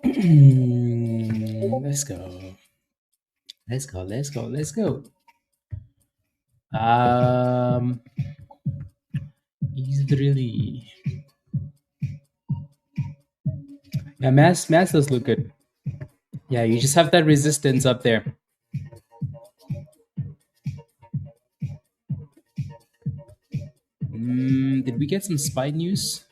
Let's go. Let's go. Let's go. Let's go. Um, easily. Yeah, mass does look good. Yeah, you just have that resistance up there. Did we get some spy news?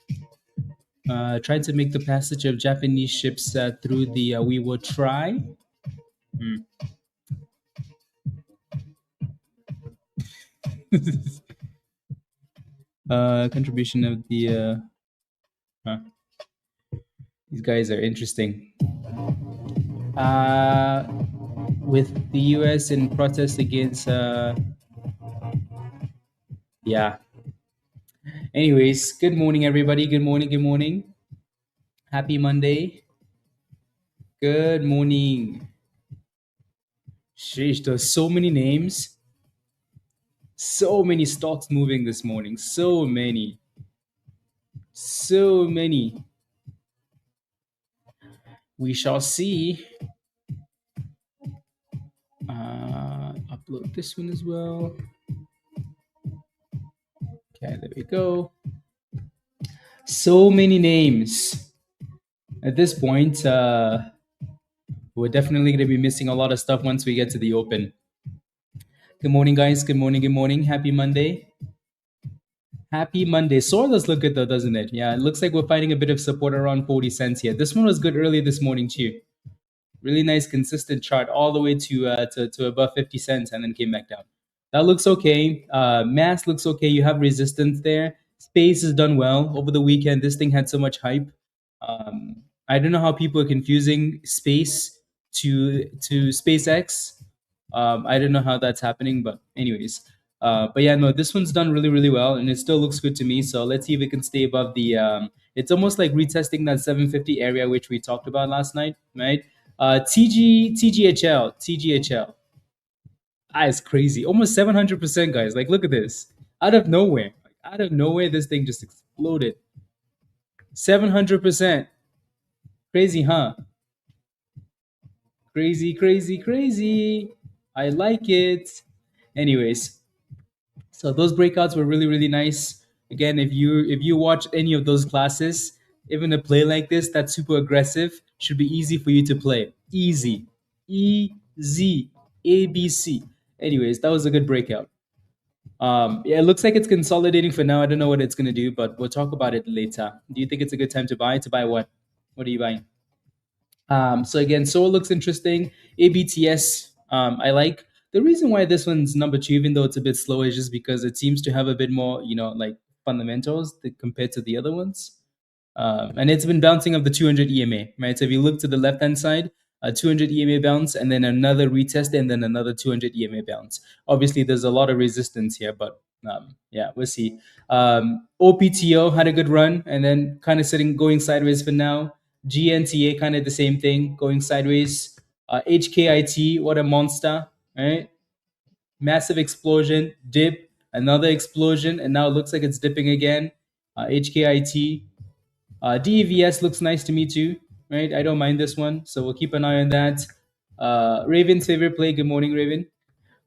Trying to make the passage of Japanese ships through the we will try. Hmm. Contribution of the huh. These guys are interesting. Uh, with the U.S. in protest against yeah. Anyways, good morning, everybody. Good morning. Good morning. Happy Monday. Good morning. Sheesh, there's so many names. So many stocks moving this morning. So many. So many. We shall see. Upload this one as well. Okay, there we go. So many names. At this point, we're definitely going to be missing a lot of stuff once we get to the open. Good morning, guys. Good morning. Good morning. Happy Monday. Happy Monday. SOAR does look good though, doesn't it? Yeah, it looks like we're finding a bit of support around 40 cents here. This one was good earlier this morning too. Really nice, consistent chart all the way to above 50 cents and then came back down. That looks okay. Mass looks okay. You have resistance there. Space has done well over the weekend. This thing had so much hype. I don't know how people are confusing space to SpaceX. I don't know how that's happening, but anyways. But yeah, no, this one's done really, really well, and it still looks good to me. So let's see if it can stay above the. It's almost like retesting that 750 area which we talked about last night, right? TGHL. Ah, it's crazy. Almost 700%, guys. Like, look at this. Out of nowhere. Out of nowhere, this thing just exploded. 700%. Crazy, huh? Crazy, crazy, crazy. I like it. Anyways, so those breakouts were really, really nice. Again, if you watch any of those classes, even a play like this that's super aggressive should be easy for you to play. Easy. Easy. ABC. Anyways, that was a good breakout. Yeah, it looks like it's consolidating for now. I don't know what it's gonna do, but we'll talk about it later. Do you think it's a good time to buy? To buy what? What are you buying? So again, SOAR looks interesting. ABTS, I like. The reason why this one's number two, even though it's a bit slow, is just because it seems to have a bit more, like fundamentals compared to the other ones. And it's been bouncing up the 200 EMA, right? So if you look to the left-hand side, a 200 EMA bounce, and then another retest, and then another 200 EMA bounce. Obviously, there's a lot of resistance here, but yeah, we'll see. OPTO had a good run, and then kind of going sideways for now. GNTA kind of the same thing, going sideways. HKIT, what a monster, right? Massive explosion, dip, another explosion, and now it looks like it's dipping again. HKIT, DEVS looks nice to me too, right? I don't mind this one, so we'll keep an eye on that. Raven's favorite play. Good morning, Raven.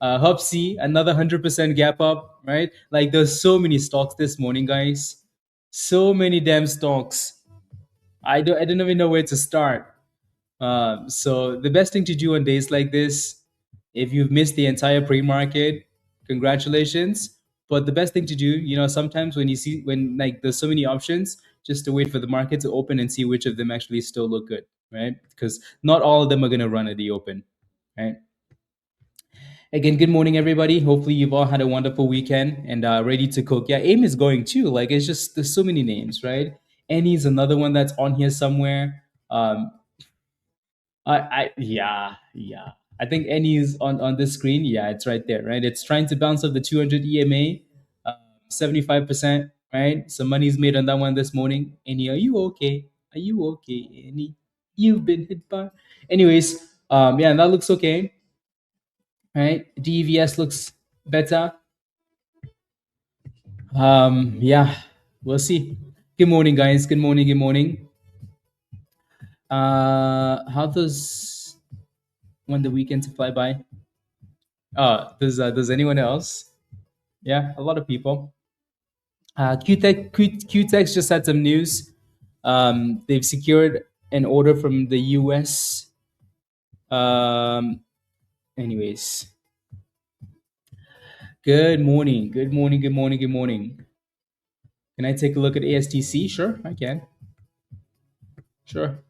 HUBC, another 100% gap up, right? Like there's so many stocks this morning, guys. So many damn stocks. I don't even know where to start. So the best thing to do on days like this, if you've missed the entire pre-market, congratulations. But the best thing to do, sometimes when like there's so many options, just to wait for the market to open and see which of them actually still look good, right? Because not all of them are gonna run at the open, right? Again, good morning, everybody. Hopefully, you've all had a wonderful weekend and ready to cook. Yeah, AIM is going too. Like, it's just there's so many names, right? Any's another one that's on here somewhere. Yeah. I think any is on the screen. Yeah, it's right there, right? It's trying to bounce off the 200 EMA, 75%, right? Some money's made on that one this morning. Any, are you okay? Are you okay, Any? You've been hit by. Anyways, yeah, that looks okay, right? DEVS looks better. Yeah, we'll see. Good morning, guys. Good morning. Good morning. How does when the weekends fly by? Does anyone else? Yeah, a lot of people. QTech just had some news. They've secured an order from the US. Um, anyways, good morning, good morning, good morning, good morning. Can I take a look at ASTC? Sure, I can. Sure.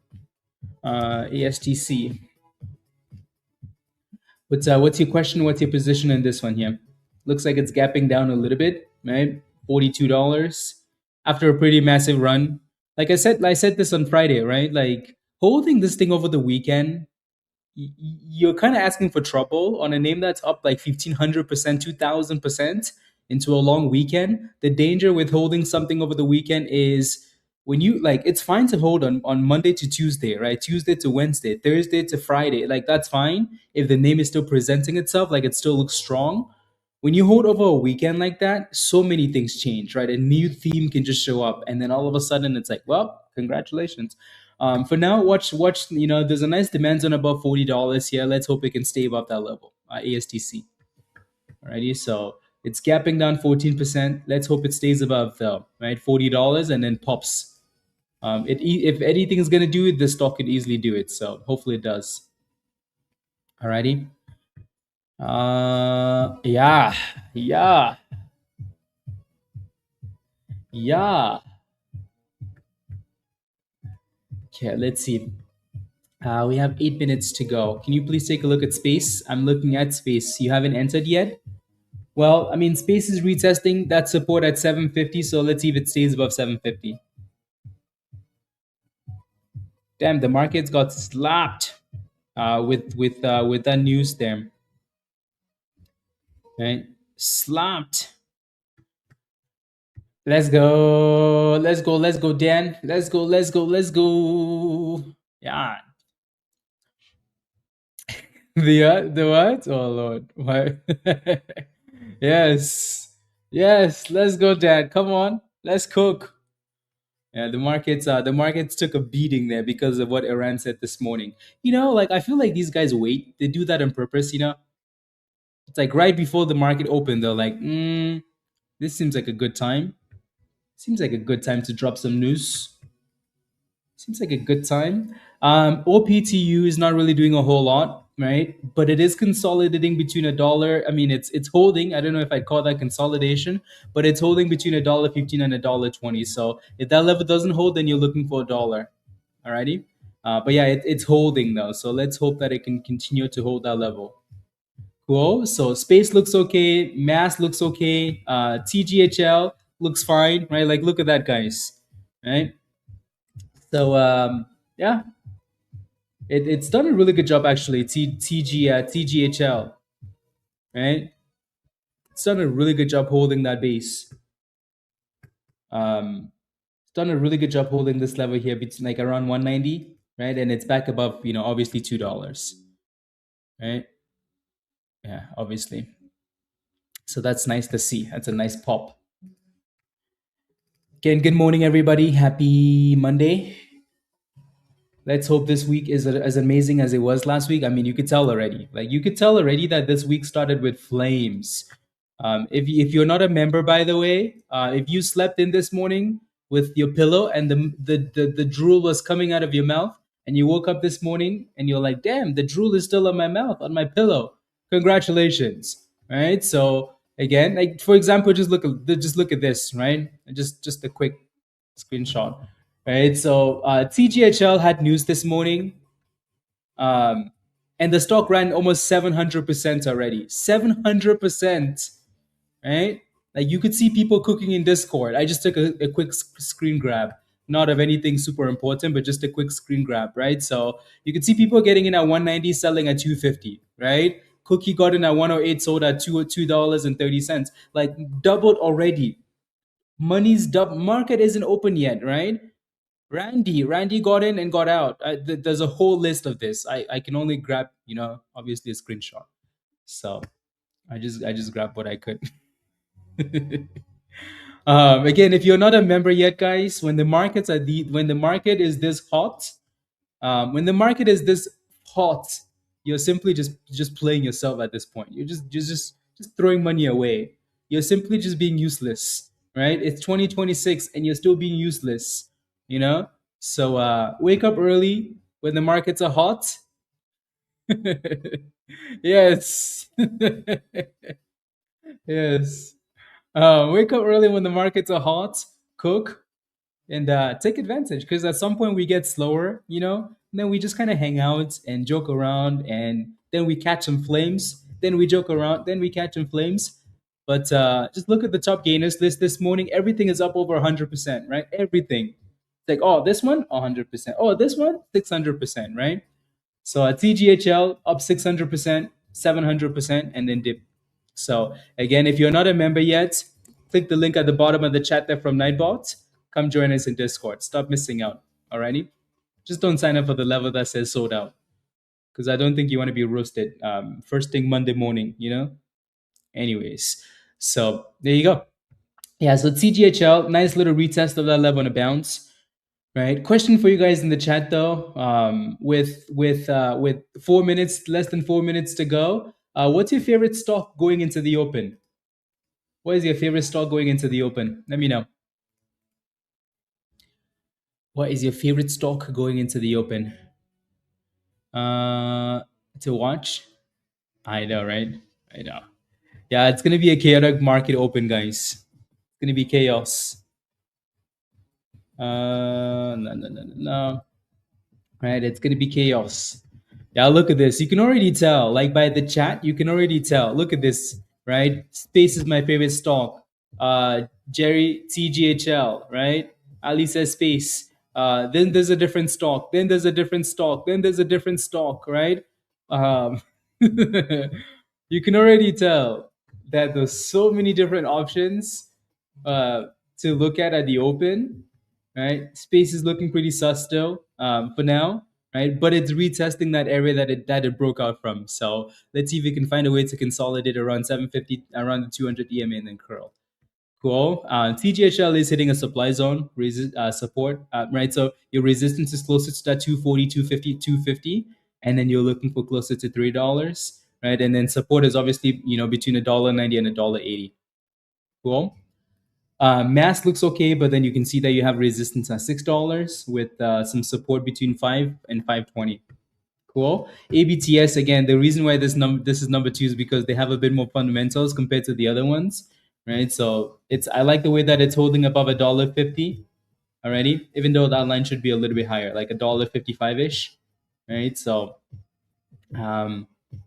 ASTC. What's your question? What's your position in this one here? Looks like it's gapping down a little bit, right? $42 after a pretty massive run. Like I said this on Friday, right? Like holding this thing over the weekend, you're kind of asking for trouble on a name that's up like 1,500%, 2,000% into a long weekend. The danger with holding something over the weekend is when you like it's fine to hold on Monday to Tuesday, right? Tuesday to Wednesday, Thursday to Friday. Like that's fine if the name is still presenting itself, like it still looks strong. When you hold over a weekend like that, so many things change, right? A new theme can just show up, and then all of a sudden it's like, well, congratulations. For now, watch. You know, there's a nice demand zone above $40 here. Let's hope it can stay above that level. ASTC. Alrighty, so it's gapping down 14%. Let's hope it stays above the right $40 and then pops. If anything is gonna do it, the stock could easily do it. So hopefully it does. Alrighty. Yeah, yeah, yeah. Okay, let's see. We have 8 minutes to go. Can you please take a look at space? I'm looking at space. You haven't entered yet? Well, I mean, space is retesting that support at 750, so let's see if it stays above 750. Damn, the markets got slapped with that news there, right? Slapped. Let's go, let's go, let's go, Dan. Let's go, let's go, let's go. Yeah. The what? Oh Lord, what? Yes, yes. Let's go, Dan. Come on, let's cook. Yeah, the markets took a beating there because of what Iran said this morning. You know, like I feel like these guys wait. They do that on purpose. You know, it's like right before the market opened, they're like, "This seems like a good time. Seems like a good time to drop some news." Seems like a good time. OPTU is not really doing a whole lot, right? But it is consolidating between a dollar. I mean, it's holding. I don't know if I'd call that consolidation, but it's holding between $1.15 and $1.20. So if that level doesn't hold, then you're looking for a dollar. Alrighty. But yeah, it's holding though. So let's hope that it can continue to hold that level. Cool. So space looks okay. Mass looks okay. TGHL looks fine, right? Like look at that, guys. Right. So yeah, it's done a really good job actually. TGHL, right? It's done a really good job holding that base. It's done a really good job holding this level here, between like around 190, right? And it's back above, obviously $2, right? Yeah, obviously. So that's nice to see. That's a nice pop. Again, good morning, everybody. Happy Monday. Let's hope this week is as amazing as it was last week. I mean, you could tell already. Like you could tell already that this week started with flames. If you're not a member, by the way, if you slept in this morning with your pillow and the drool was coming out of your mouth, and you woke up this morning and you're like, "Damn, the drool is still on my mouth, on my pillow." Congratulations, right? So again, like for example, just look at this, right? Just a quick screenshot, right? So TGHL had news this morning, and the stock ran almost 700% already. 700%, right? Like you could see people cooking in Discord. I just took a quick screen grab, not of anything super important, but just a quick screen grab, right? So you could see people getting in at 190, selling at 250, right? Cookie got in at 108, sold at $2.30, like doubled already. Money's double. Market isn't open yet, right? Randy got in and got out. There's a whole list of this. I can only grab, obviously a screenshot. So I just grabbed what I could. Again, if you're not a member yet, guys, when the market is this hot, When the market is this hot, you're simply just playing yourself at this point. You're just throwing money away. You're simply just being useless, right? It's 2026 and you're still being useless, you know? So wake up early when the markets are hot. Yes. Yes. Wake up early when the markets are hot, cook, and take advantage because at some point we get slower, and then we just kind of hang out and joke around, and then we catch some flames. Then we joke around, then we catch some flames. But just look at the top gainers list this morning. Everything is up over 100%, right? Everything. It's like, oh, this one, 100%. Oh, this one, 600%, right? So at TGHL, up 600%, 700%, and then dip. So again, if you're not a member yet, click the link at the bottom of the chat there from Nightbot. Come join us in Discord. Stop missing out. Alrighty? Just don't sign up for the level that says sold out. Because I don't think you want to be roasted first thing Monday morning. Anyways, so there you go. Yeah, so TGHL, nice little retest of that level on a bounce. Right. Question for you guys in the chat though. With 4 minutes, less than 4 minutes to go, what's your favorite stock going into the open? What is your favorite stock going into the open? Let me know. What is your favorite stock going into the open? To watch? I know, right? I know. Yeah, it's gonna be a chaotic market open, guys. It's gonna be chaos. No. Right? It's gonna be chaos. Yeah, look at this. You can already tell, like by the chat, you can already tell. Look at this, right? Space is my favorite stock. Jerry TGHL, right? Ali says space. Then there's a different stock. Then there's a different stock. Then there's a different stock, right? Um, you can already tell that there's so many different options to look at the open, right? Space is looking pretty sus still for now, right? But it's retesting that area that it broke out from. So let's see if we can find a way to consolidate around 750, around the 200 EMA and then curl. Cool. TGHL is hitting a supply zone support, right? So your resistance is closer to that 240, 250, 250, and then you're looking for closer to $3, right? And then support is obviously between $1.90 and $1.80. Cool. Mass looks okay, but then you can see that you have resistance at $6 with some support between 5 and 5.20. Cool. ABTS, again, the reason why this is number 2 is because they have a bit more fundamentals compared to the other ones, right? So I like the way that it's holding above $1.50 already, even though that line should be a little bit higher, like $1.55 ish, right? So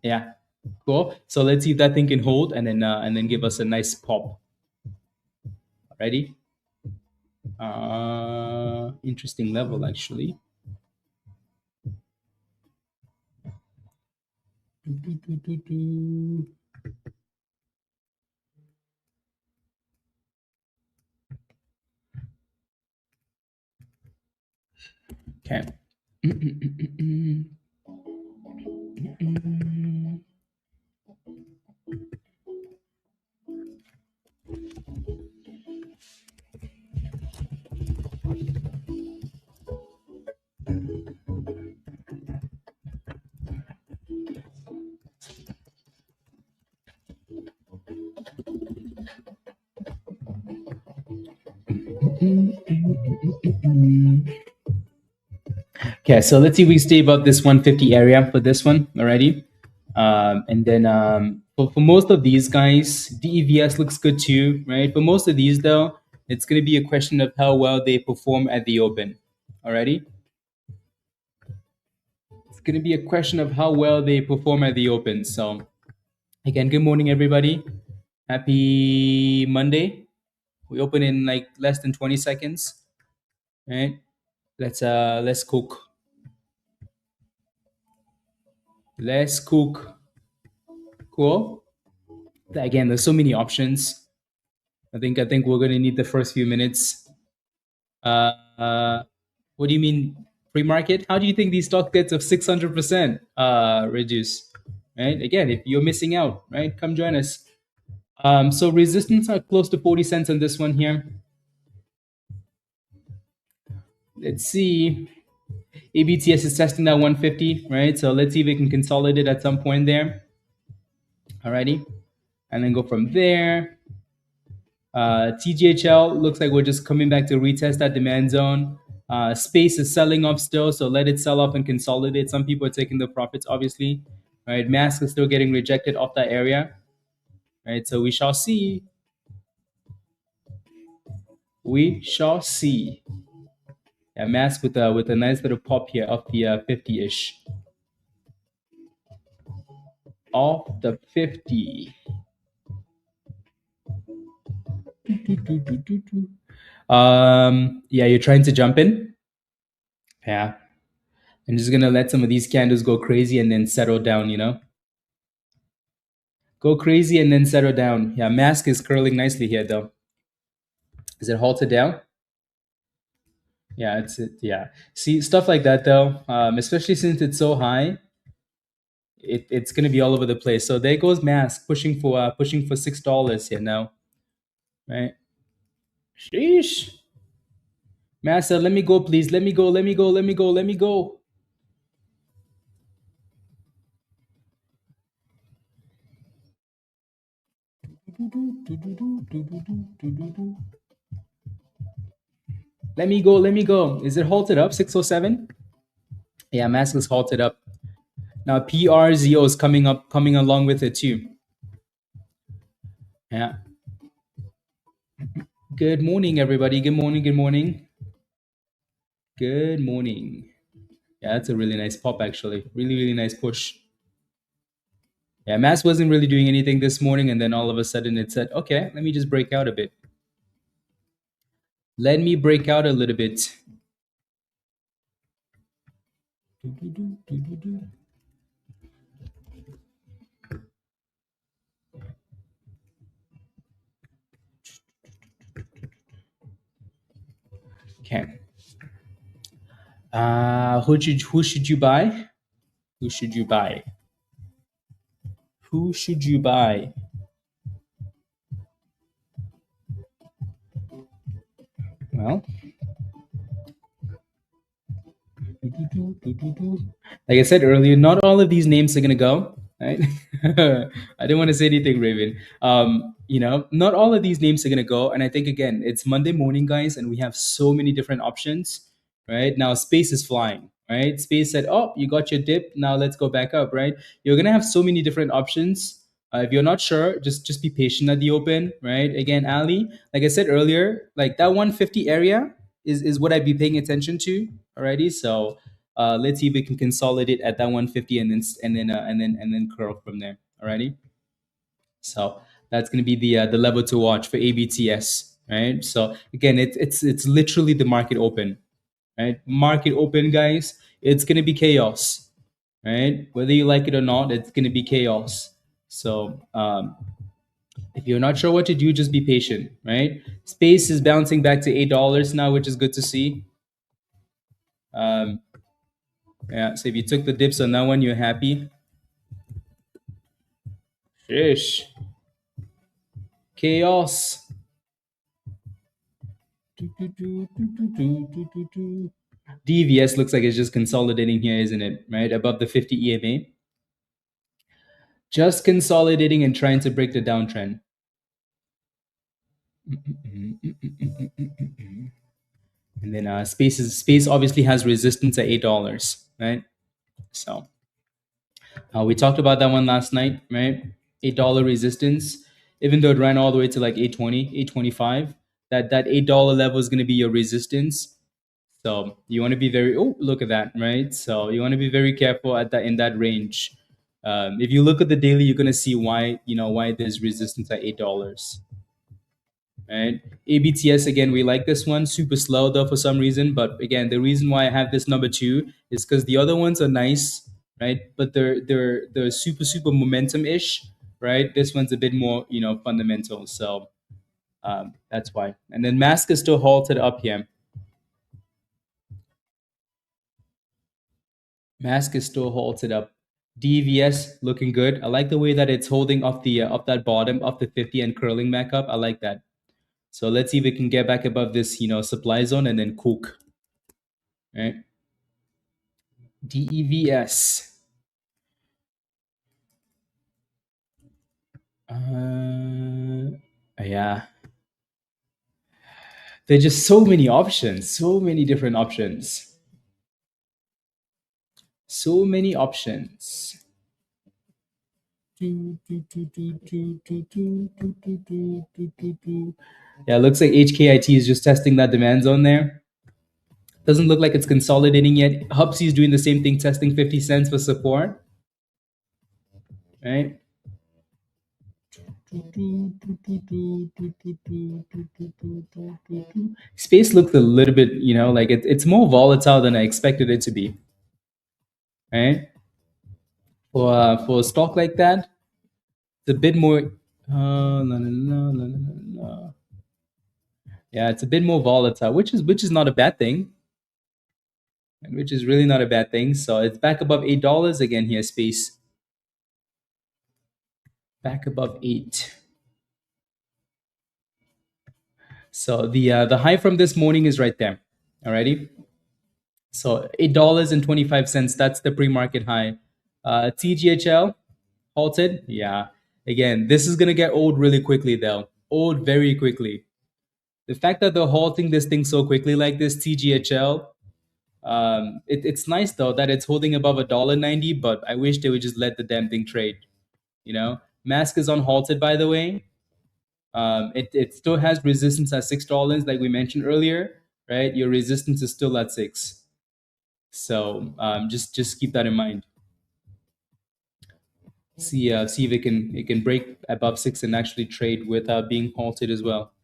yeah, cool. So let's see if that thing can hold and then give us a nice pop. Ready? Interesting level actually. Okay. Okay, so let's see if we stay above this 150 area for this one already. And then for most of these guys, DEVS looks good too, right? For most of these though, it's going to be a question of how well they perform at the open already. It's going to be a question of how well they perform at the open. So again, good morning, everybody. Happy Monday. We open in like less than 20 seconds, right? Let's cook. Let's cook. Cool. Again, there's so many options. I think we're gonna need the first few minutes. What do you mean pre-market? How do you think these stock gets of 600% reduce? Right? Again, if you're missing out, right? Come join us. So resistance are close to 40 cents on this one here. Let's see. ABTS is testing that 150, right? So let's see if it can consolidate at some point there. Alrighty. And then go from there. TGHL looks like we're just coming back to retest that demand zone. Space is selling off still, so let it sell off and consolidate. Some people are taking the profits, obviously. Right, Mask is still getting rejected off that area. Right, so we shall see. We shall see. Yeah, Mask with a nice little pop here off the 50-ish. Off the 50. Yeah, you're trying to jump in. Yeah, I'm just gonna let some of these candles go crazy and then settle down. Go crazy and then settle down. Yeah, Mask is curling nicely here though. Is it halted down? Yeah, yeah. See, stuff like that though, especially since it's so high, it's gonna be all over the place. So there goes Mask pushing for $6 here now, right? Sheesh. Mask said, "Let me go, please. Let me go. Let me go. Let me go. Let me go." Let me go. Let me go. Is it halted up? 607. Yeah, Mask is halted up. Now PRZO is coming along with it too. Yeah. Good morning, everybody. Good morning. Good morning. Good morning. Yeah, that's a really nice pop, actually. Really, really nice push. Yeah, Mass wasn't really doing anything this morning, and then all of a sudden it said, okay, let me just break out a bit. Let me break out a little bit. Okay. Who should you buy? Who should you buy? Who should you buy? Well, like I said earlier, not all of these names are gonna go. Right? I didn't want to say anything, Raven. Not all of these names are gonna go, and I think again, it's Monday morning, guys, and we have so many different options. Right now, Space is flying. Right, Space said, "Oh, you got your dip. Now let's go back up." Right, you're gonna have so many different options. If you're not sure, just be patient at the open. Right, again, Ali, like I said earlier, like that 150 area is what I'd be paying attention to already. So let's see if we can consolidate at that 150 and then curl from there. Alrighty. So that's going to be the level to watch for ABTS. Right. So again, it's literally the market open. Right. Market open, guys. It's going to be chaos. Right. Whether you like it or not, it's going to be chaos. So if you're not sure what to do, just be patient. Right. Space is bouncing back to $8 now, which is good to see. Yeah, so if you took the dips on that one, you're happy. Fish. Chaos. DVS looks like it's just consolidating here, isn't it? Right above the 50 EMA. Just consolidating and trying to break the downtrend. And then space obviously has resistance at $8, right? So we talked about that one last night, right? $8 resistance, even though it ran all the way to like 820, 825. That $8 level is going to be your resistance. So you want to be very look at that, right? So you want to be very careful at that in that range. If you look at the daily, you're going to see why there's resistance at $8. Right? ABTS again, we like this one. Super slow though for some reason, but again, the reason why I have this number 2 is because the other ones are nice, right? But they're super momentum ish, right? This one's a bit more fundamental, so that's why. And then Mask is still halted up here. Mask is still halted up. DEVS looking good. I like the way that it's holding off the off that bottom of the 50 and curling back up. I like that. So let's see if we can get back above this supply zone and then cook. Right. DEVS. Yeah. There's just so many options, so many different options. So many options. Yeah, it looks like HKIT is just testing that demand zone there. Doesn't look like it's consolidating yet. HUBC is doing the same thing, testing 50 cents for support. Right? Space looks a little bit, like it's more volatile than I expected it to be. Right? For a stock like that, it's a bit more. No, no, no, no, no, no. Yeah, it's a bit more volatile, which is not a bad thing, and which is really not a bad thing. So it's back above $8 again here. Space back above 8. So the high from this morning is right there. Alrighty. So $8.25. That's the pre-market high. TGHL halted. Yeah. Again, this is gonna get old really quickly though. Old very quickly. The fact that they're halting this thing so quickly like this, TGHL, it's nice though that it's holding above $1.90, but I wish they would just let the damn thing trade. Mask is on halted by the way. It still has resistance at $6, like we mentioned earlier, right? Your resistance is still at 6. So just keep that in mind. See if it can break above 6 and actually trade without being halted as well.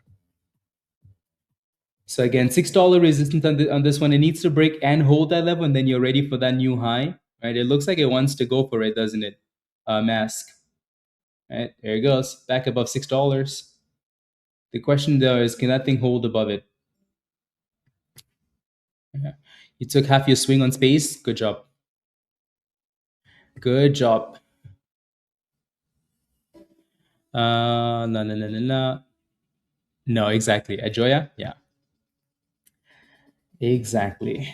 So again, $6 resistance on this one. It needs to break and hold that level, and then you're ready for that new high, right? It looks like it wants to go for it, doesn't it? Mask, right? There it goes, back above $6. The question though is, can that thing hold above it? Yeah. You took half your swing on space. Good job. Good job. No, no, no, no, no. No, exactly. Ajoya? Yeah. Exactly.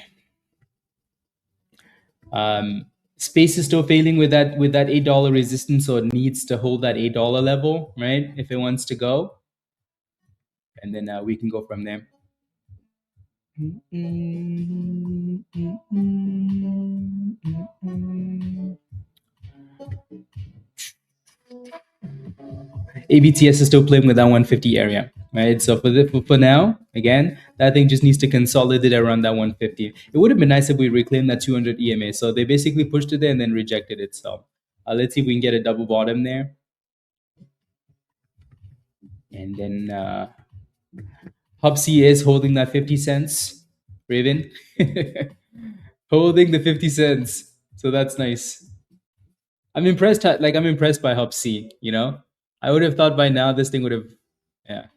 Space is still failing with that $8 resistance, so it needs to hold that $8 level, right? If it wants to go, and then we can go from there. ABTS is still playing with that 150 area, right? So for now, again, that thing just needs to consolidate around that 150. It would have been nice if we reclaimed that 200 EMA. So they basically pushed it there and then rejected it. So let's see if we can get a double bottom there. And then HUBC is holding that 50 cents. Raven. Holding the 50 cents. So that's nice. I'm impressed. I'm impressed by HUBC, I would have thought by now this thing would have, yeah,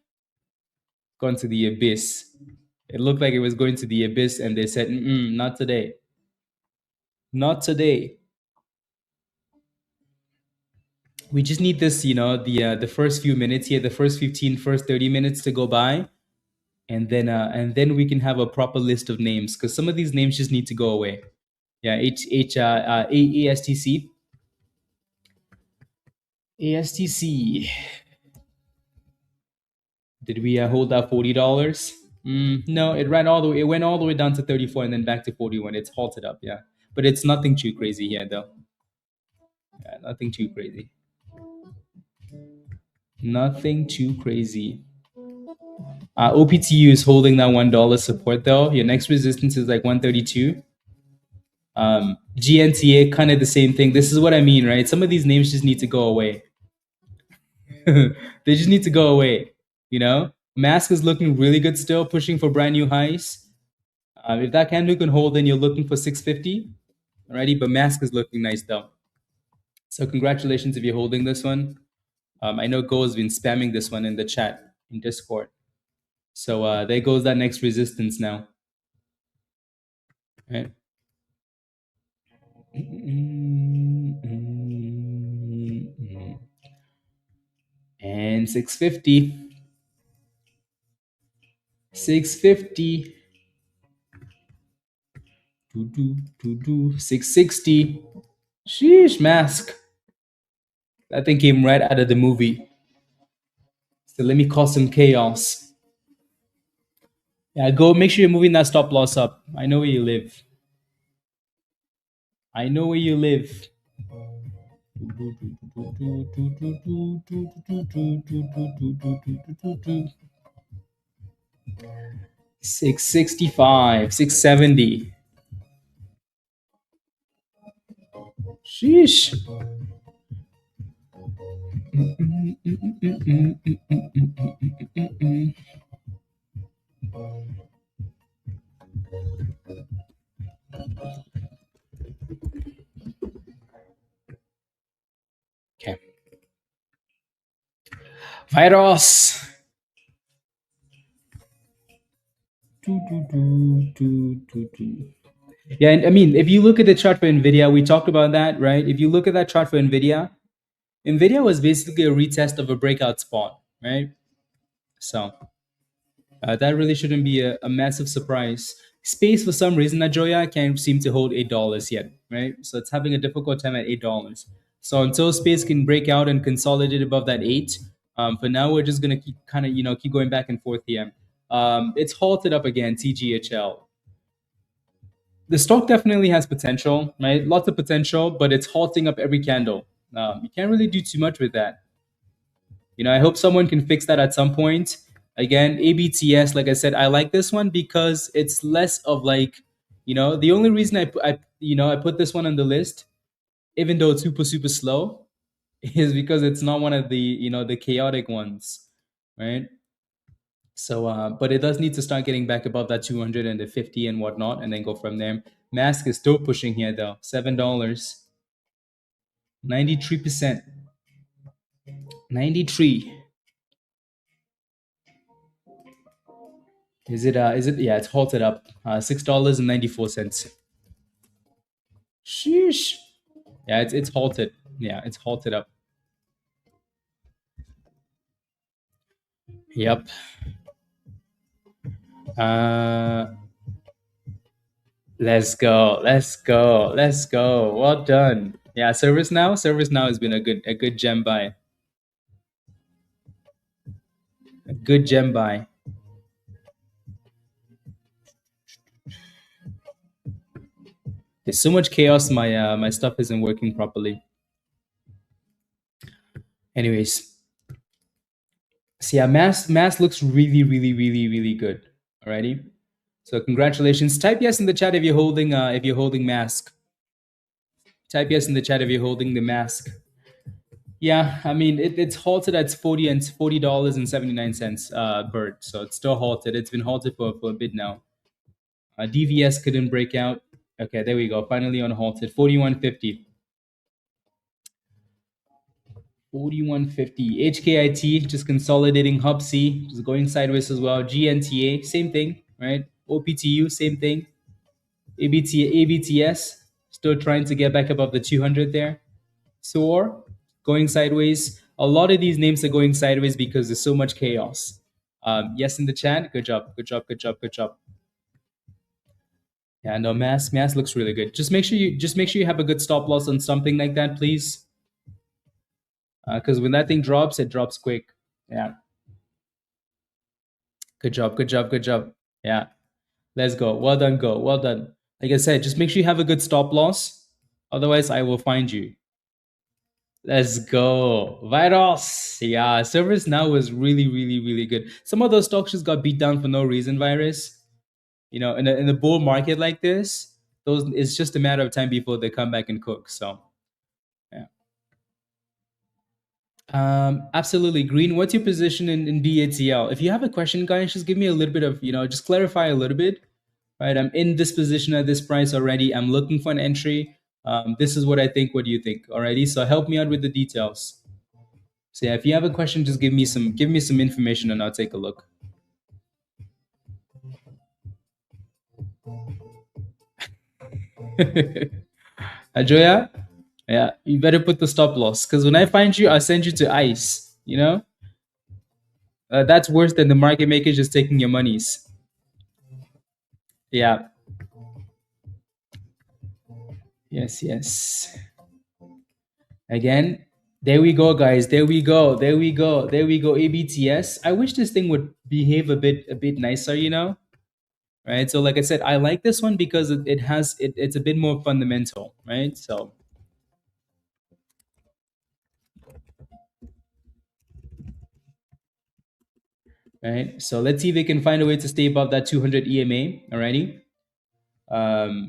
gone to the abyss. It looked like it was going to the abyss, and they said, not today. Not today. We just need this, the first few minutes here, the first 15, first 30 minutes to go by, and then we can have a proper list of names, because some of these names just need to go away. Yeah, ASTC. ASTC. Did we hold that $40? No, it ran all the way. It went all the way down to 34 and then back to 41. It's halted up, yeah, but it's nothing too crazy here, though. Yeah, nothing too crazy. Nothing too crazy. OPTU is holding that $1 support though. Your next resistance is like 132. GNTA, kind of the same thing. This is what I mean, right? Some of these names just need to go away. They just need to go away. Mask is looking really good still, pushing for brand new highs. If that candle can hold, then you're looking for 650. Alrighty, but Mask is looking nice though. So congratulations if you're holding this one. I know Go has been spamming this one in the chat in Discord. So there goes that next resistance now. Right. And 650. 650. 660. Sheesh, mask. That thing came right out of the movie. So let me cause some chaos. Yeah, go make sure you're moving that stop loss up. I know where you live. I know where you live. 665, 670. Sheesh. Okay. Virus. Yeah, and I mean, if you look at the chart for NVIDIA, we talked about that, right? If you look at that chart for NVIDIA, NVIDIA was basically a retest of a breakout spot, right? So that really shouldn't be a massive surprise. Space, for some reason, Najoya can't seem to hold $8 yet, right? So it's having a difficult time at $8. So until space can break out and consolidate above that 8, for now we're just gonna keep kind of keep going back and forth here. It's halted up again, TGHL. The stock definitely has potential, right? Lots of potential, but it's halting up every candle. You can't really do too much with that. I hope someone can fix that at some point. Again, ABTS, like I said, I like this one because it's less of like, the only reason I put this one on the list, even though it's super super slow, is because it's not one of the chaotic ones, right? So, but it does need to start getting back above that 200 and the 50 and whatnot, and then go from there. Mask is still pushing here though, $7, 93%, 93. Is it? Is it? Yeah, it's halted up. $6.94. Sheesh. Yeah, it's halted. Yeah, it's halted up. Yep. Uh, let's go. Let's go. Let's go. Well done. Yeah, ServiceNow. ServiceNow has been a good gem buy. A good gem buy. There's so much chaos. My stuff isn't working properly. Anyways, so yeah, mass looks really really really really good. Alrighty. So congratulations. Type yes in the chat if you're holding mask. Type yes in the chat if you're holding the mask. Yeah, I mean it's halted at $40.79 bird. So it's still halted. It's been halted for a bit now. DVS couldn't break out. Okay, there we go. Finally on halted. 41.50. 41.50. HKIT just consolidating. HUBC just going sideways as well. GNTA same thing, right? OPTU same thing. ABTS still trying to get back above the 200 there. SOAR going sideways. A lot of these names are going sideways because there's so much chaos. Yes, in the chat. Good job. Good job. Good job. Good job. Yeah, no, mass looks really good. Just make sure you have a good stop loss on something like that, please. Because when that thing drops, it drops quick. Yeah. Good job. Good job. Good job. Yeah. Let's go. Well done. Go. Well done. Like I said, just make sure you have a good stop loss. Otherwise, I will find you. Let's go. Virus. Yeah, Service now was really, really, really good. Some of those stocks just got beat down for no reason, Virus. In a bull market like this, those it's just a matter of time before they come back and cook. So yeah. Absolutely. Green, what's your position in DATL? If you have a question, guys, just give me a little bit of, just clarify a little bit. Right. I'm in this position at this price already. I'm looking for an entry. This is what I think. What do you think? Alrighty. So help me out with the details. So yeah, if you have a question, just give me some information and I'll take a look. Ajoya, yeah, you better put the stop loss because when I find you, I'll send you to ICE. That's worse than the market maker just taking your monies. Yeah. Yes, yes. Again, there we go, guys. There we go. There we go. There we go. ABTS. I wish this thing would behave a bit nicer, right? So, like I said, I like this one because it's a bit more fundamental, right? So, right. So let's see if they can find a way to stay above that 200 EMA. Alrighty.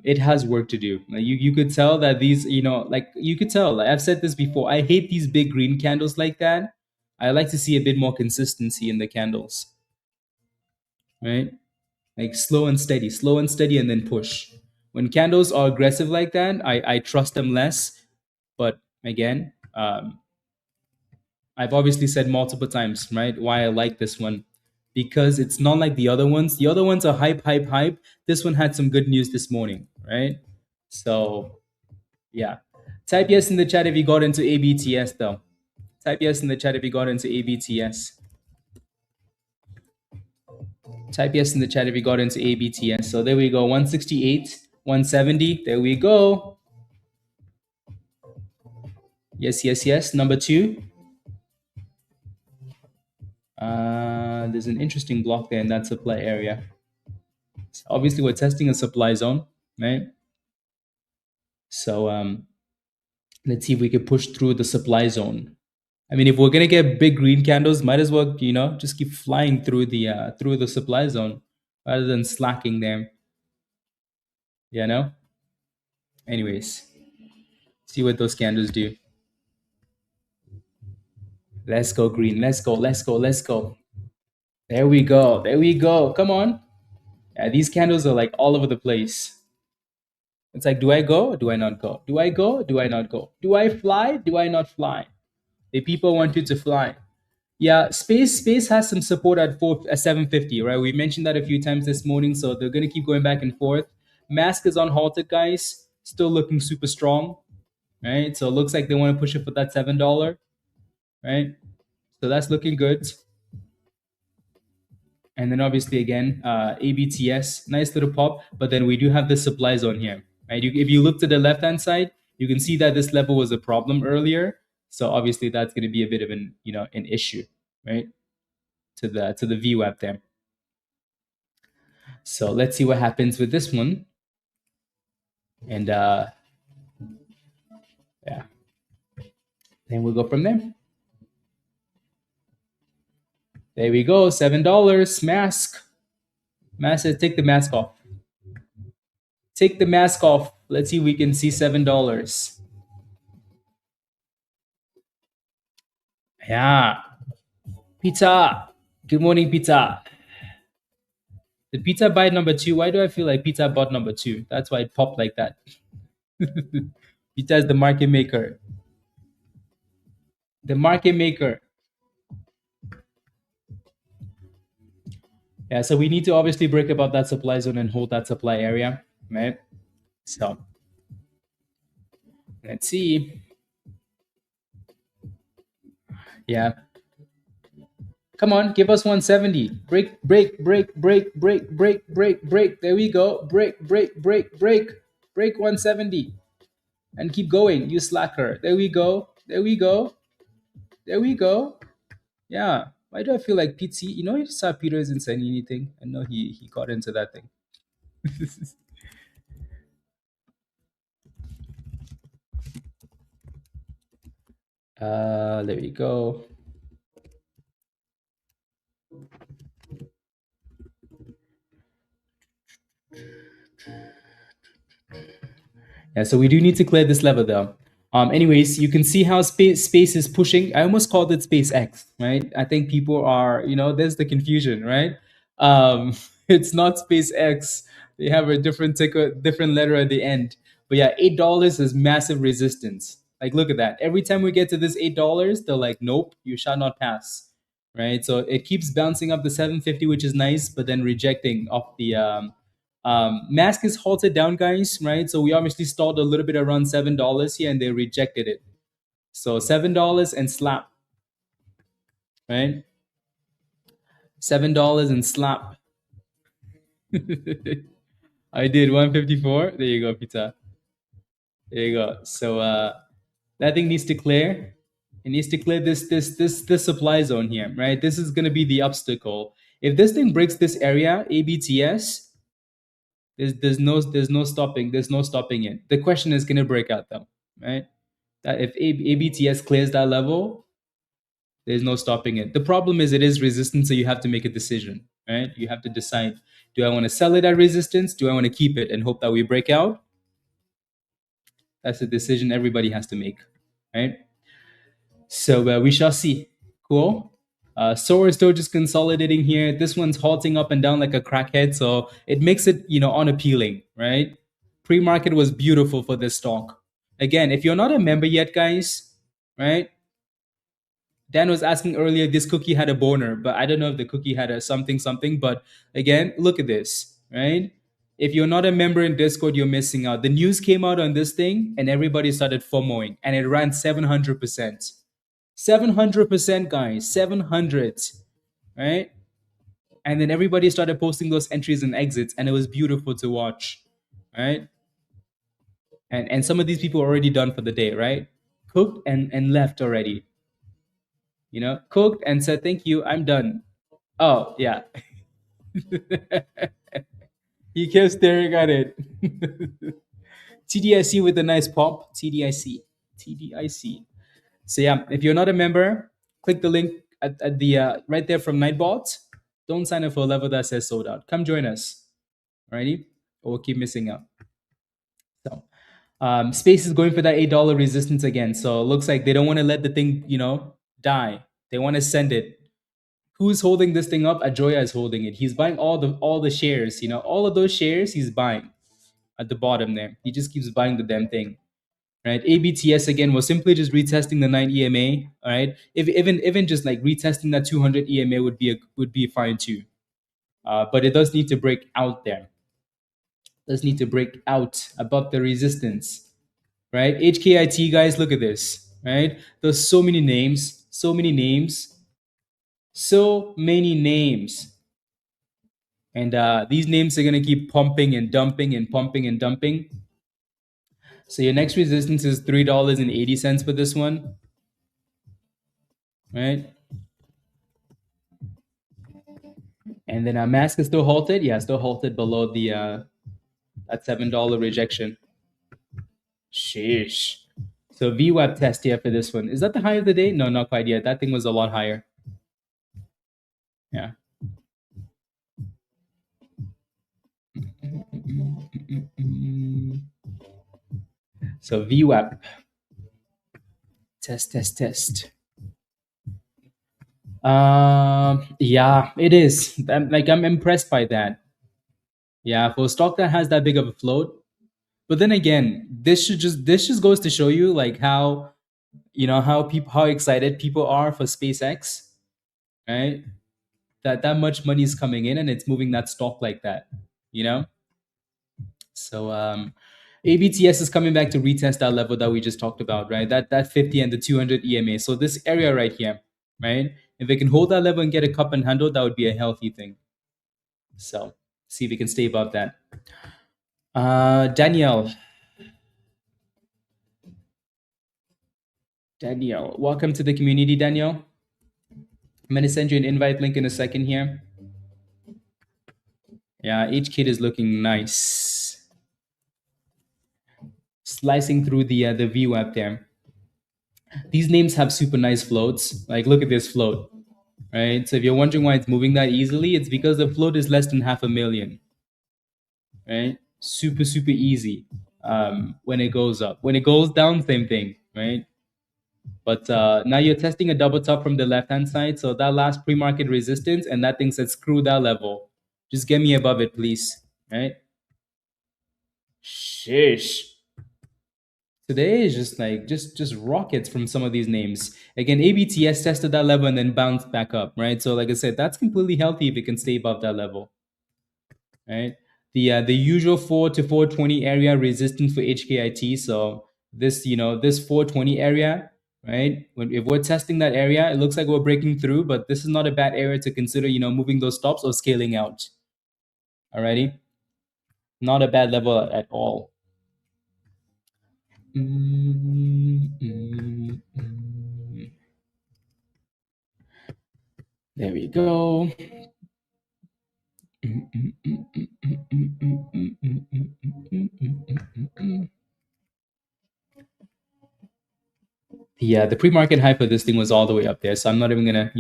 It has work to do. Like you could tell that these, like you could tell. Like I've said this before. I hate these big green candles like that. I like to see a bit more consistency in the candles, right? Like slow and steady, and then push. When candles are aggressive like that, I trust them less. But again, I've obviously said multiple times, right, why I like this one. Because it's not like the other ones. The other ones are hype, hype, hype. This one had some good news this morning, right? So, yeah. Type yes in the chat if you got into ABTS, though. Type yes in the chat if you got into ABTS. Type yes in the chat if you got into ABTS. So there we go. 168, 170. There we go. Yes, yes, yes. Number two. There's an interesting block there in that supply area. So obviously, we're testing a supply zone, right? So let's see if we can push through the supply zone. I mean, if we're gonna get big green candles, might as well, just keep flying through the supply zone rather than slacking there. You know. Anyways, see what those candles do. Let's go green. Let's go. Let's go. Let's go. There we go. There we go. Come on. Yeah, these candles are like all over the place. It's like, do I go or do I not go? Do I go or do I not go? Do I fly? Do I not fly? The people want you to fly. Yeah, space has some support at 750, right? We mentioned that a few times this morning, so they're gonna keep going back and forth. Mask is unhalted, guys. Still looking super strong, right? So it looks like they want to push it for that $7, right? So that's looking good. And then obviously again, ABTS, nice little pop. But then we do have the supply zone here, right? If you look to the left hand side, you can see that this level was a problem earlier. So obviously that's going to be a bit of an issue, right? To the VWAP there. So let's see what happens with this one. And yeah, then we'll go from there. There we go, $7 mask. Mask says take the mask off. Take the mask off. Let's see if we can see $7. Yeah. Pizza. Good morning, pizza. The pizza buy number two. Why do I feel like pizza bought number two? That's why it popped like that. Pizza is the market maker. The market maker. Yeah, so we need to obviously break above that supply zone and hold that supply area, right? So let's see. Yeah. Come on, give us 170. Break, break, break, break, break, break, break, break. There we go. Break, break, break, break. Break 170. And keep going, you slacker. There we go. There we go. There we go. Yeah. Why do I feel like Pete? He saw Peter isn't saying anything. I know he got into that thing. There we go. Yeah, so we do need to clear this level though. Anyways, you can see how space is pushing. I almost called it SpaceX, right? I think people are, there's the confusion, right? It's not SpaceX. They have a different ticker, different letter at the end. But yeah, $8 is massive resistance. Like, look at that. Every time we get to this $8, they're like, nope, you shall not pass, right? So it keeps bouncing up the 750, which is nice, but then rejecting off the mask is halted down, guys, right? So we obviously stalled a little bit around $7 here, and they rejected it. So $7 and slap, right? $7 and slap. I did 154. There you go, pizza. There you go. So that thing needs to clear. It needs to clear this supply zone here, right? This is gonna be the obstacle. If this thing breaks this area, ABTS, there's no stopping it. The question is, can it break out though, right? That if ABTS clears that level, there's no stopping it. The problem is it is resistance, so you have to make a decision, right? You have to decide: do I want to sell it at resistance? Do I want to keep it and hope that we break out? That's a decision everybody has to make, right? So we shall see. Cool. SOAR is still just consolidating here. This one's halting up and down like a crackhead, so it makes it, unappealing, right? Pre-market was beautiful for this stock. Again, if you're not a member yet, guys, right? Dan was asking earlier, this cookie had a boner, but I don't know if the cookie had a something something. But again, look at this, right? If you're not a member in Discord, you're missing out. The news came out on this thing, and everybody started FOMOing, and it ran 700%. 700%, guys, 700, right? And then everybody started posting those entries and exits, and it was beautiful to watch, right? And some of these people are already done for the day, right? Cooked and left already, cooked and said, thank you, I'm done. Oh, yeah. He kept staring at it. TDIC with a nice pop. TDIC. TDIC. So yeah, if you're not a member, click the link at the right there from Nightbot. Don't sign up for a level that says sold out. Come join us. Alrighty? Or we'll keep missing out. So Space is going for that $8 resistance again. So it looks like they don't want to let the thing, die. They want to send it. Who's holding this thing up? Ajoya is holding it. He's buying all the shares, all of those shares he's buying at the bottom there. He just keeps buying the damn thing. Right? ABTS again was simply just retesting the 9 EMA. All right. If even just like retesting that 200 EMA would be fine too. But it does need to break out there. Does need to break out above the resistance. Right? HKIT guys, look at this. Right? There's so many names, so many names, so many names. And these names are going to keep pumping and dumping and pumping and dumping. So your next resistance is $3.80 for this one. Right? And then Mask is still halted. Yeah, still halted below the that $7 rejection. Sheesh. So VWAP test here for this one. Is that the high of the day? No, not quite yet. That thing was a lot higher. Yeah. So VWAP. Test. Yeah, it is. I'm impressed by that. Yeah, for a stock that has that big of a float. But then again, this just goes to show you like how how excited people are for SpaceX, right? That much money is coming in and it's moving that stock like that, So ABTS is coming back to retest that level that we just talked about, right? That 50 and the 200 EMA. So this area right here, right? If it can hold that level and get a cup and handle, that would be a healthy thing. So see if we can stay above that. Danielle, welcome to the community, Danielle. I'm gonna send you an invite link in a second here. Yeah, HKIT is looking nice. Slicing through the VWAP there. These names have super nice floats. Like, look at this float, right? So if you're wondering why it's moving that easily, it's because the float is less than 500,000, right? Super, super easy when it goes up. When it goes down, same thing, right? But now you're testing a double top from the left-hand side. So that last pre-market resistance, and that thing said, screw that level. Just get me above it, please, right? Shish. Today is just like just rockets from some of these names. Again, ABTS tested that level and then bounced back up, right? So like I said, that's completely healthy if it can stay above that level, right? The usual 4 to 420 area resistance for HKIT. So this this 420 area, right? If we're testing that area, it looks like we're breaking through, but this is not a bad area to consider, moving those stops or scaling out. Alrighty, not a bad level at all. There we go. Yeah, the pre-market hype of this thing was all the way up there, so I'm not even gonna,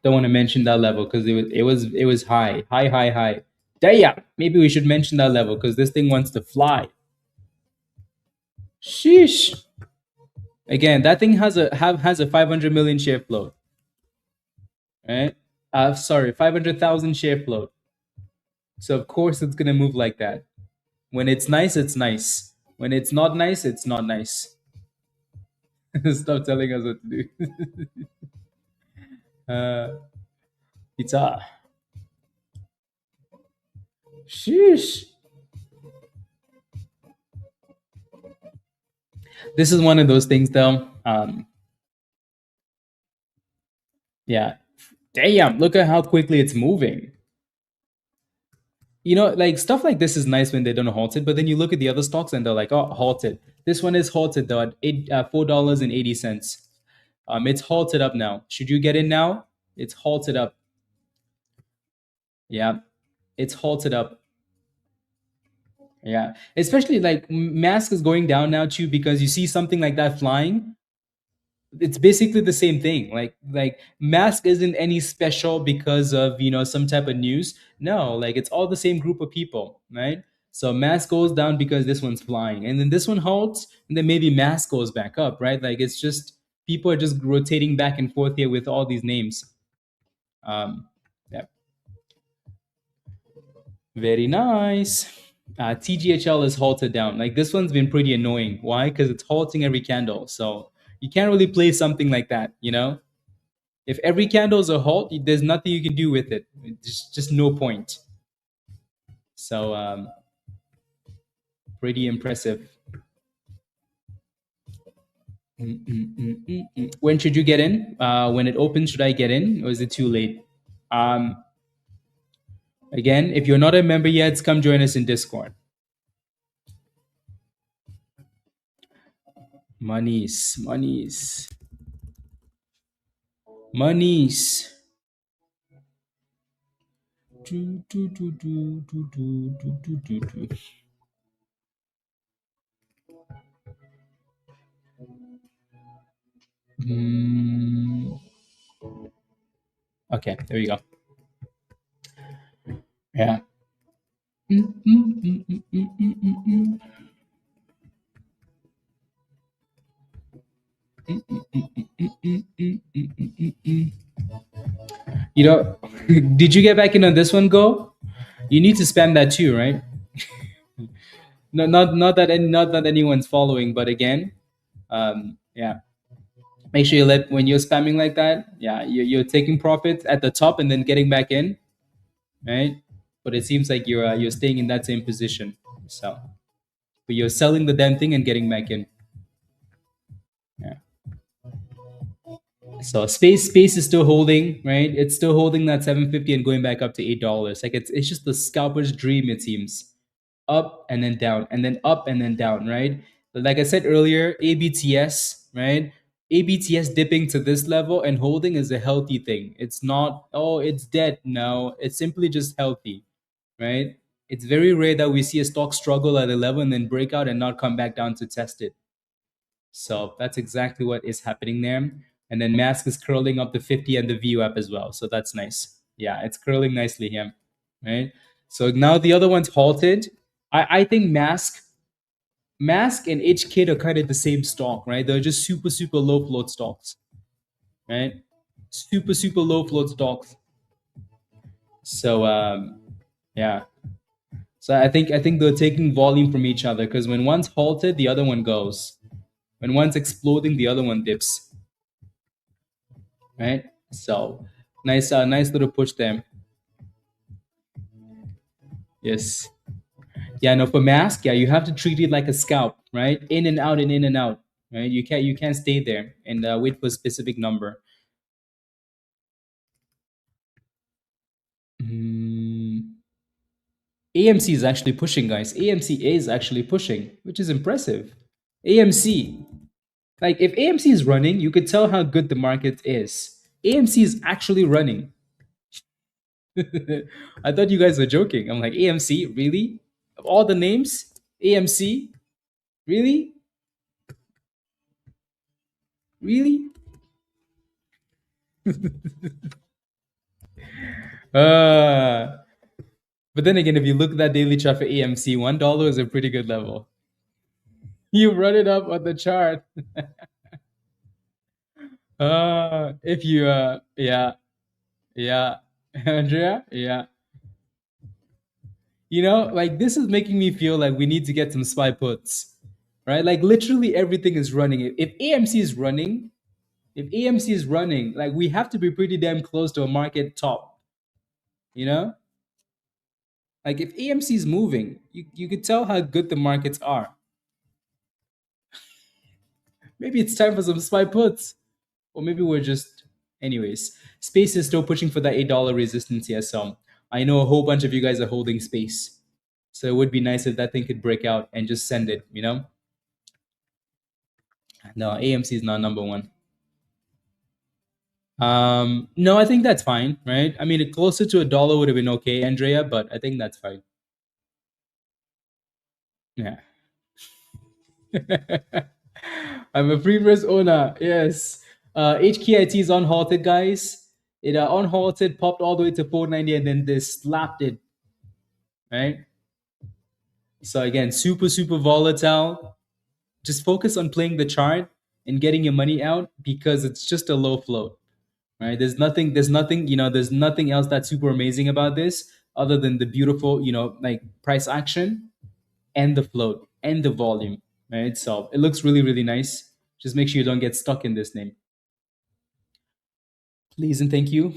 don't want to mention that level because it was high, high, high, high. Damn, maybe we should mention that level because this thing wants to fly. Sheesh. Again, that thing has a 500 million share float, right? Sorry, 500,000 share float. So of course it's gonna move like that. When it's nice, it's nice. When it's not nice, it's not nice. Stop telling us what to do. Pizza. Sheesh. This is one of those things, though. Yeah. Damn, look at how quickly it's moving. Like stuff like this is nice when they don't halt it, but then you look at the other stocks and they're like, oh, halted. This one is halted though at $4.80. It's halted up now. Should you get in now? It's halted up. Yeah, it's halted up. Yeah, especially like mask is going down now too because you see something like that flying. It's basically the same thing. Like mask isn't any special because of some type of news. No, like it's all the same group of people, right? So mask goes down because this one's flying, and then this one halts, and then maybe mask goes back up, right? Like it's just people are just rotating back and forth here with all these names. Yeah, very nice. TGHL is halted down. Like this one's been pretty annoying. Why? Because it's halting every candle. So you can't really play something like that, If every candle is a halt, there's nothing you can do with it. Just no point. So pretty impressive. When should you get in? When it opens, should I get in, or is it too late? Again, if you're not a member yet, come join us in Discord. Monies. Okay, there you go. Yeah. Did you get back in on this one, Go? You need to spam that too, right? No, not that anyone's following, but again, yeah. Make sure you let when you're spamming like that, yeah, you're taking profits at the top and then getting back in, right? But it seems like you're staying in that same position. So, but you're selling the damn thing and getting back in. Yeah. So space is still holding, right? It's still holding that 750 and going back up to $8. Like it's just the scalper's dream, it seems. Up and then down, and then up and then down, right? But like I said earlier, ABTS, right? ABTS dipping to this level and holding is a healthy thing. It's not, oh, it's dead. No, it's simply just healthy, right? It's very rare that we see a stock struggle at a level and then break out and not come back down to test it. So that's exactly what is happening there. And then mask is curling up the 50 and the VWAP as well. So that's nice. Yeah, it's curling nicely here. Right. So now the other one's halted. I think mask and HKIT are kind of the same stock, right? They're just super, super low float stocks. Right? Super, super low float stocks. So yeah. So I think they're taking volume from each other because when one's halted, the other one goes. When one's exploding, the other one dips. Right? So nice little push there. Yes. Yeah, no, for mask, yeah, you have to treat it like a scalp, right? In and out and in and out. Right? You can't stay there and wait for a specific number. AMC is actually pushing, guys. AMC is actually pushing, which is impressive. AMC. Like if AMC is running, you could tell how good the market is. AMC is actually running. I thought you guys were joking. I'm like, AMC, really? Of all the names, AMC, really? Really? Uh, but then again, if you look at that daily chart for AMC, $1 is a pretty good level. You run it up on the chart. If you, yeah, yeah, Andrea, yeah. You know, like this is making me feel like we need to get some spy puts, right? Like literally everything is running. If AMC is running, if AMC is running, like we have to be pretty damn close to a market top, you know? Like if AMC is moving, you could tell how good the markets are. Maybe it's time for some spy puts. Or maybe we're just anyways. Space is still pushing for that $8 resistance here. So I know a whole bunch of you guys are holding space. So it would be nice if that thing could break out and just send it, you know? No, AMC is not number one. No, I think that's fine, right? I mean, closer to a dollar would have been okay, Andrea, but I think that's fine. Yeah. I'm a previous owner. Yes. HKIT is unhalted, guys. It unhalted, popped all the way to 490, and then they slapped it, right? So again, super, super volatile. Just focus on playing the chart and getting your money out because it's just a low float, right? There's nothing else that's super amazing about this other than the beautiful, like price action and the float and the volume, right? So it looks really, really nice. Just make sure you don't get stuck in this name. Please and thank you.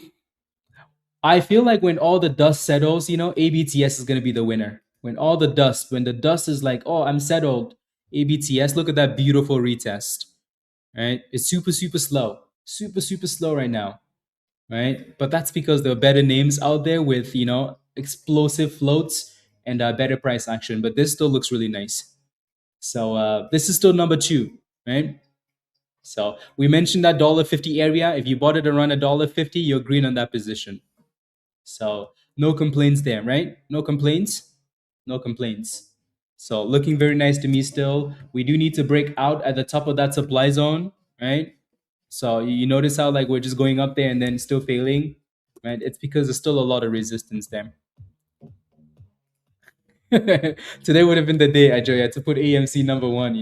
I feel like when all the dust settles, ABTS is going to be the winner. When the dust is like, oh, I'm settled, ABTS, look at that beautiful retest, right? It's super, super slow, super, super slow right now, right? But that's because there are better names out there with, explosive floats and better price action. But this still looks really nice. So this is still number two, right? So we mentioned that $1.50 area. If you bought it around $1.50, you're green on that position. So no complaints there, right? No complaints? No complaints. So looking very nice to me still. We do need to break out at the top of that supply zone, right? So you notice how like we're just going up there and then still failing, right? It's because there's still a lot of resistance there. Today would have been the day, Ajoya, to put AMC number one,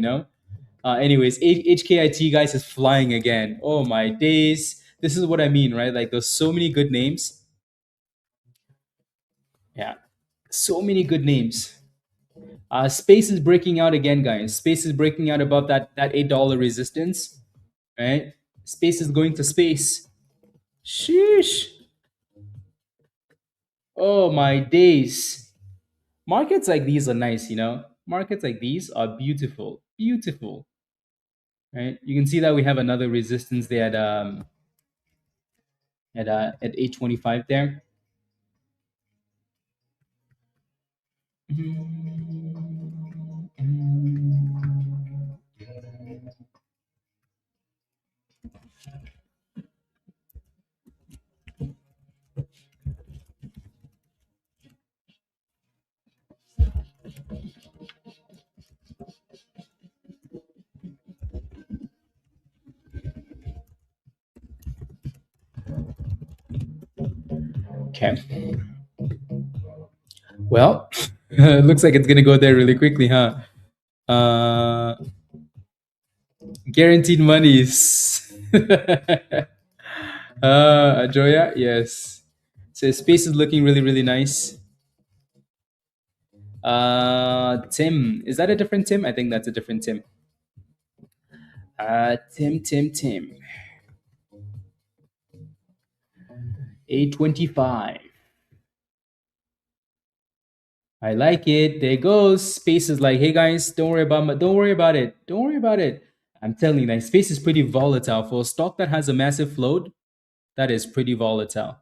anyways, HKIT guys is flying again. Oh my days. This is what I mean, right? Like there's so many good names. Yeah. So many good names. Space is breaking out again, guys. Space is breaking out above that $8 resistance, right? Space is going to space. Sheesh. Oh my days. Markets like these are nice, Markets like these are beautiful, beautiful, right? You can see that we have another resistance there at 825 there. Okay. Well, it looks like it's gonna go there really quickly, huh? Uh, Guaranteed monies. Joya, yes. So space is looking really, really nice. Tim, is that a different Tim? I think that's a different Tim. Tim. 825. I like it. There it goes. Space is like, hey guys, don't worry about it. Don't worry about it. I'm telling you, like space is pretty volatile. For a stock that has a massive float, that is pretty volatile.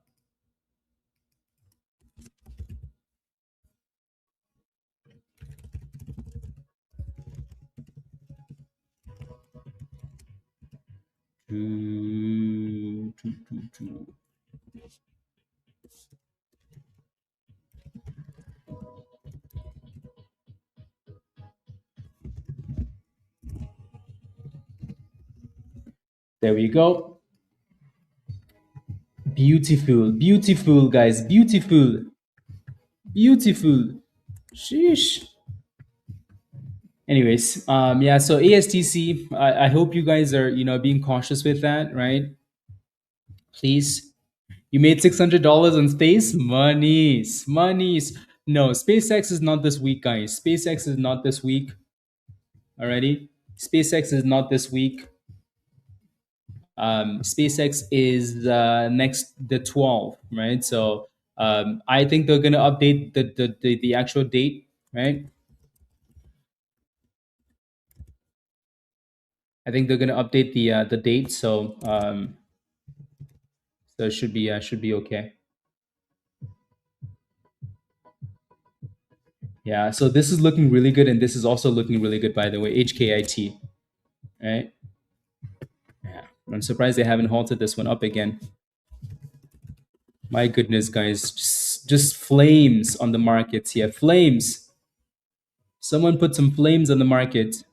There we go. Beautiful, beautiful, guys. Beautiful, beautiful. Sheesh. Anyways, yeah. So ASTC. I hope you guys are being cautious with that, right? Please. You made $600 on space? Monies, monies. No, SpaceX is not this week, guys. SpaceX is not this week. Alrighty, SpaceX is not this week. SpaceX is next the 12th, right? So I think they're gonna update the actual date, right? I think they're gonna update the date, so it should be okay. Yeah. So this is looking really good, and this is also looking really good, by the way. HKIT, right? Yeah. I'm surprised they haven't halted this one up again. My goodness, guys, just flames on the markets here. Flames. Someone put some flames on the market.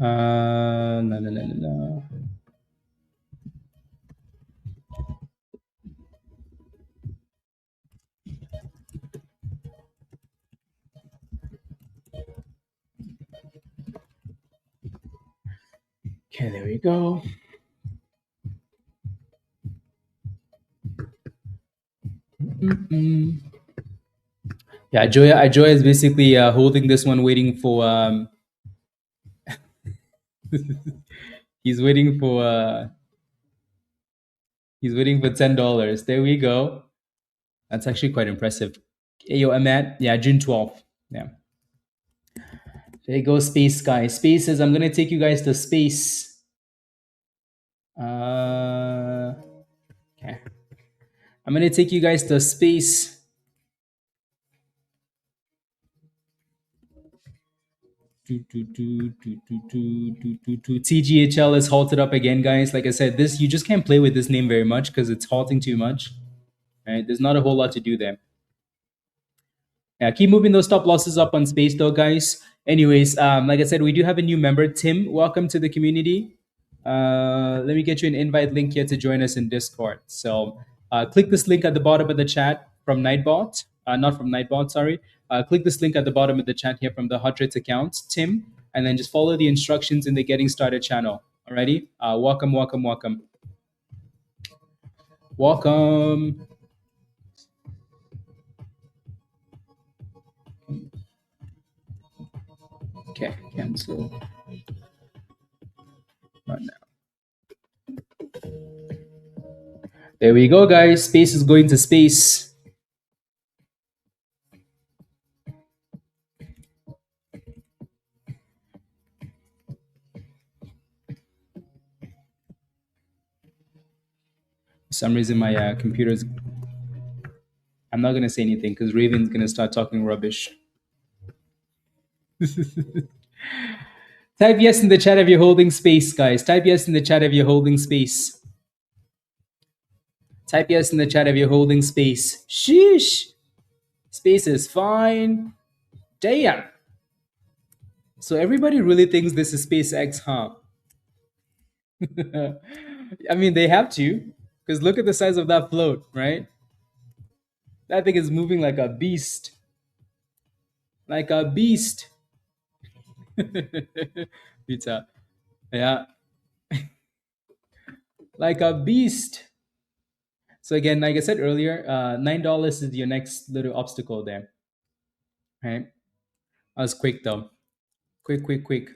No, no, no, no, no. Okay, there we go. Yeah, Joya is basically holding this one, waiting for. He's waiting for. He's waiting for $10. There we go. That's actually quite impressive. Hey, yo, I'm at June 12th. Yeah. There you go, space guys. Space says I'm gonna take you guys to space. Okay. I'm gonna take you guys to space. TGHL is halted up again, guys. Like I said, this you just can't play with this name very much because it's halting too much. Right? There's not a whole lot to do there. Yeah, keep moving those stop losses up on space though, guys. Anyways, like I said, we do have a new member, Tim. Welcome to the community. Let me get you an invite link here to join us in Discord. So click this link at the bottom of the chat from Nightbot. Not from Nightbot, sorry. Click this link at the bottom of the chat here from the Hot Rates account, Tim, and then just follow the instructions in the Getting Started channel. Alrighty? Welcome, welcome, welcome. Welcome. Okay, cancel. Right now. There we go, guys. Space is going to space. For some reason, my computer's. I'm not going to say anything because Raven's going to start talking rubbish. Type yes in the chat if you're holding space, guys. Type yes in the chat if you're holding space. Type yes in the chat if you're holding space. Sheesh. Space is fine. Damn. So everybody really thinks this is SpaceX, huh? I mean, they have to, because look at the size of that float, right? That thing is moving like a beast. Like a beast. Pizza. Yeah. Like a beast. So again, like I said earlier, $9 is your next little obstacle there. Right? That was quick though. Quick, quick, quick.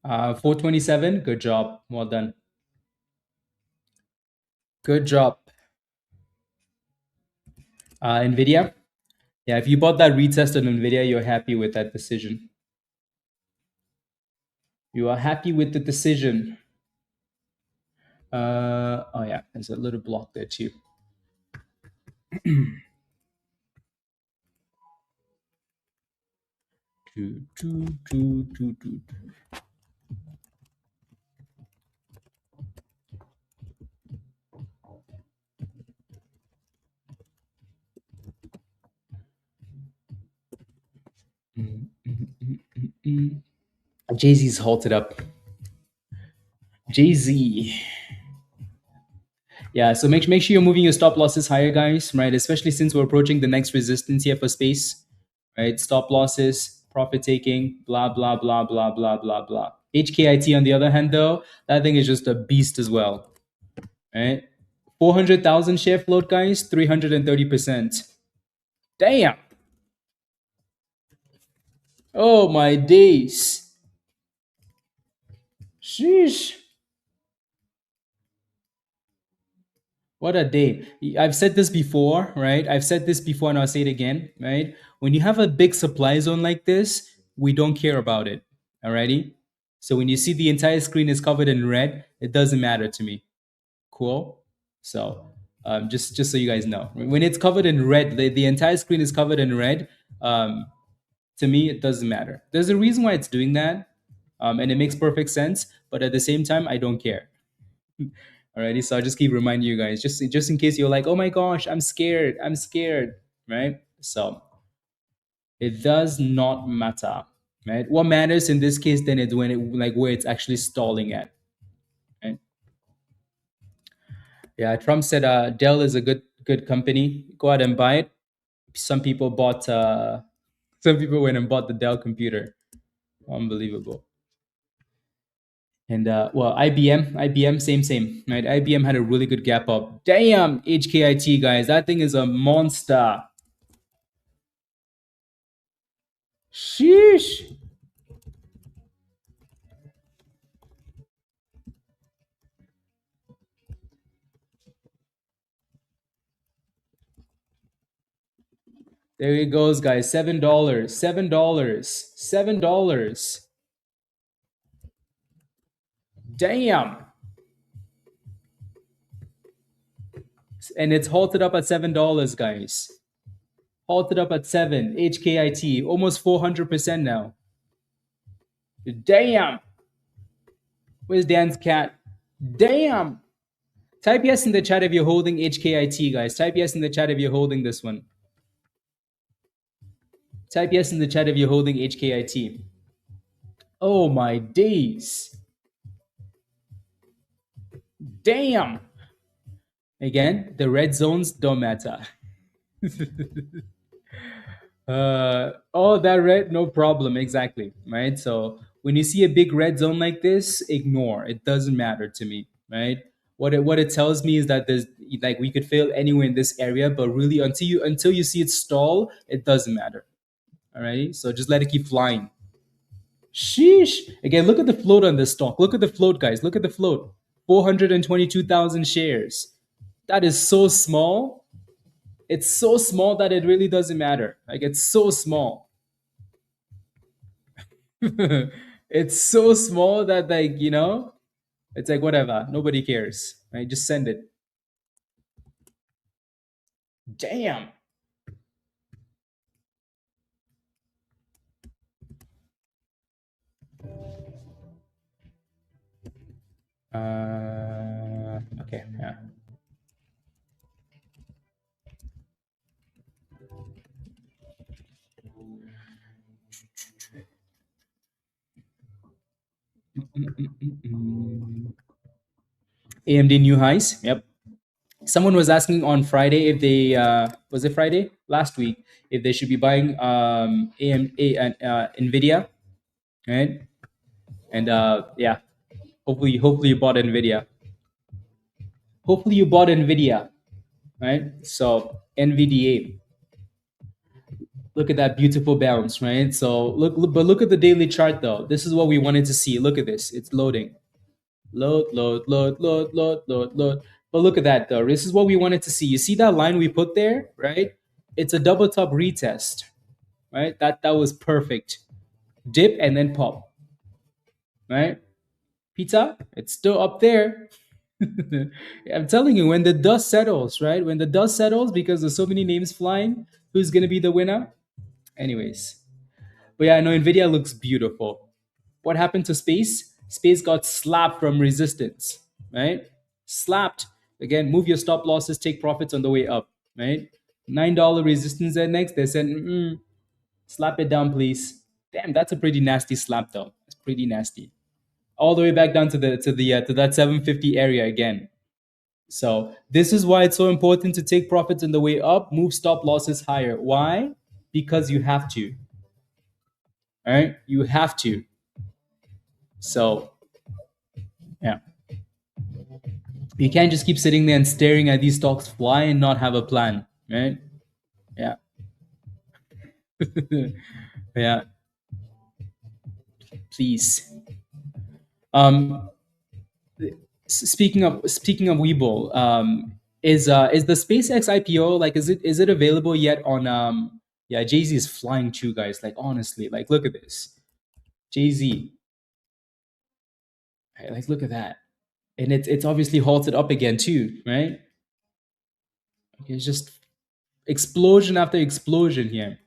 427. Good job. Well done. Good job. NVIDIA. Yeah, if you bought that retest on NVIDIA, you're happy with that decision. You are happy with the decision. Oh yeah, there's a little block there too. Do, do, do, do, do. Jay-Z's halted up. Jay-Z. Yeah, so make sure you're moving your stop losses higher, guys, right? Especially since we're approaching the next resistance here for space, right? Stop losses, profit taking, blah, blah, blah, blah, blah, blah, blah. HKIT, on the other hand, though, that thing is just a beast as well, right? 400,000 share float, guys, 330%. Damn. Oh, my days. Sheesh. What a day. I've said this before, right? I've said this before and I'll say it again, right? When you have a big supply zone like this, we don't care about it. Alrighty? So when you see the entire screen is covered in red, it doesn't matter to me. Cool? So just so you guys know. When it's covered in red, the entire screen is covered in red, to me, it doesn't matter. There's a reason why it's doing that, and it makes perfect sense, but at the same time, I don't care. Alrighty, so I'll just keep reminding you guys, just in case you're like, oh my gosh, I'm scared, right? So it does not matter, right? What matters in this case then is when it like where it's actually stalling at, right? Yeah, Trump said Dell is a good company. Go out and buy it. Some people bought some people went and bought the Dell computer. Unbelievable. And well, IBM, same, right? IBM had a really good gap up. Damn, HKIT guys, that thing is a monster. Sheesh. There it goes, guys. $7, $7, $7. Damn. And it's halted up at $7, guys. Halted up at 7. HKIT, almost 400% now. Damn. Where's Dan's cat? Damn. Type yes in the chat if you're holding HKIT, guys. Type yes in the chat if you're holding this one. Type yes in the chat if you're holding HKIT. Oh my days. Damn. Again, the red zones don't matter. Oh, that red, no problem. Exactly. Right. So when you see a big red zone like this, ignore. It doesn't matter to me. Right. What it tells me is that there's like we could fail anywhere in this area, but really until you see it stall, it doesn't matter. All right. So just let it keep flying. Sheesh. Again, look at the float on this stock. Look at the float, guys. Look at the float. 422,000 shares. That is so small. It's so small that it really doesn't matter. Like it's so small. It's so small that it's like whatever. Nobody cares. Right? Just send it. Damn. Okay. Yeah. AMD new highs. Yep. Someone was asking on Friday if they was it Friday last week if they should be buying AMA and NVIDIA, right? And yeah, hopefully you bought NVIDIA. Hopefully you bought NVIDIA, right? So NVDA. Look at that beautiful bounce, right? So but look at the daily chart though. This is what we wanted to see. Look at this. It's loading. Load, load, load, load, load, load, load. But look at that though. This is what we wanted to see. You see that line we put there, right? it's a double top retest, right? That was perfect. Dip and then pop, right? Pizza, it's still up there. I'm telling you, when the dust settles, right? When the dust settles, because there's so many names flying, who's gonna be the winner? Anyways, but yeah, I know Nvidia looks beautiful. What happened to Space? Space got slapped from resistance, right? Slapped. Again, move your stop losses, take profits on the way up, right? $9 resistance at next. They said, slap it down, please. Damn, that's a pretty nasty slap, though. It's pretty nasty. All the way back down to that 750 area again. So this is why it's so important to take profits on the way up, move stop losses higher. Why? Because you have to. All right, you have to. So yeah, you can't just keep sitting there and staring at these stocks fly and not have a plan, right? Yeah. Yeah. Please. Um, speaking of Webull, is the SpaceX IPO, like, is it available yet on yeah, Jay-Z is flying too, guys. Like, honestly, like, look at this. Jay-Z. Right, like, look at that. And it's obviously halted up again too, right? It's just explosion after explosion here.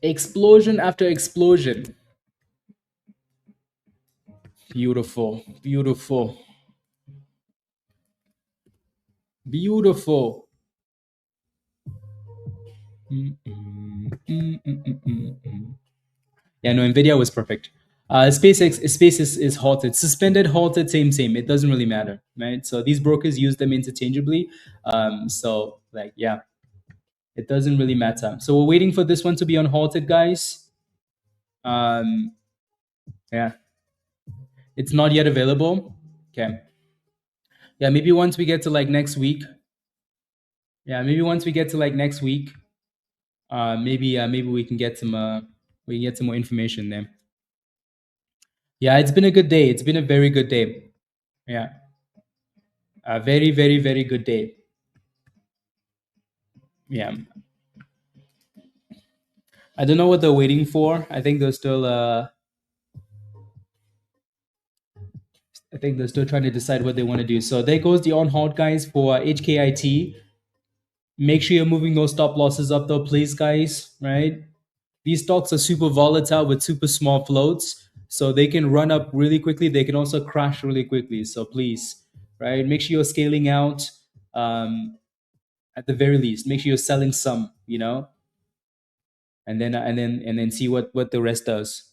Explosion after explosion. Beautiful, beautiful, beautiful. Yeah, no, NVIDIA was perfect. SpaceX is halted, suspended, halted, same. It doesn't really matter, right? So these brokers use them interchangeably. So like, yeah, it doesn't really matter. So we're waiting for this one to be on halted, guys. Yeah, it's not yet available. Okay. Yeah, maybe once we get to like next week. Yeah, maybe once we get to like next week, maybe we can get some more information there. Yeah, it's been a good day. It's been a very good day. Yeah, a very, very, very good day. Yeah, I don't know what they're waiting for. I think they're still trying to decide what they want to do. So there goes the on hold, guys, for HKIT. Make sure you're moving those stop losses up, though, please, guys. Right? These stocks are super volatile with super small floats, so they can run up really quickly. They can also crash really quickly. So please, right? Make sure you're scaling out. At the very least, make sure you're selling some. And then see what the rest does.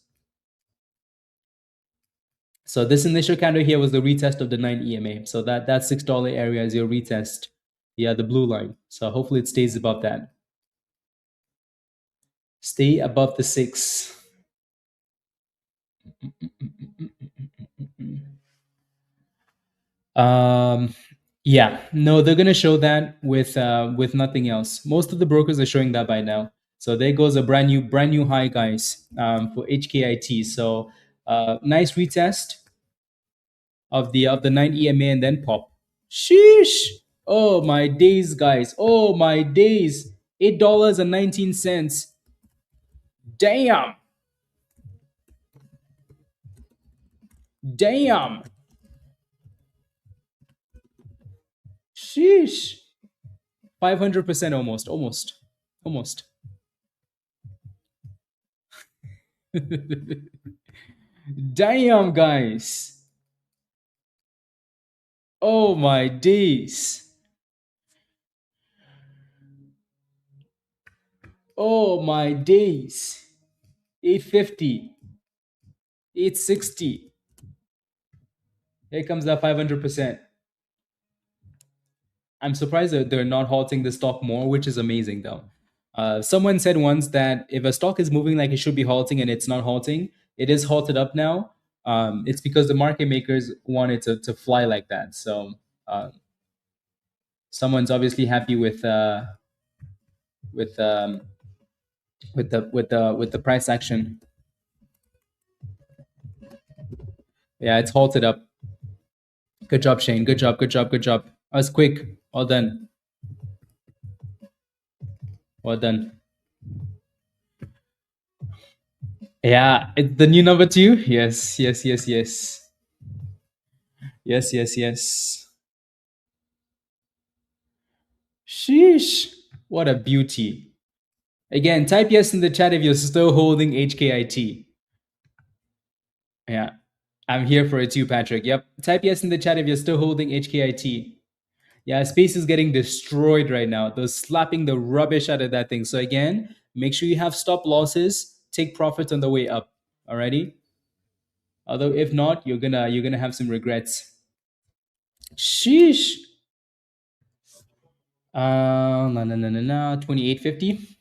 So this initial candle here was the retest of the 9 EMA. So that $6 area is your retest. Yeah, the blue line. So hopefully it stays above that. Stay above the 6. Yeah, no, they're gonna show that with nothing else. Most of the brokers are showing that by now. So there goes a brand new high, guys, for HKIT. So nice retest of the 9 EMA and then pop. Sheesh! Oh my days, guys! Oh my days! $8.19. Damn! Damn! Sheesh! 500% almost. Damn, guys! Oh my days! Oh my days! 850, 860. Here comes that 500%. I'm surprised that they're not halting the stock more, which is amazing though. Someone said once that if a stock is moving like it should be halting and it's not halting, it is halted up now. It's because the market makers want it to fly like that. So someone's obviously happy with the price action. Yeah, it's halted up. Good job, Shane. Good job. That was quick. Well done. Well done. Yeah, it's the new number two. Yes, yes, yes, yes. Yes, yes, yes. Sheesh. What a beauty. Again, type yes in the chat if you're still holding HKIT. Yeah, I'm here for it too, Patrick. Yep. Type yes in the chat if you're still holding HKIT. Yeah, space is getting destroyed right now. They're slapping the rubbish out of that thing. So again, make sure you have stop losses, take profits on the way up. Alrighty? Although if not, you're gonna have some regrets. Sheesh. No, no, no, no, no. 2850.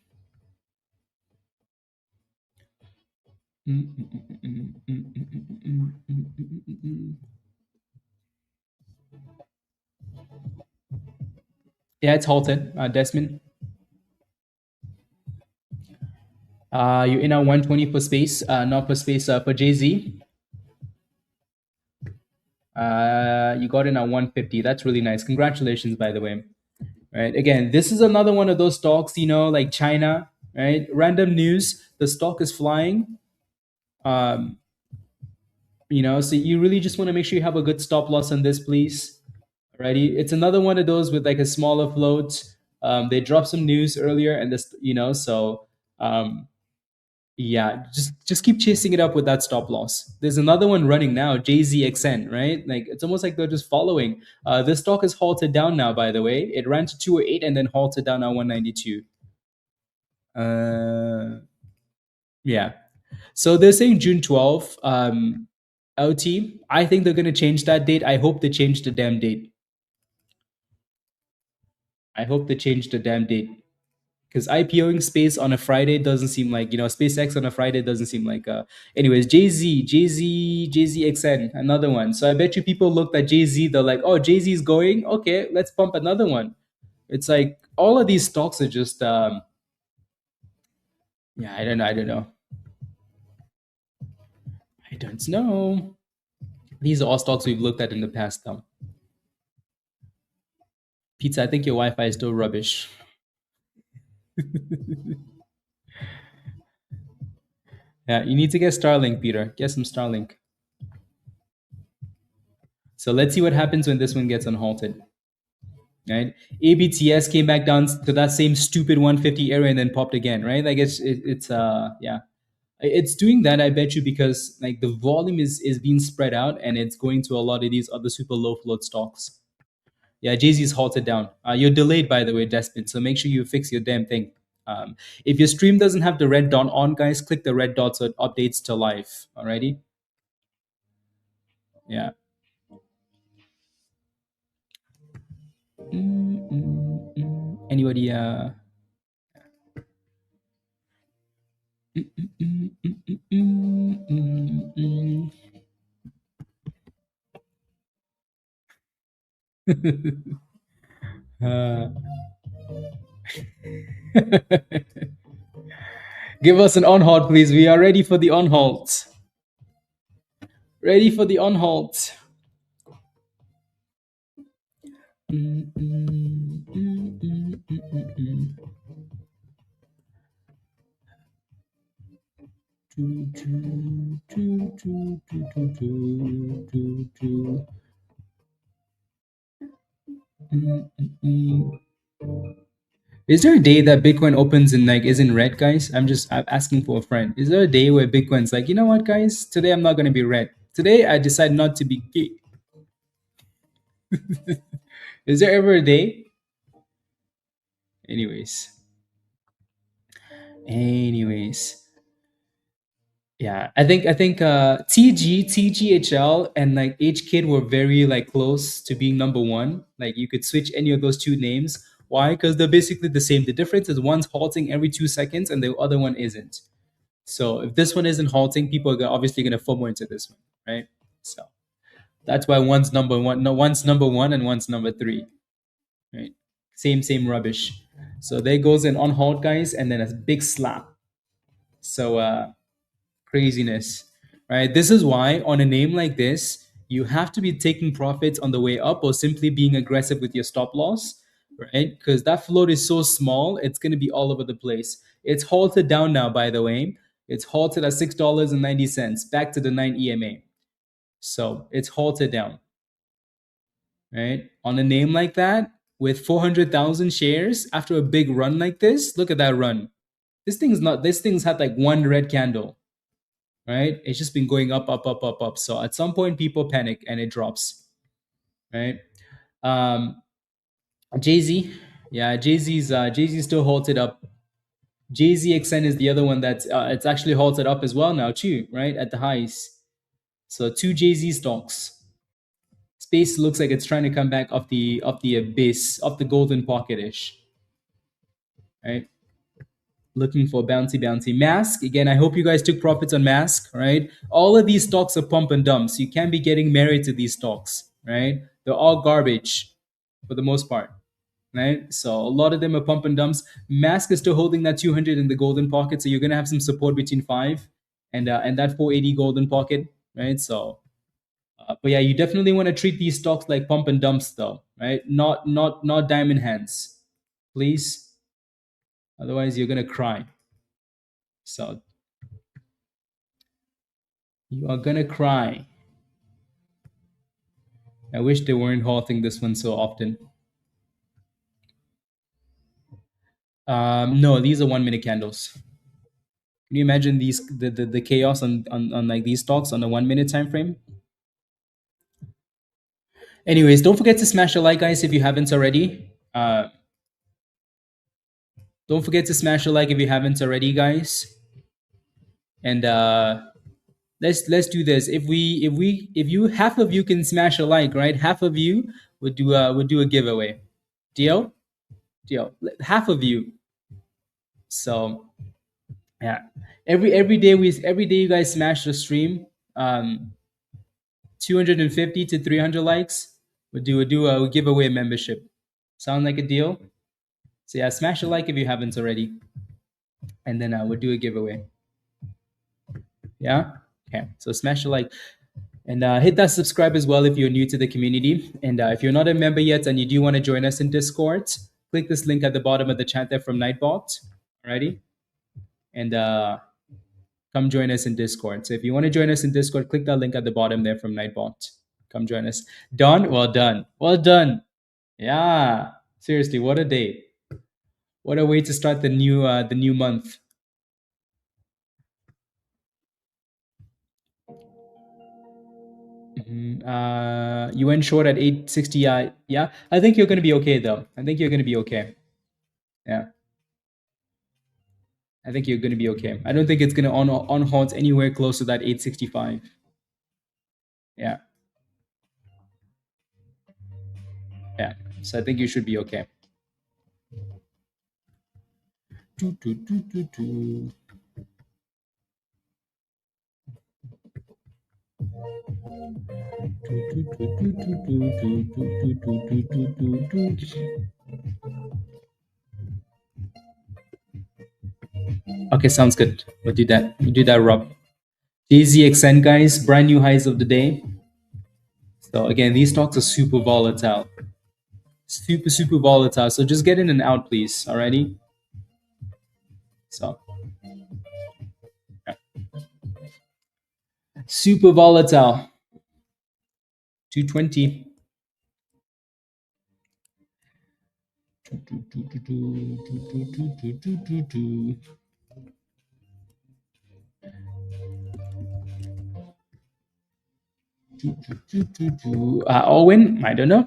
Yeah, it's halted. Desmond, you're in at 120 per space, not per space for JZ. You got in at 150. That's really nice. Congratulations, by the way. Right. Again, this is another one of those stocks, like China, right? Random news, the stock is flying. Um, so you really just want to make sure you have a good stop loss on this, please. Alrighty. It's another one of those with like a smaller float. They dropped some news earlier and this, so um, yeah, just keep chasing it up with that stop loss. There's another one running now, JZXN, right? Like it's almost like they're just following. This stock is halted down now, by the way. It ran to 208 and then halted down at 192. Yeah. So they're saying June 12th, LT. I think they're gonna change that date. I hope they change the damn date. I hope they change the damn date. Because IPOing space on a Friday doesn't seem like SpaceX on a Friday doesn't seem like anyways, JZXN, another one. So I bet you people looked at JZ, they're like, oh, JZ's going, okay, let's pump another one. It's like all of these stocks are just yeah, I don't know. I don't know. These are all stocks we've looked at in the past though. Pizza, I think your Wi-Fi is still rubbish. Yeah, you need to get Starlink, Peter. Get some Starlink. So let's see what happens when this one gets unhalted. Right? ABTS came back down to that same stupid 150 area and then popped again, right? Like it's yeah. It's doing that, I bet you, because like the volume is being spread out and it's going to a lot of these other super low float stocks. Yeah, Jay-Z's halted down. You're delayed, by the way, Despin. So make sure you fix your damn thing. If your stream doesn't have the red dot on, guys, click the red dot so it updates to live. Alrighty? Yeah. Anybody? Give us an on halt, please. We are ready for the on halt. Ready for the on halt. Is there a day that Bitcoin opens and like is in red, guys? I'm asking for a friend. Is there a day where Bitcoin's like, you know what, guys? Today I'm not gonna be red. Today I decide not to be gay. Is there ever a day? Anyways. Yeah, I think TGHL and like HKIT were very like close to being number one. Like you could switch any of those two names. Why? Because they're basically the same. The difference is one's halting every 2 seconds and the other one isn't. So if this one isn't halting, people are obviously going to FOMO into this one, right? So that's why one's number one. No, one's number one and one's number three, right? Same rubbish. So there goes an on halt, guys, and then a big slap. So craziness, right? This is why on a name like this, you have to be taking profits on the way up or simply being aggressive with your stop loss. right? Because that float is so small, it's going to be all over the place. It's halted down now, by the way. It's halted at $6.90, back to the 9 EMA. So it's halted down, right? On a name like that, with 400,000 shares after a big run like this, look at that run. This thing's had like one red candle, right? It's just been going up, up, up, up, up. So at some point, people panic and it drops, right? Jay Z, yeah, Jay Z's still halted up. JZXN is the other one that's it's actually halted up as well now too, right at the highs. So two JZ stocks. Space looks like it's trying to come back off the abyss, off the golden pocket ish, right? Looking for bouncy. Mask again. I hope you guys took profits on Mask, right? All of these stocks are pump and dumps. You can't be getting married to these stocks, right? They're all garbage for the most part, right? So a lot of them are pump and dumps. Mask is still holding that 200 in the golden pocket, so you're gonna have some support between 5 and that 480 golden pocket, right? So, but yeah, you definitely want to treat these stocks like pump and dumps, though, right? Not diamond hands, please. Otherwise, you're gonna cry. So you are gonna cry. I wish they weren't halting this one so often. No, these are 1 minute candles. Can you imagine the chaos on like these stocks on a 1 minute time frame? Anyways, don't forget to smash a like, guys, if you haven't already. Don't forget to smash a like if you haven't already, guys. And let's do this. If you half of you can smash a like, right? Half of you would do a giveaway. Deal? Deal. Half of you. So yeah. Every day you guys smash the stream. 250 to 300 likes. We'll give away a membership. Sound like a deal? So yeah, smash a like if you haven't already, and then we'll do a giveaway. Yeah. Okay. So smash a like and hit that subscribe as well if you're new to the community. And if you're not a member yet and you do want to join us in Discord, click this link at the bottom of the chat there from Nightbot. Alrighty, and come join us in Discord. So if you want to join us in Discord, click that link at the bottom there from Nightbot. Come join us. Done. Well done. Well done. Yeah. Seriously, what a day. What a way to start the new month. You went short at 860. Yeah. I think you're going to be okay, though. I think you're going to be okay. Yeah. I think you're going to be okay. I don't think it's going to on halt anywhere close to that 865. Yeah. Yeah. So I think you should be okay. Okay, sounds good. We'll do that. We'll do that, Rob. JZXN, guys, brand new highs of the day. So again, these stocks are super volatile. Super volatile. So just get in and out, please. Alrighty. So yeah. Super volatile. 220. Owen, I don't know.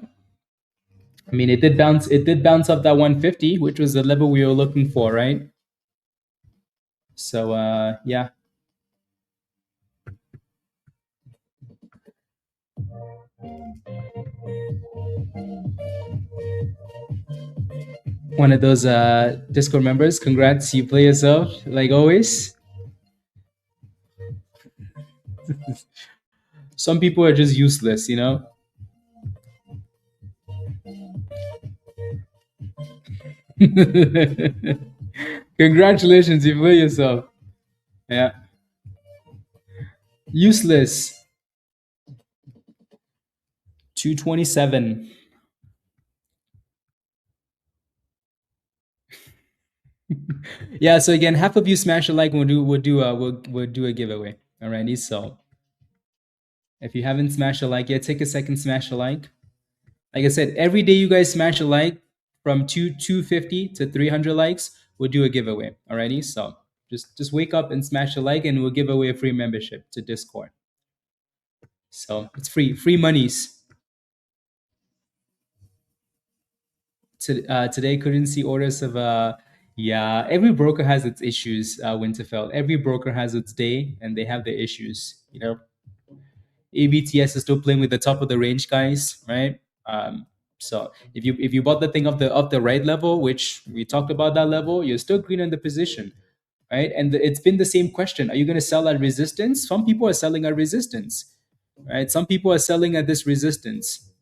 I mean, it did bounce. It did bounce up that 150, which was the level we were looking for, right? So yeah. One of those Discord members. Congrats, you play yourself like always. Some people are just useless, you know. Congratulations, you play yourself. Yeah. Useless. 227. Yeah. So again, half of you smash a like, and we'll do a giveaway. Alrighty. So if you haven't smashed a like yet, take a second, smash a like. Like I said, every day you guys smash a like from 250 to 300 likes, we'll do a giveaway. Alrighty. So just wake up and smash a like, and we'll give away a free membership to Discord. So it's free monies. Today couldn't see orders of yeah, every broker has its issues, Winterfeld. Every broker has its day and they have their issues. ABTS is still playing with the top of the range guys, right? So if you bought the thing of the right level, which we talked about that level, you're still green on the position, right? And it's been the same question: are you going to sell at resistance? Some people are selling at resistance, right? Some people are selling at this resistance.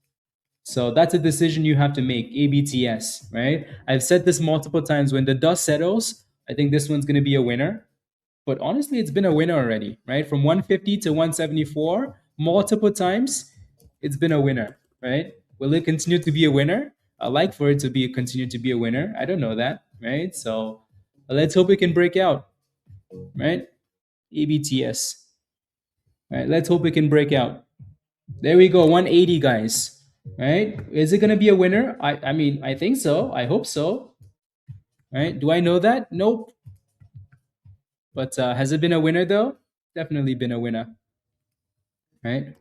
So that's a decision you have to make. ABTS, right? I've said this multiple times. When the dust settles, I think this one's going to be a winner. But honestly, it's been a winner already, right? From 150 to 174, multiple times, it's been a winner, right? Will it continue to be a winner? I like for it to be continue to be a winner. I don't know that, right? So let's hope it can break out, right? ABTS, right? Let's hope it can break out. There we go, 180, guys. Right? Is it gonna be a winner? I mean, I think so. I hope so. Right? Do I know that? Nope. But has it been a winner though? Definitely been a winner. Right?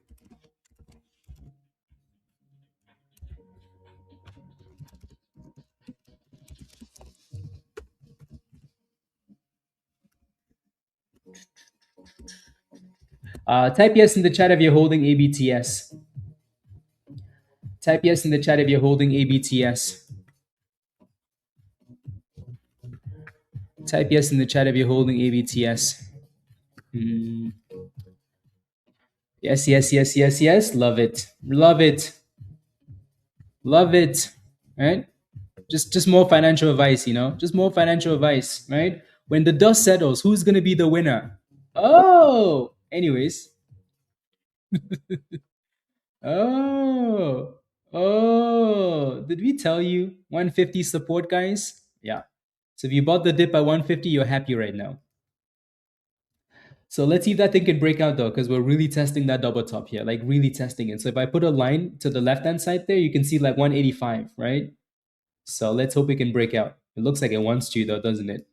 Type yes in the chat if you're holding ABTS. Type yes in the chat if you're holding ABTS. Type yes in the chat if you're holding ABTS. Mm. Yes, yes, yes, yes, yes. Love it. Love it. Love it. Right? Just more financial advice, Just more financial advice, right? When the dust settles, who's gonna be the winner? Oh, anyways. Oh, oh, did we tell you 150 support, guys? Yeah. So if you bought the dip at 150, you're happy right now. So let's see if that thing can break out though, because we're really testing that double top here, like really testing it. So if I put a line to the left hand side there, you can see like 185, right? So let's hope it can break out. It looks like it wants to though, doesn't it?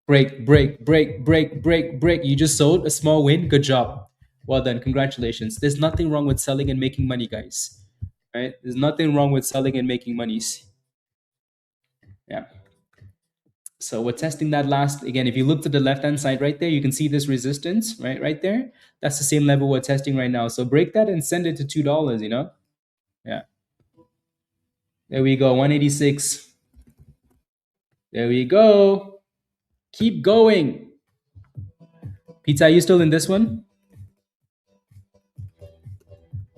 Break, break, break, break, break, break. You just sold a small win. Good job. Well done. Congratulations. There's nothing wrong with selling and making money, guys. Right? There's nothing wrong with selling and making monies. Yeah. So we're testing that last again. If you look to the left hand side right there, you can see this resistance right there. That's the same level we're testing right now. So break that and send it to $2. Yeah. There we go. 186. There we go. Keep going. Pizza, are you still in this one?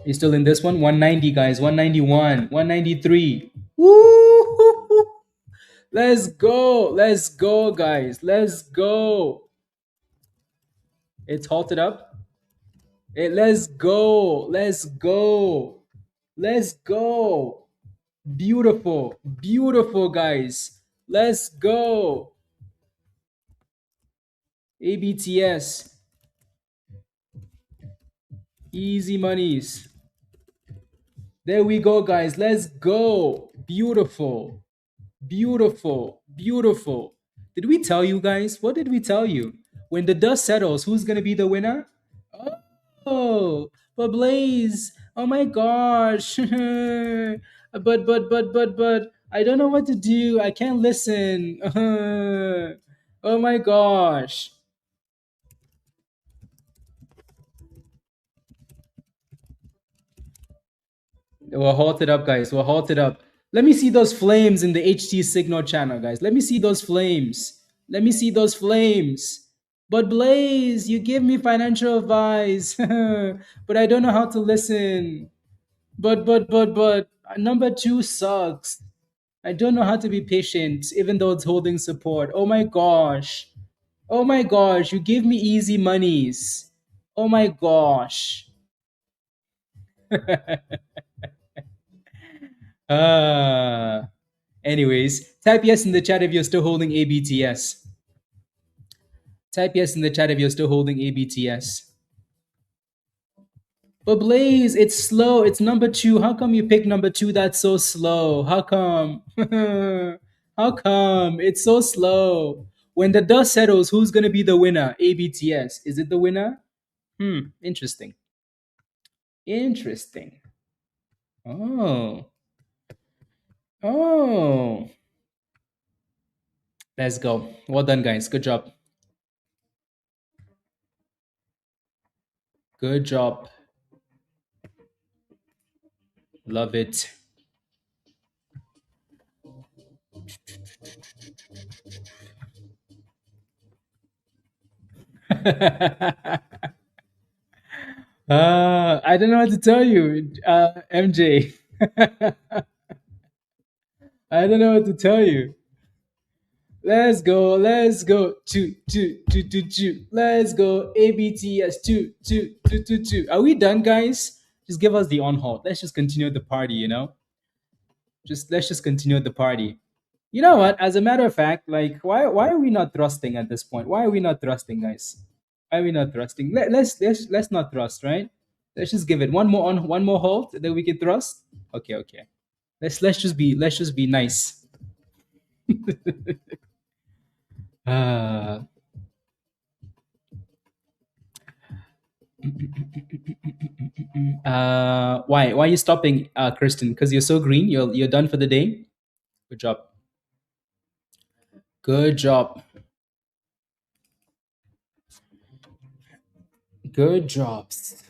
You still in this one? 190, guys. 191. 193. Woo! Let's go. Let's go, guys. Let's go. It's halted up. Let's go. Let's go. Let's go. Beautiful. Beautiful, guys. Let's go. ABTS. Easy monies. There we go, guys. Let's go. Beautiful. Beautiful. Beautiful. Did we tell you guys? What did we tell you? When the dust settles, who's going to be the winner? Oh, but Blaze. Oh my gosh. But I don't know what to do. I can't listen. Oh my gosh. We're halted up, guys. We're halted up. Let me see those flames in the HT signal channel, guys. Let me see those flames. Let me see those flames. But Blaze, you give me financial advice, but I don't know how to listen. But number two sucks. I don't know how to be patient, even though it's holding support. Oh my gosh. Oh my gosh, you give me easy monies. Oh my gosh. Ah. Anyways, type yes in the chat if you're still holding ABTS. Type yes in the chat if you're still holding ABTS. But Blaze, it's slow. It's number 2. How come you pick number 2? That's so slow. How come? How come? It's so slow. When the dust settles, who's going to be the winner? ABTS. Is it the winner? Interesting. Interesting. Oh. Oh. Let's go. Well done, guys. Good job. Good job. Love it. I don't know what to tell you, MJ. I don't know what to tell you. Let's go. Let's go. Two, two, two, two, two. Let's go. ABTS. Two, two, two, two, two. Are we done, guys? Just give us the on hold. Let's just continue the party. Let's just continue the party. You know what? As a matter of fact, like, why are we not thrusting at this point? Why are we not thrusting, guys? Why are we not thrusting? Let's not thrust, right? Let's just give it one more hold, then we can thrust. Okay, okay. Let's just be nice. uh, why are you stopping, Kristen? Because you're so green. You're done for the day. Good job. Good job. Good jobs.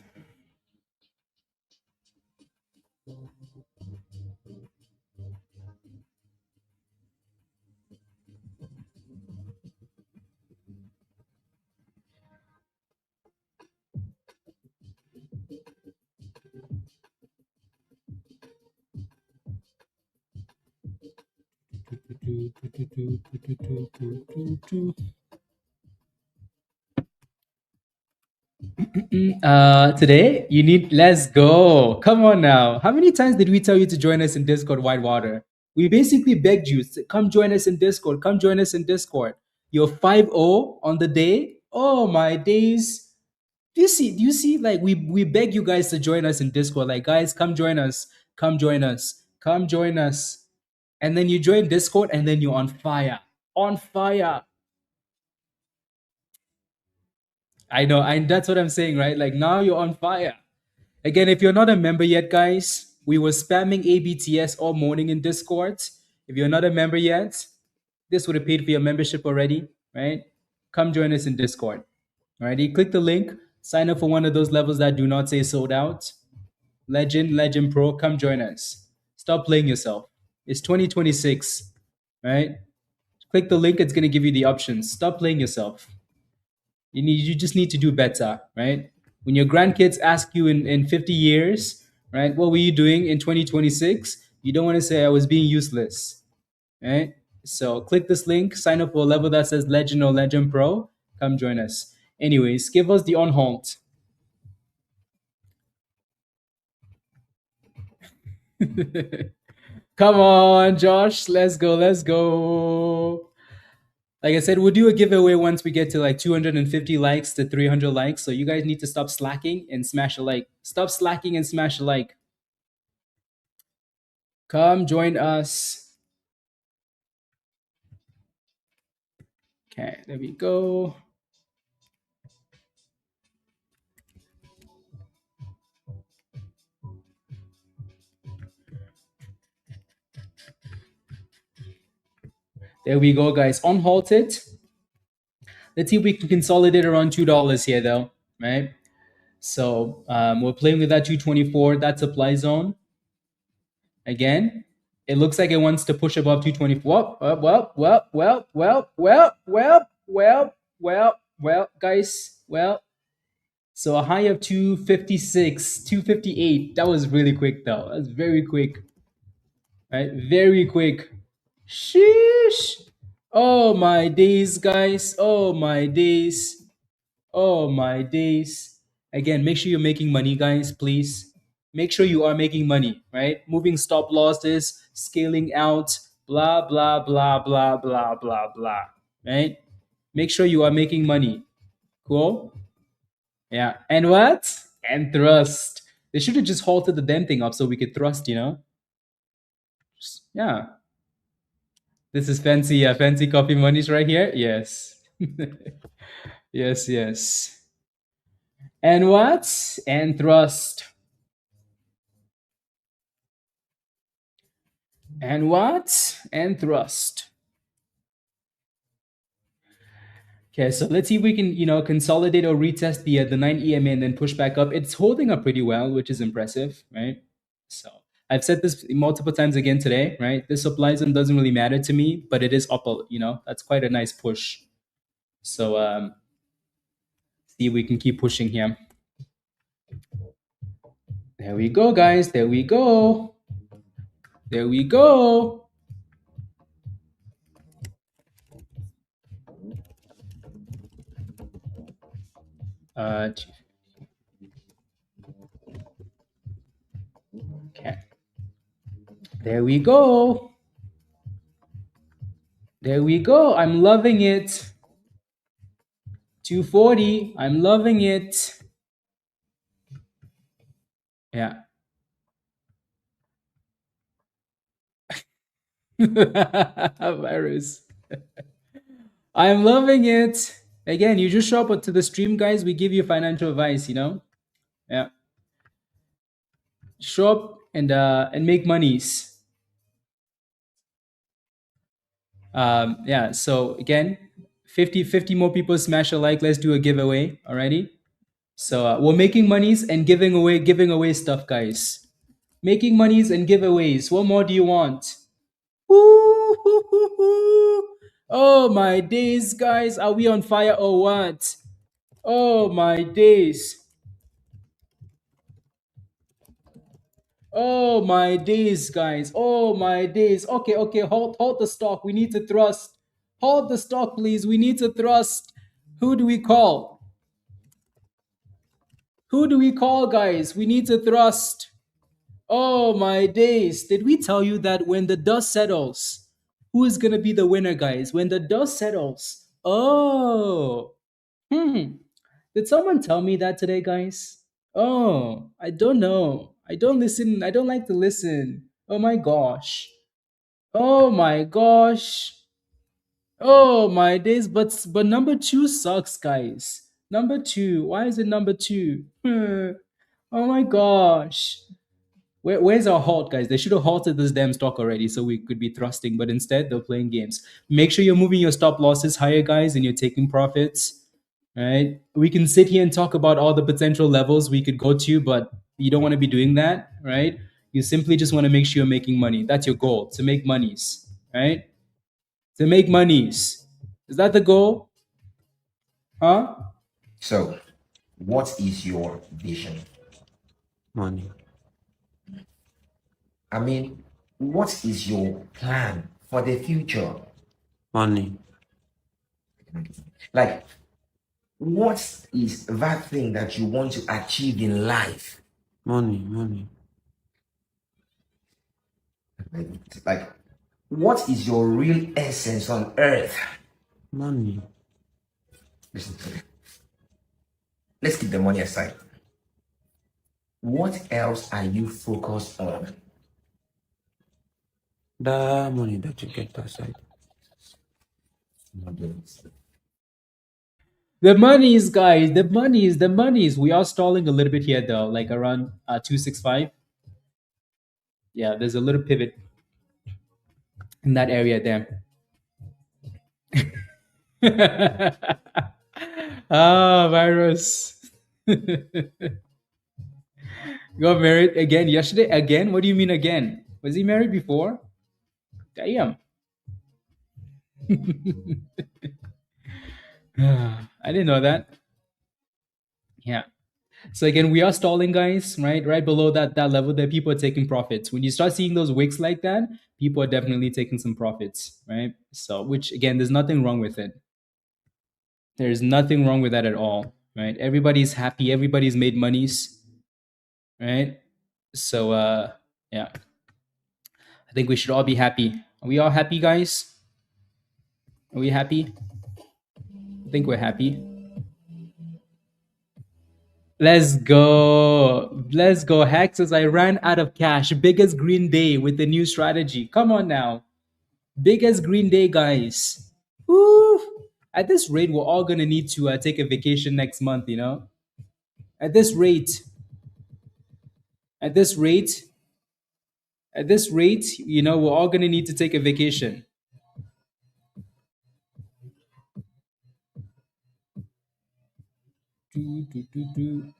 Today you need. Let's go. Come on now. How many times did we tell you to join us in Discord, Whitewater? We basically begged you to come join us in Discord. Come join us in Discord. You're 5-0 on the day. Oh my days. Do you see like we beg you guys to join us in Discord, like, guys, come join us, come join us, come join us. And then you join Discord and then you're on fire. On fire. I know, and that's what I'm saying, right? Like, now you're on fire. Again, if you're not a member yet, guys, we were spamming ABTS all morning in Discord. If you're not a member yet, this would have paid for your membership already, right? Come join us in Discord. Alrighty, click the link, sign up for one of those levels that do not say sold out. Legend Pro, come join us. Stop playing yourself. It's 2026, right? Click the link, it's going to give you the options. Stop playing yourself. You just need to do better, right? When your grandkids ask you in 50 years, right, what were you doing in 2026? You don't want to say I was being useless, right? So click this link, sign up for a level that says Legend or Legend Pro. Come join us. Anyways, give us the on hold. Come on, Josh. Let's go. Let's go. Like I said, we'll do a giveaway once we get to like 250 likes to 300 likes. So you guys need to stop slacking and smash a like. Stop slacking and smash a like. Come join us. Okay, there we go. There we go, guys. Unhalted. Let's see if we can consolidate around $2 here, though, right? So we're playing with that 224, that supply zone. Again, it looks like it wants to push above 224. Well, guys, well. So a high of 256, 258. That was really quick, though. That's very quick, right? Very quick. Sheesh. Oh my days, guys. Oh my days. Oh my days. Again, make sure you're making money, guys, please. Make sure you are making money, right? Moving stop losses, scaling out, blah, blah, blah, blah, blah, blah, blah, right? Make sure you are making money. Cool? Yeah. And what? And thrust. They should have just halted the damn thing up so we could thrust, you know? Yeah. This is fancy, fancy coffee monies right here. Yes. Yes, yes. And what? And thrust. And what? And thrust. Okay, so let's see if we can, consolidate or retest the 9 EMA and then push back up. It's holding up pretty well, which is impressive, right? So I've said this multiple times again today, right? This supply zone doesn't really matter to me, but it is up, that's quite a nice push. So see if we can keep pushing here. There we go, guys. There we go. There we go. Okay. There we go. There we go. I'm loving it. 240. I'm loving it. Yeah. Virus. I'm loving it. Again, you just show up to the stream, guys. We give you financial advice, Yeah. Show up and make monies. Yeah. So again, 50 more people smash a like. Let's do a giveaway. Alrighty. So we're making monies and giving away stuff, guys. Making monies and giveaways. What more do you want? Woo, hoo, hoo, hoo. Oh my days, guys. Are we on fire or what? Oh my days. Oh my days, guys. Oh my days. Okay, hold the stock. We need to thrust. Hold the stock, please. We need to thrust. Who do we call? Who do we call, guys? We need to thrust. Oh my days. Did we tell you that when the dust settles, who is gonna be the winner, guys? When the dust settles. Oh. Did someone tell me that today, guys? Oh, I don't know. I don't listen. I don't like to listen. Oh my gosh. Oh my gosh. Oh my days. But number two sucks, guys. Number two. Why is it number two? Oh my gosh. Where's our halt, guys? They should have halted this damn stock already so we could be thrusting, but instead they're playing games. Make sure you're moving your stop losses higher, guys, and you're taking profits. Right? We can sit here and talk about all the potential levels we could go to, but you don't want to be doing that, right? You simply just want to make sure you're making money. That's your goal, to make monies, right? To make monies. Is that the goal? Huh? So, what is your vision? Money. I mean, what is your plan for the future? Money. Like, what is that thing that you want to achieve in life? Money. Like, what is your real essence on earth? Money. Listen to me. Let's keep the money aside. What else are you focused on? The money that you get aside. The monies, guys. The monies. We are stalling a little bit here, though, like around 265. Yeah, there's a little pivot in that area there. Ah, virus. Got married again yesterday? Again? What do you mean again? Was he married before? Damn. I didn't know that. Yeah. So again, we are stalling, guys, right? Right below that level there, people are taking profits. When you start seeing those wicks like that, people are definitely taking some profits, right? So, which again, there's nothing wrong with it. There's nothing wrong with that at all, right? Everybody's happy. Everybody's made monies, right? So, yeah, I think we should all be happy. Are we all happy, guys? Are we happy? I think we're happy. Let's go. Let's go. Hex says I ran out of cash. Biggest green day with the new strategy. Come on now. Biggest green day, guys. Woo. At this rate, we're all going to need to take a vacation next month, you know? At this rate, at this rate, at this rate, you know, we're all going to need to take a vacation. Do, do, do, do.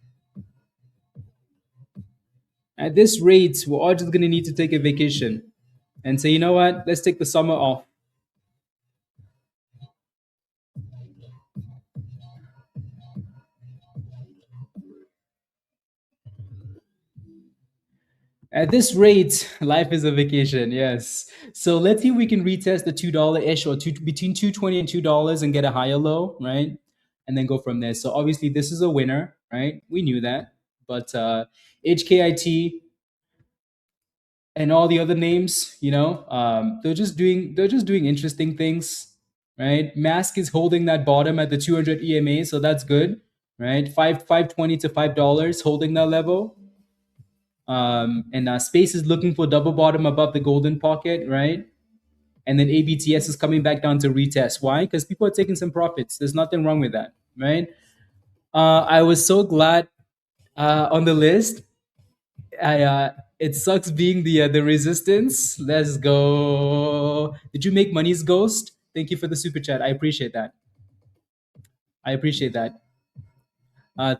At this rate, we're all just going to need to take a vacation and say, you know what? Let's take the summer off. At this rate, life is a vacation. Yes. So let's see if we can retest the $2 ish or between $2.20 and $2 and get a higher low, right? And then go from there. So obviously this is a winner, right? We knew that, but HKIT and all the other names, you know, they're just doing interesting things, right? Mask is holding that bottom at the 200 EMA, so that's good, right? 520 to $5 holding that level. And Space is looking for double bottom above the golden pocket, right? And then ABTS is coming back down to retest. Why? Because people are taking some profits. There's nothing wrong with that, right? I was so glad on the list. It sucks being the resistance. Let's go. Did you make money's ghost? Thank you for the super chat. I appreciate that. I appreciate that.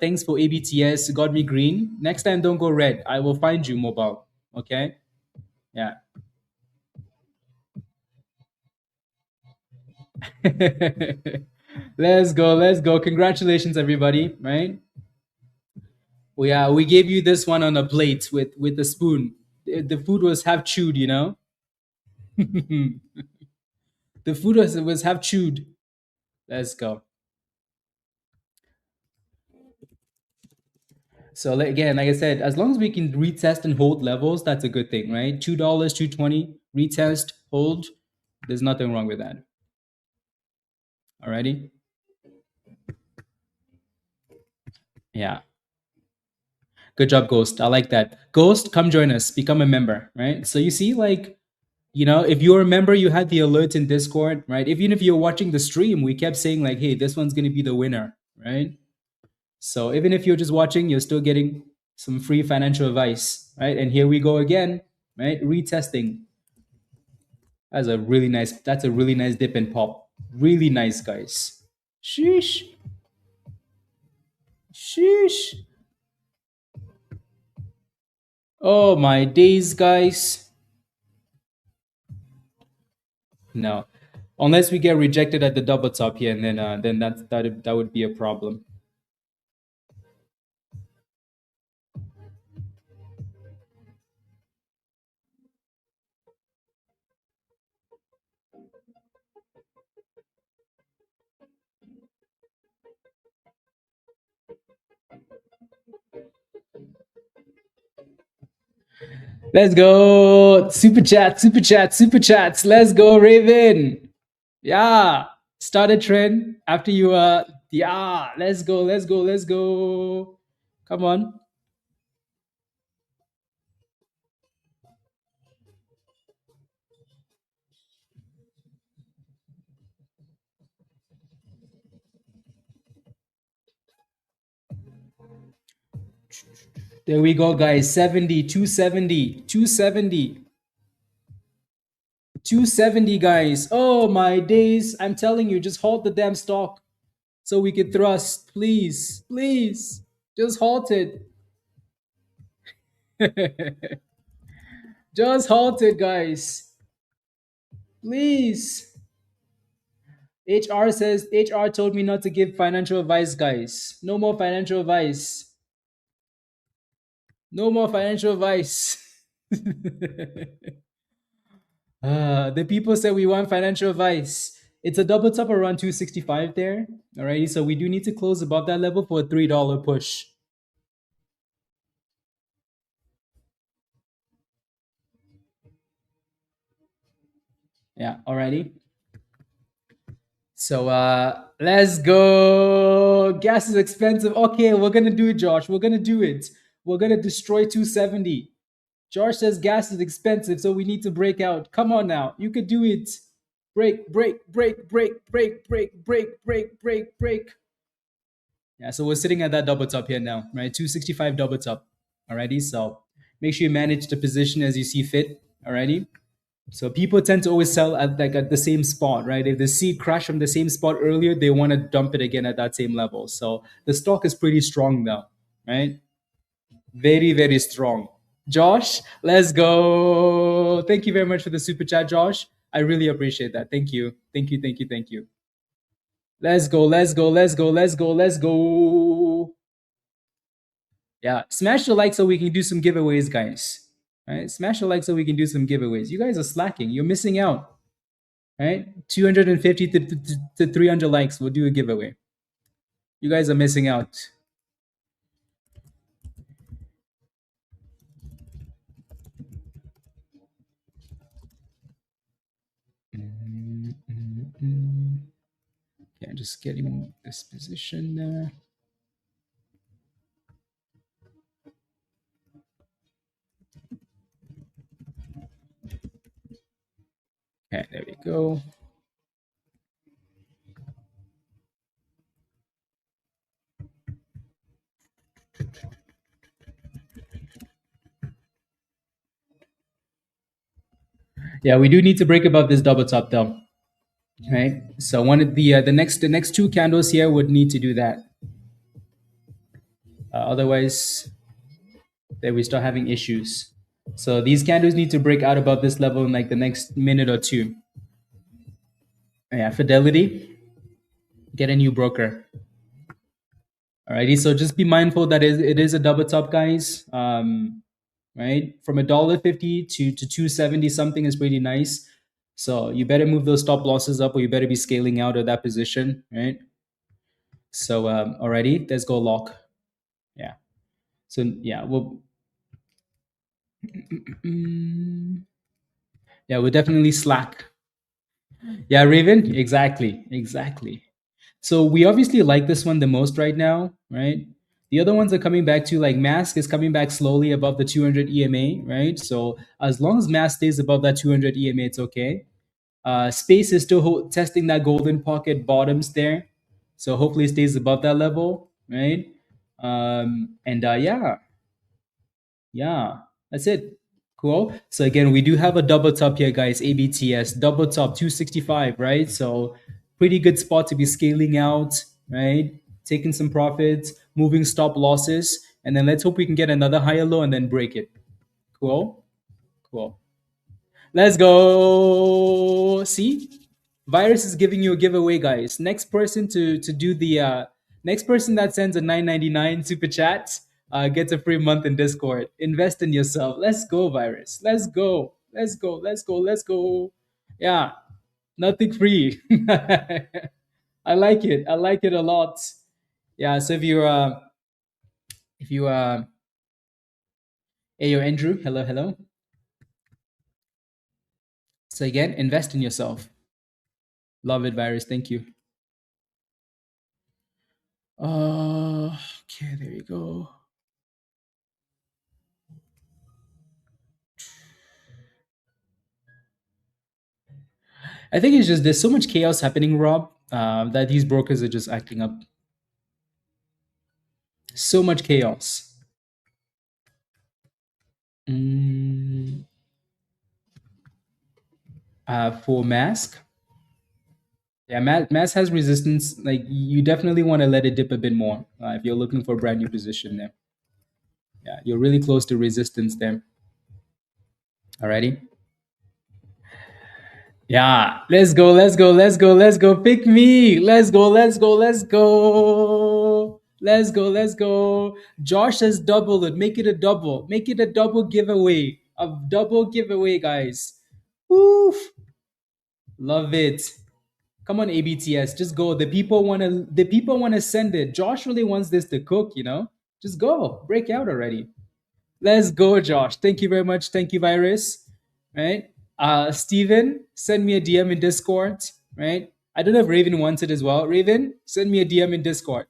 Thanks for ABTS. Got me green. Next time, don't go red. I will find you mobile. Okay. Yeah. Let's go. Let's go. Congratulations, everybody. Right? We gave you this one on a plate with a spoon. The food was half chewed, you know. The food was half chewed. Let's go. So again, like I said, as long as we can retest and hold levels, that's a good thing, right? $2, 220, retest, hold. There's nothing wrong with that. Alrighty. Yeah. Good job, Ghost. I like that. Ghost, come join us. Become a member, right? So you see, like, you know, if you're a member, you had the alert in Discord, right? Even if you're watching the stream, we kept saying like, hey, this one's going to be the winner, right? So even if you're just watching, you're still getting some free financial advice, right? And here we go again, right? Retesting. That's a really nice dip and pop. Really nice, guys. Sheesh. Sheesh. Oh my days, guys. No. Unless we get rejected at the double top here, and then that would be a problem. Let's go. Super chat, super chat, super chats. Let's go, Raven. Yeah. Start a trend after you yeah, let's go, let's go, let's go. Come on. There we go, guys. 70, 270, 270. 270, guys. Oh my days. I'm telling you, just halt the damn stock so we can thrust. Please, please. Just halt it. Just halt it, guys. Please. HR told me not to give financial advice, guys. No more financial advice. No more financial advice. The people said we want financial advice. It's a double top around 265 there. Alrighty, so we do need to close above that level for a $3 push. Yeah, alrighty. So let's go. Gas is expensive. Okay, we're gonna do it, Josh. We're gonna do it. We're gonna destroy 270. Josh says gas is expensive, so we need to break out. Come on now. You could do it. Break, break, break, break, break, break, break, break, break, break. Yeah, so we're sitting at that double top here now, right? 265 double top. Alrighty. So make sure you manage the position as you see fit. Alrighty. So people tend to always sell at the same spot, right? If they see crash from the same spot earlier, they want to dump it again at that same level. So the stock is pretty strong now, right? Very, very strong. Josh, let's go. Thank you very much for the super chat, Josh. I really appreciate that. Thank you. Thank you. Thank you. Thank you. Let's go. Let's go. Let's go. Let's go. Let's go. Yeah. Smash the like so we can do some giveaways, guys. Right? Smash the like so we can do some giveaways. You guys are slacking. You're missing out. Right? 250 to 300 likes. We'll do a giveaway. You guys are missing out. Okay, just getting this position there. Okay, there we go. Yeah, we do need to break above this double top though. Right? So one of the next two candles here would need to do that. Otherwise, then we start having issues. So these candles need to break out above this level in like the next minute or two. Yeah, Fidelity, get a new broker. Alrighty, so just be mindful that it is a double top, guys. Right, from $1.50 to 270 something is pretty nice. So you better move those stop losses up, or you better be scaling out of that position, right? So alrighty, let's go lock. Yeah. So yeah, we'll yeah, we'll definitely slack. Yeah, Raven, exactly. So we obviously like this one the most right now, right? The other ones are coming back to like Mask is coming back slowly above the 200 EMA, right? So as long as Mask stays above that 200 EMA, it's okay. Space is still testing that golden pocket bottoms there, so hopefully it stays above that level, right? And yeah, that's it. Cool. So again, we do have a double top here, guys. ABTS double top 265, right? So pretty good spot to be scaling out, right? Taking some profits, moving stop losses, and then let's hope we can get another higher low and then break it. Cool. Let's go. See, Virus is giving you a giveaway, guys. Next person to do the next person that sends a 9.99 super chat gets a free month in Discord. Invest in yourself. Let's go, Virus. Let's go. Let's go. Let's go. Let's go. Yeah, nothing free. I like it. I like it a lot. Yeah. So if you hey, yo, Andrew. Hello, hello. So again, invest in yourself. Love it, Virus. Thank you. Okay, there you go. I think it's just there's so much chaos happening, Rob, that these brokers are just acting up. So much chaos. For Mask, yeah, Mask has resistance. Like you definitely want to let it dip a bit more if you're looking for a brand new position there. Yeah, you're really close to resistance there. Alrighty. Yeah, let's go, let's go, let's go, let's go. Pick me. Let's go, let's go, let's go. Let's go, let's go. Josh says double it. Make it a double. Make it a double giveaway. A double giveaway, guys. Woof. Love it. Come on, ABTS. Just go. The people wanna send it. Josh really wants this to cook, you know? Just go. Break out already. Let's go, Josh. Thank you very much. Thank you, Virus. Right? Steven, send me a DM in Discord, right? I don't know if Raven wants it as well. Raven, send me a DM in Discord.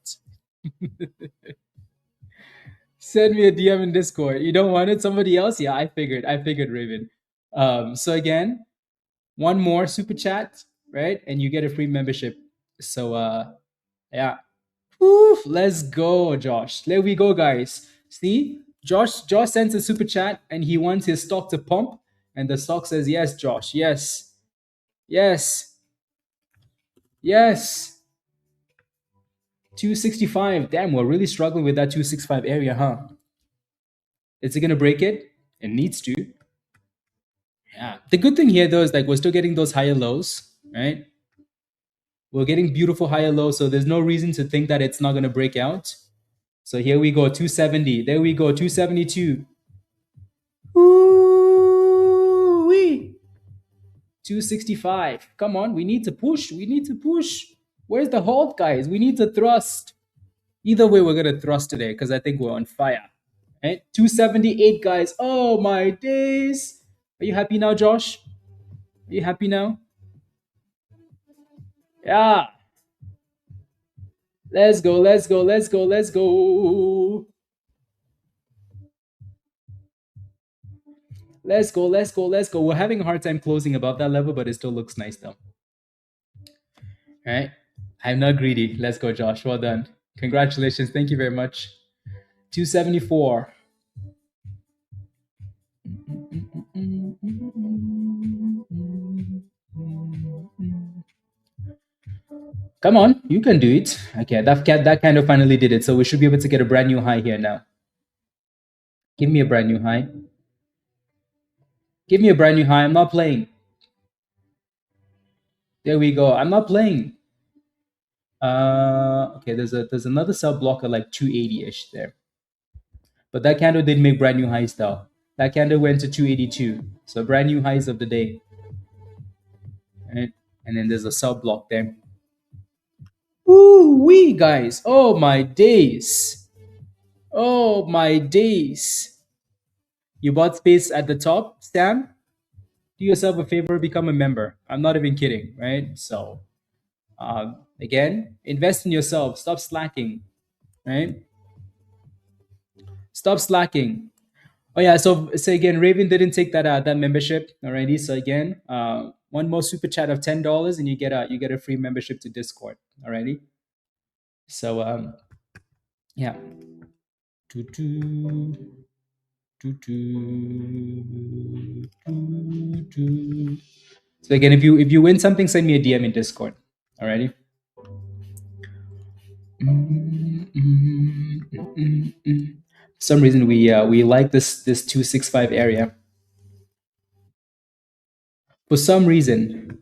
Send me a DM in Discord. You don't want it? Somebody else? Yeah, I figured, Raven. So again, one more super chat, right? And you get a free membership. So yeah. Woo, let's go, Josh. There we go, guys. See? Josh sends a super chat and he wants his stock to pump. And the stock says, yes, Josh. Yes. Yes. Yes. 265. Damn, we're really struggling with that 265 area, huh? Is it gonna break it? It needs to. Yeah. The good thing here though is like we're still getting those higher lows, right? We're getting beautiful higher lows, so there's no reason to think that it's not gonna break out. So here we go, 270. There we go, 272. Ooh-wee. 265. Come on, we need to push. We need to push. Where's the halt, guys? We need to thrust. Either way, we're gonna thrust today because I think we're on fire. Right? 278, guys. Oh my days. Are you happy now, Josh? Are you happy now? Yeah. Let's go, let's go, let's go, let's go. Let's go, let's go, let's go. We're having a hard time closing above that level, but it still looks nice though. All right. I'm not greedy. Let's go, Josh. Well done. Congratulations. Thank you very much. 274. Come on, you can do it. Okay, that kind of finally did it. So we should be able to get a brand new high here now. Give me a brand new high. Give me a brand new high. I'm not playing. There we go. I'm not playing. Okay, there's another sell block at like 280-ish there. But that candle did make brand new highs though. That candle went to 282. So brand new highs of the day. Right? And then there's a sell block there. Ooh wee, guys. Oh my days. Oh my days. You bought space at the top, Stan? Do yourself a favor, become a member. I'm not even kidding, right? So again, invest in yourself. Stop slacking, right? Stop slacking. Oh yeah, so again, Raven didn't take that membership already. So again, one more super chat of $10 and you get a free membership to Discord already. So yeah. So again, if you win something, send me a DM in Discord. Alrighty. For some reason we like this 265 area. For some reason,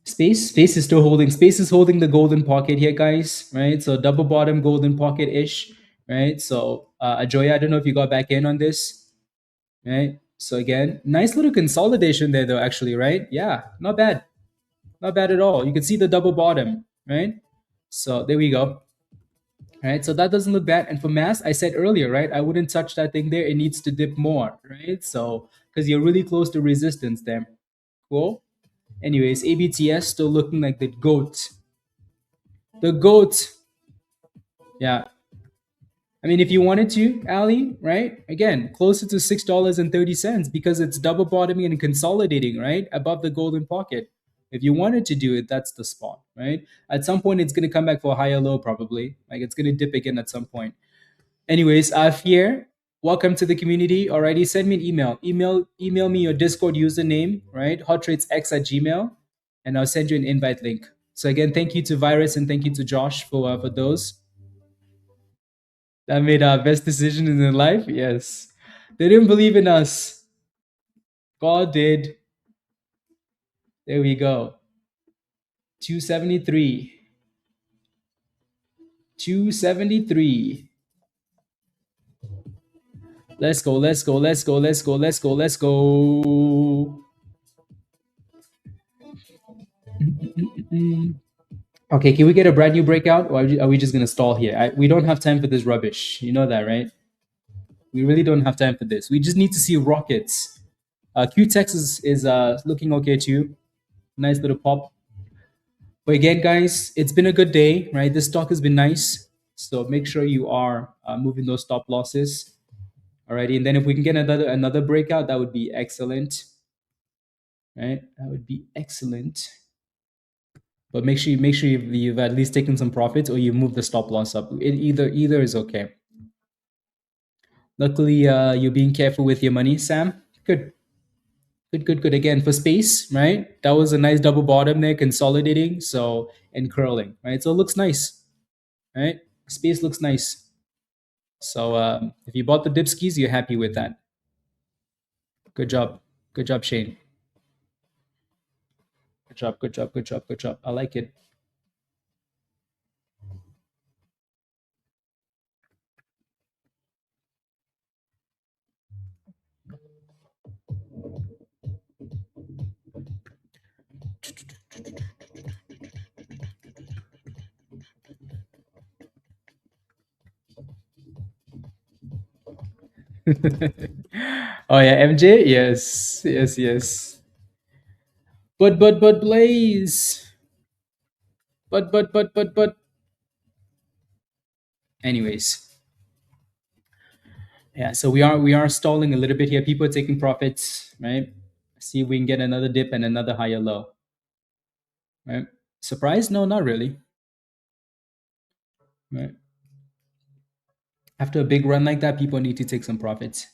space is still holding. Space is holding the golden pocket here, guys. Right. So double bottom golden pocket ish. Right. So Ajoya, I don't know if you got back in on this. Right. So again, nice little consolidation there, though. Actually, right? Yeah, not bad. Not bad at all. You can see the double bottom, right? So there we go. All right, so that doesn't look bad. And for mass, I said earlier, right? I wouldn't touch that thing there. It needs to dip more, right? So because you're really close to resistance there. Cool. Anyways, ABTS still looking like the goat. The goat. Yeah. I mean, if you wanted to, Ali, right? Again, closer to $6.30 because it's double bottoming and consolidating, right? Above the golden pocket. If you wanted to do it, that's the spot, right? At some point, it's going to come back for a higher low, probably. Like it's going to dip again at some point. Anyways, Fierre, welcome to the community. Alrighty, send me an email. Email me your Discord username, right? hottradesx@gmail, and I'll send you an invite link. So again, thank you to Virus and thank you to Josh for those. That made our best decision in their life? Yes. They didn't believe in us. God did. There we go. 273. 273. Let's go, let's go, let's go, let's go, let's go, let's go. Okay, can we get a brand new breakout? Or are we just going to stall here? We don't have time for this rubbish. You know that, right? We really don't have time for this. We just need to see rockets. QTEX is looking okay too. Nice little pop. But again, guys, it's been a good day, right? This stock has been nice. So make sure you are moving those stop losses. Alrighty. And then if we can get another breakout, that would be excellent. Right? That would be excellent. But make sure you've at least taken some profits or you move the stop loss up. Either is okay. Luckily, you're being careful with your money, Sam. Good. Good, good, good. Again, for space, right? That was a nice double bottom there, consolidating, so and curling, right? So it looks nice, right? Space looks nice. So if you bought the dip skis, you're happy with that. Good job. Good job, Shane. Good job, good job, good job, good job. I like it. Oh yeah, MJ? Yes, yes, yes. But Blaze. But. Anyways, yeah. So we are stalling a little bit here. People are taking profits, right? See if we can get another dip and another higher low, right? Surprise? No, not really. Right. After a big run like that, people need to take some profits.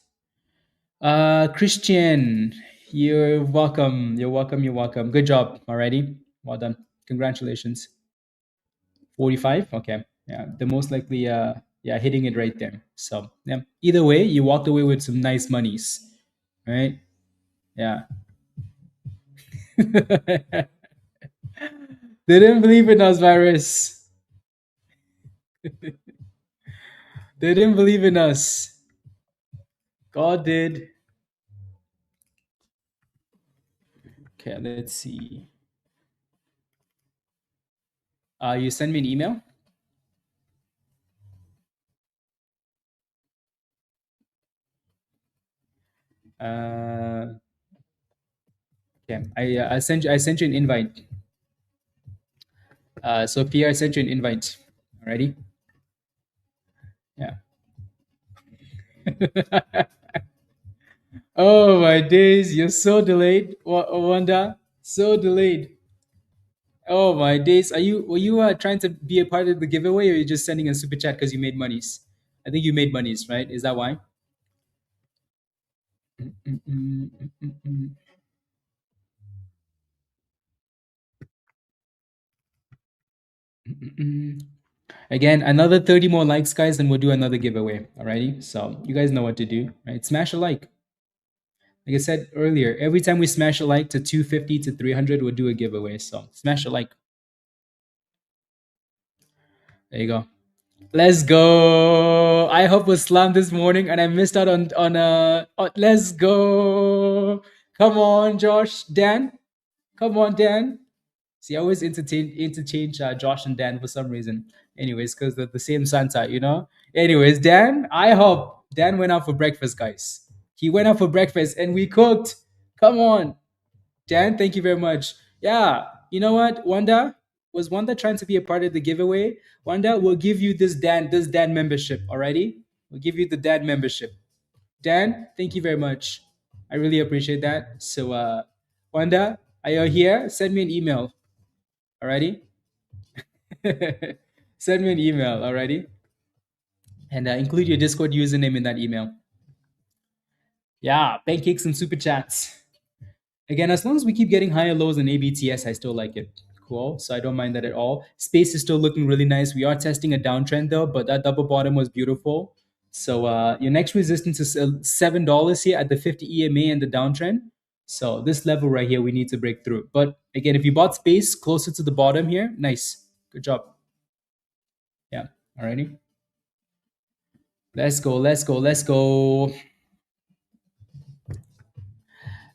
Christian, you're welcome. You're welcome. You're welcome. Good job. Alrighty. Well done. Congratulations. 45. Okay. Yeah. The most likely, yeah, hitting it right there. So, yeah. Either way, you walked away with some nice monies. Right? Yeah. They didn't believe in us, virus. They didn't believe in us. God did. Okay, let's see. You send me an email. Uh, okay, I sent you an invite. So Pierre, I sent you an invite. Alrighty. Yeah. Oh my days, you're so delayed, Wanda. So delayed. Oh my days. Were you trying to be a part of the giveaway, or are you just sending a super chat because you made monies? I think you made monies, right? Is that why? Mm, mm, mm, mm, mm, mm. Again, another 30 more likes, guys, and we'll do another giveaway. Alrighty. So you guys know what to do, right? Smash a like. Like I said earlier, every time we smash a like to 250 to 300, we'll do a giveaway. So smash a like. There you go. Let's go. I hope was slammed this morning and I missed out on let's go. Come on, Josh. Dan. Come on, Dan. See, I always interchange Josh and Dan for some reason. Anyways, because they're the same Santa, you know? Anyways, Dan, I hope Dan went out for breakfast, guys. He went out for breakfast and we cooked. Come on. Dan, thank you very much. Yeah, you know what, Wanda? Was Wanda trying to be a part of the giveaway? Wanda, we'll give you this Dan membership, alrighty? We'll give you the Dan membership. Dan, thank you very much. I really appreciate that. So, Wanda, are you here? Send me an email, alrighty? Send me an email, alrighty? And include your Discord username in that email. Yeah, pancakes and super chats. Again, as long as we keep getting higher lows in ABTS, I still like it. Cool. So I don't mind that at all. Space is still looking really nice. We are testing a downtrend though, but that double bottom was beautiful. So your next resistance is $7 here at the 50 EMA and the downtrend. So this level right here, we need to break through. But again, if you bought space closer to the bottom here, nice. Good job. Yeah. Alrighty. Let's go. Let's go. Let's go.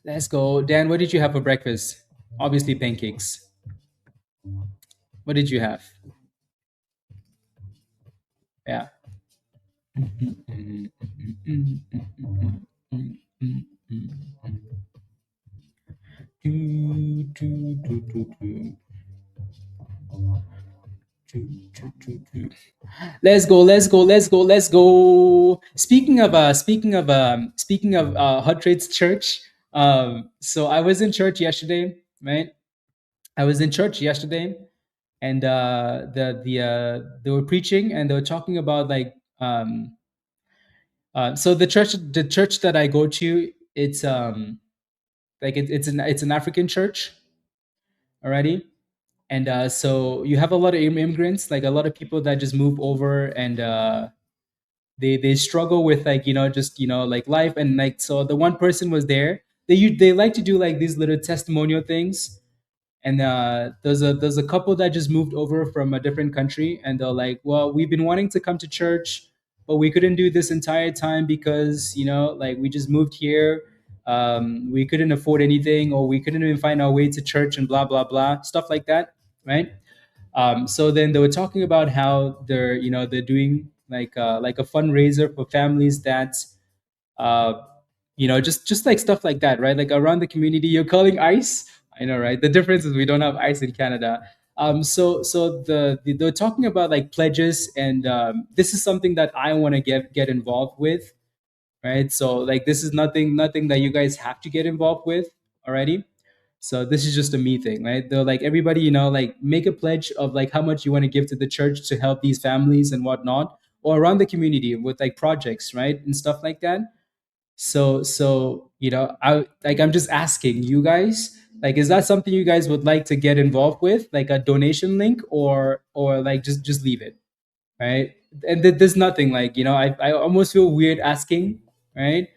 Let's go. Dan, what did you have for breakfast? Obviously pancakes. What did you have? Yeah. Do, do, do, do, do. Let's go, let's go, let's go, let's go. Speaking of Hot Trades Church. So I was in church yesterday, right? I was in church yesterday, and they were preaching and they were talking about like so the church that I go to, it's like it's an African church already. And so you have a lot of immigrants, like a lot of people that just move over, and they struggle with like just like life. And like so the one person was there. They like to do like these little testimonial things. And there's a couple that just moved over from a different country, and they're like, well, we've been wanting to come to church, but we couldn't do this entire time because like we just moved here. We couldn't afford anything, or we couldn't even find our way to church, and blah blah blah, stuff like that, right? So then they were talking about how they're doing like a fundraiser for families that uh, just like stuff like that, right? Like around the community. You're calling ice. I know, right? The difference is we don't have ice in Canada. So they're talking about like pledges, and this is something that I want to get involved with, right? So like this is nothing that you guys have to get involved with already. So this is just a me thing, right? They're like, everybody, like make a pledge of like how much you want to give to the church to help these families and whatnot, or around the community with like projects, right, and stuff like that. So I'm just asking you guys, like, is that something you guys would like to get involved with, like a donation link, or like just leave it, right? And there's nothing like I almost feel weird asking, right?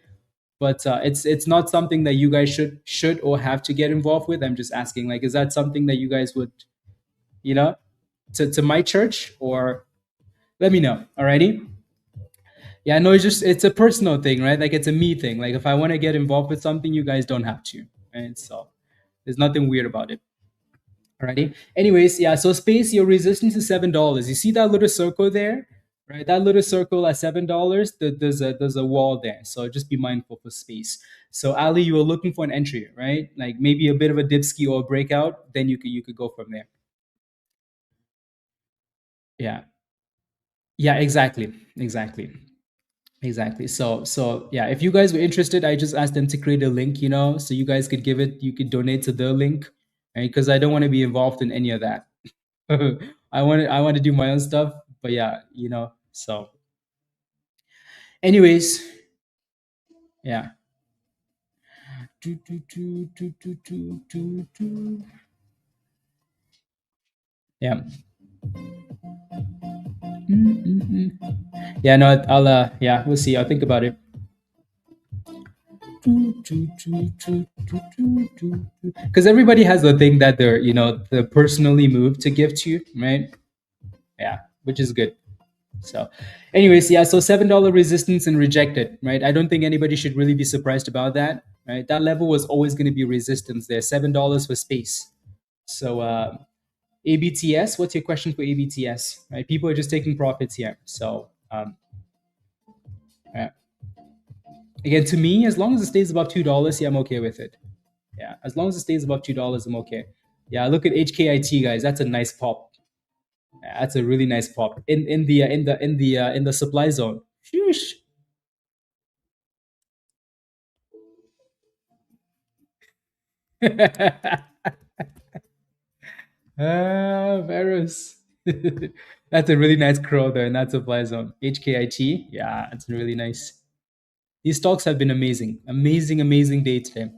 But it's not something that you guys should or have to get involved with. I'm just asking, like, is that something that you guys would, you know, to my church, or let me know. Alrighty. Yeah, no, it's a personal thing, right? Like it's a me thing. Like if I want to get involved with something, you guys don't have to, right? So there's nothing weird about it. Alrighty. Anyways, yeah. So space, your resistance is $7. You see that little circle there, right? That little circle at $7. There's a wall there. So just be mindful for space. So Ali, you were looking for an entry, right? Like maybe a bit of a dipski or a breakout. Then you could go from there. Yeah. Yeah. Exactly. So yeah, if you guys were interested, I just asked them to create a link, so you guys could you could donate to their link, right? Because I don't want to be involved in any of that. I want to do my own stuff, but yeah, So, anyways, yeah. Do, do, do, do, do, do, do, do. Yeah. Yeah. No, I'll. Yeah, we'll see. I'll think about it. Because everybody has a thing that they're personally moved to give to you, right? Yeah, which is good. So, anyways, yeah. So $7 resistance and rejected, right? I don't think anybody should really be surprised about that, right? That level was always going to be resistance there. $7 for space. So ABTS. What's your question for ABTS? Right? People are just taking profits here. So yeah. Again, to me, as long as it stays above $2, yeah, I'm okay with it. Yeah, as long as it stays above $2, I'm okay. Yeah, look at HKIT, guys. That's a nice pop. Yeah, that's a really nice pop in the supply zone. Sheesh. Varus. That's a really nice curl there in that supply zone. HKIT, yeah, it's really nice. These stocks have been amazing, amazing day today.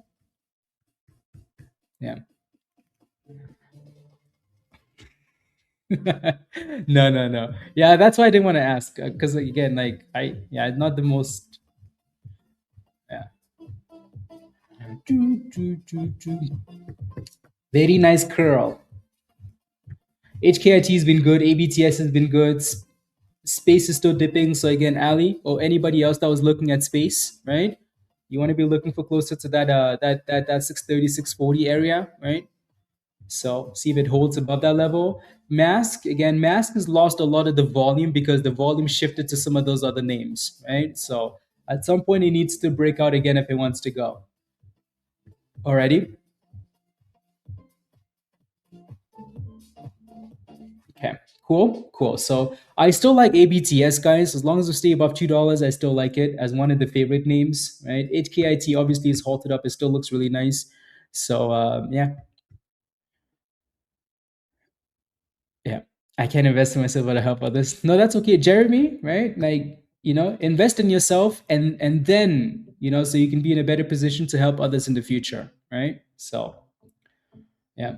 Yeah. No. Yeah, that's why I didn't want to ask, because again, like yeah, not the most. Yeah. Very nice curl. HKIT has been good. ABTS has been good. Space is still dipping. So again, Ali or anybody else that was looking at space, right? You want to be looking for closer to that 630, 640 area, right? So see if it holds above that level. Mask has lost a lot of the volume because the volume shifted to some of those other names, right? So at some point it needs to break out again if it wants to go. Alrighty. Okay, cool. So I still like ABTS, guys. As long as we stay above $2, I still like it as one of the favorite names, right? HKIT obviously is halted up. It still looks really nice. So yeah, yeah. I can't invest in myself, but I help others. No, that's okay, Jeremy. Right? Like invest in yourself, and then so you can be in a better position to help others in the future, right? So yeah.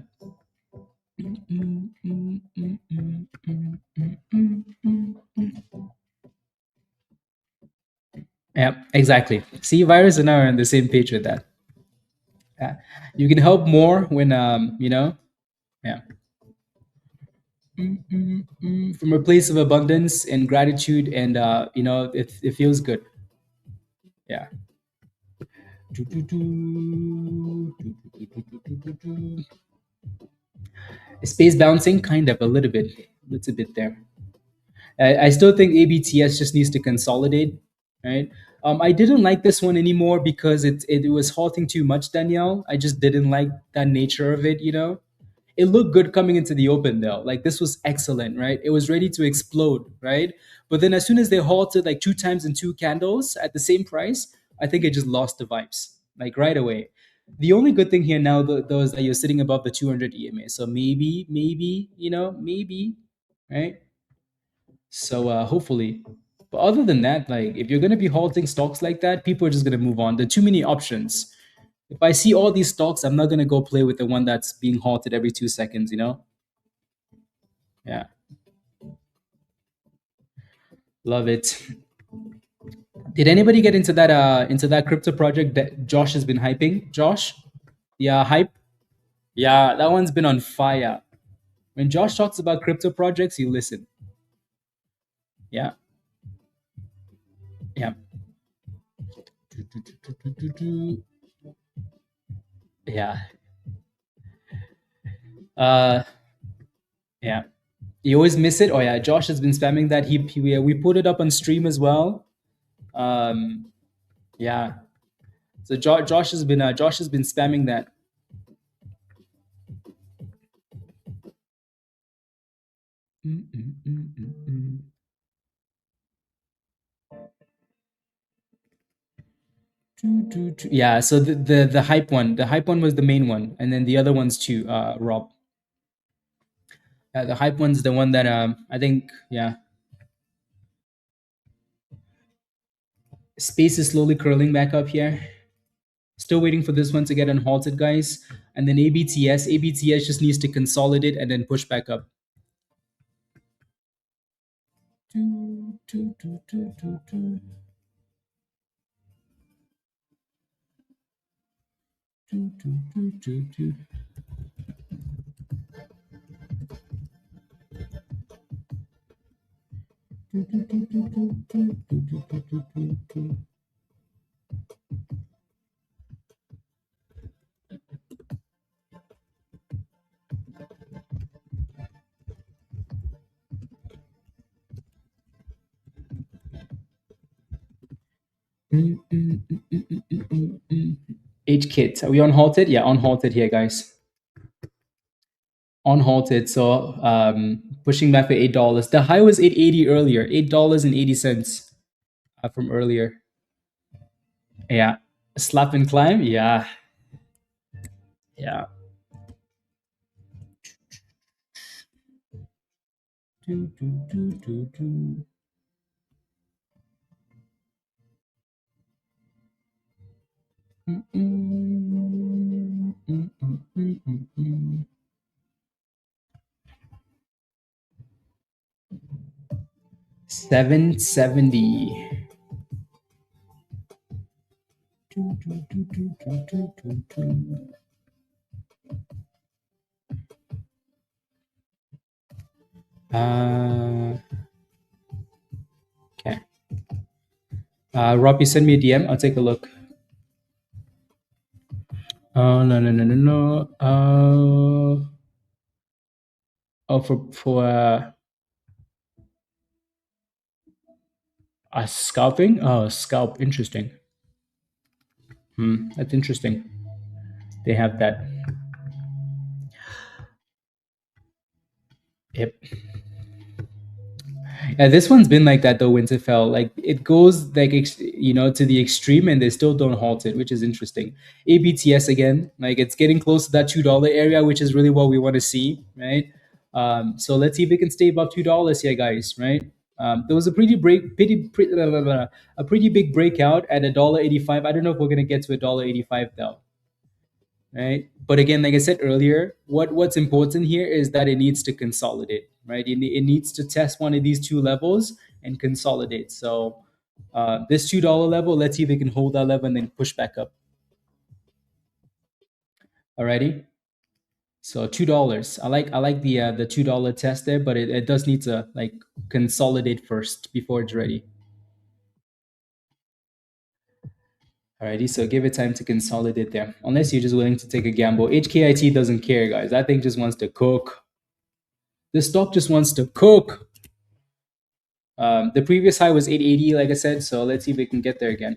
Yeah, exactly. See, virus and I are on the same page with that. Yeah. You can help more when yeah. From a place of abundance and gratitude, and it feels good. Yeah. Space bouncing, kind of a little bit. It's a bit there. I still think ABTS just needs to consolidate, right? I didn't like this one anymore because it was halting too much, Danielle. I just didn't like that nature of it, It looked good coming into the open though. Like this was excellent, right? It was ready to explode, right? But then as soon as they halted like two times in two candles at the same price, I think it just lost the vibes, like right away. The only good thing here now though is that you're sitting above the 200 EMA. So maybe, maybe, right? So hopefully. But other than that, like if you're gonna be halting stocks like that, people are just gonna move on. There are too many options. If I see all these stocks, I'm not gonna go play with the one that's being halted every 2 seconds. Yeah, love it. Did anybody get into that crypto project that Josh has been hyping? Josh? Yeah, hype. Yeah, that one's been on fire. When Josh talks about crypto projects, you listen. Yeah, yeah. Yeah. Uh yeah. You always miss it. Oh yeah, Josh has been spamming that. We put it up on stream as well. Um yeah. So Josh has been spamming that. Mm, mm, mm, mm, mm. Yeah, so the hype one was the main one, and then the other ones too, Rob. The hype one's the one that I think, yeah. Space is slowly curling back up here. Still waiting for this one to get unhalted, guys. And then ABTS just needs to consolidate and then push back up. HKIT. Are we on halted? Yeah, on halted here, guys. On halted. So pushing back for $8. The high was 8.80 earlier. $8.80 from earlier. Yeah. Slap and climb. Yeah. Yeah. $7.70. Okay. Rob, you send me a DM. I'll take a look. Oh no. Oh, for scalping. Oh, scalp. Interesting. That's interesting. They have that. Yep. Yeah, this one's been like that though. Winterfell, like it goes like to the extreme, and they still don't halt it, which is interesting. ABTS again, like it's getting close to that $2 area, which is really what we want to see, right? So let's see if we can stay above $2 here, guys. Right? There was a a pretty big breakout at $1.85. I don't know if we're gonna get to $1.85 though, right? But again, like I said earlier, what's important here is that it needs to consolidate, right? It needs to test one of these two levels and consolidate. So this $2 level, let's see if it can hold that level and then push back up. Alrighty. So $2. I like the $2 test there, but it does need to like consolidate first before it's ready. Alrighty, so give it time to consolidate there. Unless you're just willing to take a gamble. HKIT doesn't care, guys. That thing just wants to cook. The stock just wants to cook. The previous high was 880, like I said, so let's see if we can get there again.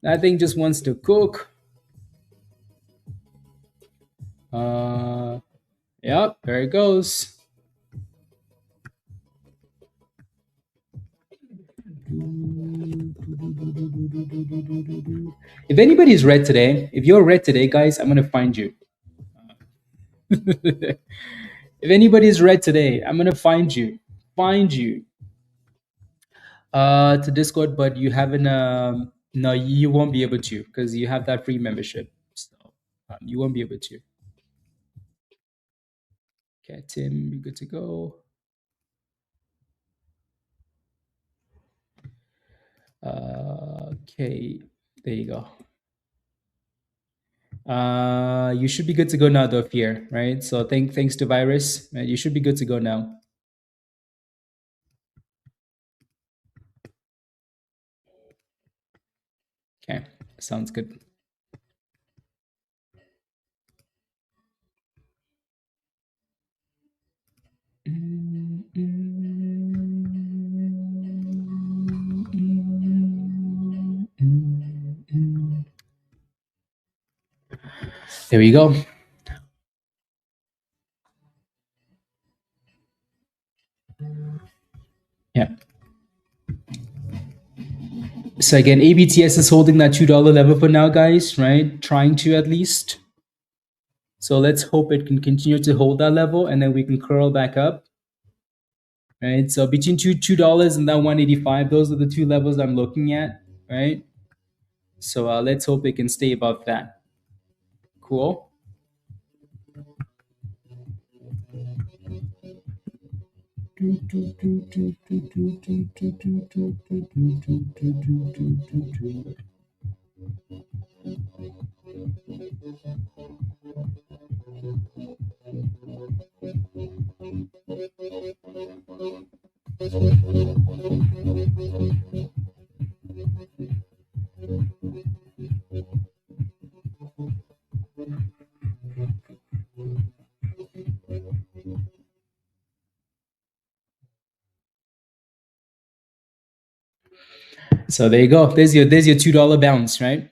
That thing just wants to cook. Yep, there it goes. If anybody's red today, if you're red today, guys, I'm gonna find you. If anybody's red today, I'm gonna find you. Find you. To Discord, but you haven't no, you won't be able to because you have that free membership. So you won't be able to. Okay, Tim, you're good to go. Okay, there you go. You should be good to go now, though, here, right? So thanks to virus, right? You should be good to go now. Okay, sounds good. There we go. Yeah. So again, ABTS is holding that $2 level for now, guys, right? Trying to at least. So let's hope it can continue to hold that level, and then we can curl back up. Right. So between $2 and that 185, those are the two levels I'm looking at, right? So let's hope it can stay above that. Cool. So there you go. There's your $2 bounce, right?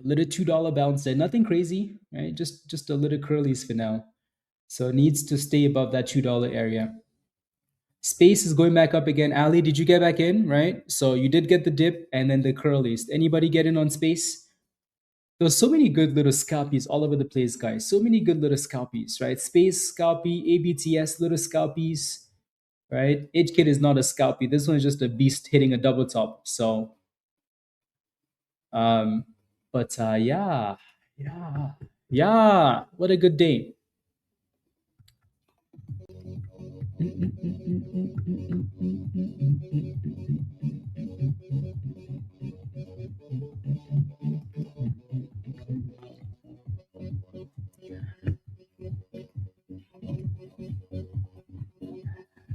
A little $2 bounce there. Nothing crazy, right? Just a little curlies for now. So it needs to stay above that $2 area. Space is going back up again. Ali, did you get back in? Right. So you did get the dip and then the curlies. Anybody get in on space? There's so many good little scalpies all over the place, guys. So many good little scalpies, right? Space scalpy, ABTS little scalpies, right? HKIT is not a scalpy. This one is just a beast hitting a double top. So, but yeah, what a good day.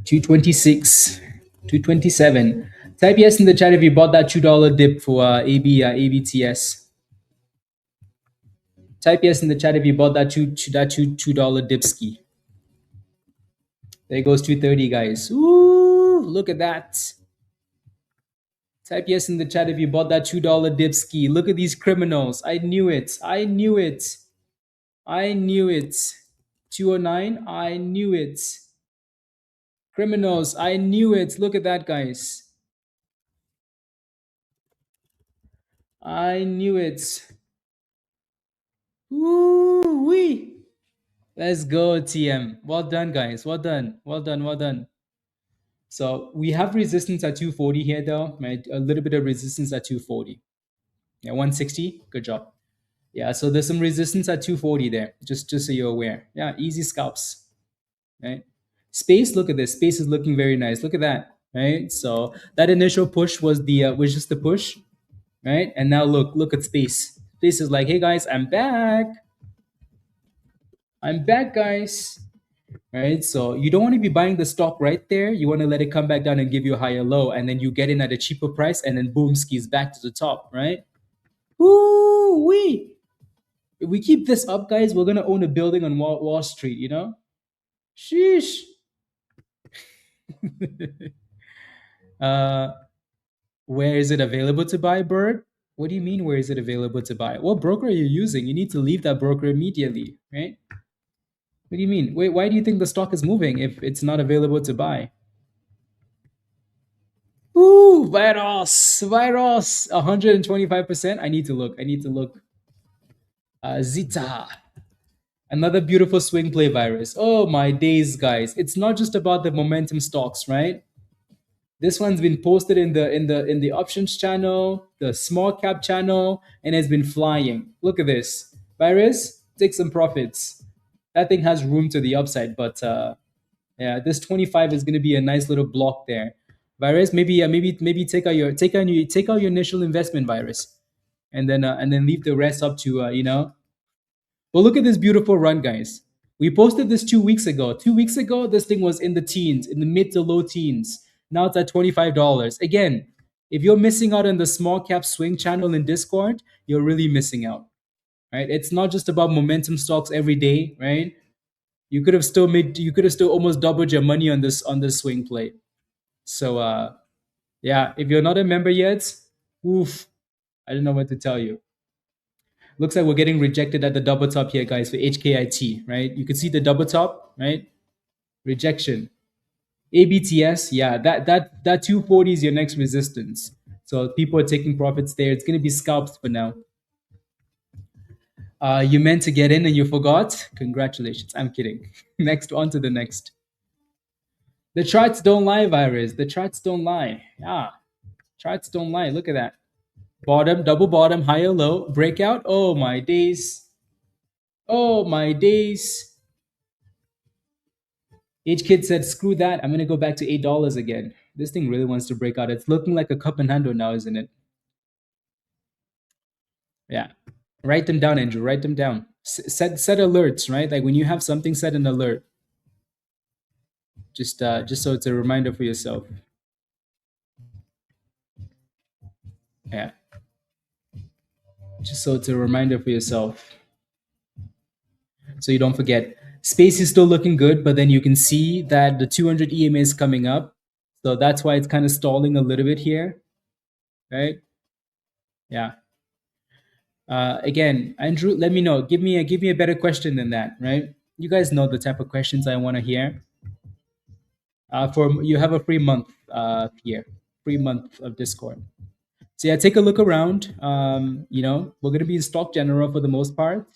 $226, $227. Type yes in the chat if you bought that $2 dip for ABTS. Type yes in the chat if you bought that $2 dip ski. There goes 230, guys. Ooh, look at that. Type yes in the chat if you bought that $2 dip ski. Look at these criminals. I knew it. I knew it. 209. I knew it. Criminals. I knew it. Look at that, guys. I knew it. Woo wee. Let's go, TM. Well done, guys. Well done. Well done. Well done. So we have resistance at 240 here, though, right? A little bit of resistance at 240. Yeah, 160. Good job. Yeah, so there's some resistance at 240 there, just so you're aware. Yeah, easy scalps, right? Space, look at this. Space is looking very nice. Look at that, right? So that initial push was just the push, right? And now look at space. Space is like, hey guys, I'm back. I'm back, guys. Right? So you don't want to be buying the stock right there. You want to let it come back down and give you a higher low, and then you get in at a cheaper price, and then boom, skis back to the top, right? Woo wee! If we keep this up, guys, we're gonna own a building on Wall Street. You know? Sheesh. uh, where is it available to buy, Bird? What do you mean? Where is it available to buy? What broker are you using? You need to leave that broker immediately, right? What do you mean? Wait, why do you think the stock is moving if it's not available to buy? Ooh, virus, 125%. I need to look. Zita, another beautiful swing play virus. Oh my days, guys! It's not just about the momentum stocks, right? This one's been posted in the options channel, the small cap channel, and has been flying. Look at this virus. Take some profits. That thing has room to the upside, but yeah, this 25 is going to be a nice little block there. Virus, maybe take out your initial investment, virus, and then leave the rest up to you know. But look at this beautiful run, guys. We posted this 2 weeks ago. 2 weeks ago, this thing was in the teens, in the mid to low teens. Now it's at $25. Again, if you're missing out on the small cap swing channel in Discord, you're really missing out. Right? It's not just about momentum stocks every day, right? You could have still almost doubled your money on this swing play. So yeah, if you're not a member yet, oof, I don't know what to tell you. Looks like we're getting rejected at the double top here, guys, for HKIT, right? You can see the double top, right? Rejection. ABTS, yeah, that 240 is your next resistance. So people are taking profits there. It's going to be scalps for now. You meant to get in and you forgot? Congratulations. I'm kidding. Next, on to the next. The charts don't lie, virus. The charts don't lie. Yeah, charts don't lie. Look at that. Bottom, double bottom, higher low, breakout. Oh my days. Oh my days. HKIT said, screw that. I'm going to go back to $8 again. This thing really wants to break out. It's looking like a cup and handle now, isn't it? Yeah. Write them down, Andrew. Write them down. Set alerts, right? Like when you have something, set an alert. Just so it's a reminder for yourself. Yeah. Just so it's a reminder for yourself. So you don't forget. Space is still looking good, but then you can see that the 200 EMA is coming up. So that's why it's kind of stalling a little bit here, right? Yeah. Again, Andrew, let me know. Give me a better question than that, right? You guys know the type of questions I want to hear. You have a free month here, free month of Discord. So yeah, take a look around. You know, we're gonna be in stock general for the most part.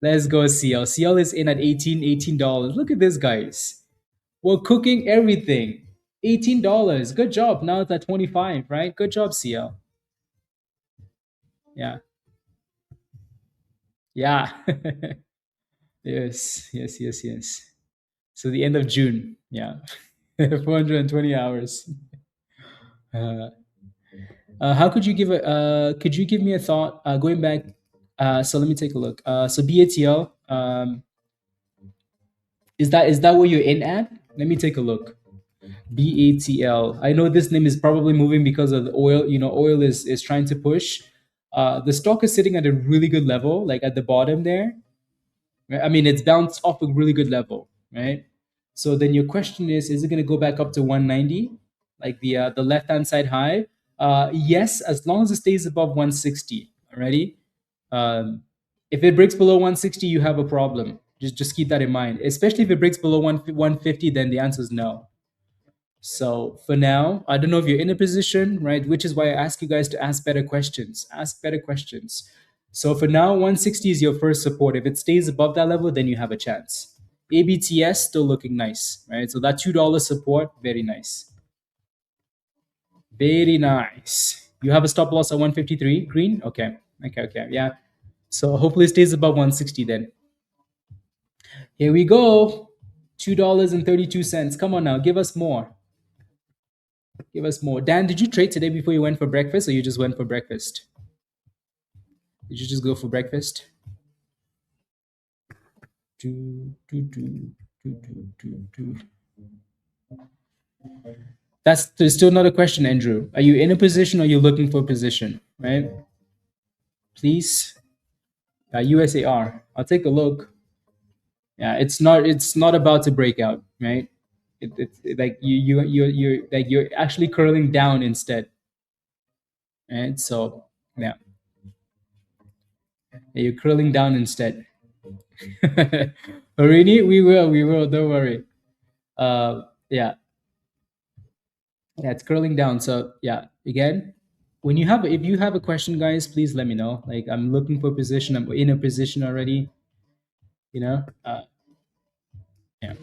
Let's go CL. CL is in at $18. Look at this, guys. We're cooking everything. $18. Good job. Now it's at 25, right? Good job, CL. Yeah. Yeah. Yes. So the end of June. Yeah. 420 hours. How could you give could you give me a thought going back? So let me take a look. So BATL, is that where you're in at? Let me take a look. BATL. I know this name is probably moving because of the oil. You know, oil is trying to push. The stock is sitting at a really good level, like at the bottom there. Right? I mean, it's bounced off a really good level, right? So then your question is it going to go back up to 190, like the left hand side high? Yes, as long as it stays above 160. Already, If it breaks below 160, you have a problem. Just keep that in mind. Especially if it breaks below 150, then the answer is no. So for now, I don't know if you're in a position, right? Which is why I ask you guys to ask better questions. Ask better questions. So for now, 160 is your first support. If it stays above that level, then you have a chance. ABTS still looking nice, right? So that $2 support, very nice. Very nice. You have a stop loss at 153, green? Okay. Okay. Yeah. So hopefully it stays above 160 then. Here we go. $2.32. Come on now, give us more. Give us more. Dan, did you trade today before you went for breakfast, or you just went for breakfast? Did you just go for breakfast? That's there's still not a question, Andrew. Are you in a position or are you looking for a position? Right? Please. USAR. I'll take a look. Yeah, it's not about to break out, right? It's like you're actually curling down instead. Right? So yeah. You're curling down instead. Really? We will, don't worry. Yeah. Yeah, it's curling down. So yeah, again, if you have a question, guys, please let me know. Like I'm looking for a position. I'm in a position already. You know. Yeah.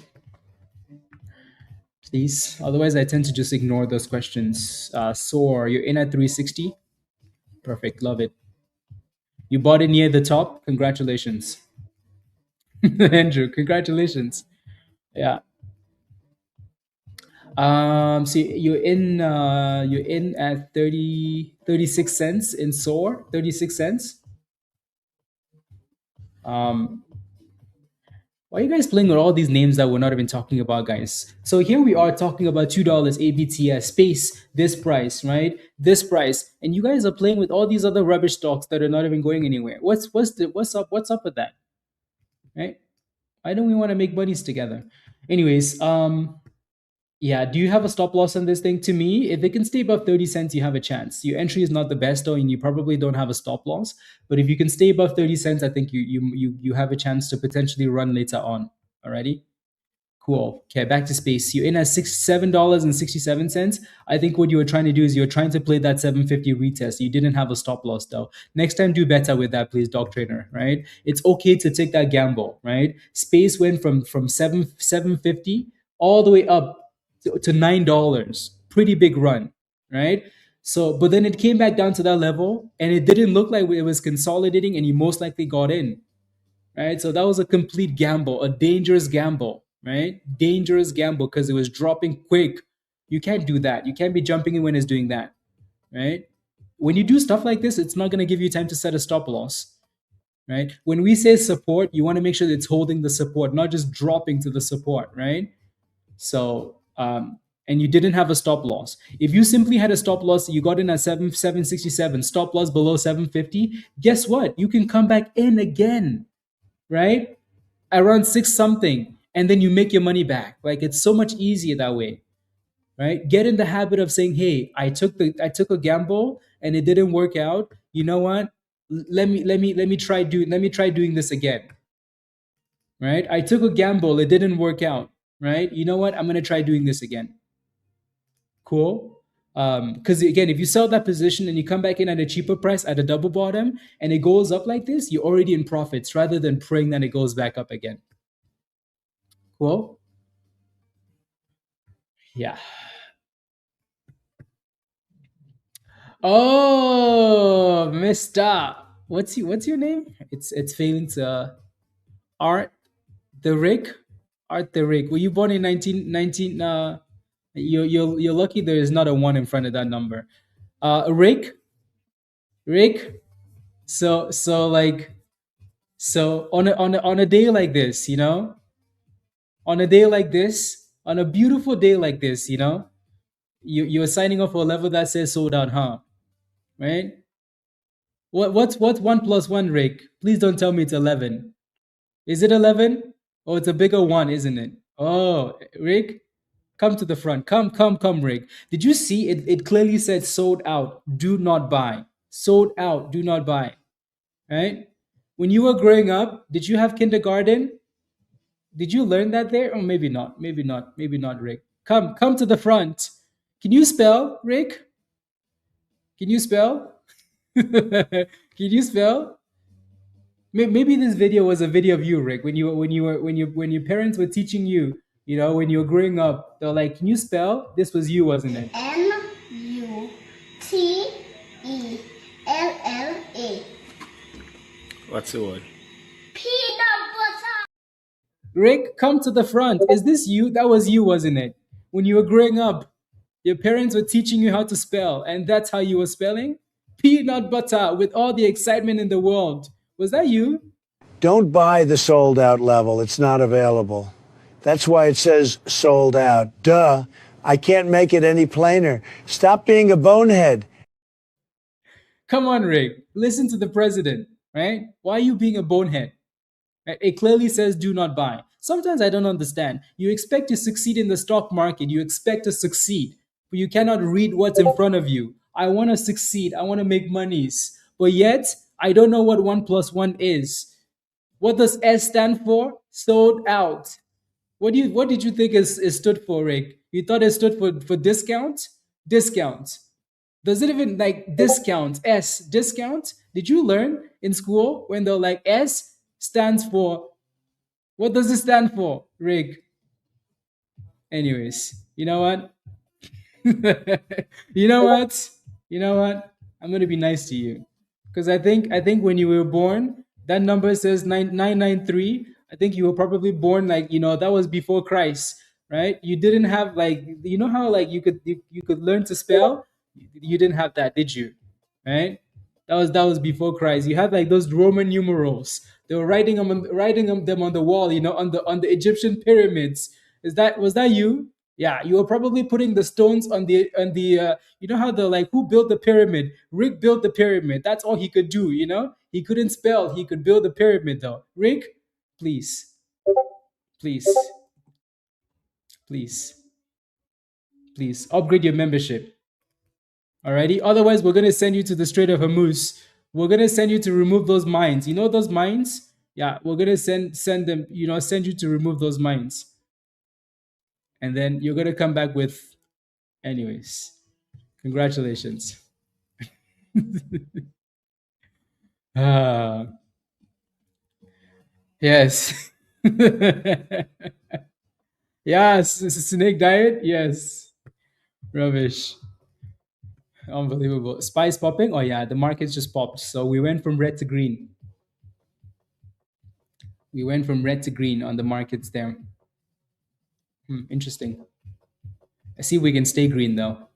Please. Otherwise, I tend to just ignore those questions. SOAR, you're in at 360. Perfect. Love it. You bought it near the top. Congratulations, Andrew. Congratulations. Yeah. See, you're in at 36 cents in SOAR, 36 cents. Why are you guys playing with all these names that we're not even talking about, guys? So here we are talking about $2 ABTS space, this price, right? This price, and you guys are playing with all these other rubbish stocks that are not even going anywhere. What's up? What's up with that, right? Why don't we want to make buddies together? Anyways, yeah, do you have a stop loss on this thing? To me, if it can stay above 30 cents, you have a chance. Your entry is not the best though, and you probably don't have a stop loss. But if you can stay above 30 cents, I think you have a chance to potentially run later on. Alrighty? Cool. Okay, back to space. You're in at $7.67. I think what you were trying to do is you're trying to play that 750 retest. You didn't have a stop loss though. Next time, do better with that, please, dog trainer. Right? It's okay to take that gamble. Right? Space went from 750 all the way up to $9. Pretty big run. Right? So, but then it came back down to that level, and it didn't look like it was consolidating, and you most likely got in. Right? So that was a complete gamble, a dangerous gamble, right? Dangerous gamble because it was dropping quick. You can't do that. You can't be jumping in when it's doing that, right? When you do stuff like this, it's not going to give you time to set a stop loss, right? When we say support, you want to make sure that it's holding the support, not just dropping to the support, right? So, and you didn't have a stop loss. If you simply had a stop loss, you got in at 767, stop loss below 750, guess what? You can come back in again, right? Around 6 something, and then you make your money back. Like it's so much easier that way, right? Get in the habit of saying, hey, I took a gamble and it didn't work out. You know what? Let me try doing this again. Right? I took a gamble, it didn't work out. Right? You know what? I'm gonna try doing this again. Cool. Because again, if you sell that position and you come back in at a cheaper price at a double bottom and it goes up like this, you're already in profits rather than praying that it goes back up again. Cool. Yeah. Oh, Mister. What's your name? It's failing to Art the Rick. Art the Rick. Were you born in 1919? You're lucky there is not a one in front of that number. Rick. Rick. So on a day like this, you know, on a day like this, on a beautiful day like this, you know, you're signing off for a level that says sold out, huh? Right? What's 1 + 1, Rick? Please don't tell me it's 11. Is it 11? Oh, it's a bigger one, isn't it? Oh, Rick, come to the front. Come, Rick. Did you see it? It clearly said sold out. Do not buy. Sold out. Do not buy. Right? When you were growing up, did you have kindergarten? Did you learn that there? Or maybe not. Maybe not. Maybe not, Rick. Come to the front. Can you spell, Rick? Can you spell? Can you spell? Maybe this video was a video of you, Rick, when your parents were teaching you, when you were growing up. They're like, "Can you spell?" This was you, wasn't it? NUTELLA. What's the word? Peanut butter. Rick, come to the front. Is this you? That was you, wasn't it? When you were growing up, your parents were teaching you how to spell, and that's how you were spelling? Peanut butter with all the excitement in the world. Was that you? Don't buy the sold out level. It's not available. That's why it says sold out. Duh. I can't make it any plainer. Stop being a bonehead. Come on, Rick. Listen to the president, right? Why are you being a bonehead? Right? It clearly says do not buy. Sometimes I don't understand. You expect to succeed in the stock market. You expect to succeed, but you cannot read what's in front of you. I want to succeed. I want to make monies. But yet, I don't know what 1 plus 1 is. What does S stand for? Sold out. What did you think it stood for, Rick? You thought it stood for discount? Discount. Does it even like discount? S, discount? Did you learn in school when they're like S stands for, what does it stand for, Rick? Anyways, you know what? You know what? You know what? I'm gonna be nice to you. Because I think when you were born, that number says 993. I think you were probably born like, that was before Christ, right? You didn't have like, how like you could learn to spell? You didn't have that, did you? Right? That was before Christ. You had like those Roman numerals. They were writing them on the wall, on the Egyptian pyramids. Was that you? Yeah, you were probably putting the stones on the you know how the like who built the pyramid? Rick built the pyramid. That's all he could do, He couldn't spell, he could build the pyramid though. Rick, please, please, please, please upgrade your membership. Alrighty. Otherwise, we're gonna send you to the Strait of Hormuz. We're gonna send you to remove those mines. You know those mines? Yeah, we're gonna send them. Send you to remove those mines, and then you're gonna come back with. Anyways, congratulations. Ah, yes. Yes, snake diet. Yes, rubbish. Unbelievable. Spice popping. Oh yeah, the markets just popped. So we went from red to green. We went from red to green on the markets there. Interesting. I see we can stay green though.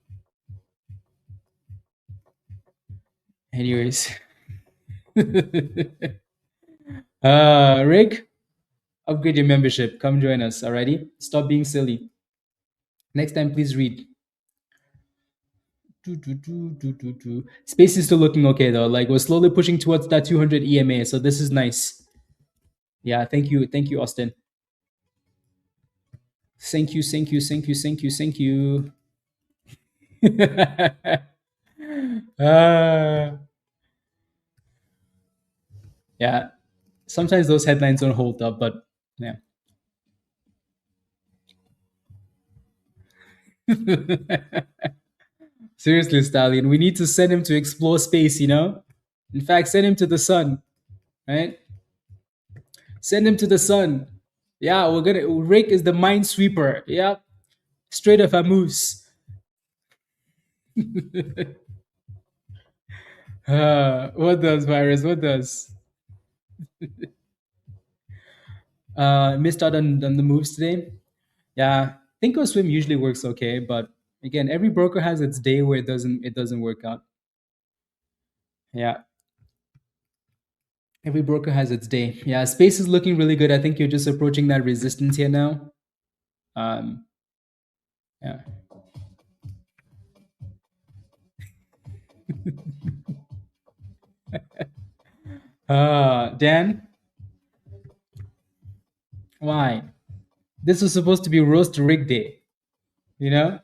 Anyways. Rick, upgrade your membership. Come join us, alrighty? Stop being silly. Next time, please read. Space is still looking okay though. Like we're slowly pushing towards that 200 EMA, so this is nice. Yeah, thank you, Austin. Thank you. Yeah, sometimes those headlines don't hold up, but yeah. Seriously, Stallion, we need to send him to explore space, In fact, send him to the sun, right? Send him to the sun. Yeah, Rick is the minesweeper. Yeah, Strait of Hormuz. What does virus? What does? Missed out on the moves today. Yeah, Thinkorswim usually works okay, but again, every broker has its day where it doesn't work out. Yeah, every broker has its day. Yeah, space is looking really good. I think you're just approaching that resistance here now. Yeah. Dan, why? This was supposed to be roast rig day, you know?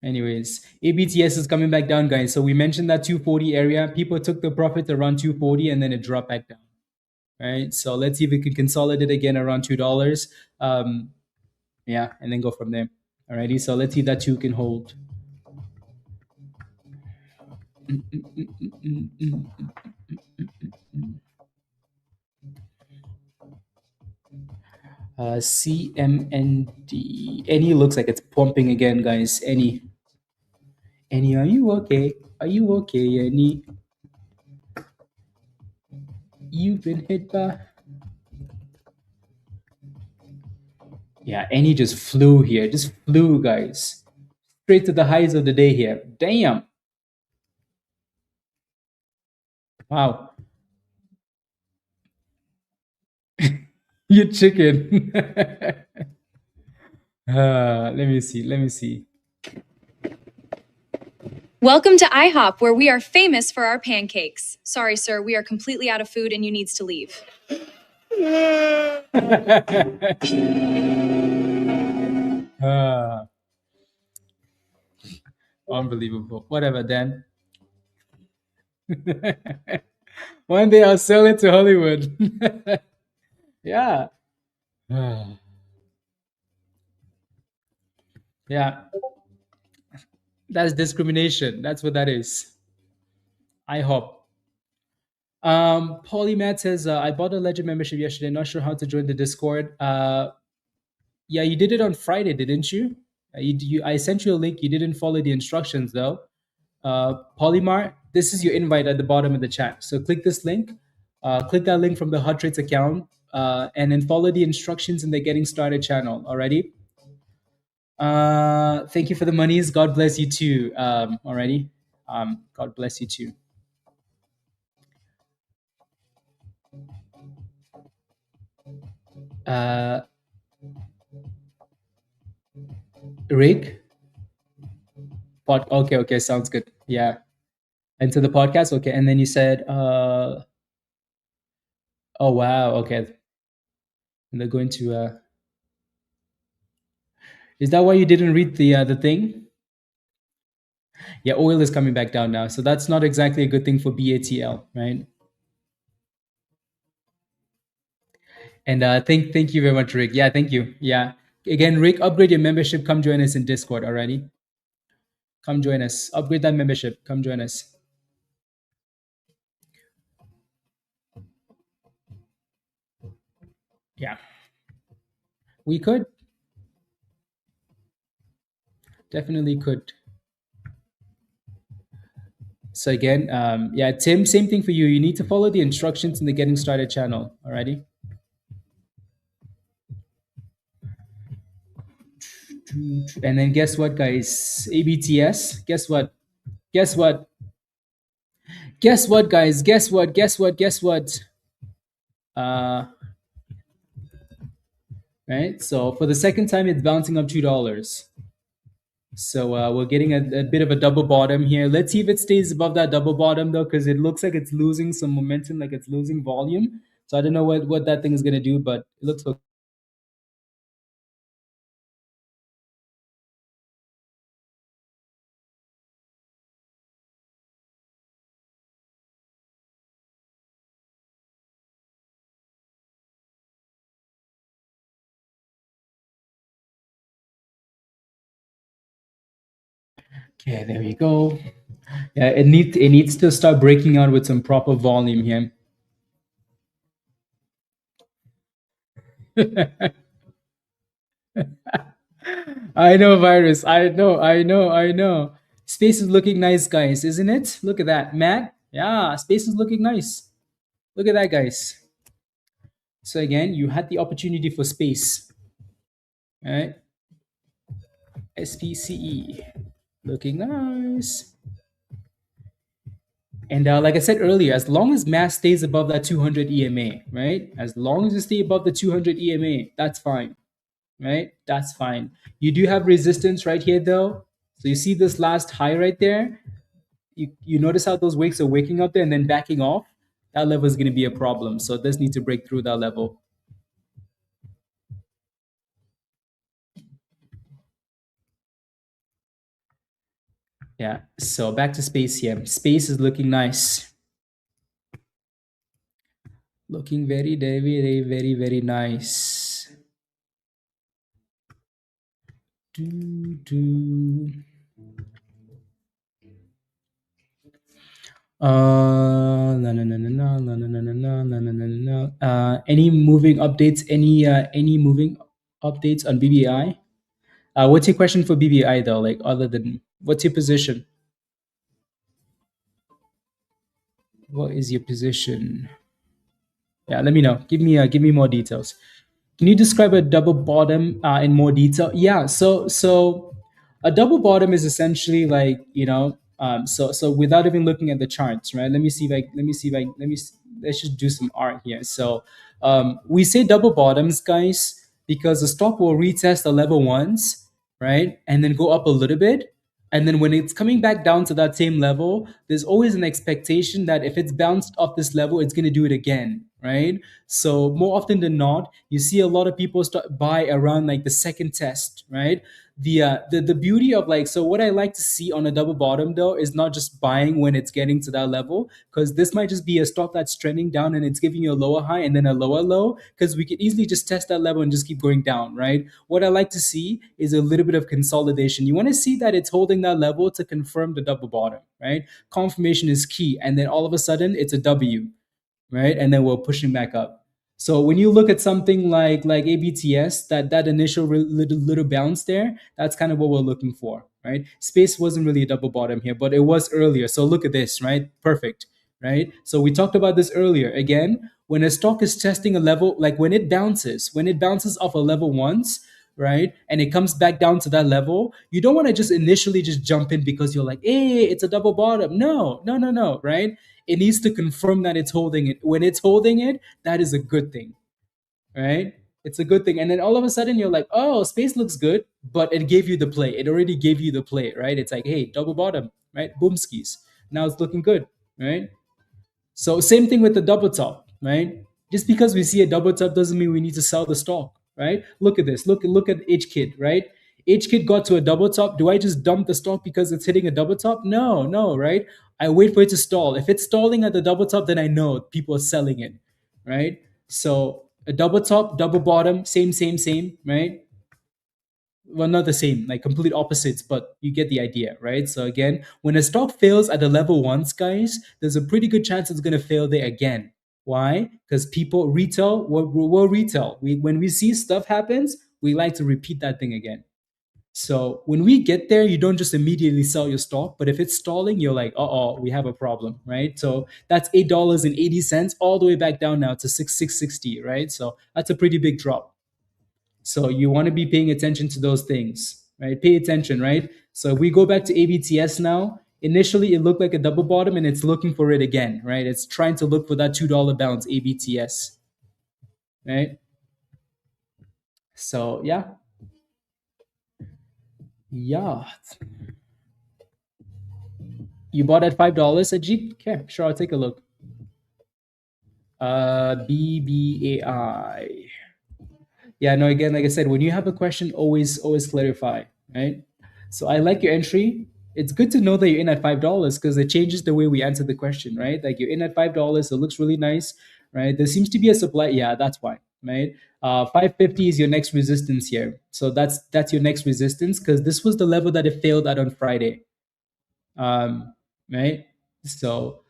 Anyways, ABTS is coming back down, guys. So we mentioned that 240 area. People took the profit around 240 and then it dropped back down. Right. So let's see if we can consolidate again around $2. Yeah, and then go from there. Alrighty. So let's see if that 2 can hold. CMND. Any looks like it's pumping again, guys. Any, are you okay? Are you okay, Any? You've been hit by. Yeah, Any just flew here. Just flew, guys. Straight to the highs of the day here. Damn. Wow. You chicken. Let me see. Let me see. Welcome to IHOP, where we are famous for our pancakes. Sorry, sir, we are completely out of food and you needs to leave. Unbelievable. Whatever, Dan. One day I'll sell it to Hollywood. Yeah. Yeah. That's discrimination. That's what that is. IHOP. Polymat says, I bought a Ledger membership yesterday. Not sure how to join the Discord. Yeah, you did it on Friday, didn't you? I sent you a link. You didn't follow the instructions, though. Polymar, this is your invite at the bottom of the chat. So click this link. Click that link from the Hot Trades account, and then follow the instructions in the Getting Started channel. Alrighty. Thank you for the monies. God bless you too. Alrighty. God bless you too. Rick? Okay, sounds good. Yeah. Into the podcast? Okay. And then you said, oh, wow. Okay. And they're going to, is that why you didn't read the thing? Yeah, oil is coming back down now. So that's not exactly a good thing for BATL, right? And thank you very much, Rick. Yeah, thank you. Yeah. Again, Rick, upgrade your membership. Come join us in Discord already. Come join us. Upgrade that membership. Come join us. Yeah. We could. Definitely could. So again, yeah, Tim, same thing for you. You need to follow the instructions in the Getting Started channel. Alrighty. And then guess what, guys? ABTS. Guess what? Guess what? Guess what, guys? Guess what? Guess what? Guess what? Right. So for the second time, it's bouncing up $2. So we're getting a bit of a double bottom here. Let's see if it stays above that double bottom though, because it looks like it's losing some momentum, like it's losing volume. So I don't know what that thing is going to do, but it looks okay. Okay, there we go. Yeah, it needs to start breaking out with some proper volume here. I know, virus. I know. Space is looking nice, guys, isn't it? Look at that, Matt. Yeah, space is looking nice. Look at that, guys. So again, you had the opportunity for space. All right. SPCE. Looking nice. And like I said earlier, as long as mass stays above that 200 EMA, right? As long as you stay above the 200 EMA, that's fine, right? That's fine. You do have resistance right here, though. So you see this last high right there? You notice how those wicks are waking up there and then backing off? That level is going to be a problem. So this needs to break through that level. Yeah. So back to space here. Space is looking nice. Looking very, very, very, very nice. Do. No, no, no, no, no, no, no, no, no, no, no, no, no, no. Any moving updates? Any moving updates on BBI? What's your question for BBI though? Like other than what's your position? What is your position? Yeah, let me know. Give me more details. Can you describe a double bottom in more detail? Yeah, so a double bottom is essentially like so without even looking at the charts, right? Let's just do some art here. So we say double bottoms, guys, because the stock will retest the level once, right, and then go up a little bit, and then when it's coming back down to that same level, there's always an expectation that if it's bounced off this level, it's going to do it again, right? So more often than not, you see a lot of people start buy around like the second test, right? The beauty of like, so what I like to see on a double bottom though is not just buying when it's getting to that level, because this might just be a stock that's trending down and it's giving you a lower high and then a lower low, because we could easily just test that level and just keep going down, right? What I like to see is a little bit of consolidation. You want to see that it's holding that level to confirm the double bottom, right? Confirmation is key, and then all of a sudden it's a W, right? And then we're pushing back up. So when you look at something like ABTS, that initial little bounce there, that's kind of what we're looking for, right? Space wasn't really a double bottom here, but it was earlier. So look at this, right? Perfect, right? So we talked about this earlier. Again, when a stock is testing a level, like when it bounces off a level once, right, and it comes back down to that level, you don't want to just initially just jump in because you're like, hey, it's a double bottom. No, no, no, no, right? It needs to confirm that it's holding it. When it's holding it, that is a good thing, right? It's a good thing. And then all of a sudden you're like, oh, space looks good, but it gave you the play. It already gave you the play, right? It's like, hey, double bottom, right? Boom skis. Now it's looking good, right? So same thing with the double top, right? Just because we see a double top doesn't mean we need to sell the stock, right? Look at this. Look at HKIT, right? HKIT got to a double top. Do I just dump the stock because it's hitting a double top? No, no, right? I wait for it to stall. If it's stalling at the double top, then I know people are selling it, right? So a double top, double bottom, same, right? Well, not the same, like complete opposites, but you get the idea, right? So again, when a stock fails at the level once, guys, there's a pretty good chance it's going to fail there again. Why? Because people we're retail. When we see stuff happens, we like to repeat that thing again. So when we get there, you don't just immediately sell your stock, but if it's stalling, you're like, we have a problem, right? So that's $8.80 all the way back down now to 660, right? So that's a pretty big drop. So you want to be paying attention to those things, right? Pay attention, right? So if we go back to ABTS now, initially it looked like a double bottom and it's looking for it again, right? It's trying to look for that $2 bounce, ABTS, right? So yeah. You bought at $5, Ajit? Okay, sure, I'll take a look. BBAI. Yeah, no, again, like I said, when you have a question, always clarify, right? So I like your entry. It's good to know that you're in at $5 because it changes the way we answer the question, right? Like you're in at $5, it looks really nice, right? There seems to be a supply. Yeah, that's why, right? 550 is your next resistance here. So that's your next resistance because this was the level that it failed at on Friday, right? So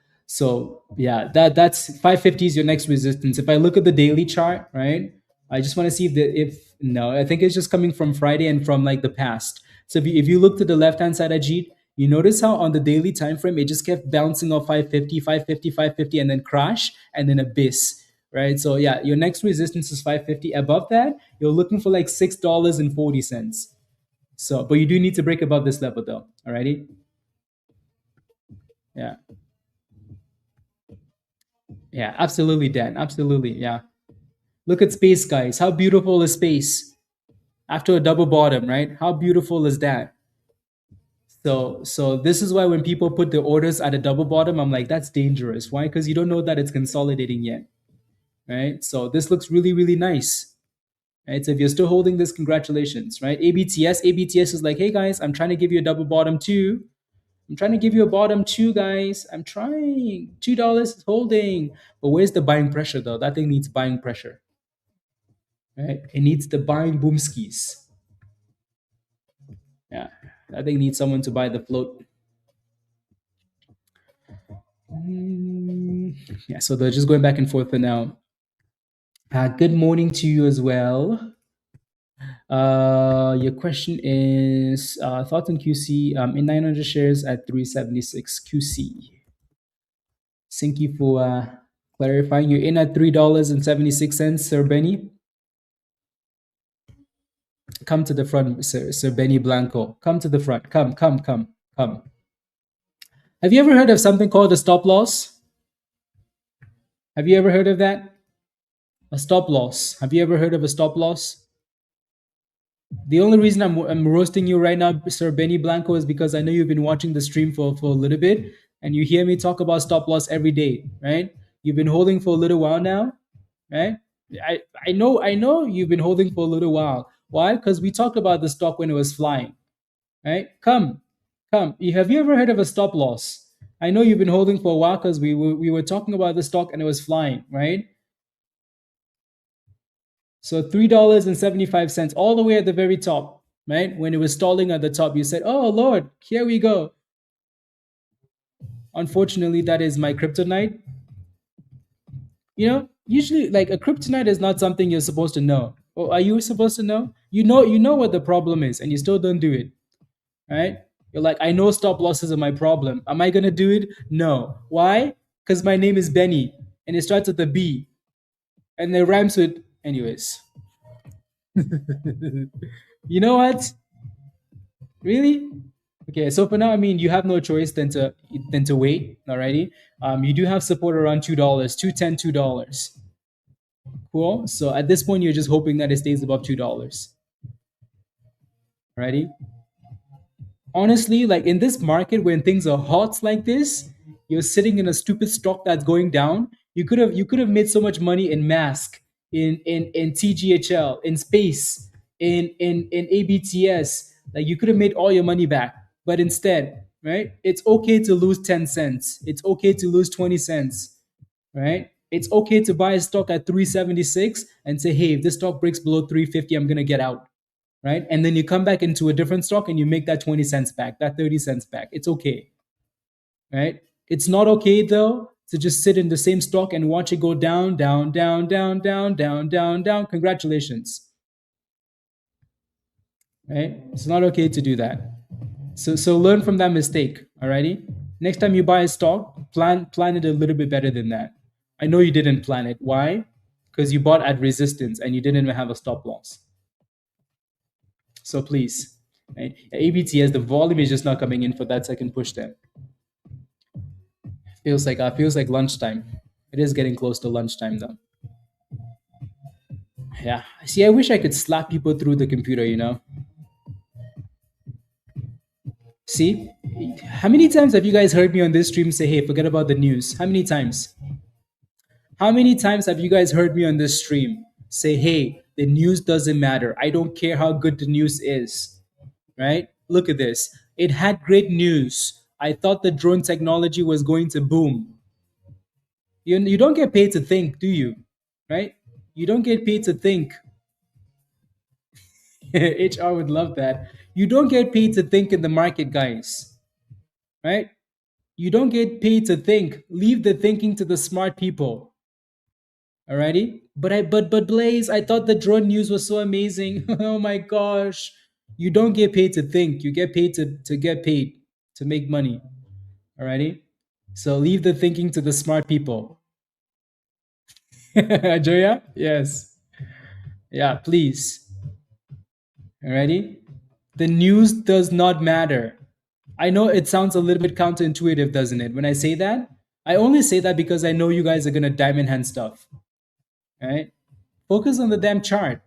yeah, that's 550 is your next resistance. If I look at the daily chart, right? I just want to see if no, I think it's just coming from Friday and from like the past. So if you look to the left hand side, Ajit, you notice how on the daily time frame it just kept bouncing off 550, 550, 550, and then crash and then abyss, right? So yeah, your next resistance is 550. Above that, you're looking for like $6.40. So, but you do need to break above this level though. Alrighty. Yeah. Yeah, absolutely, Dan. Absolutely. Yeah. Look at space, guys. How beautiful is space after a double bottom, right? How beautiful is that? So this is why when people put the orders at a double bottom, I'm like, that's dangerous. Why? Because you don't know that it's consolidating yet, right? So this looks really, really nice, right? So if you're still holding this, congratulations, right? ABTS is like, hey guys, I'm trying to give you a double bottom too, I'm trying to give you a bottom two, guys. I'm trying. $2 is holding. But where's the buying pressure, though? That thing needs buying pressure, right? It needs the buying boom skis. Yeah, that thing needs someone to buy the float. Yeah, so they're just going back and forth for now. Good morning to you as well. Your question is thoughts on QC in 900 shares at 376 QC. Thank you for clarifying. You're in at $3.76, Sir Benny. Come to the front, Sir Benny Blanco. Come to the front. Come. Have you ever heard of something called a stop loss? Have you ever heard of that? A stop loss. Have you ever heard of a stop loss? The only reason I'm roasting you right now, Sir Benny Blanco, is because I know you've been watching the stream for a little bit, and you hear me talk about stop loss every day, right? You've been holding for a little while now, right? I know you've been holding for a little while. Why? Because we talked about the stock when it was flying, right? Come. Have you ever heard of a stop loss? I know you've been holding for a while because we were talking about the stock and it was flying, right? So $3.75, all the way at the very top, right? When it was stalling at the top, you said, "Oh Lord, here we go." Unfortunately, that is my kryptonite. You know, usually like a kryptonite is not something you're supposed to know. Or are you supposed to know? You know what the problem is, and you still don't do it, right? You're like, I know stop losses are my problem. Am I gonna do it? No. Why? Because my name is Benny, and it starts with a B, and it rhymes with, anyways. You know what? Really? Okay, so for now, I mean, you have no choice than to wait. Alrighty. You do have support around $2, $2.10, $2. Cool. So at this point, you're just hoping that it stays above $2. Alrighty. Honestly, like in this market when things are hot like this, you're sitting in a stupid stock that's going down. You could have made so much money in mask, in TGHL, in space, in ABTS. Like you could have made all your money back. But instead, right? It's okay to lose 10 cents. It's okay to lose 20 cents. Right? It's okay to buy a stock at 376 and say, hey, if this stock breaks below 350, I'm gonna get out. Right? And then you come back into a different stock and you make that 20 cents back, that 30 cents back. It's okay. Right? It's not okay though to just sit in the same stock and watch it go down, down, down, down, down, down, down, down. Congratulations. Right? It's not okay to do that. So learn from that mistake. Alrighty? Next time you buy a stock, plan it a little bit better than that. I know you didn't plan it. Why? Because you bought at resistance and you didn't even have a stop loss. So please, right? ABTS, the volume is just not coming in for that second push there. Feels like lunchtime. It is getting close to lunchtime though. Yeah. See, I wish I could slap people through the computer, you know? See? How many times have you guys heard me on this stream say, hey, forget about the news? How many times? How many times have you guys heard me on this stream say, hey, the news doesn't matter. I don't care how good the news is, right? Look at this. It had great news. I thought the drone technology was going to boom. You don't get paid to think, do you? Right? You don't get paid to think. HR would love that. You don't get paid to think in the market, guys. Right? You don't get paid to think. Leave the thinking to the smart people. Alrighty? But Blaze, I thought the drone news was so amazing. Oh my gosh. You don't get paid to think. You get paid to get paid, to make money. Alrighty? So leave the thinking to the smart people. Joya? Yes. Yeah, please. Alrighty? The news does not matter. I know it sounds a little bit counterintuitive, doesn't it? When I say that, I only say that because I know you guys are gonna diamond hand stuff. Right? Focus on the damn chart.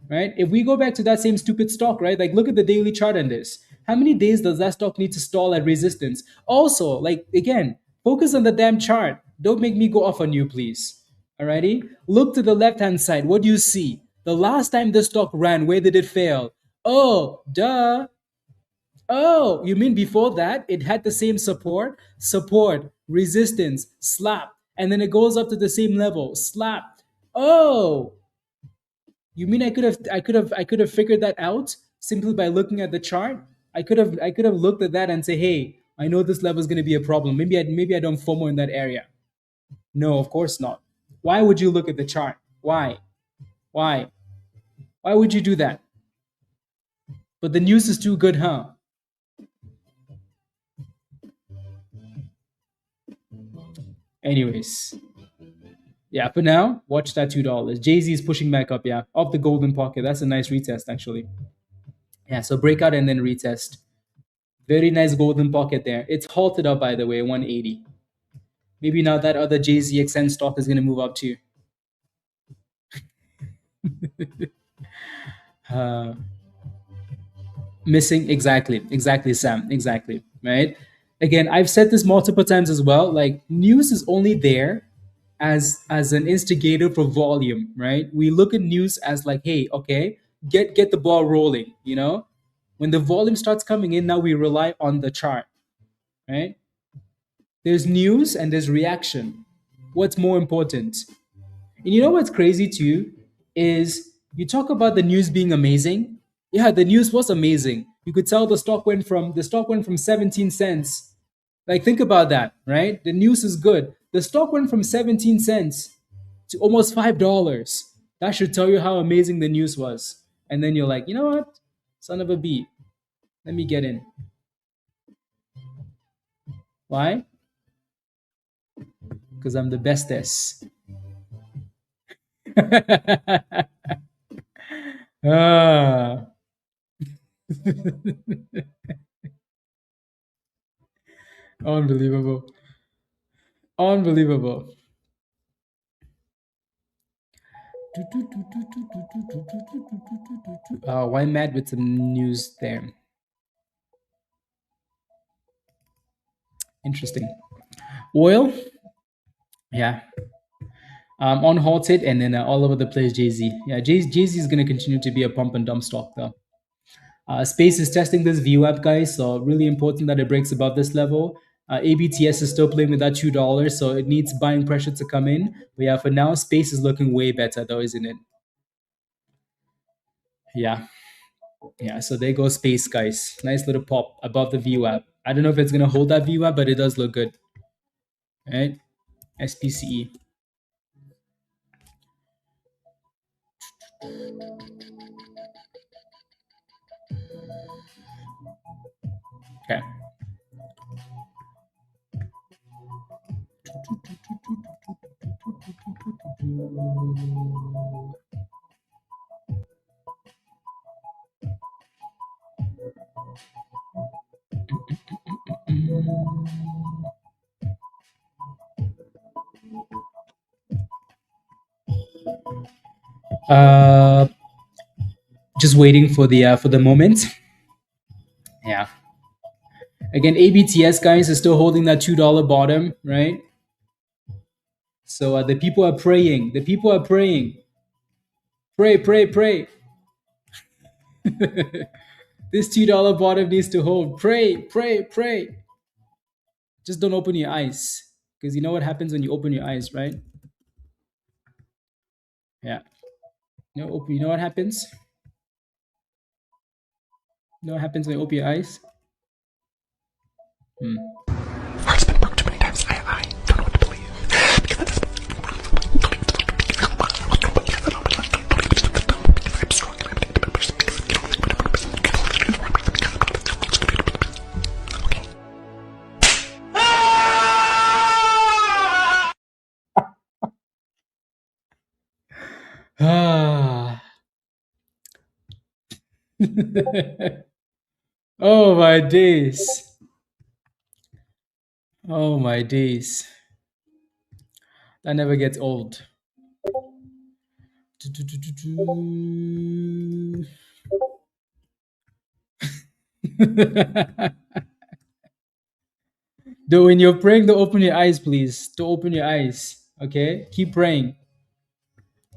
Right? If we go back to that same stupid stock, right? Like look at the daily chart on this. How many days does that stock need to stall at resistance? Also, like again, focus on the damn chart. Don't make me go off on you, please. Alrighty? Look to the left-hand side. What do you see? The last time the stock ran, where did it fail? Oh, duh. Oh, you mean before that it had the same support, resistance, slap, and then it goes up to the same level, slap. Oh, you mean I could have figured that out simply by looking at the chart? I could have looked at that and say, hey, I know this level is going to be a problem. Maybe I don't FOMO in that area. No, of course not. Why would you look at the chart? Why? Why? Why would you do that? But the news is too good, huh? Anyways, yeah, for now, watch that $2. Jay-Z is pushing back up, yeah, off the golden pocket. That's a nice retest, actually. Yeah, so breakout and then retest. Very nice golden pocket there. It's halted up, by the way, 180. Maybe now that other JZXN stock is going to move up too. Missing, exactly, Sam, exactly, right? Again, I've said this multiple times as well. Like, news is only there as an instigator for volume, right? We look at news as like, hey, okay, get the ball rolling, you know? When the volume starts coming in, now we rely on the chart, right? There's news and there's reaction. What's more important? And you know what's crazy too is you talk about the news being amazing. Yeah, the news was amazing. You could tell the stock went from 17 cents. Like, think about that, right? The news is good. The stock went from 17 cents to almost $5. That should tell you how amazing the news was. And then you're like, you know what? Son of a bee. Let me get in. Why? Because I'm the bestest. Ah. Unbelievable. Unbelievable. Why mad with some news there? Interesting. Oil, yeah. On halted and then all over the place, Jay-Z. Yeah, Jay-Z is going to continue to be a pump and dump stock though. Space is testing this VWAP, guys, so really important that it breaks above this level. ABTS is still playing with that $2, so it needs buying pressure to come in. But yeah, for now, Space is looking way better though, isn't it? Yeah. Yeah, so there goes Space, guys. Nice little pop above the VWAP. I don't know if it's going to hold that VWAP, but it does look good. All right? SPCE. Okay. Just waiting for the moment. Yeah. Again, ABTS, guys, is still holding that $2 bottom, right? So the people are praying. The people are praying. Pray, pray, pray. This $2 bottom needs to hold. Pray, pray, pray. Just don't open your eyes, because you know what happens when you open your eyes, right? Yeah. You know what happens? You know what happens when you open your eyes? Heart's been broke too many times. I don't know what to believe. I'm strong. Ah. Oh my days. Oh my days. That never gets old. Though when you're praying, don't open your eyes, please. Don't open your eyes. Okay? Keep praying.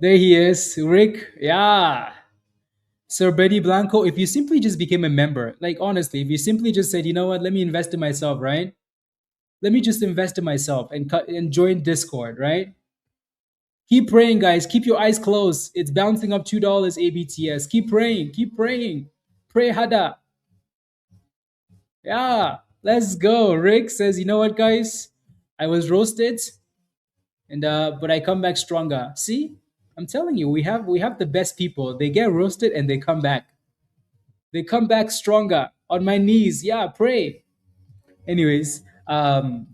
There he is. Rick. Yeah. Sir Betty Blanco, if you simply just became a member, like honestly, if you simply just said, you know what, let me invest in myself, right? Let me just invest in myself and and join Discord, right? Keep praying, guys. Keep your eyes closed. It's bouncing up $2 ABTS. Keep praying. Keep praying. Pray Hada. Yeah, let's go. Rick says, you know what, guys? I was roasted, and but I come back stronger. See, I'm telling you, we have the best people. They get roasted and they come back. They come back stronger. On my knees. Yeah, pray. Anyways,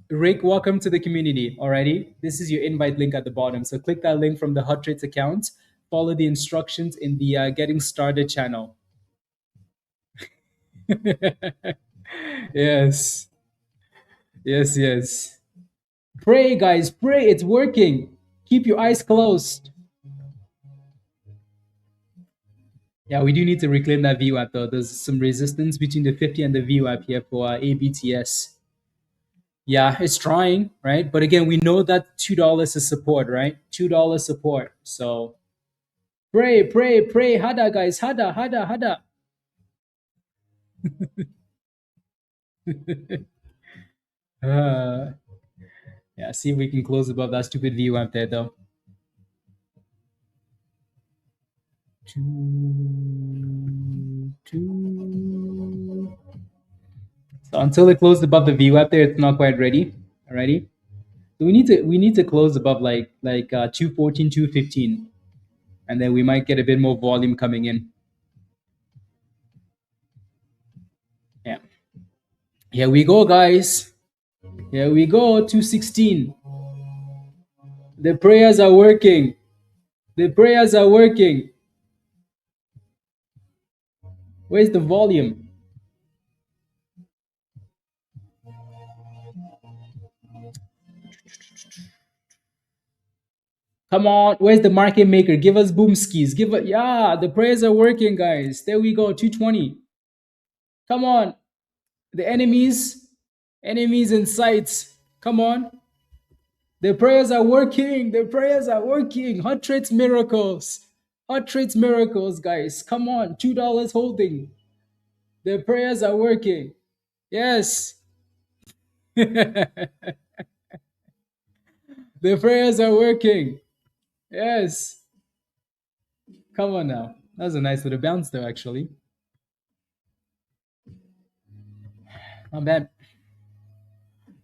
Rick, welcome to the community. Alrighty, this is your invite link at the bottom. So click that link from the Hot Trades account. Follow the instructions in the Getting Started channel. Yes, yes, yes. Pray, guys, pray. It's working. Keep your eyes closed. Yeah, we do need to reclaim that VWAP though. There's some resistance between the 50 and the VWAP here for ABTS. Yeah, it's trying, right? But again, we know that $2 is support, right? $2 support. So pray, pray, pray. Hada, guys. Hada, hada, hada. Uh, yeah, see if we can close above that stupid VWAP there, though. Two. So until it closed above the VWAP there, it's not quite ready. Alrighty. So we need to close above like 214, 215, and then we might get a bit more volume coming in. Yeah. Here we go, guys. Here we go, 216. The prayers are working. The prayers are working. Where's the volume? Come on, where's the market maker? Give us boom skis. Give us, yeah, the prayers are working, guys. There we go, 220. Come on, the enemies in sight. Come on. The prayers are working. The prayers are working. Hot Trades miracles. Hot Trades miracles, guys. Come on, $2 holding. The prayers are working. Yes. The prayers are working. Yes. Come on now. That was a nice little bounce, though, actually. Not bad.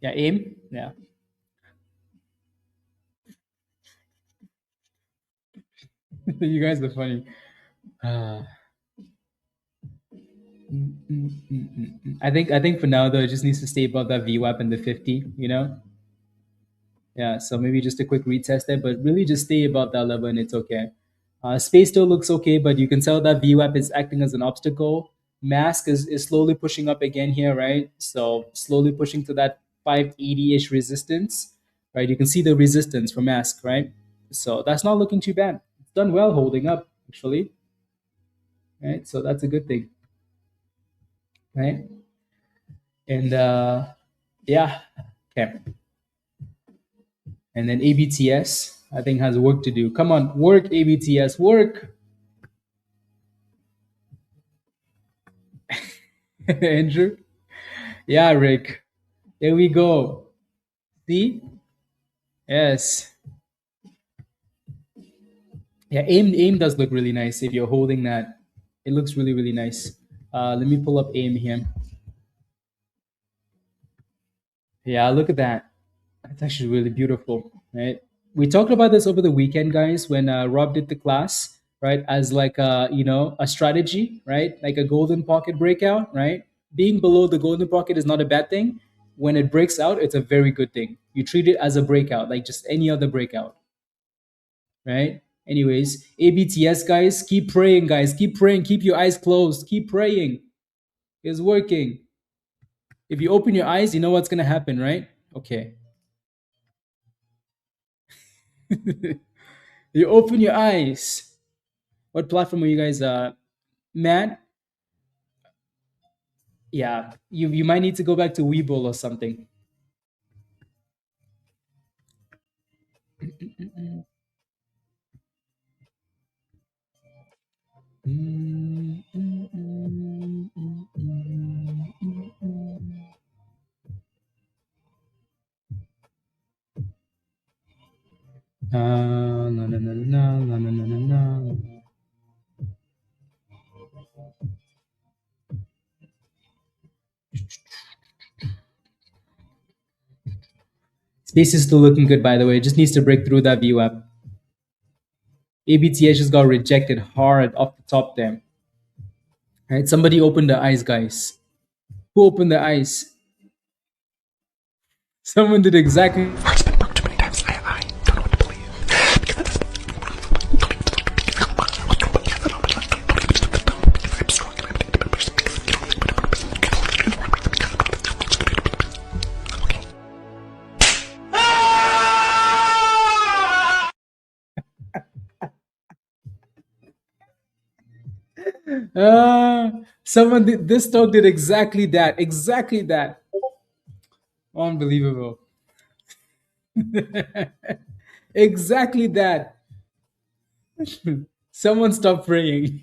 Yeah, aim. Yeah. You guys are funny. I think for now though, it just needs to stay above that VWAP and the 50. Yeah. So maybe just a quick retest there, but really just stay above that level and it's okay. Space still looks okay, but you can tell that VWAP is acting as an obstacle. Mask is slowly pushing up again here, right? So slowly pushing to that 580-ish resistance, right? You can see the resistance for mask, right? So that's not looking too bad. It's done well holding up, actually, right? So that's a good thing, right? And yeah, okay. And then ABTS, I think, has work to do. Come on, work, ABTS, work. Andrew? Yeah, Rick. There we go. See? Yes. Yeah, aim does look really nice if you're holding that. It looks really, really nice. Let me pull up aim here. Yeah, look at that. That's actually really beautiful, right? We talked about this over the weekend, guys, when Rob did the class, right? As like a strategy, right? Like a golden pocket breakout, right? Being below the golden pocket is not a bad thing. When it breaks out, it's a very good thing. You treat it as a breakout, like just any other breakout, right? Anyways, ABTS, guys, keep praying, guys. Keep praying. Keep your eyes closed. Keep praying. It's working. If you open your eyes, you know what's gonna happen, right? Okay. You open your eyes. What platform are you guys? Matt? Yeah, you might need to go back to Webull or something. No, no, no, no, no, no, no, no, no. Space is still looking good, by the way. It just needs to break through that VWAP. ABTS just got rejected hard off the top there. All right, somebody open the eyes, guys. Who opened the eyes? Someone did exactly. It's been broke too many times. I don't know what to believe. Someone did, this dog did exactly that. Exactly that. Unbelievable. Exactly that. Someone stop praying.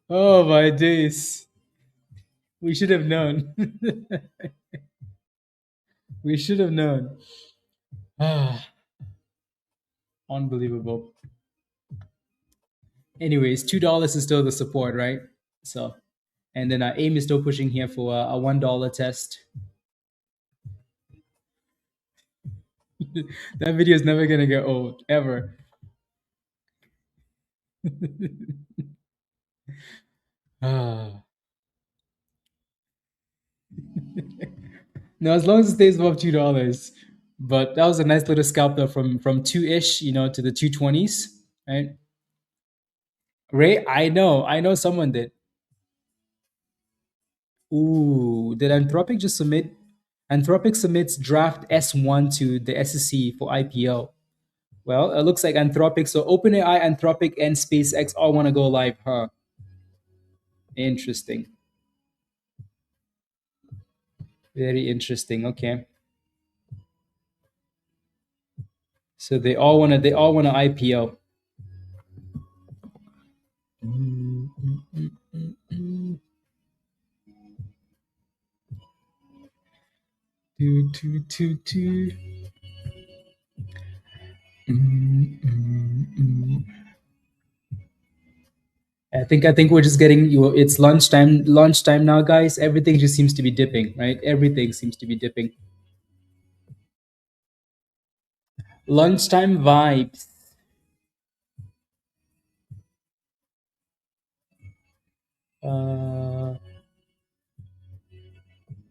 Oh my days. We should have known. We should have known. Ah, unbelievable. Anyways, $2 is still the support, right? So, and then AIM is still pushing here for a $1 test. That video is never gonna get old, ever. Ah. No, as long as it stays above $2. But that was a nice little scalp though, from two-ish, to the 220s, right? Ray, I know someone did. Ooh, did Anthropic just submit? Anthropic submits draft S1 to the SEC for IPO. Well, it looks like Anthropic, so OpenAI, Anthropic, and SpaceX all want to go live, huh? Interesting. Very interesting. Okay. So they all want to IPO. I think we're just getting you. It's lunchtime. Lunchtime now, guys. Everything just seems to be dipping, right? Everything seems to be dipping. Lunchtime vibes.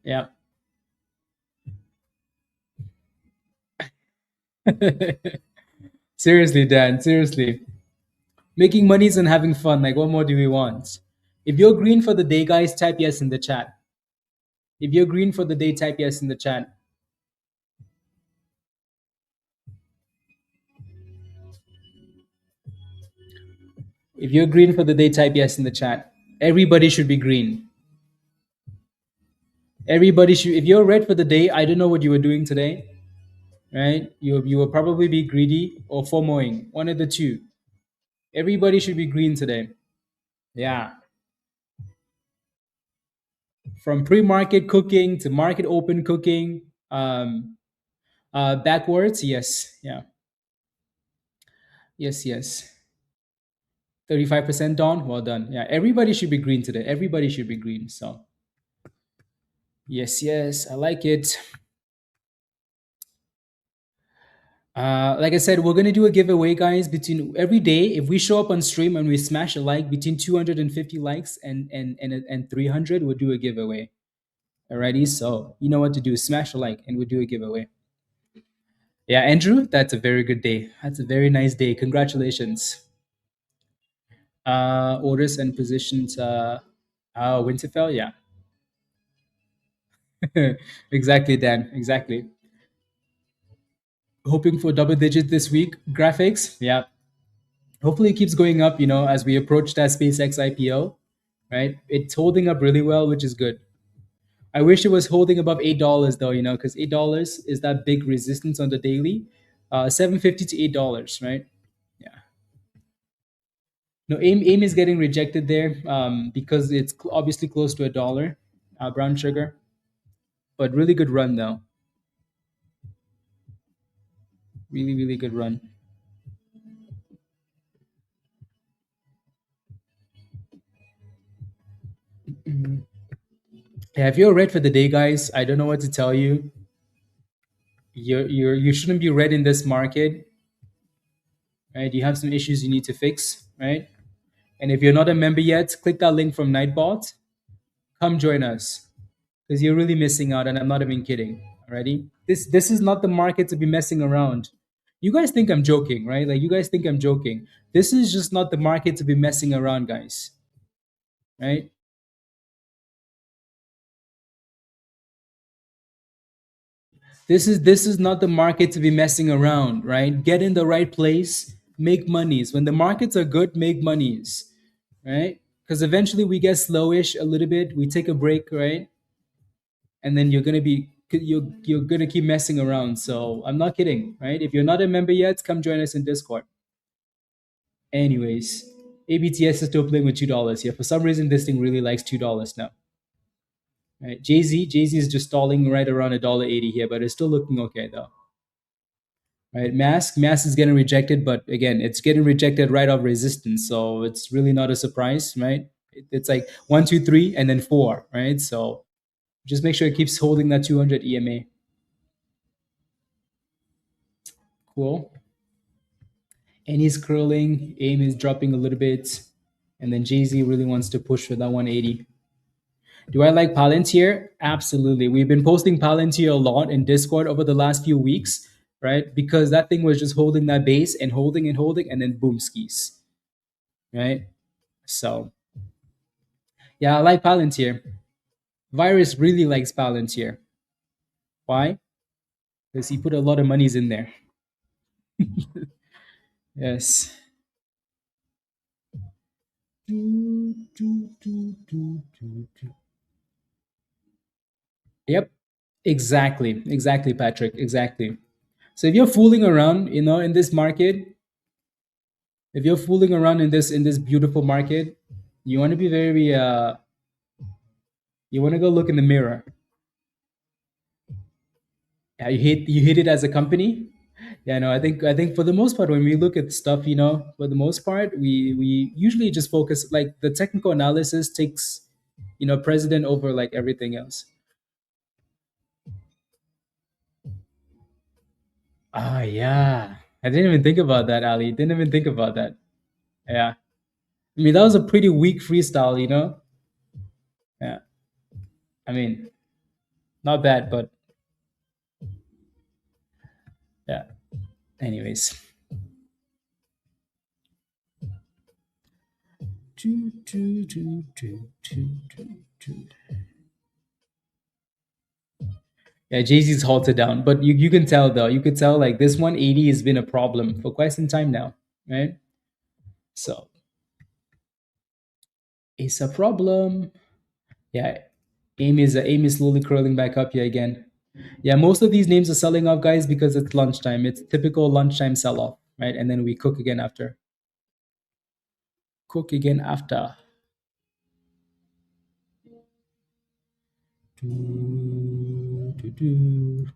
Yeah. Seriously, Dan. Seriously. Making monies and having fun. Like, what more do we want? If you're green for the day, guys, type yes in the chat. If you're green for the day, type yes in the chat. If you're green for the day, type yes in the chat. Everybody should be green. Everybody should. If you're red for the day, I don't know what you were doing today, right? You will probably be greedy or FOMOing. One of the two. Everybody should be green today. Yeah. From pre-market cooking to market open cooking, backwards, yes, yeah, yes. 35% done. Well done. Yeah, everybody should be green today. Everybody should be green. So, yes, I like it. Like I said, we're gonna do a giveaway, guys. Between every day, if we show up on stream and we smash a like between 250 likes and 300, we'll do a giveaway. Alrighty, so you know what to do. Smash a like, and we'll do a giveaway. Yeah, Andrew, that's a very good day. That's a very nice day. Congratulations. Orders and positions. Winterfell, yeah. Exactly, Dan. Exactly. Hoping for double digit this week. Graphics, yeah. Hopefully it keeps going up, as we approach that SpaceX IPO, right? It's holding up really well, which is good. I wish it was holding above $8 though, because $8 is that big resistance on the daily. $7.50 to $8, right? Yeah. No, AIM is getting rejected there because it's obviously close to $1, brown sugar. But really good run though. Really, really good run. Yeah, if you're red for the day, guys, I don't know what to tell you. You shouldn't be red in this market, right? You have some issues you need to fix, right? And if you're not a member yet, click that link from Nightbot. Come join us because you're really missing out, and I'm not even kidding. Alrighty, this is not the market to be messing around. You guys think I'm joking, right? Like you guys think I'm joking. This is just not the market to be messing around, guys. Right? This is not the market to be messing around, right? Get in the right place, make monies. When the markets are good, make monies, right? Because eventually we get slowish a little bit. We take a break, right? And then you're gonna keep messing around. So I'm not kidding, right? If you're not a member yet, come join us in Discord. Anyways, ABTS is still playing with $2 here. For some reason, this thing really likes $2 now. Right? Jay-Z is just stalling right around $1.80 here, but it's still looking okay though. Right? Mask is getting rejected, but again, it's getting rejected right off resistance, so it's really not a surprise, right? It's like 1, 2, 3, and then 4, right? So just make sure it keeps holding that 200 EMA. Cool. And he's curling. AIM is dropping a little bit, and then Jay-Z really wants to push for that 180. Do I like Palantir? Absolutely. We've been posting Palantir a lot in Discord over the last few weeks, right? Because that thing was just holding that base and holding, and then boom skis, right? So, yeah, I like Palantir. Virus really likes Palantir. Why? Because he put a lot of monies in there. Yes. Yep. Exactly, Patrick. Exactly. So if you're fooling around, in this market, if you're fooling around in this beautiful market, you want to be very you want to go look in the mirror. Yeah, you hate it as a company. Yeah, no, I think for the most part, when we look at stuff, for the most part, we usually just focus, like, the technical analysis takes, president over like everything else. Ah, yeah. I didn't even think about that, Ali. Didn't even think about that. Yeah. I mean, that was a pretty weak freestyle. Yeah. I mean, not bad, but yeah. Anyways. Yeah, Jay-Z's halted down, but you can tell though. You could tell, like, this 180 has been a problem for quite some time now, right? So it's a problem. Yeah, AIM is slowly curling back up here again. Yeah, most of these names are selling off, guys, because it's lunchtime. It's typical lunchtime sell-off, right? And then we cook again after. Cook again after. Do, do, do.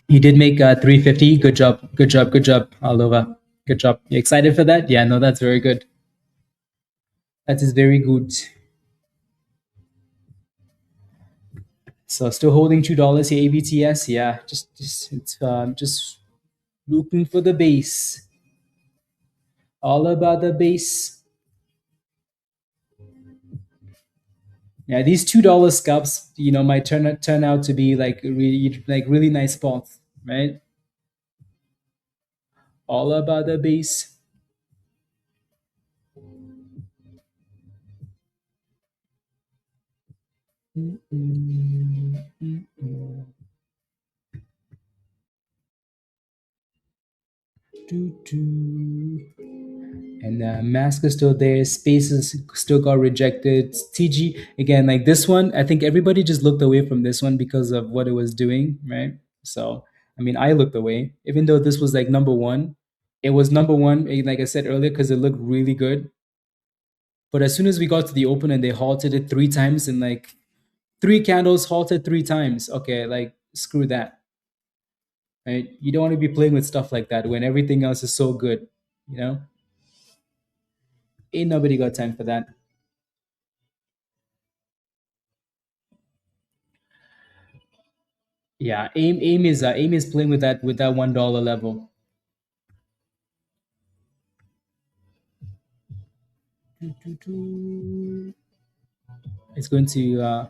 You did make 350. Good job, Alova. Good job. You excited for that? Yeah, no, that's very good. That is very good. So still holding $2 here, ABTS. Yeah, just looking for the base. All about the base. Yeah, these $2 scalps, might turn out to be really nice spots, right? All about the base. And mask is still there. Spaces still got rejected. TG again, like this one, I think everybody just looked away from this one because of what it was doing, right? So I mean, I looked away, even though this was like number one. It was number one, like I said earlier, because it looked really good. But as soon as we got to the open and they halted it 3 times in like 3 candles, halted 3 times. Okay, like screw that, right? You don't want to be playing with stuff like that when everything else is so good, you know? Ain't nobody got time for that. Yeah, aim is playing with that $1 level. It's going to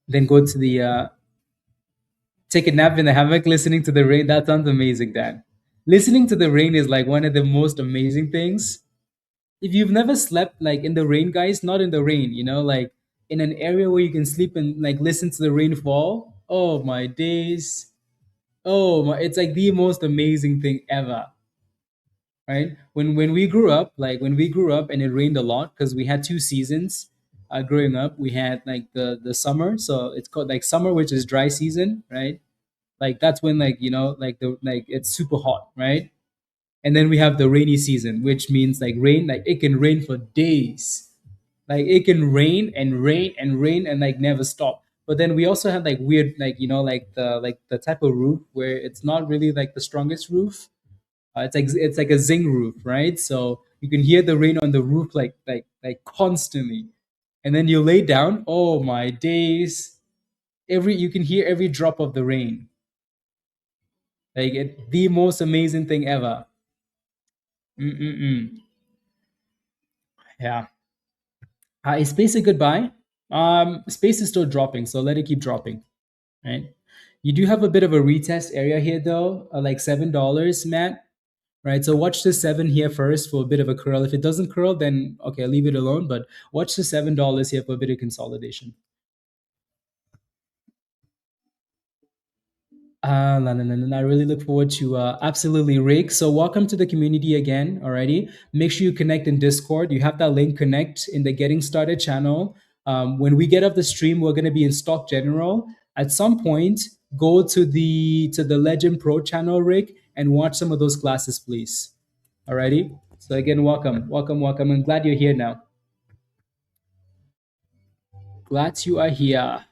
then go to the take a nap in the hammock, listening to the rain. That sounds amazing, Dan. Listening to the rain is like one of the most amazing things. If you've never slept like in the rain, guys, not in the rain, like in an area where you can sleep and like listen to the rain fall. Oh my days. Oh my, it's like the most amazing thing ever. Right? When we grew up, and it rained a lot because we had 2 seasons growing up. We had like the summer, so it's called like summer, which is dry season, right? Like that's when it's super hot, right? And then we have the rainy season, which means like rain, like it can rain for days. Like it can rain and rain and rain and like never stop. But then we also have like weird, like the type of roof where it's not really like the strongest roof. It's like a zinc roof, right? So you can hear the rain on the roof like constantly. And then you lay down, oh my days. Every You can hear every drop of the rain. The most amazing thing ever. Mm-mm-mm. Yeah. Is space a good buy? Space is still dropping, so let it keep dropping. Right. You do have a bit of a retest area here, though, like $7, Matt. Right. So watch the seven here first for a bit of a curl. If it doesn't curl, then okay, leave it alone. But watch the $7 here for a bit of consolidation. No, no, no, no, no. I really look forward to absolutely Rick. So welcome to the community again. Alrighty, make sure you connect in Discord. You have that link. Connect in the Getting Started channel. When we get off the stream, we're going to be in Stock General. At some point, go to the Legend Pro channel, Rick, and watch some of those classes, please. Alrighty. So again, welcome, welcome, welcome. I'm glad you're here now. Glad you are here.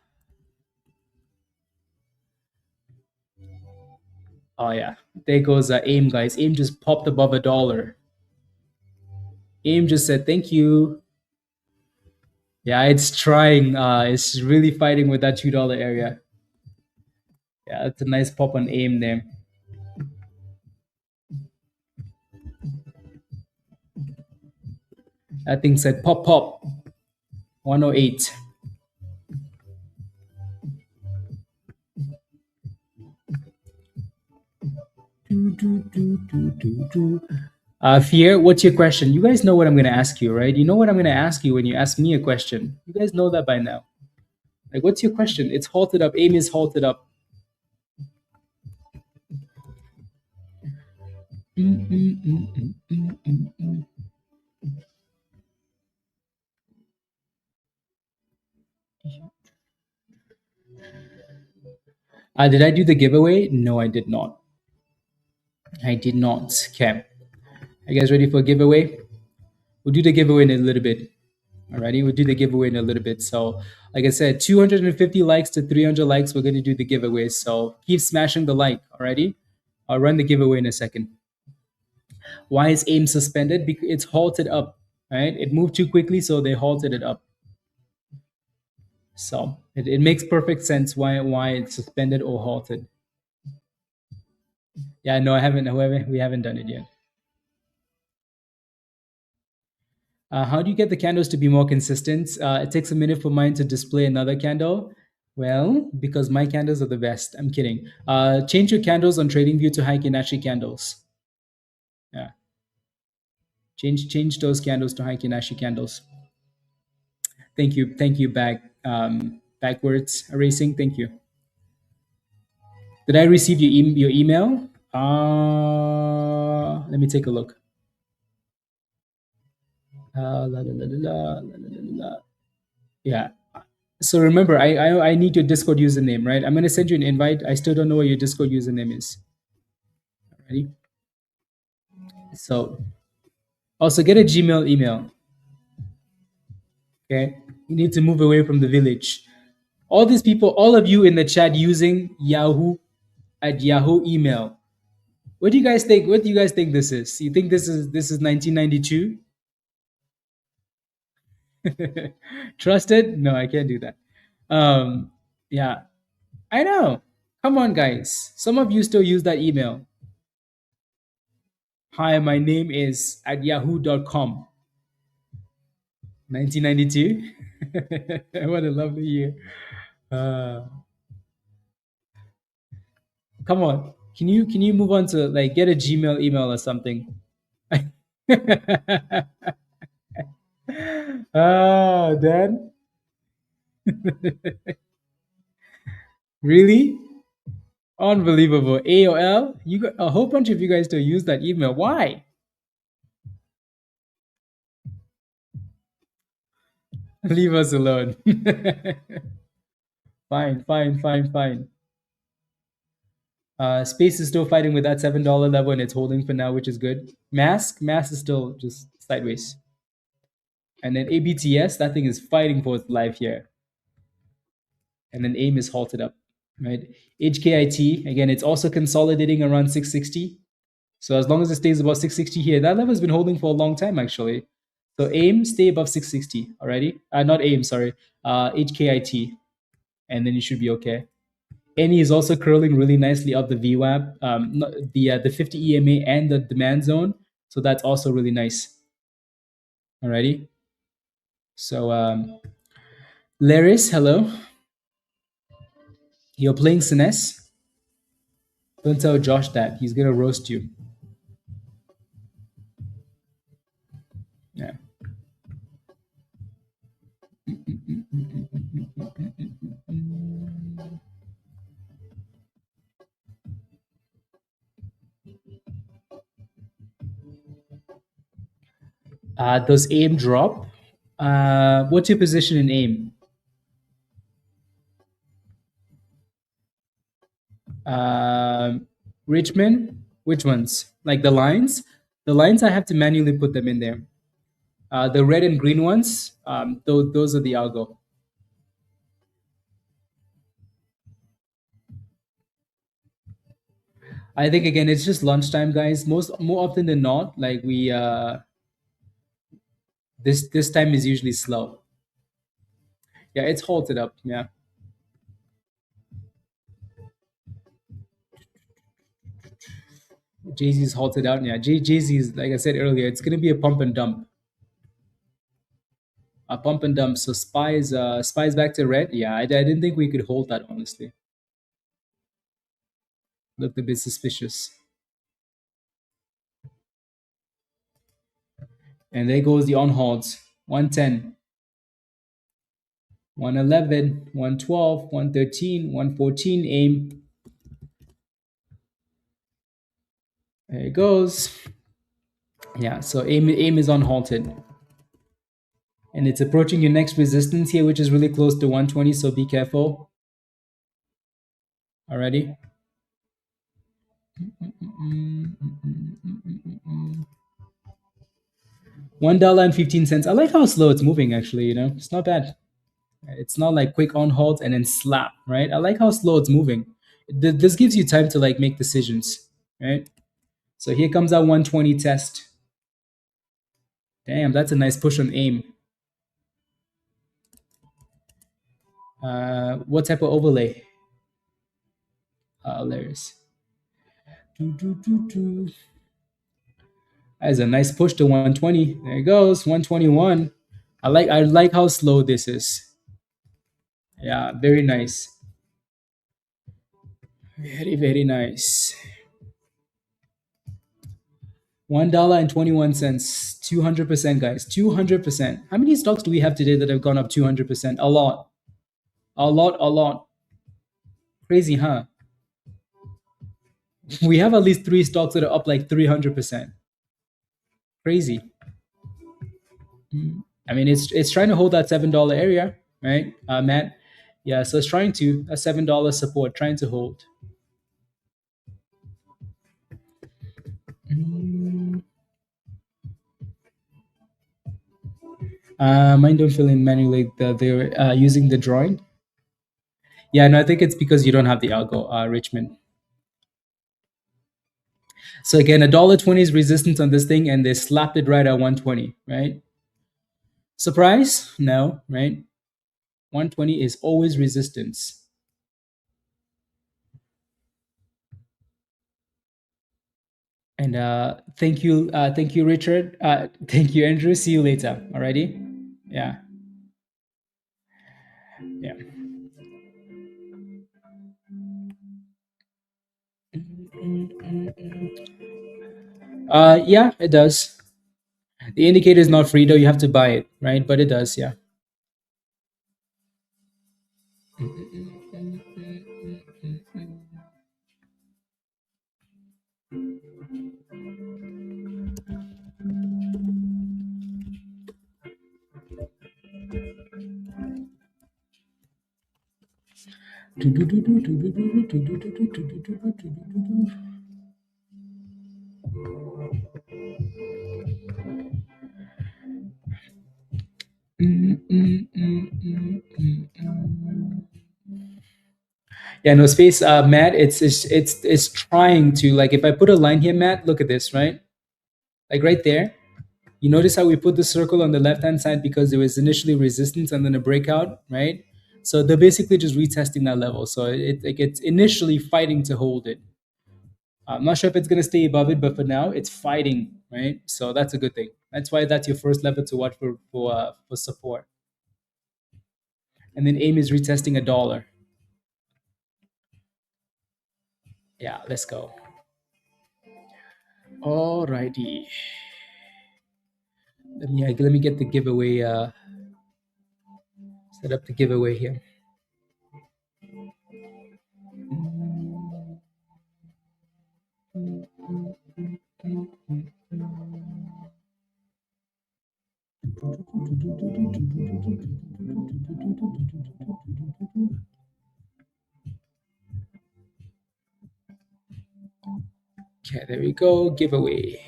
Oh yeah, there goes AIM, guys. AIM just popped above $1. AIM just said thank you. Yeah, it's trying. It's really fighting with that $2 area. Yeah, it's a nice pop on AIM there. That thing said pop pop. 108. Fear, what's your question? You guys know what I'm going to ask you, right? You know what I'm going to ask you when you ask me a question. You guys know that by now. Like, what's your question? It's halted up. AIM is halted up. Did I do the giveaway? No, I did not. I did not. Okay. Are you guys ready for a giveaway? We'll do the giveaway in a little bit. Alrighty, we'll do the giveaway in a little bit. So, like I said, 250 likes to 300 likes, we're going to do the giveaway. So keep smashing the like. Alrighty, I'll run the giveaway in a second. Why is AIM suspended? Because it's halted up. Right, it moved too quickly, so they halted it up. So it makes perfect sense why it's suspended or halted. Yeah, no, I haven't. However, we haven't done it yet. How do you get the candles to be more consistent? It takes a minute for mine to display another candle. Well, because my candles are the best. I'm kidding. Change your candles on TradingView to high Kinashi candles. Yeah. Change those candles to high Kinashi candles. Thank you. Thank you, backwards erasing. Thank you. Did I receive your email? Let me take a look. Yeah. So remember, I need your Discord username, right? I'm gonna send you an invite. I still don't know what your Discord username is. Ready? So also get a Gmail email. Okay. You need to move away from the village. All these people, all of you in the chat using Yahoo email. What do you guys think? What do you guys think this is? You think this is 1992? Trusted? No, I can't do that. Yeah, I know. Come on, guys. Some of you still use that email. Hi, my name is at yahoo.com. 1992. What a lovely year. Come on. Can you move on to like get a Gmail email or something? Dan? Really? Unbelievable. AOL? You got a whole bunch of you guys still use that email. Why? Leave us alone. Fine. Space is still fighting with that $7 level and it's holding for now, which is good. Mask is still just sideways. And then ABTS, that thing is fighting for its life here. And then AIM is halted up, right? HKIT, again, it's also consolidating around 660. So as long as it stays above 660 here, that level has been holding for a long time actually. So AIM, stay above 660 already. Not AIM, sorry. HKIT. And then you should be okay. NE is also curling really nicely up the VWAP, the 50 EMA and the demand zone. So that's also really nice. Alrighty. So Laris, hello. You're playing Sines? Don't tell Josh that. He's gonna roast you. Yeah. Does AIM drop? What's your position in AIM? Richmond? Which ones? Like the lines? The lines, I have to manually put them in there. The red and green ones, those are the algo. I think again, it's just lunchtime, guys. More often than not, like we this time is usually slow. Yeah, it's halted up. Yeah. Jay-Z's halted out. Yeah, Jay-Z's, like I said earlier, it's gonna be a pump and dump. A pump and dump. So spies back to red. Yeah, I didn't think we could hold that honestly. Looked a bit suspicious. And there goes the on holds. 110, 111, 112, 113, 114. AIM. There it goes. Yeah, so AIM is unhalted. And it's approaching your next resistance here, which is really close to 120, so be careful. Alrighty. $1.15. I like how slow it's moving, actually, you know? It's not bad. It's not like quick on hold and then slap, right? I like how slow it's moving. This gives you time to like make decisions, right? So here comes our 120 test. Damn, that's a nice push on AIM. What type of overlay? Hilarious. That's a nice push to 120. There it goes, 121. I like how slow this is. Yeah, very nice. Very, very nice. $1.21. 200%, guys. 200%. How many stocks do we have today that have gone up 200%? A lot. A lot, a lot. Crazy, huh? We have at least 3 stocks that are up like 300%. Crazy. I mean, it's trying to hold that $7 area, right, Matt? Yeah, so it's trying to a $7 support, trying to hold. Mine don't fill in manually. They're using the drawing. Yeah, no, I think it's because you don't have the algo, Richmond. So again, $1.20 is resistance on this thing, and they slapped it right at 120, right? Surprise? No, right? 120 is always resistance. And thank you, Richard. Thank you, Andrew. See you later. Alrighty. Yeah. Yeah. Yeah, it does. The indicator is not free though. You have to buy it, right? But it does, yeah. Yeah, no space, Matt. It's trying to, like, if I put a line here, Matt, look at this, right? Like right there. You notice how we put the circle on the left hand side because there was initially resistance and then a breakout, right? So they're basically just retesting that level. So it's initially fighting to hold it. I'm not sure if it's going to stay above it, but for now, it's fighting, right? So that's a good thing. That's why that's your first level to watch for support. And then AIM is retesting $1. Yeah, let's go. Alrighty. Let me get the giveaway. Set up the giveaway here. Okay, there we go. Giveaway.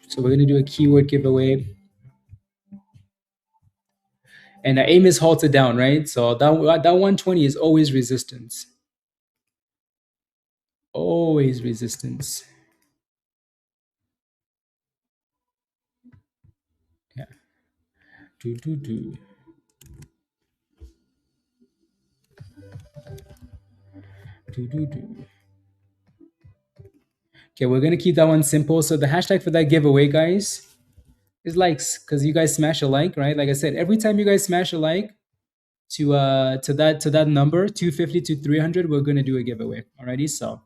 So we're gonna do a keyword giveaway. And the aim is halted down, right? So that 120 is always resistance. Always resistance. Yeah. Do. Okay, we're gonna keep that one simple. So the hashtag for that giveaway, guys, is likes, because you guys smash a like, right? Like I said, every time you guys smash a like to that number 250 to 300, we're gonna do a giveaway. Alrighty. So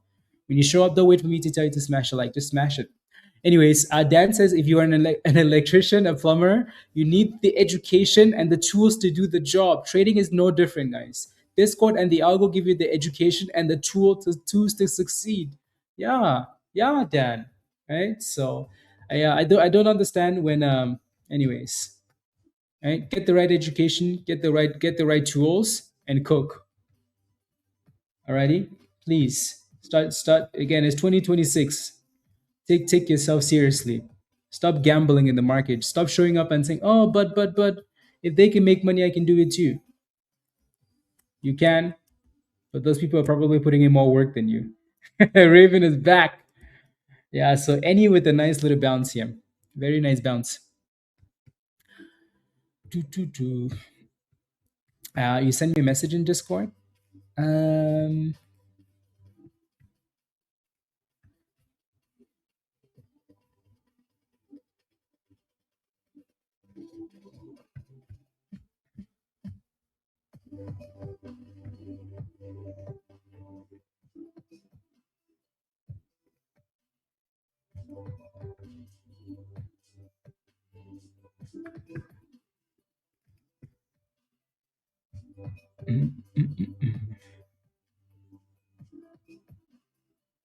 when you show up, don't wait for me to tell you to smash a like. Just smash it. Anyways, Dan says if you are an electrician, a plumber, you need the education and the tools to do the job. Trading is no different, guys. Discord and the algo give you the education and the tools to succeed. Yeah, Dan. Right? So, I don't understand when Anyways, right? Get the right education, get the right tools, and cook. Alrighty, please start again. It's 2026. Take yourself seriously. Stop gambling in the market. Stop showing up and saying, "Oh, but if they can make money, I can do it too." You can, but those people are probably putting in more work than you. Raven is back. Yeah, so any with a nice little bounce here. Very nice bounce. You send me a message in Discord.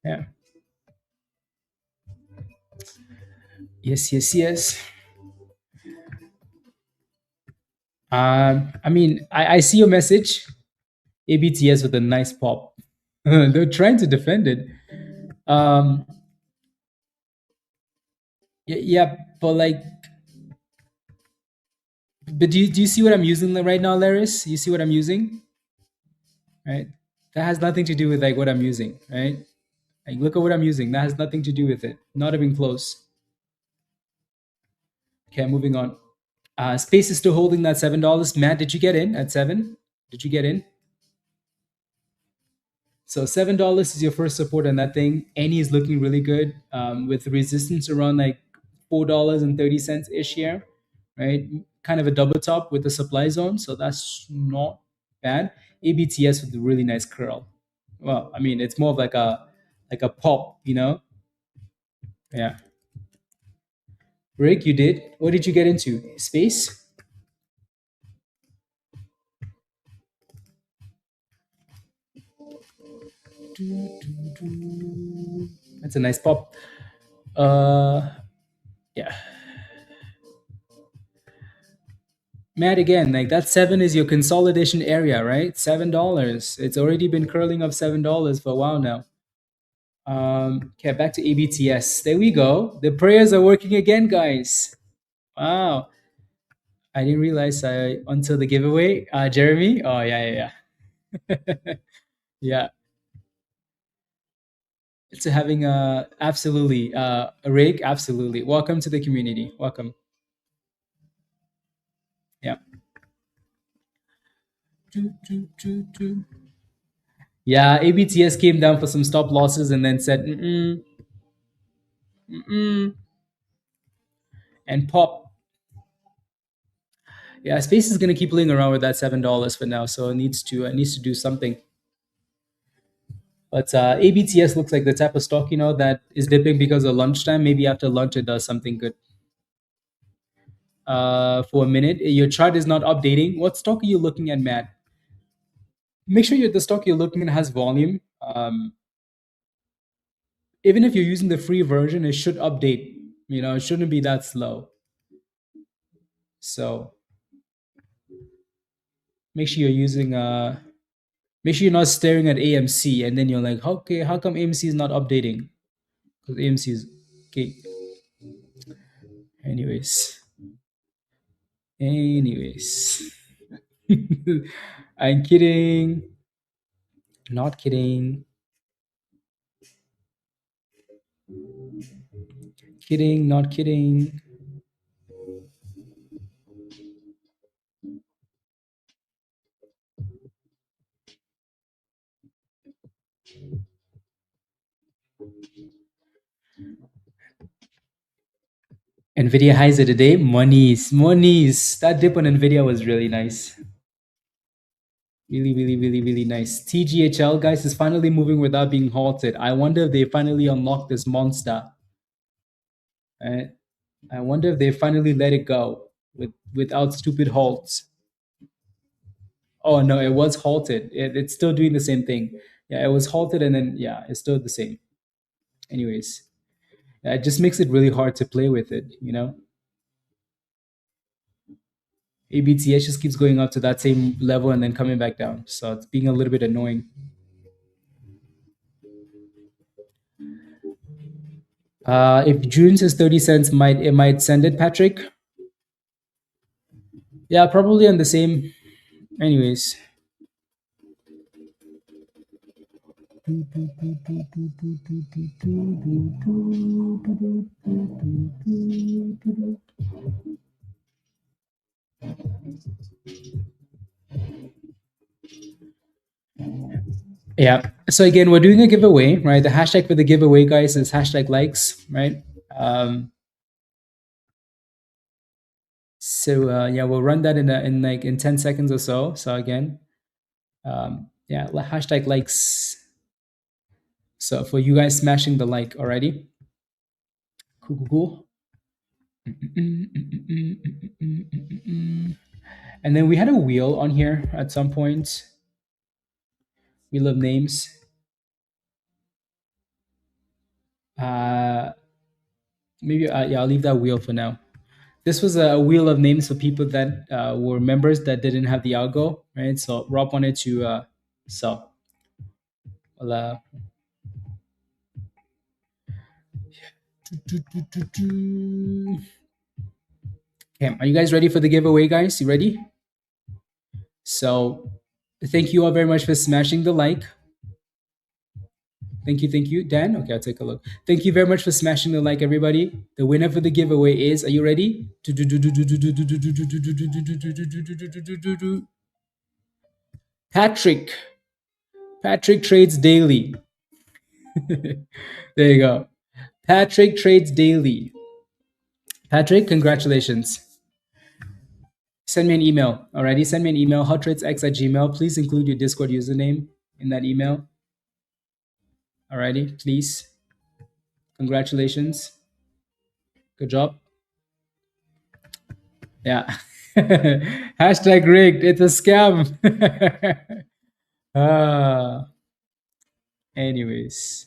Yeah. Yes, yes, yes. I mean, I see your message. ABTS with a nice pop. They're trying to defend it. Um, yeah, but like, but do you see what I'm using right now, Laris? You see what I'm using, right? That has nothing to do with like what I'm using, right? Like, look at what I'm using. That has nothing to do with it. Not even close. Okay, moving on. Space is still holding that $7. Matt, did you get in at 7? Did you get in? So $7 is your first support on that thing. Any is looking really good, with resistance around like $4.30 ish here, right? Kind of a double top with the supply zone, so that's not bad. ABTS with a really nice curl. Well, I mean, it's more of like a pop, you know? Yeah. Rick, you did. What did you get into? Space? That's a nice pop. Yeah. Matt, again, like that 7 is your consolidation area, right? $7. It's already been curling up $7 for a while now. Okay, back to ABTS. There we go. The prayers are working again, guys. Wow. I didn't realize until the giveaway. Jeremy? Oh, yeah, yeah, yeah. Yeah. It's having absolutely a rig. Absolutely. Welcome to the community. Welcome. Yeah. Yeah, ABTS came down for some stop losses and then said, and pop. Yeah, Space is gonna keep playing around with that $7 for now, so it needs to do something. But ABTS looks like the type of stock, that is dipping because of lunchtime. Maybe after lunch it does something good. For a minute, your chart is not updating. What stock are you looking at, Matt? Make sure the stock you're looking at has volume. Even if you're using the free version, it should update. It shouldn't be that slow. So make sure you're using make sure you're not staring at AMC and then you're like, okay, how come AMC is not updating? Because AMC is okay. Anyways. I'm kidding. Not kidding. Kidding, not kidding. NVIDIA highs of the day. Monies. That dip on NVIDIA was really nice. Really, really, really, really nice. TGHL, guys, is finally moving without being halted. I wonder if they finally unlock this monster. Right? I wonder if they finally let it go without stupid halts. Oh no, it was halted. It's still doing the same thing. Yeah, it was halted and then yeah, it's still the same. Anyways, yeah, it just makes it really hard to play with it, ABTS just keeps going up to that same level and then coming back down. So it's being a little bit annoying. If June says 30 cents, it might send it, Patrick. Yeah, probably on the same. Anyways. Yeah. So again, we're doing a giveaway, right? The hashtag for the giveaway, guys, is hashtag likes, right? So yeah, we'll run that in 10 seconds or so. So again, Yeah, hashtag likes. So for you guys smashing the like already. Cool. And then we had a wheel on here at some point. Wheel of names. Maybe yeah, I'll leave that wheel for now. This was a wheel of names for people that were members that didn't have the algo, right? So Rob wanted to sell. Well, okay, are you guys ready for the giveaway, guys? You ready? So thank you all very much for smashing the like. Thank you, Dan. Okay, I'll take a look. Thank you very much for smashing the like, everybody. The winner for the giveaway is, are you ready? Patrick. Patrick trades daily. There you go. Patrick trades daily. Patrick, congratulations. Send me an email. Alrighty, send me an email, hottradesx@gmail. Please include your Discord username in that email. Alrighty, please. Congratulations. Good job. Yeah. Hashtag rigged. It's a scam. Anyways.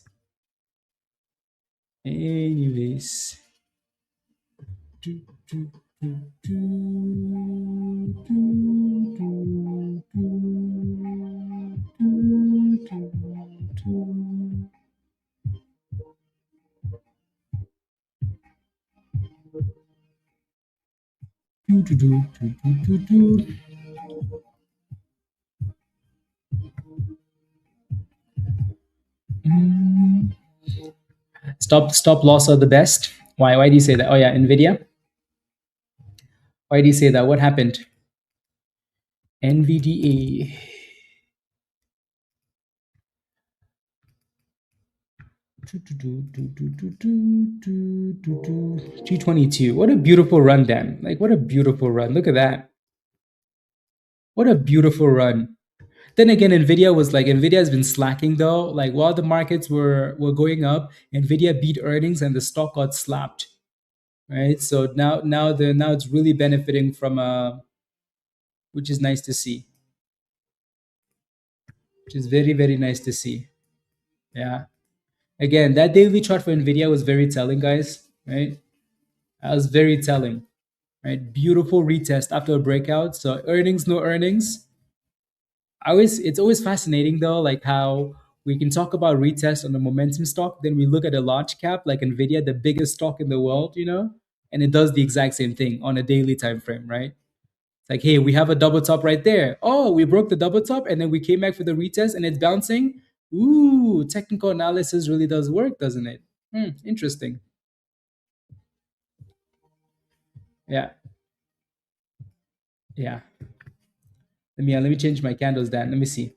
Stop loss are the best. Why do you say that? Oh yeah, NVIDIA. Why do you say that? What happened? NVDA. G22. What a beautiful run, Dan. Like, what a beautiful run. Look at that. What a beautiful run. Then again, NVIDIA has been slacking though. Like while the markets were going up, NVIDIA beat earnings and the stock got slapped. Right. So now it's really benefiting from which is nice to see. Which is very, very nice to see. Yeah. Again, that daily chart for NVIDIA was very telling, guys. Right? That was very telling. Right? Beautiful retest after a breakout. So earnings, no earnings. It's always fascinating though, like how we can talk about retest on a momentum stock, then we look at a large cap like Nvidia, the biggest stock in the world, and it does the exact same thing on a daily time frame, right? It's like, hey, we have a double top right there. Oh, we broke the double top and then we came back for the retest and it's bouncing. Ooh, technical analysis really does work, doesn't it? Interesting. Yeah. Let me change my candles, Dan. Let me see.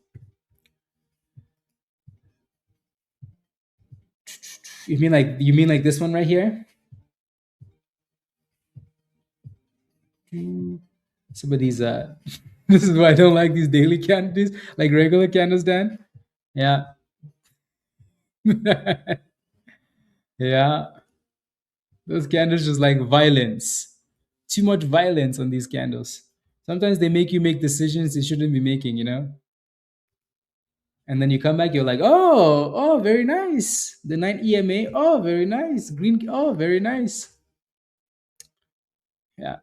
You mean like this one right here? Some of these this is why I don't like these daily candles, like regular candles, Dan. Yeah. Yeah. Those candles just like violence. Too much violence on these candles. Sometimes they make you make decisions you shouldn't be making, And then you come back, you're like, oh, very nice. The 9 EMA, oh, very nice. Green, oh, very nice. Yeah.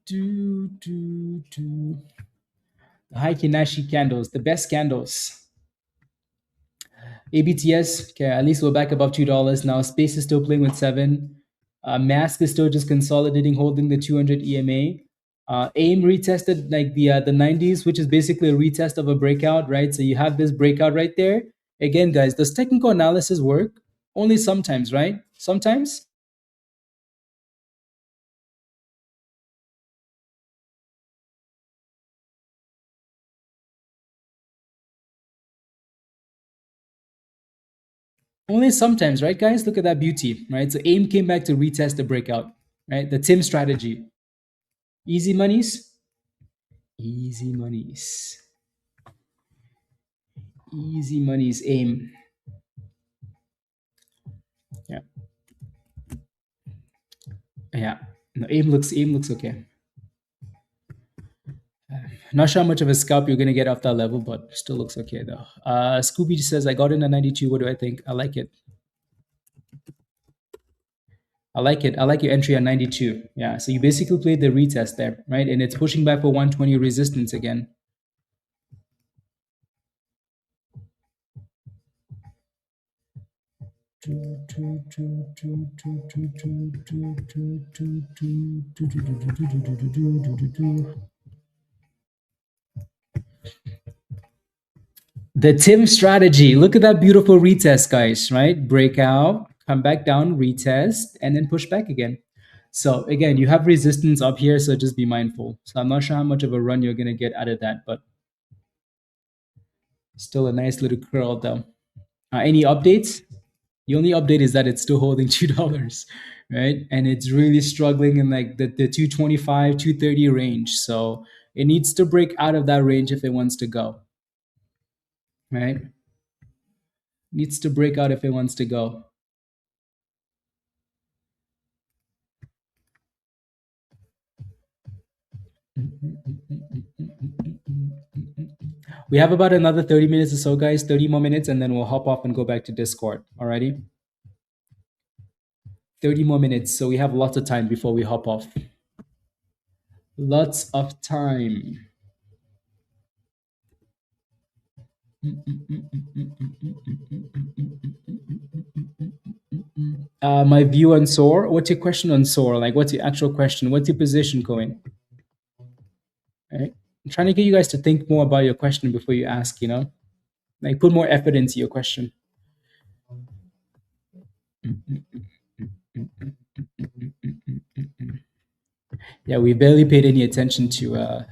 The Heike Nashi candles, the best candles. ABTS, okay, at least we're back above $2 now. Space is still playing with 7. Mask is still just consolidating, holding the 200 EMA. AIM retested like the 90s, which is basically a retest of a breakout, right? So you have this breakout right there. Again, guys, does technical analysis work? Only sometimes, right? Sometimes. Only sometimes, right, guys? Look at that beauty, right? So AIM came back to retest the breakout. right? The Tim strategy. Easy monies. Easy monies. Easy monies. AIM. Yeah. Yeah. No, AIM looks okay. Not sure how much of a scalp you're gonna get off that level, but still looks okay though. Scooby says I got in at 92. What do I think? I like it. I like it. I like your entry at 92. Yeah. So you basically played the retest there, right? And it's pushing back for 120 resistance again. The Tim strategy. Look at that beautiful retest, guys, right? Breakout, come back down, retest, and then push back again. So again, you have resistance up here, so just be mindful. So I'm not sure how much of a run you're going to get out of that, but still a nice little curl though. Any updates? The only update is that it's still holding $2, right? And it's really struggling in like the 225, 230 range. So it needs to break out of that range if it wants to go, right? Needs to break out if it wants to go. We have about another 30 minutes or so, guys, 30 more minutes, and then we'll hop off and go back to Discord. Alrighty? 30 more minutes, so we have lots of time before we hop off. Lots of time. My view on SOAR. What's your question on SOAR? Like, what's your actual question? What's your position going? Right? I'm trying to get you guys to think more about your question before you ask, you know? Like, put more effort into your question. Yeah, we barely paid any attention to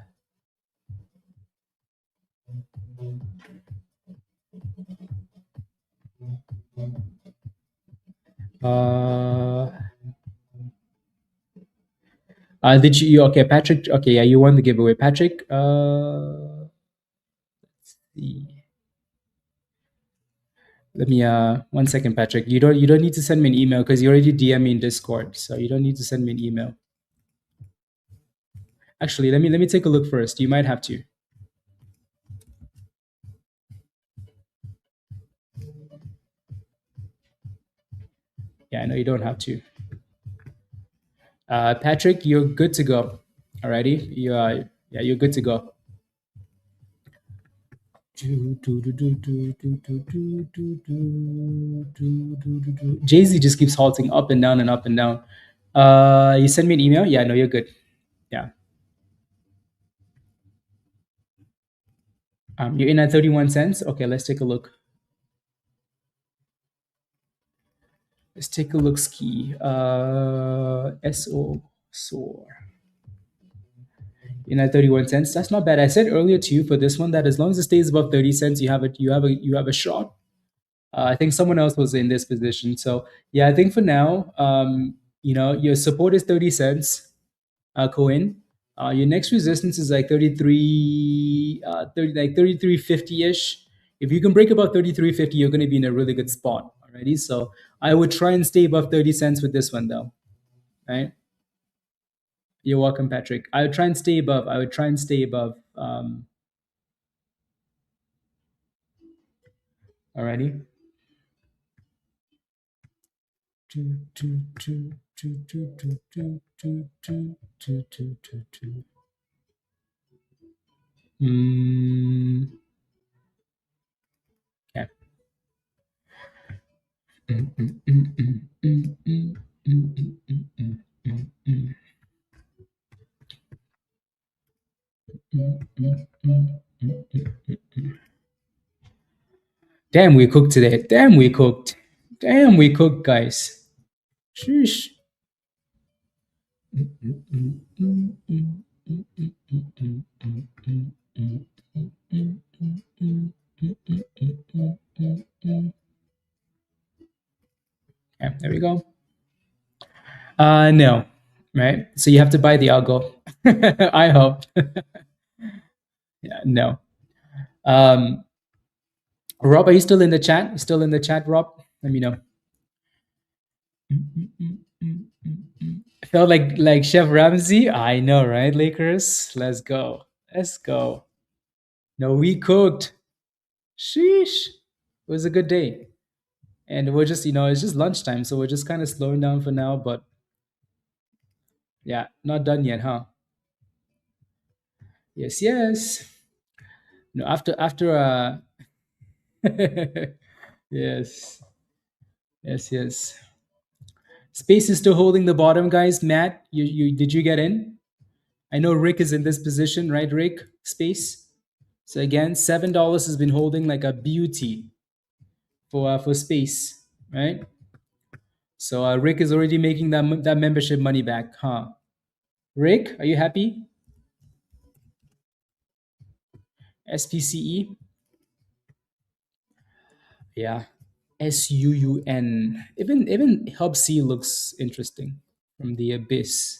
did you okay, Patrick? Okay, yeah, you won the giveaway. Patrick, let's see. Let me 1 second, Patrick. You don't need to send me an email because you already DM me in Discord, so you don't need to send me an email. Actually, let me take a look first. You might have to. Yeah, I know you don't have to. Patrick, you're good to go. Alrighty, yeah, you're good to go. Jay-Z just keeps halting up and down and up and down. You send me an email? Yeah, no, you're good. Yeah. You're in at 31 cents. Okay, let's take a look. Let's take a look. Ski. SOAR. In at 31 cents. That's not bad. I said earlier to you for this one that as long as it stays above 30 cents, you have a shot. I think someone else was in this position. So yeah, I think for now, your support is 30 cents, Cohen. Your next resistance is like 33, 33.50-ish. If you can break about 33.50, you're going to be in a really good spot already. So I would try and stay above 30 cents with this one though, right? You're welcome, Patrick. I would try and stay above. Alrighty. Okay. Damn, we cooked today. Damn, we cooked, guys. Sheesh. Okay, there we go. No, right? So you have to buy the algo. I hope. Yeah, no. Rob, are you still in the chat? Still in the chat, Rob? Let me know. Felt like Chef Ramsay. I know, right? Lakers. Let's go. Let's go. No, we cooked. Sheesh. It was a good day. And we're just, it's just lunchtime, so we're just kind of slowing down for now, but yeah, not done yet, huh? Yes, yes. No, after yes. Yes, yes. Space is still holding the bottom, guys. Matt, you did you get in? I know Rick is in this position, right, Rick? Space. So again, $7 has been holding like a beauty for space, right? So Rick is already making that membership money back, huh? Rick, are you happy? SPCE, yeah. SUUN. Even HUBC looks interesting from the abyss.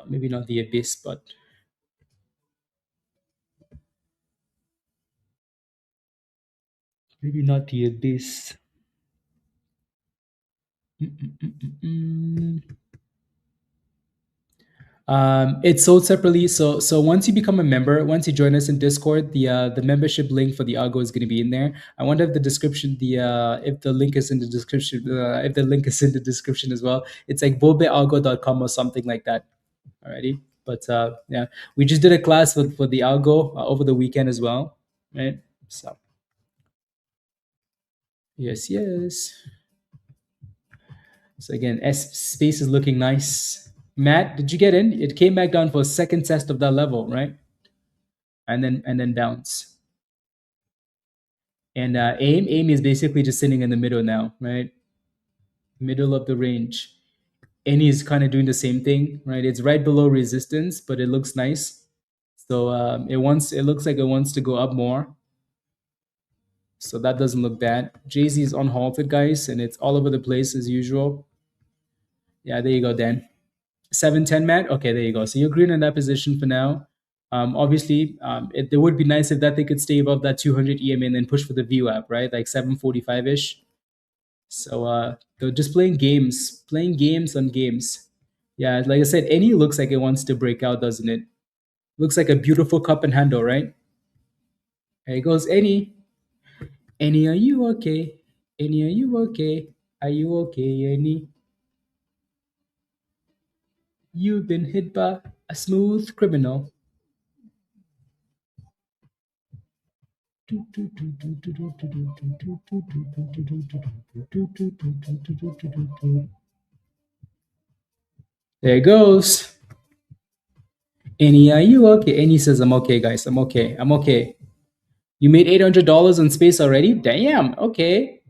Maybe not the abyss, but maybe not the abyss. Mm. It's sold separately. So once you become a member, once you join us in Discord, the membership link for the algo is going to be in there. I wonder if the description, if the link is in the description, if the link is in the description as well. It's like bobealgo.com or something like that. Alrighty, but yeah, we just did a class for the algo over the weekend as well, right? So yes, yes. So again, S space is looking nice. Matt, did you get in? It came back down for a second test of that level, right? And then bounce. And aim is basically just sitting in the middle now, right? Middle of the range. Any is kind of doing the same thing, right? It's right below resistance, but it looks nice. So it looks like it wants to go up more. So that doesn't look bad. Jay-Z is unhalted, guys, and it's all over the place as usual. Yeah, there you go, Dan. 710, Matt. Okay, there you go. So you're green in that position for now. Obviously, it would be nice if that they could stay above that 200 EMA and then push for the VWAP, right? Like 745 ish. So they're just playing games on games. Yeah, like I said, any looks like it wants to break out, doesn't it? Looks like a beautiful cup and handle, right? There goes any. Any, are you okay? Any, are you okay? Are you okay, Any? You've been hit by a smooth criminal. There it goes. Any, are you okay? Any says, I'm okay, guys. I'm okay. I'm okay. You made $800 on space already? Damn. Okay.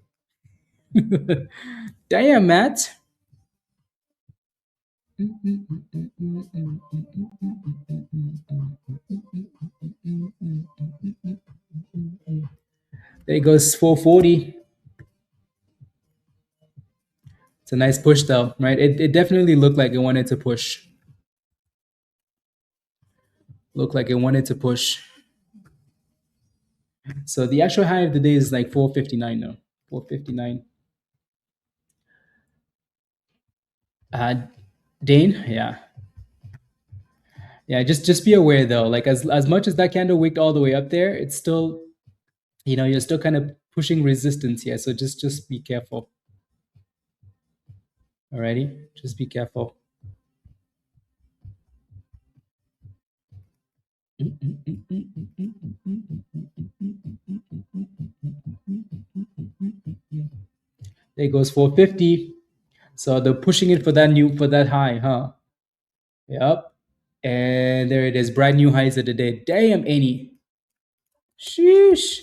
Damn, Matt. There goes 440. It's a nice push, though, right? It definitely looked like it wanted to push. Looked like it wanted to push. So the actual high of the day is like 459 now. 459. Dane, yeah. Yeah, just be aware though. Like as much as that candle wicked all the way up there, it's still, you're still kind of pushing resistance here. So just be careful. Alrighty, just be careful. There goes 450. So they're pushing it for that high, huh? Yep. And there it is, brand new highs of the day. Damn, Annie. Sheesh.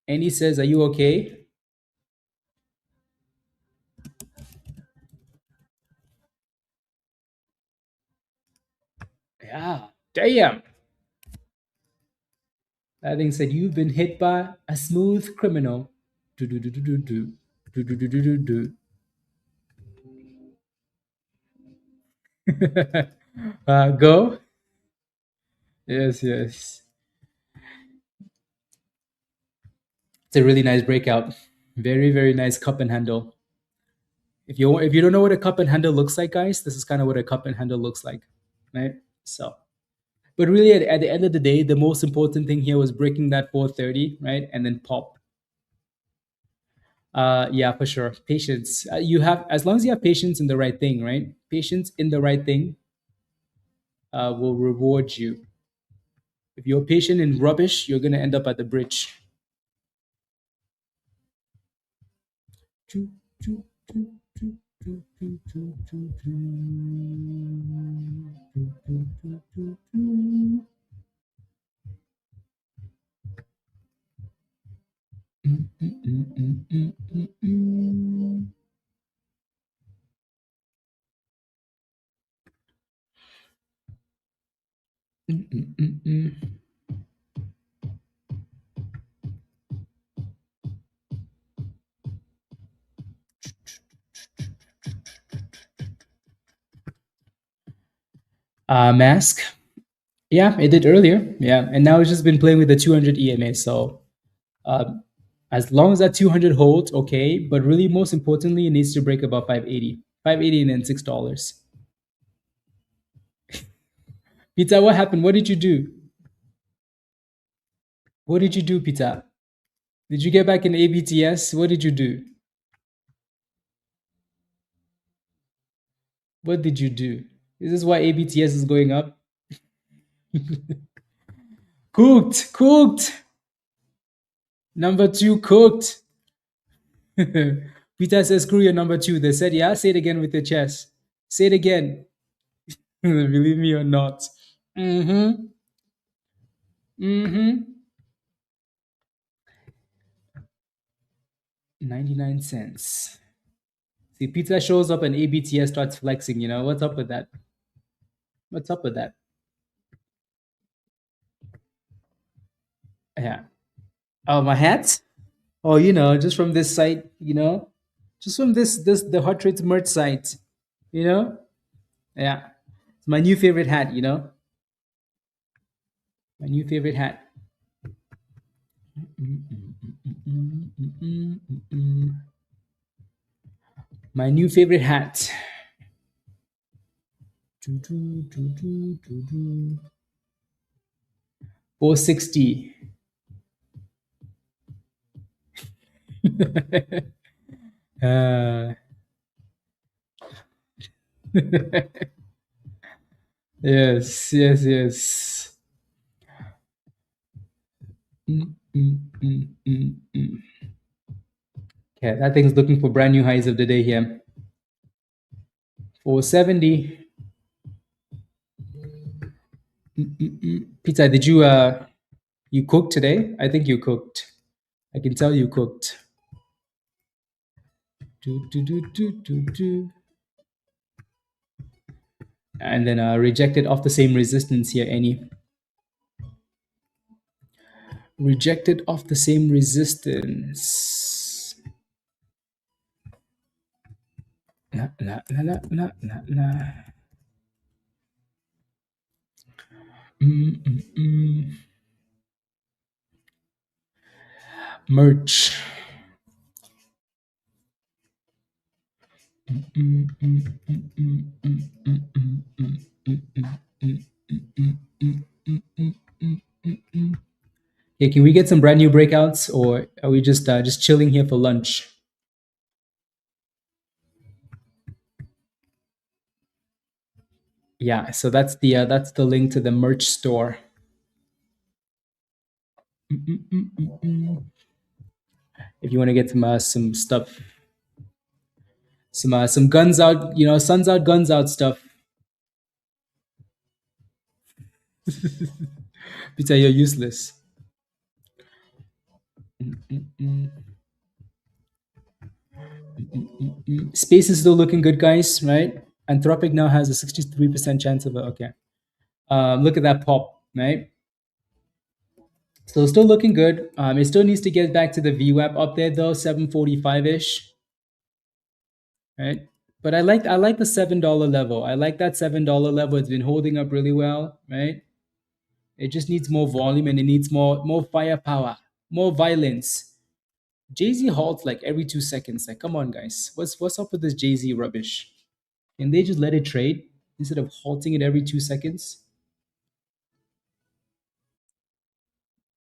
Annie says, are you okay? Yeah. Damn. That thing said, you've been hit by a smooth criminal. Do do do do do do do do do do do. Go. Yes, yes. It's a really nice breakout. Very, very nice cup and handle. If you don't know what a cup and handle looks like, guys, this is kind of what a cup and handle looks like, right? So, but really, at the end of the day, the most important thing here was breaking that 430, right, and then pop. Yeah, for sure. Patience. You have, as long as you have patience in the right thing, right? Patience in the right thing will reward you. If you're patient in rubbish, you're gonna end up at the bridge. Mask. Yeah, it did earlier. Yeah, and now it's just been playing with the 200 EMA. So as long as that 200 holds, okay. But really, most importantly, it needs to break above 580. 580 and then $6. Pizza, what happened? What did you do? What did you do, Pizza? Did you get back in ABTS? What did you do? What did you do? Is this why ABTS is going up? Cooked, cooked. Number 2 cooked. Peter says, screw your number 2. They said, yeah, say it again with your chest. Say it again. Believe me or not. Mm-hmm. Mm-hmm. 99 cents. See, pizza shows up and ABTS starts flexing, you know? What's up with that? What's up with that? Yeah. Oh, my hat? Oh, you know, just from this site, you know? Just from the Hot Trades merch site, you know? Yeah. It's my new favorite hat, you know? My new favorite hat. My new favorite hat. 460. Yes, yes, yes. Okay, that thing's looking for brand new highs of the day here. 470. Pizza, did you cooked today? I think you cooked. I can tell you cooked. And then rejected off the same resistance here, any. Rejected off the same resistance. Nah, nah, nah, nah, nah, nah, nah. Merch. Yeah, can we get some brand new breakouts, or are we just chilling here for lunch? Yeah, so that's the link to the merch store. If you want to get some stuff, some guns out, you know, suns out, guns out stuff. Peter, you're useless. Space is still looking good, guys, right? Anthropic now has a 63% chance of okay. Look at that pop, right? So still looking good. It still needs to get back to the VWAP up there though, 745-ish. Right? But I like the $7 level. I like that $7 level. It's been holding up really well, right? It just needs more volume and it needs more firepower, more violence. Jay-Z halts like every 2 seconds. Like, come on, guys. What's up with this Jay-Z rubbish? Can they just let it trade instead of halting it every 2 seconds?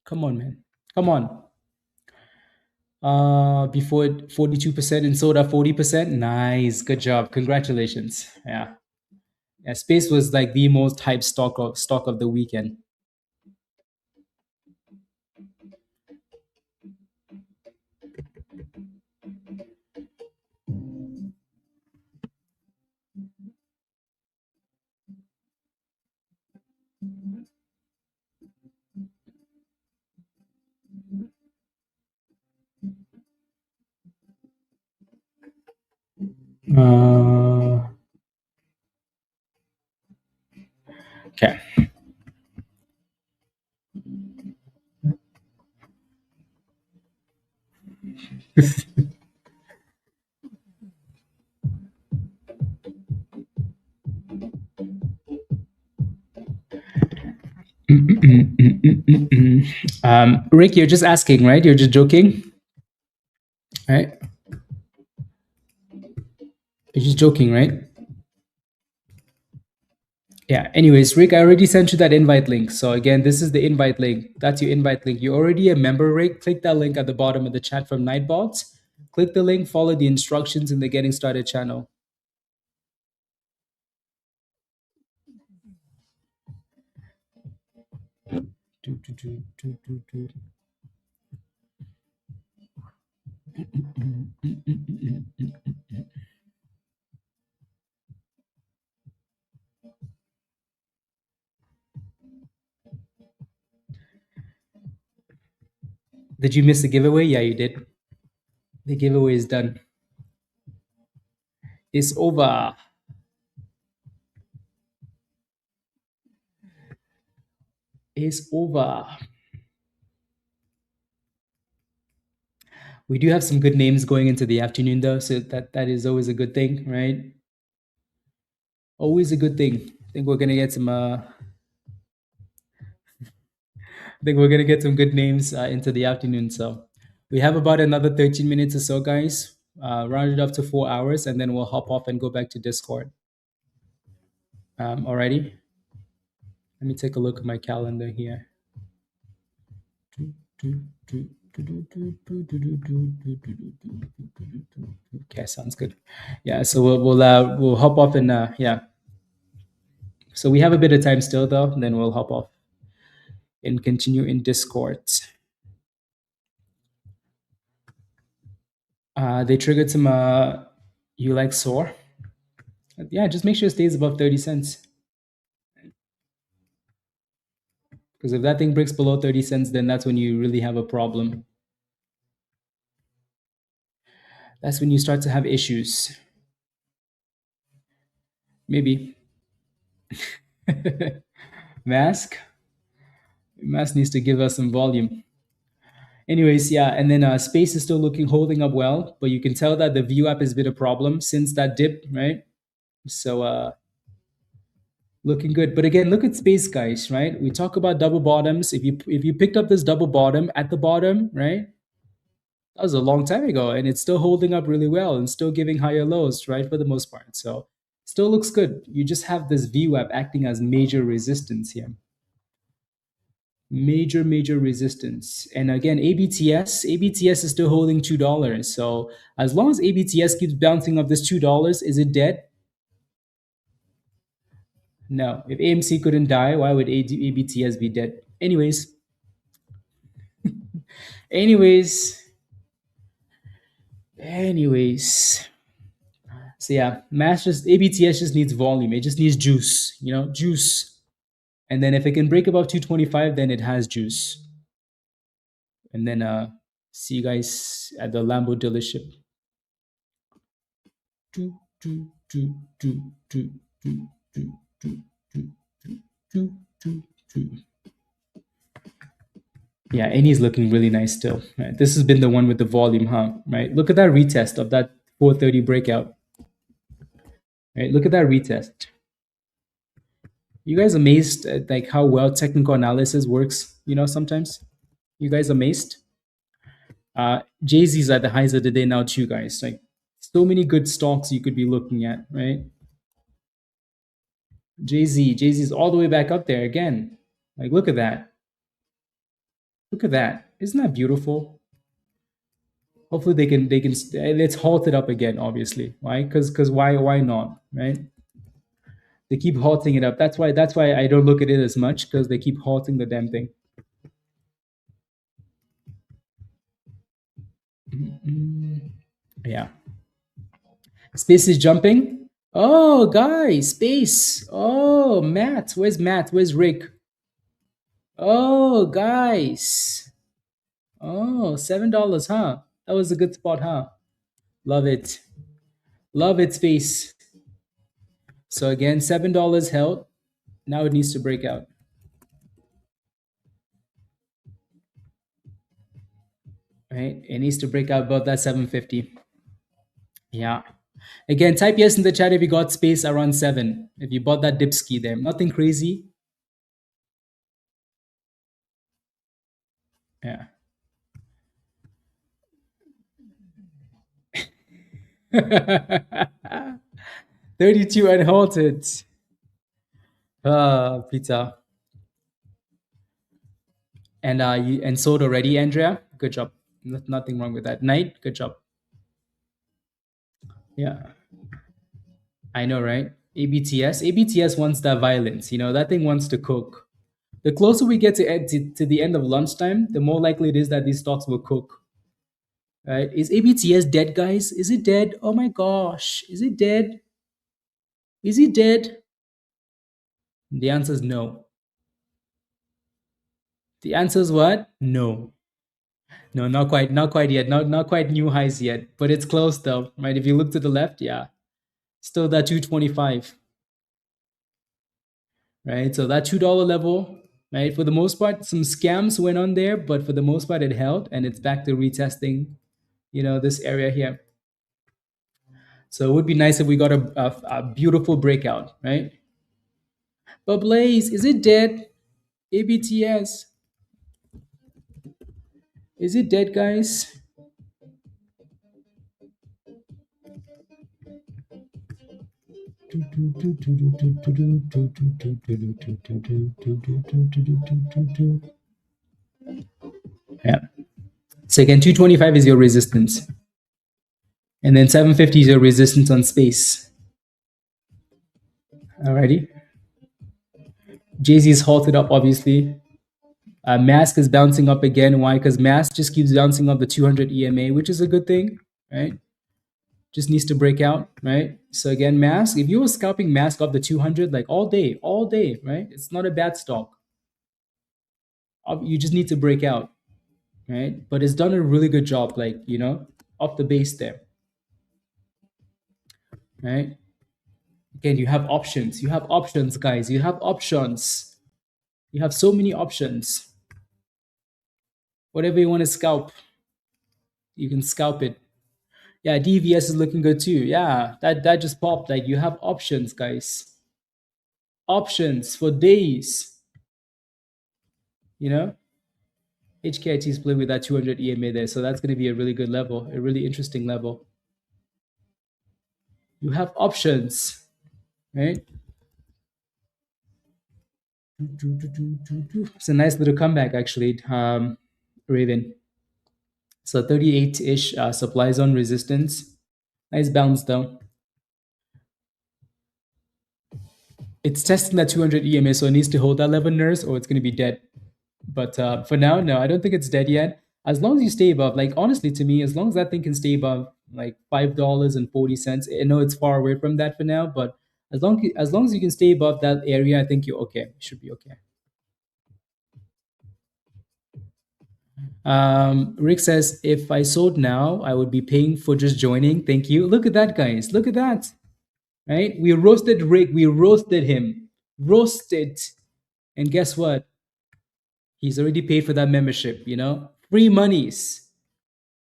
Come on, man. Come on. Before it 42% and sold at 40%. Nice. Good job. Congratulations. Yeah. Yeah, Space was like the most hyped stock of the weekend. Okay. Rick, you're just asking, right? You're just joking, right? You're just joking, right? Yeah. Anyways, Rick, I already sent you that invite link. So again, this is the invite link. That's your invite link. You're already a member, Rick. Click that link at the bottom of the chat from Nightbots. Click the link, follow the instructions in the Getting Started channel. Did you miss the giveaway? Yeah, you did. The giveaway is done. It's over. It's over. We do have some good names going into the afternoon, though, so that is always a good thing, right? Always a good thing. I think we're gonna get some. I think we're gonna get some good names into the afternoon. So we have about another 13 minutes or so, guys. Round it up to 4 hours, and then we'll hop off and go back to Discord. Alrighty. Let me take a look at my calendar here. Okay, sounds good. Yeah, so we'll hop off and yeah. So we have a bit of time still, though. And then we'll hop off and continue in Discord. They triggered some. You like SOAR? Yeah, just make sure it stays above 30 cents. Because if that thing breaks below 30 cents, then that's when you really have a problem. That's when you start to have issues. Maybe. Mask needs to give us some volume. Anyways, yeah, and then Space is still holding up well, but you can tell that the view app has been a problem since that dip, right? So looking good. But again, look at Space, guys, right? We talk about double bottoms. If you picked up this double bottom at the bottom, right? That was a long time ago, and it's still holding up really well and still giving higher lows, right? For the most part. So still looks good. You just have this VWAP acting as major resistance here. Major resistance. And again, ABTS is still holding $2. So as long as ABTS keeps bouncing off this $2, is it dead? No. If AMC couldn't die, why would ABTS be dead? Anyways. So yeah, ABTS just needs volume. It just needs juice, juice. And then if it can break above 225, then it has juice. And then see you guys at the Lambo dealership. Yeah, and he's looking really nice still. Right? This has been the one with the volume, huh? Right? Look at that retest of that 430 breakout. Right? Look at that retest. You guys amazed at like how well technical analysis works? You know, sometimes you guys amazed. Jay-Z's at the highs of the day now too, guys. Like so many good stocks you could be looking at, right? Jay-Z's all the way back up there again. Like look at that. Look at that. Isn't that beautiful? Hopefully they can let's halt it up again, obviously. Why? Because why not? Right? They keep halting it up. That's why I don't look at it as much, because they keep halting the damn thing. Yeah. Space is jumping. Oh, guys, space. Oh, Matt. Where's Matt? Where's Rick? Oh, guys. Oh, $7, huh? That was a good spot, huh? Love it. Love it, space. So again, $7 held. Now it needs to break out. Right? It needs to break out above that 750. Yeah. Again, type yes in the chat if you got space around 7. If you bought that dipski there. Nothing crazy. Yeah. 32 unhalted. Pizza. And sold already, Andrea. Good job. Nothing wrong with that. Night, good job. Yeah. I know, right? ABTS wants that violence. You know, that thing wants to cook. The closer we get to the end of lunchtime, the more likely it is that these stocks will cook. Right? Is ABTS dead, guys? Is it dead? Oh my gosh. Is it dead? Is it dead? The answer is no. The answer is what? No. No, not quite yet. Not quite new highs yet, but it's close though, right? If you look to the left, yeah. Still that 225. Right? So that $2 level, right? For the most part, some scams went on there, but for the most part it held and it's back to retesting, you know, this area here. So it would be nice if we got a beautiful breakout, right? But Blaze, is it dead? ABTS. Is it dead, guys? Yeah. So again, 225 is your resistance. And then 750 is your resistance on space. Alrighty. Jay-Z is halted up, obviously. Mask is bouncing up again. Why? Because Mask just keeps bouncing up the 200 EMA, which is a good thing, right? Just needs to break out, right? So again, Mask, if you were scalping Mask up the 200, like all day, right? It's not a bad stock. You just need to break out, right? But it's done a really good job, like, you know, off the base there, right? Again, you have options. You have options, guys. You have options. You have so many options. Whatever you want to scalp, you can scalp it. Yeah, DEVS is looking good too. Yeah, that just popped. Like you have options, guys. Options for days. You know, HKIT is playing with that 200 EMA there, so that's going to be a really good level, a really interesting level. You have options, right? It's a nice little comeback, actually, Raven. So 38-ish supply zone resistance. Nice bounce though. It's testing that 200 EMA, so it needs to hold that level, nurse, or it's going to be dead. But for now, no, I don't think it's dead yet. As long as you stay above, like honestly, to me, as long as that thing can stay above like $5.40, I know it's far away from that for now, but as long as you can stay above that area, I think you're okay. You should be okay. Rick says, if I sold now, I would be paying for just joining. Thank you. Look at that, guys. Look at that. Right? We roasted Rick. We roasted him. Roasted. And guess what? He's already paid for that membership, you know? Free monies.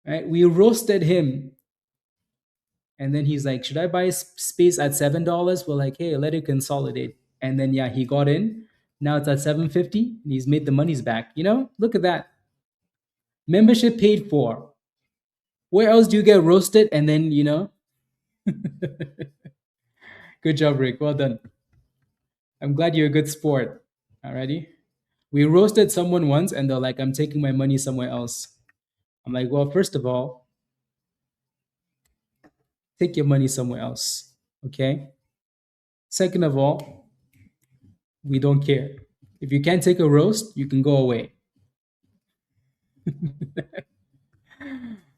Right? We roasted him. And then he's like, should I buy space at $7? We're like, hey, let it consolidate. And then yeah, he got in. Now it's at 750 and he's made the monies back. Look at that. Membership paid for. Where else do you get roasted? And then, good job, Rick. Well done. I'm glad you're a good sport. Alrighty. We roasted someone once and they're like, I'm taking my money somewhere else. I'm like, well, first of all, take your money somewhere else. Okay. Second of all, we don't care. If you can't take a roast, you can go away.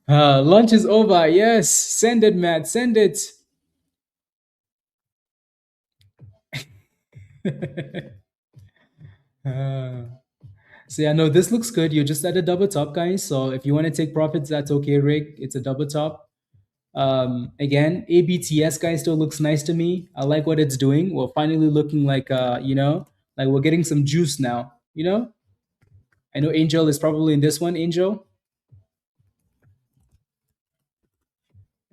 Lunch is over. Yes. Send it, Matt. Send it. So yeah, no, this looks good. You're just at a double top, guys. So if you want to take profits, that's okay, Rick. It's a double top. Again, ABTS, guys, still looks nice to me. I like what it's doing. We're finally looking like, like we're getting some juice now. I know Angel is probably in this one. Angel.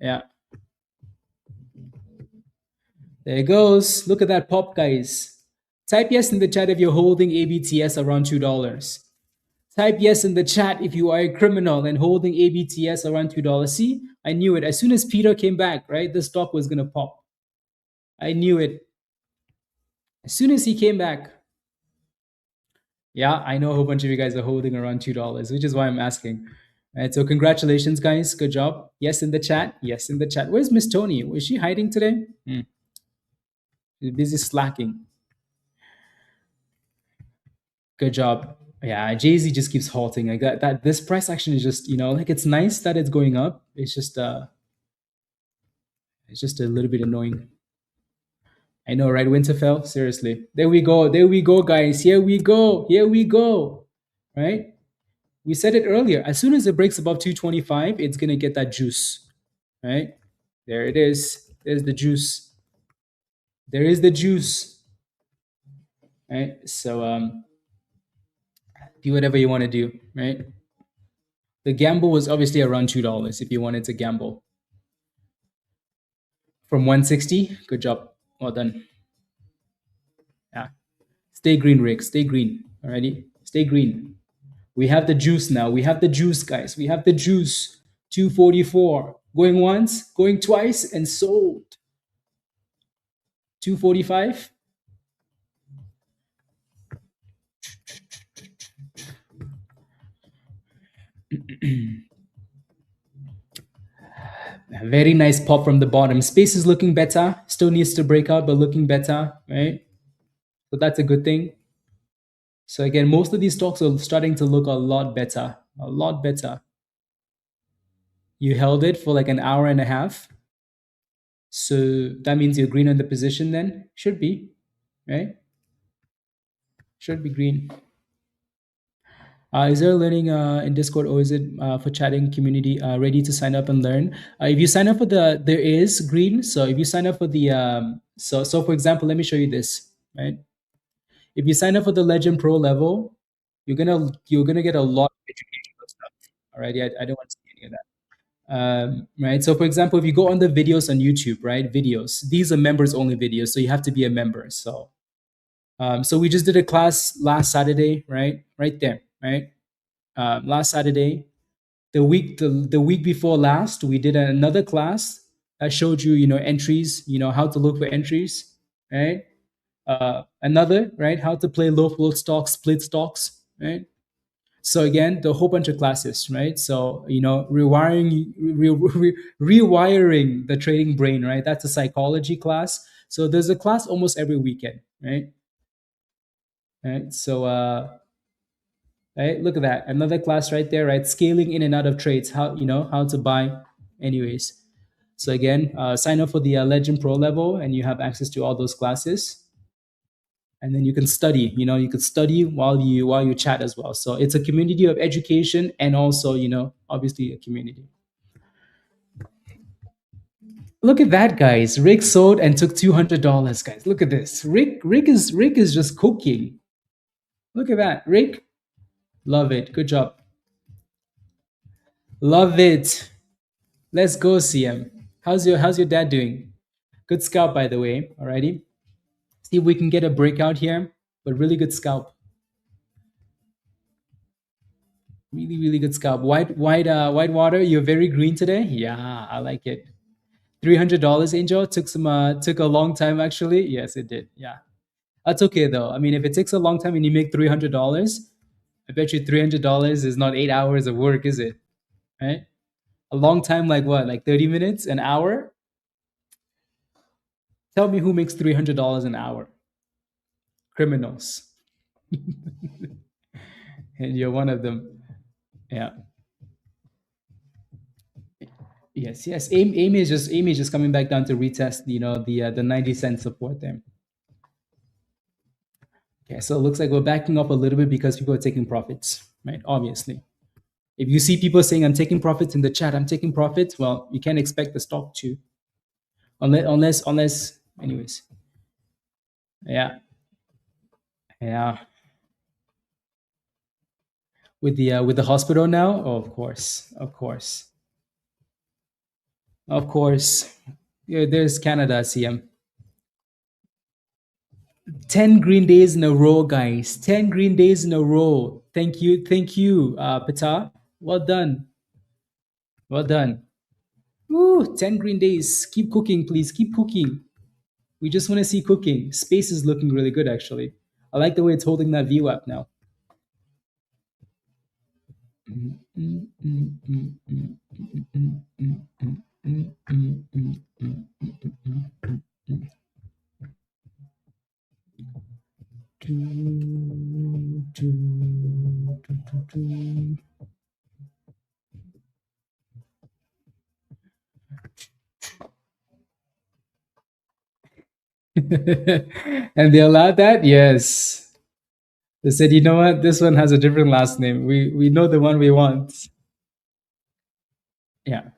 Yeah. There it goes. Look at that pop, guys. Type yes in the chat if you're holding ABTS around $2. Type yes in the chat if you are a criminal and holding ABTS around $2. See, I knew it. As soon as Peter came back, right, the stock was going to pop. I knew it. As soon as he came back. Yeah, I know a whole bunch of you guys are holding around $2, which is why I'm asking. All right, so congratulations, guys. Good job. Yes in the chat. Yes in the chat. Where's Miss Tony? Was she hiding today? She's busy slacking. Good job. Yeah, Jay-Z just keeps halting. Like that this price action is just, like it's nice that it's going up. It's just a little bit annoying. I know, right? Winterfell? Seriously. There we go. There we go, guys. Here we go. Here we go. Right? We said it earlier. As soon as it breaks above 225, it's gonna get that juice. Right? There it is. There's the juice. There is the juice. Right? So do whatever you want to do, right? The gamble was obviously around $2 if you wanted to gamble. From 160, good job. Well done. Yeah. Stay green, Rick. Stay green. Alrighty? Stay green. We have the juice now. We have the juice, guys. We have the juice. 244. Going once, going twice, and sold. 245. Very nice pop from the bottom. Space is looking better. Still needs to break out, but looking better, right? So that's a good thing. So again, most of these stocks are starting to look a lot better. A lot better. You held it for like an hour and a half. So that means you're green on the position then? Should be, right? Should be green. Is there learning in Discord, or is it for chatting community ready to sign up and learn? If you sign up for there is green. So if you sign up for the, so for example, let me show you this, right? If you sign up for the Legend Pro level, you're gonna get a lot of educational stuff. Alrighty, I don't want to see any of that. Right. So for example, if you go on the videos on YouTube, right? Videos, these are members only videos, so you have to be a member. So, so we just did a class last Saturday, right? Right there, right? Last Saturday, the week before last, we did another class that showed you, entries, how to look for entries, right? Another, right? How to play low float stocks, split stocks, right? So again, the whole bunch of classes, right? So, rewiring the trading brain, right? That's a psychology class. So there's a class almost every weekend, right? Right. So, right, look at that. Another class right there, right? Scaling in and out of trades, how to buy. Anyways, so again, sign up for the Legend Pro level and you have access to all those classes. And then you can study, you could study while you chat as well. So it's a community of education and also, obviously a community. Look at that, guys. Rick sold and took $200, guys. Look at this. Rick is just cooking. Look at that. Rick, love it. Good job. Love it. Let's go, CM. How's your dad doing? Good scalp, by the way. Alrighty. See if we can get a breakout here, but really good scalp. Really, really good scalp. White water. You're very green today. Yeah, I like it. $300, Angel. Took a long time actually. Yes, it did. Yeah, that's okay though. I mean, if it takes a long time and you make $300, I bet you $300 is not 8 hours of work, is it? Right? A long time, like what? Like 30 minutes, an hour? Tell me who makes $300 an hour? Criminals, and you're one of them. Yeah. Yes. Yes. Amy is just coming back down to retest. The 90 cent support there. Okay. So it looks like we're backing up a little bit because people are taking profits, right? Obviously. If you see people saying I'm taking profits in the chat, I'm taking profits, well, you can't expect the stock to, unless, anyways. Yeah, yeah. With the hospital now, oh, of course, of course, of course. Yeah, there's Canada, CM. 10 green days in a row, guys. 10 green days in a row. Thank you, Pata. Well done, well done. Ooh, 10 green days. Keep cooking, please. Keep cooking. We just want to see cooking. Space is looking really good, actually. I like the way it's holding that view up now. And they allowed that? Yes. They said, you know what? This one has a different last name. We know the one we want. Yeah.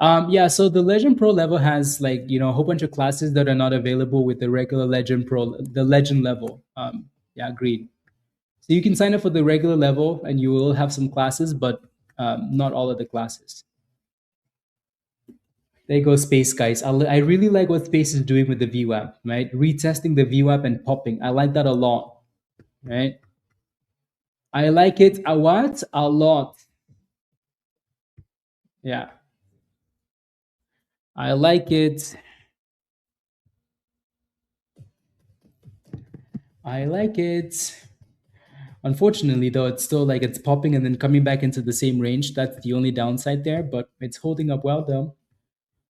Yeah, so the Legend Pro level has a whole bunch of classes that are not available with the regular Legend Pro, the Legend level. Yeah, agreed. So you can sign up for the regular level and you will have some classes, but not all of the classes. There you go, Space guys. I really like what Space is doing with the VWAP, right? Retesting the VWAP and popping. I like that a lot, right? I like it a what? A lot. Yeah. I like it. I like it. Unfortunately, though, it's still like it's popping and then coming back into the same range. That's the only downside there, but it's holding up well, though.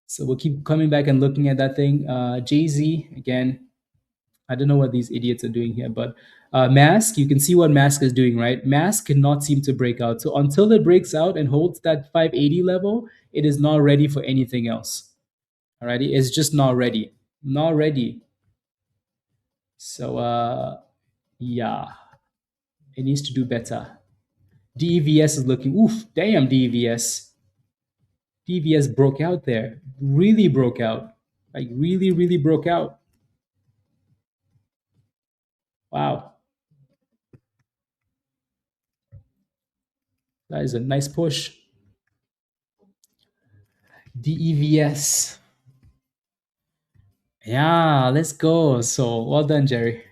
So we'll keep coming back and looking at that thing. Jay-Z, again, I don't know what these idiots are doing here, but Mask, you can see what Mask is doing, right? Mask cannot seem to break out. So until it breaks out and holds that 580 level, it is not ready for anything else. Alrighty, it's just not ready. Not ready. So yeah, it needs to do better. DEVS is looking, oof, damn DEVS. DEVS broke out there. Really broke out. Like really, really broke out. Wow. That is a nice push. DEVS. Yeah, let's go. So well done, Jerry.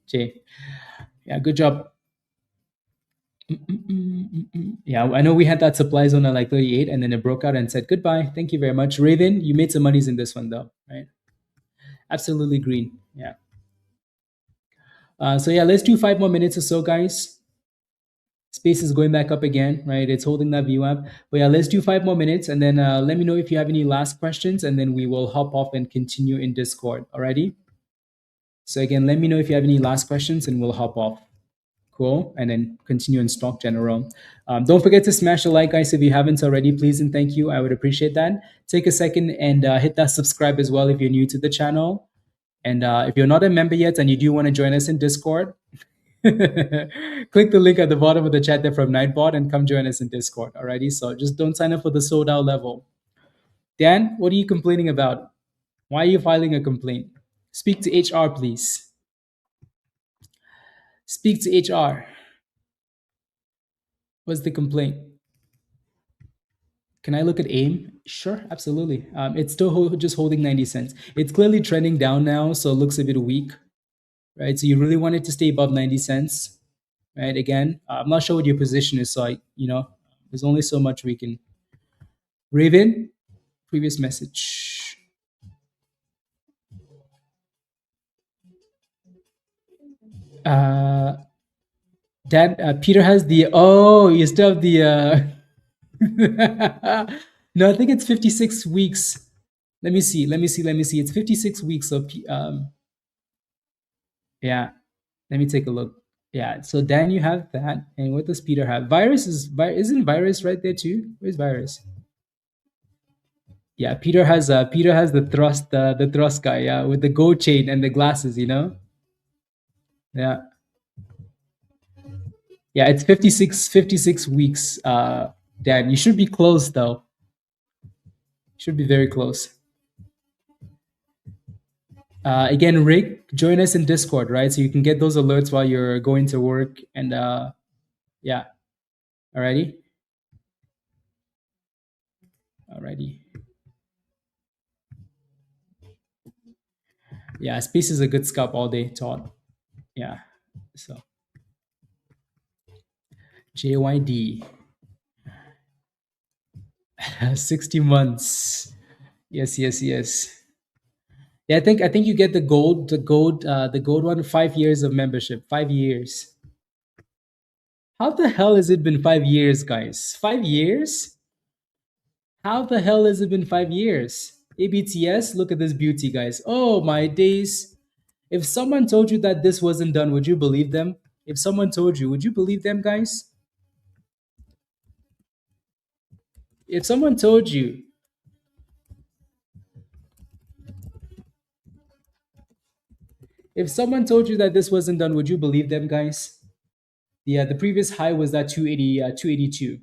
Jay. Yeah, good job. Yeah, I know we had that supply zone at like 38 and then it broke out and said goodbye. Thank you very much. Raven, you made some monies in this one though, right? Absolutely green. Yeah. So yeah, let's do 5 more minutes or so, guys. Space is going back up again, right? It's holding that view up. But yeah, let's do 5 more minutes and then let me know if you have any last questions and then we will hop off and continue in Discord. Alrighty? So again, let me know if you have any last questions and we'll hop off. Cool. And then continue in Stock General. Don't forget to smash the like, guys, if you haven't already. Please and thank you. I would appreciate that. Take a second and hit that subscribe as well if you're new to the channel. And if you're not a member yet and you do want to join us in Discord, click the link at the bottom of the chat there from Nightbot and come join us in Discord. Alrighty. So just don't sign up for the sold out level. Dan, what are you complaining about? Why are you filing a complaint? Speak to HR, please. Speak to HR. What's the complaint? Can I look at AIM? Sure, absolutely. It's still just holding 90 cents. It's clearly trending down now, so it looks a bit weak, right? So you really want it to stay above 90 cents, right? Again, I'm not sure what your position is, so there's only so much we can. Raven, previous message. Dad, Peter has the, you still have the, no, I think it's 56 weeks. Let me see. It's 56 weeks. So, yeah, let me take a look. Yeah, so Dan, you have that. And what does Peter have? Isn't virus right there too? Where's virus? Yeah, Peter has the thrust guy, yeah, with the gold chain and the glasses, Yeah. Yeah, it's 56 weeks, Dan. You should be close though. Should be very close. Again, Rick, join us in Discord, right? So you can get those alerts while you're going to work. And yeah, alrighty. Yeah, Space is a good scalp all day, Todd. Yeah, so JYD, 60 months. Yes. Yeah, I think you get the gold one, 5 years of membership, 5 years. How the hell has it been 5 years, guys? 5 years? How the hell has it been 5 years? ABTS, look at this beauty, guys. Oh my days. If someone told you that this wasn't done, would you believe them? If someone told you, would you believe them, guys? If someone told you, that this wasn't done, would you believe them, guys? Yeah, the previous high was that 282,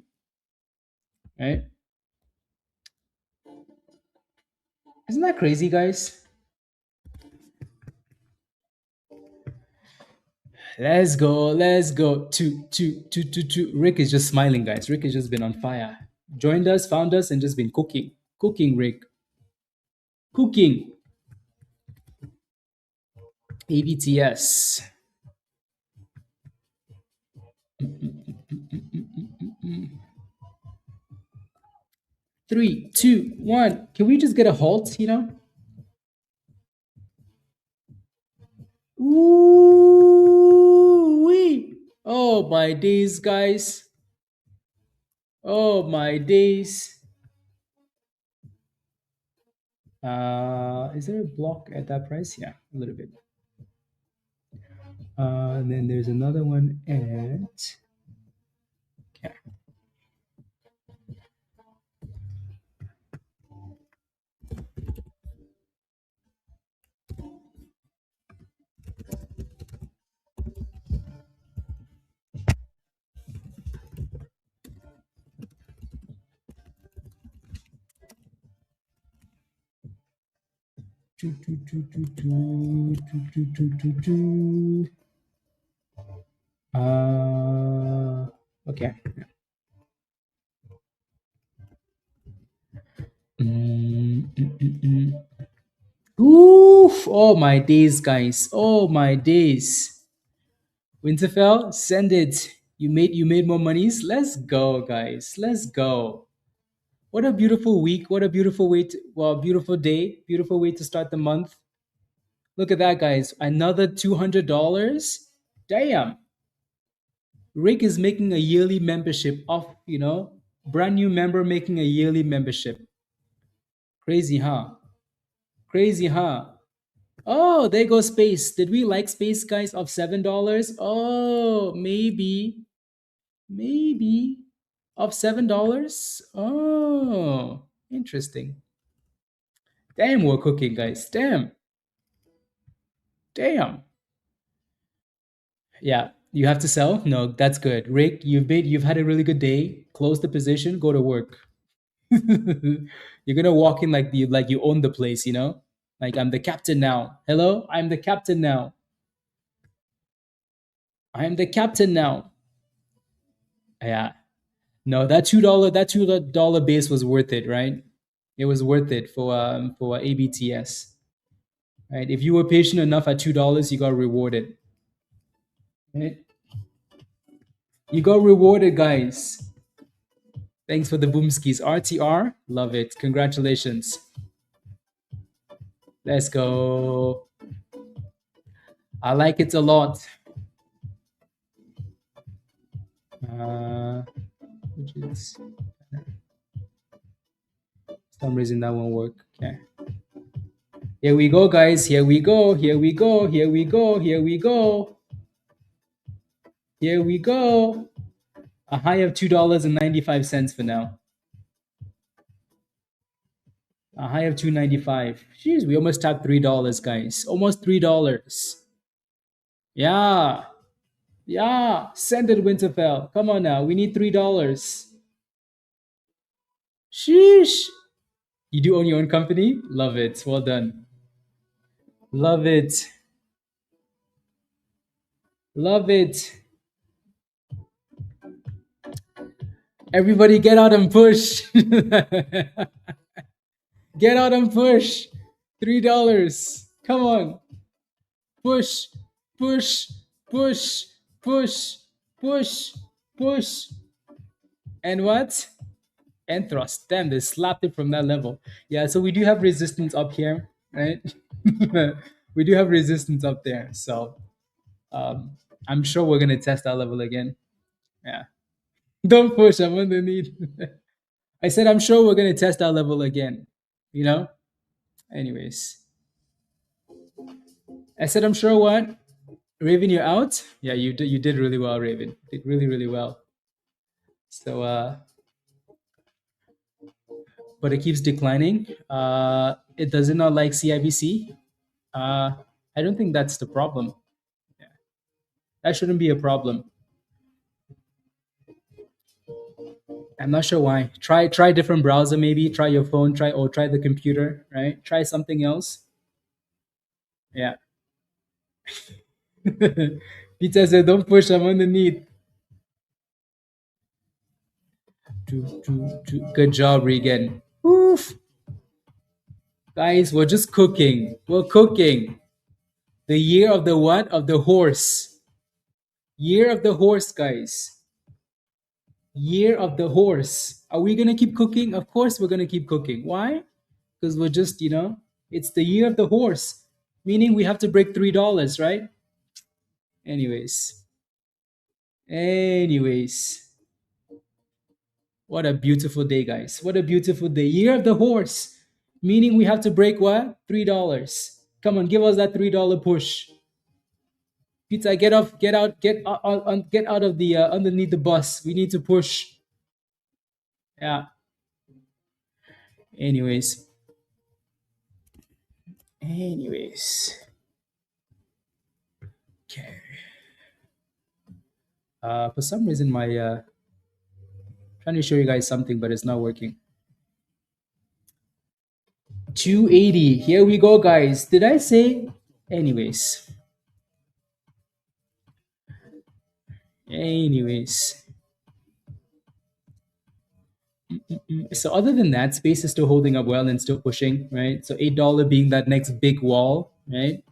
right? Isn't that crazy, guys? Let's go. Two. Rick is just smiling, guys. Rick has just been on fire. Joined us, found us, and just been cooking. Cooking, Rick. Cooking. ABTS. 3, 2, 1. Can we just get a halt, Ooh-wee. Oh, my days, guys. Oh, my days. Is there a block at that price? Yeah, a little bit. And then there's another one at... Okay. Okay. Oof! Oh my days, guys! Oh my days! Winterfell, send it. You made more monies. Let's go, guys. Let's go. What a beautiful week. What a beautiful beautiful day. Beautiful way to start the month. Look at that, guys. Another $200. Damn. Rick is making a yearly membership off, brand new member making a yearly membership. Crazy, huh? Oh, there goes Space. Did we like Space, guys, of $7? Oh, maybe. Of $7? Oh, interesting. Damn, we're cooking, guys. Damn. Yeah, you have to sell? No, that's good. Rick, you've had a really good day. Close the position, go to work. You're gonna walk in like you own the place, Like, I'm the captain now. Hello? I'm the captain now. Yeah. No, that $2 base was worth it, right? It was worth it for ABTS, right? If you were patient enough at $2, you got rewarded, right? You got rewarded, guys. Thanks for the boomskis. RTR, love it. Congratulations. Let's go. I like it a lot. Which is for some reason that won't work. Okay. Here we go, guys. Here we go. Here we go. Here we go. Here we go. Here we go. A high of $2.95 for now. A high of $2.95. Jeez, we almost tapped $3, guys. Almost $3. Yeah. Yeah. Send it, Winterfell. Come on now. We need $3. Sheesh. You do own your own company? Love it. Well done. Love it. Love it. Everybody get out and push. Get out and push. $3. Come on. Push, push, push, push, push, push. And what? And thrust. Damn, they slapped it from that level. Yeah, so we do have resistance up here, right? We do have resistance up there. So I'm sure we're going to test that level again. Yeah. Don't push. I'm underneath. I said, I'm sure we're going to test that level again. You know? Anyways. I said, I'm sure what? Raven, you're out? Yeah, you did really well, Raven. Did really, really well. So, but it keeps declining. It does not like CIBC. I don't think that's the problem. Yeah. That shouldn't be a problem. I'm not sure why. Try different browser maybe. Try your phone. Try the computer. Right. Try something else. Yeah. Peter said, "Don't push. I'm underneath." Good job, Regan. Oof. Guys, we're just cooking. We're cooking. The year of the what? Of the horse. Year of the horse, guys. Year of the horse. Are we going to keep cooking? Of course we're going to keep cooking. Why? Because we're just, it's the year of the horse. Meaning we have to break $3, right? Anyways. What a beautiful day, guys. What a beautiful day. Year of the horse. Meaning we have to break what? $3. Come on, give us that $3 push. Pizza, get out of the underneath the bus. We need to push. Yeah. Anyways. Okay. For some reason, my trying to show you guys something, but it's not working. 280. Here we go, guys. Did I say? Anyways. So other than that, space is still holding up well and still pushing, right? So $8 being that next big wall, right?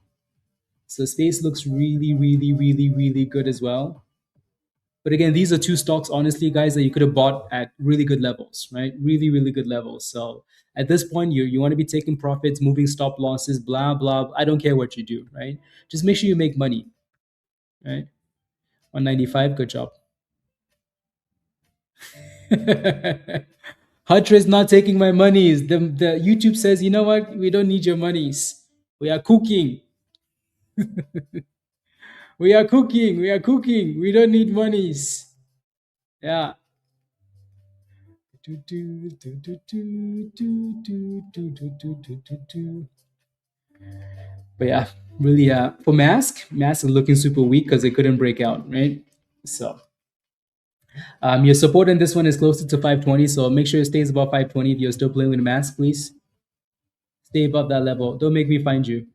So space looks really, really, really, really good as well. But again, these are two stocks, honestly, guys, that you could have bought at really good levels, right? Really, really good levels. So at this point, you want to be taking profits, moving stop losses, blah, blah. I don't care what you do, right? Just make sure you make money, right? 195, good job. Hunter is not taking my monies. The YouTube says, you know what? We don't need your monies. We are cooking. We are cooking. We don't need monies. Yeah. But yeah, really, for mask is looking super weak because it couldn't break out, right? So your support in this one is closer to 520, so make sure it stays above 520 if you're still playing with mask, please. Stay above that level. Don't make me find you.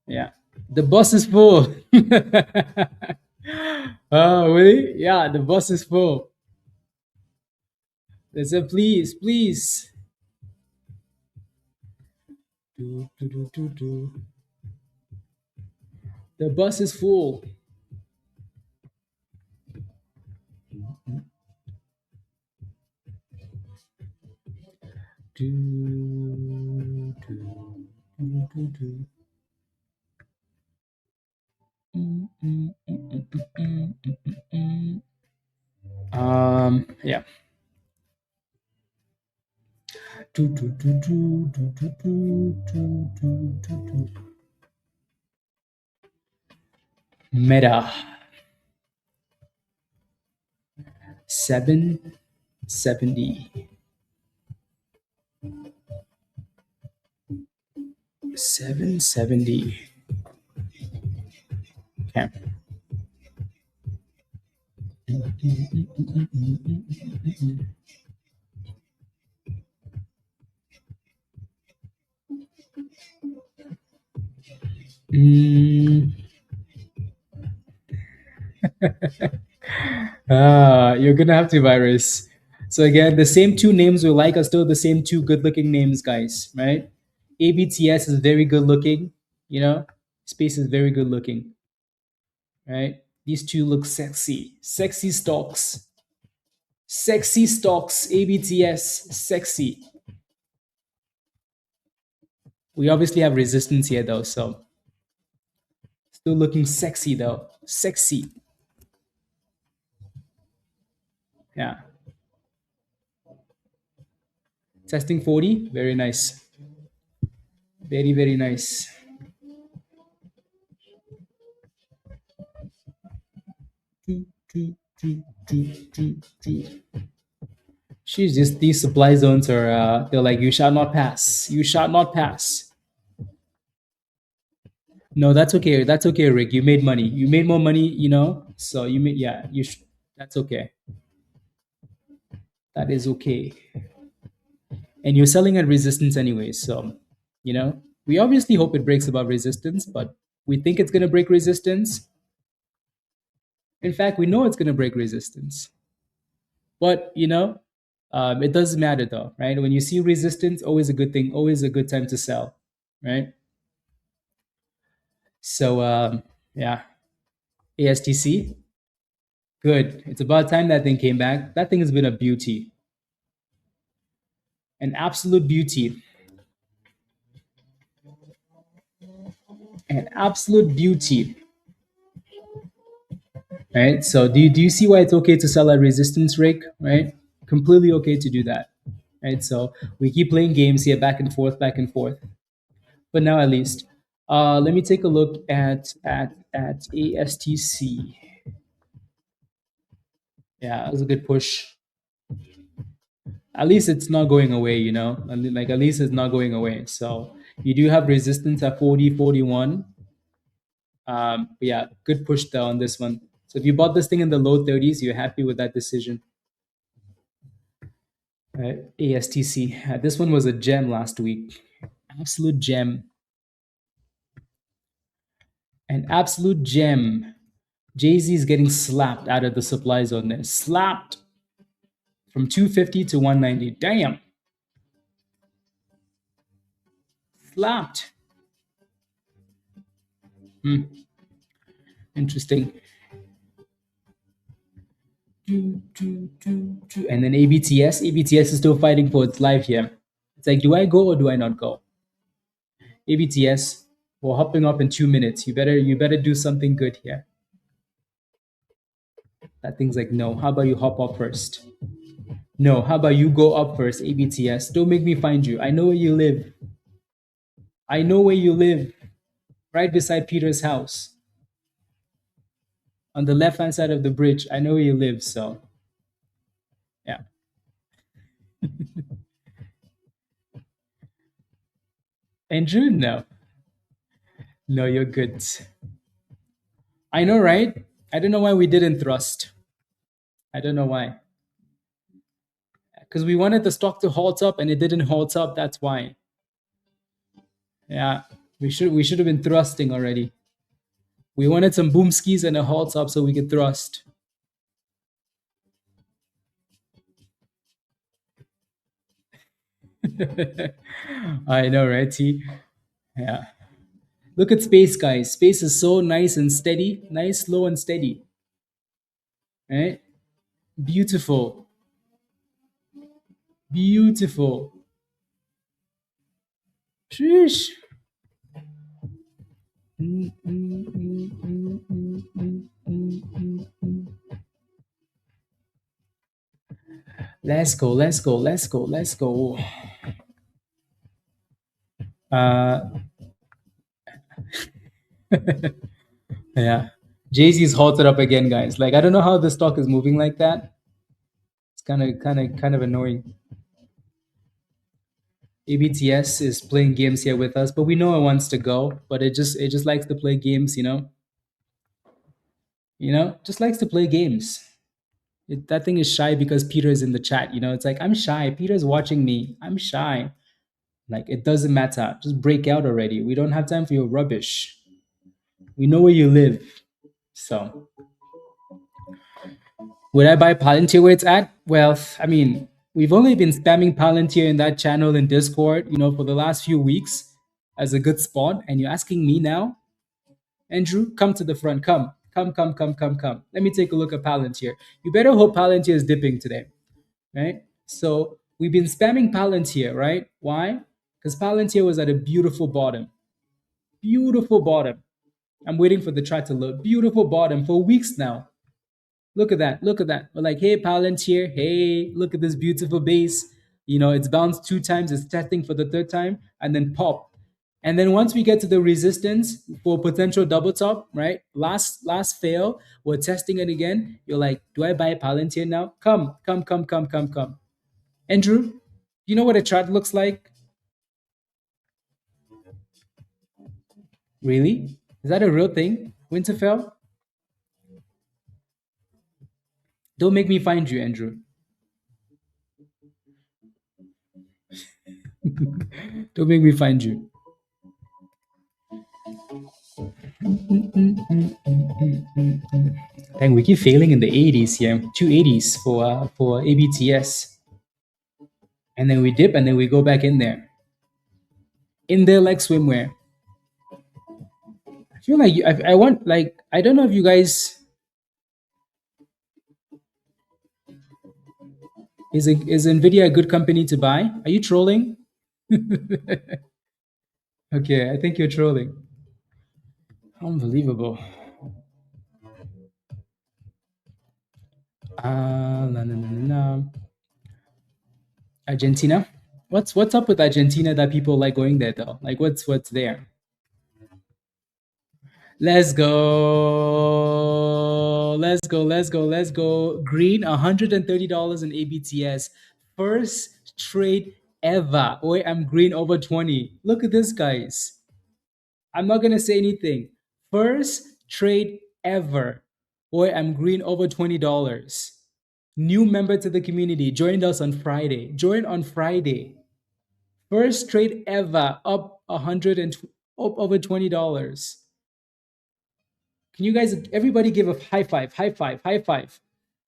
Yeah. The bus is full. Oh, really? Yeah, the bus is full. They said, please, please. Do, do, do, do, do. The bus is full. Do, do, do, do, do. Mm, mm, mm, mm, mm, mm, mm, yeah. Do, do, do, do, do, do, do, do, do, do. Meta 770. 770. Okay. Mm. You're gonna have to virus. So again, the same two names we like are still the same two good-looking names, guys. Right? ABTS is very good-looking. You know, Space is very good-looking. Right? These two look sexy. Sexy stocks. Sexy stocks. ABTS. Sexy. We obviously have resistance here though, so still looking sexy though. Sexy. Yeah. Testing 40. Very nice. Very, very nice. She's just, these supply zones are they're like, you shall not pass. You shall not pass. No, that's okay. That's okay, Rick. You made money. You made more money, So you made, yeah, that's okay. That is okay. And you're selling at resistance anyway, so we obviously hope it breaks above resistance, but we think it's gonna break resistance. In fact, we know it's gonna break resistance. But it doesn't matter though, right? When you see resistance, always a good thing, always a good time to sell, right? So yeah, ASTC, good. It's about time that thing came back. That thing has been a beauty, an absolute beauty, an absolute beauty. Right? So do you see why it's okay to sell at resistance, Rick? Right? Completely okay to do that. Right? So we keep playing games here, back and forth, back and forth. But now at least, let me take a look at ASTC. Yeah, that was a good push. At least it's not going away, Like at least it's not going away. So you do have resistance at 40, 41. But yeah, good push though on this one. So if you bought this thing in the low 30s, you're happy with that decision. ASTC. This one was a gem last week. Absolute gem. An absolute gem. Jay-Z is getting slapped out of the supply zone there. Slapped from 250 to 190. Damn. Slapped. Interesting. And then ABTS. ABTS is still fighting for its life here. It's like, do I go or do I not go? ABTS, we're hopping up in 2 minutes. You better do something good here. That thing's like, no. How about you hop up first? No. How about you go up first, ABTS? Don't make me find you. I know where you live. I know where you live. Right beside Peter's house. On the left-hand side of the bridge. I know where you live, so yeah. Andrew, no. No, you're good. I know, right? I don't know why we didn't thrust. I don't know why. Because we wanted the stock to halt up and it didn't halt up, that's why. Yeah. We should have been thrusting already. We wanted some boom skis and a halt top so we could thrust. I know, right, T? Yeah. Look at space, guys. Space is so nice and steady. Nice, slow, and steady. Right? Beautiful. Beautiful. Sheesh. Let's go, let's go, let's go, let's go. Yeah. Jay-Z's halted up again, guys. Like, I don't know how the stock is moving like that. It's kind of annoying. ABTS is playing games here with us, but we know it wants to go, but it just likes to play games, you know? Just likes to play games. That thing is shy because Peter is in the chat, you know? It's like, I'm shy. Peter's watching me. I'm shy. Like, it doesn't matter. Just break out already. We don't have time for your rubbish. We know where you live. So, would I buy Palantir where it's at? Well, I mean, we've only been spamming Palantir in that channel in Discord, for the last few weeks as a good spot. And you're asking me now? Andrew, come to the front. Come. Let me take a look at Palantir. You better hope Palantir is dipping today, right? So we've been spamming Palantir, right? Why? Because Palantir was at a beautiful bottom. Beautiful bottom. I'm waiting for the chart to look. Beautiful bottom for weeks now. Look at that. Look at that. We're like, hey, Palantir. Hey, look at this beautiful base. It's bounced 2 times. It's testing for the 3rd time. And then pop. And then once we get to the resistance for potential double top, right? Last fail. We're testing it again. You're like, do I buy Palantir now? Come. Andrew, you know what a chart looks like? Really? Is that a real thing? Winterfell? Don't make me find you, Andrew. Don't make me find you. Dang, we keep failing in the 80s here. 280s for ABTS. And then we dip and then we go back in there. In there like swimwear. I feel like I want, like, I don't know if you guys... Is NVIDIA a good company to buy? Are you trolling? Okay, I think you're trolling. Unbelievable. No. Argentina? What's up with Argentina that people like going there though? Like what's there? Let's go. Green, $130 in ABTS. First trade ever. Oh, I'm green over 20. Look at this, guys. I'm not gonna say anything. First trade ever. Boy, I'm green over $20. New member to the community. Joined us on Friday. Joined on Friday. First trade ever. Up up over $20. Can you guys, everybody give a high five, high five, high five,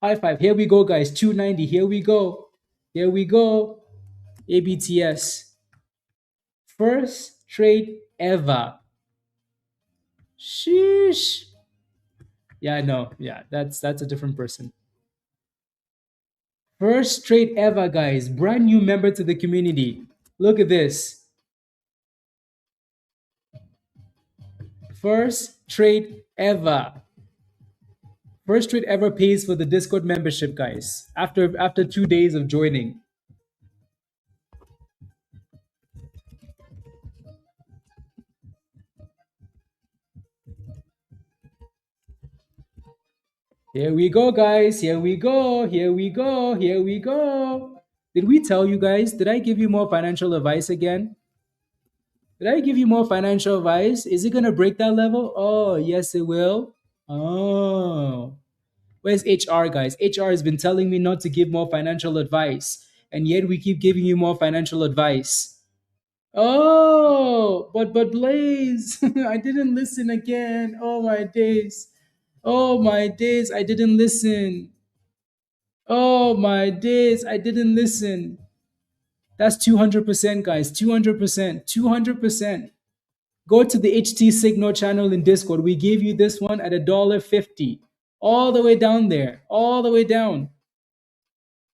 high five. Here we go, guys. 290. Here we go. Here we go. ABTS. First trade ever. Sheesh. Yeah, no. Yeah, that's a different person. First trade ever, guys. Brand new member to the community. Look at this. First trade ever. First trade ever pays for the Discord membership, guys. After 2 days of joining. Here we go, guys. Here we go. Here we go. Here we go. Did we tell you guys? Did I give you more financial advice again? Did I give you more financial advice? Is it going to break that level? Oh, yes, it will. Oh. Where's HR, guys? HR has been telling me not to give more financial advice. And yet we keep giving you more financial advice. Oh, but Blaze, I didn't listen again. Oh my days. Oh my days, I didn't listen. Oh my days, I didn't listen. That's 200%, guys. 200%. 200%. Go to the HT Signal channel in Discord. We gave you this one at $1.50. All the way down there. All the way down.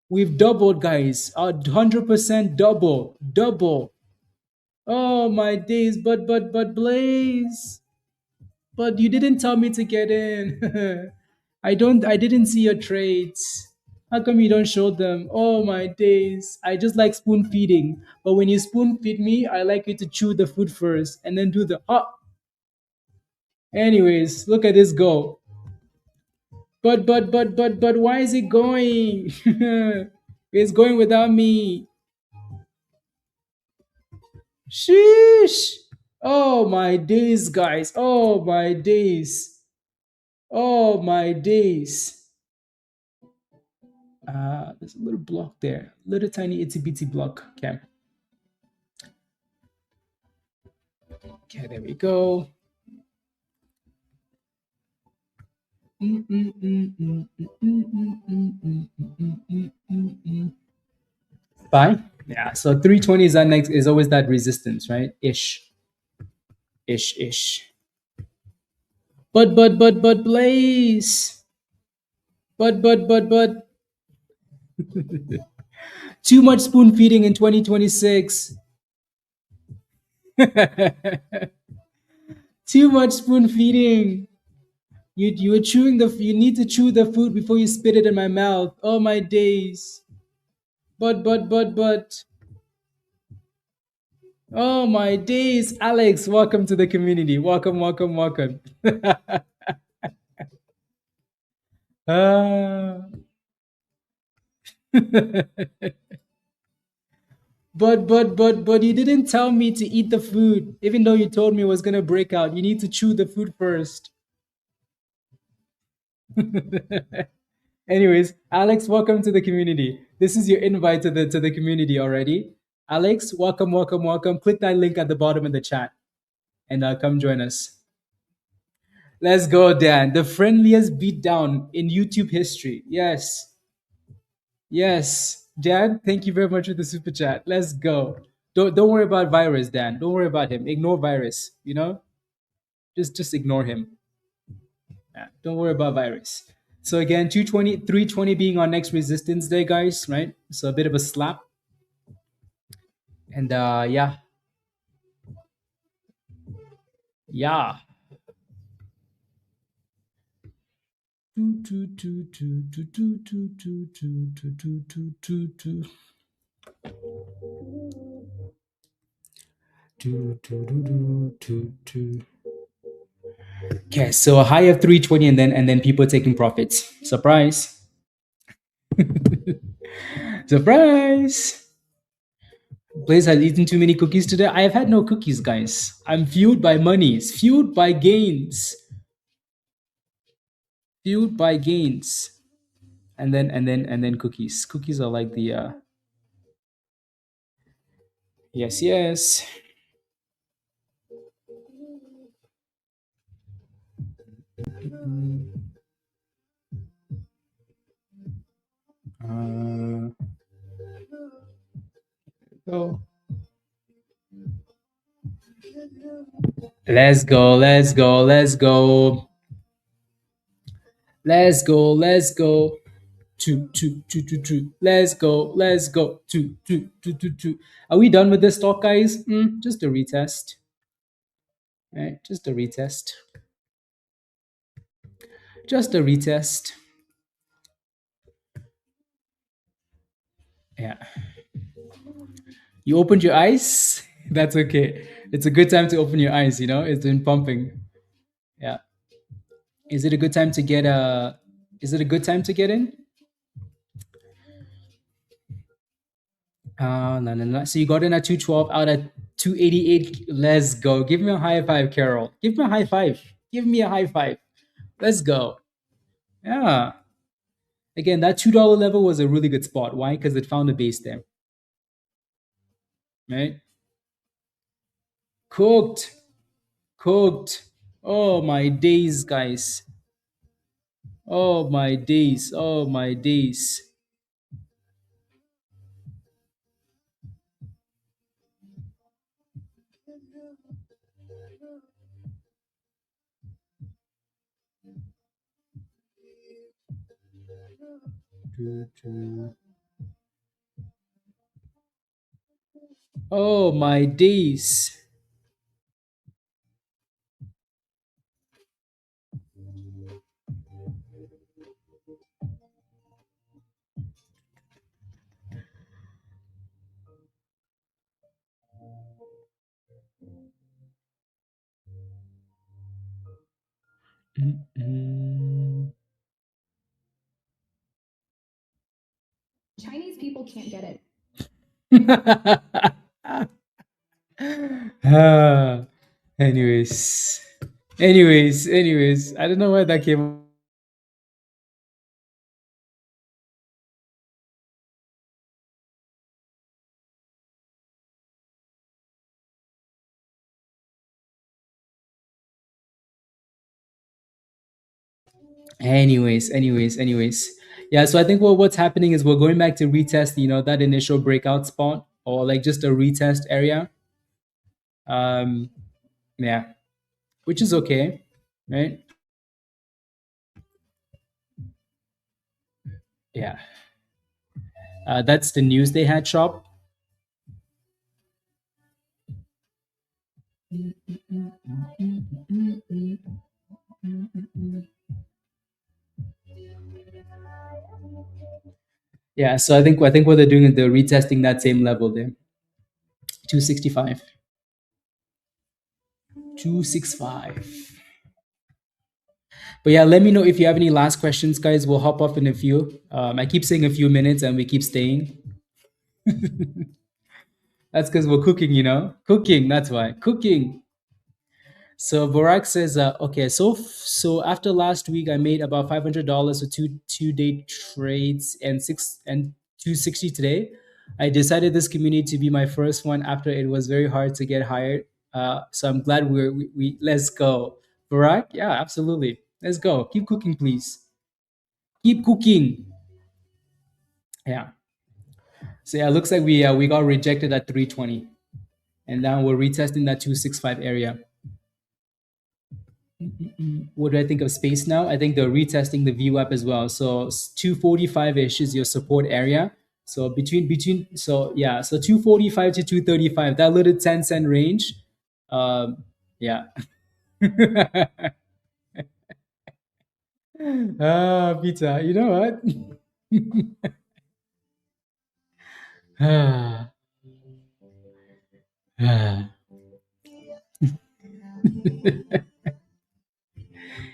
We've doubled, guys. 100% double. Double. Oh my days, but Blaze. But you didn't tell me to get in. I didn't see your trades. How come you don't show them? Oh my days. I just like spoon feeding. But when you spoon feed me, I like you to chew the food first and then do the Anyways, look at this go. But why is it going? It's going without me. Sheesh. Oh my days, guys. Oh my days. Oh my days. There's a little block there. Little tiny itty bitty block. Okay. Okay, there we go. Buy? Yeah. So 320 is that next is always that resistance, right? Ish. But Blaze. But too much spoon feeding in 2026. Too much spoon feeding. You were chewing you need to chew the food before you spit it in my mouth. Oh my days. But oh my days. Alex, welcome to the community. Welcome. Ah. But you didn't tell me to eat the food, even though you told me it was gonna break out. You need to chew the food first. Anyways, Alex, welcome to the community. This is your invite to the community already. Alex, welcome. Click that link at the bottom of the chat and come join us. Let's go, Dan. The friendliest beatdown in YouTube history. Yes. Dan, thank you very much for the super chat. Let's go. Don't worry about virus, Dan. Don't worry about him. Ignore virus, Just ignore him. Yeah, don't worry about virus. So again, 220, 320 being our next resistance day, guys, right? So a bit of a slap. And yeah. Okay, so a high of 320 and then people taking profits. Surprise. Surprise. Blaze has eaten too many cookies today. I have had no cookies, guys. I'm fueled by monies, fueled by gains. Fueled by gains. And then cookies. Cookies are like the yes. Go. Let's go. Two. Let's go. Two. Are we done with this stock, guys? Just a retest. Right? Just a retest. Yeah. You opened your eyes? That's okay. It's a good time to open your eyes, It's been pumping. Yeah. Is it a good time to get in? No. So you got in at 212 out at 288. Let's go. Give me a high five, Carol. Give me a high five. Let's go. Yeah. Again, that $2 level was a really good spot. Why? Because it found a base there. Right? Cooked. Cooked. Oh my days, guys. Oh my days. Oh my days. Oh my days. Mm-mm. Chinese people can't get it. Ah, anyways. Anyways. I don't know where that came. Anyways. Yeah, so I think what's happening is we're going back to retest, that initial breakout spot or like just a retest area. Yeah, which is okay, right? Yeah. That's the news they had shop. Yeah, so I think what they're doing is they're retesting that same level there. 265. 265. But yeah, let me know if you have any last questions, guys. We'll hop off in a few. I keep saying a few minutes and we keep staying. That's because we're cooking. Cooking, that's why. Cooking. So Borak says, okay, so after last week, I made about $500 for two-day trades and 260 today. I decided this community to be my first one after it was very hard to get hired. So I'm glad we let's go, Borak. Yeah, absolutely. Let's go. Keep cooking, please. Keep cooking. Yeah. So yeah, looks like we got rejected at 320, and now we're retesting that 265 area. What do I think of space now? I think they're retesting the VWAP as well. So 245-ish is your support area. So so 245 to 235, that little 10-cent range. Yeah. Pizza, you know what? Ah, ah.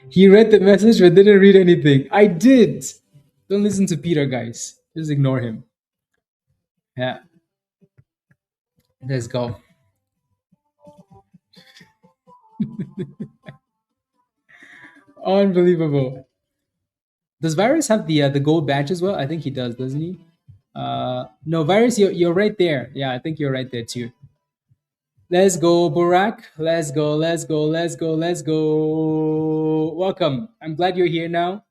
He read the message but didn't read anything. I did. Don't listen to Peter, guys. Just ignore him. Yeah. Let's go. Unbelievable. Does Virus have the gold badge as well? I think he does, doesn't he? No, Virus, you're right there. Yeah, I think you're right there too. Let's go, Burak. Let's go. Welcome. I'm glad you're here now.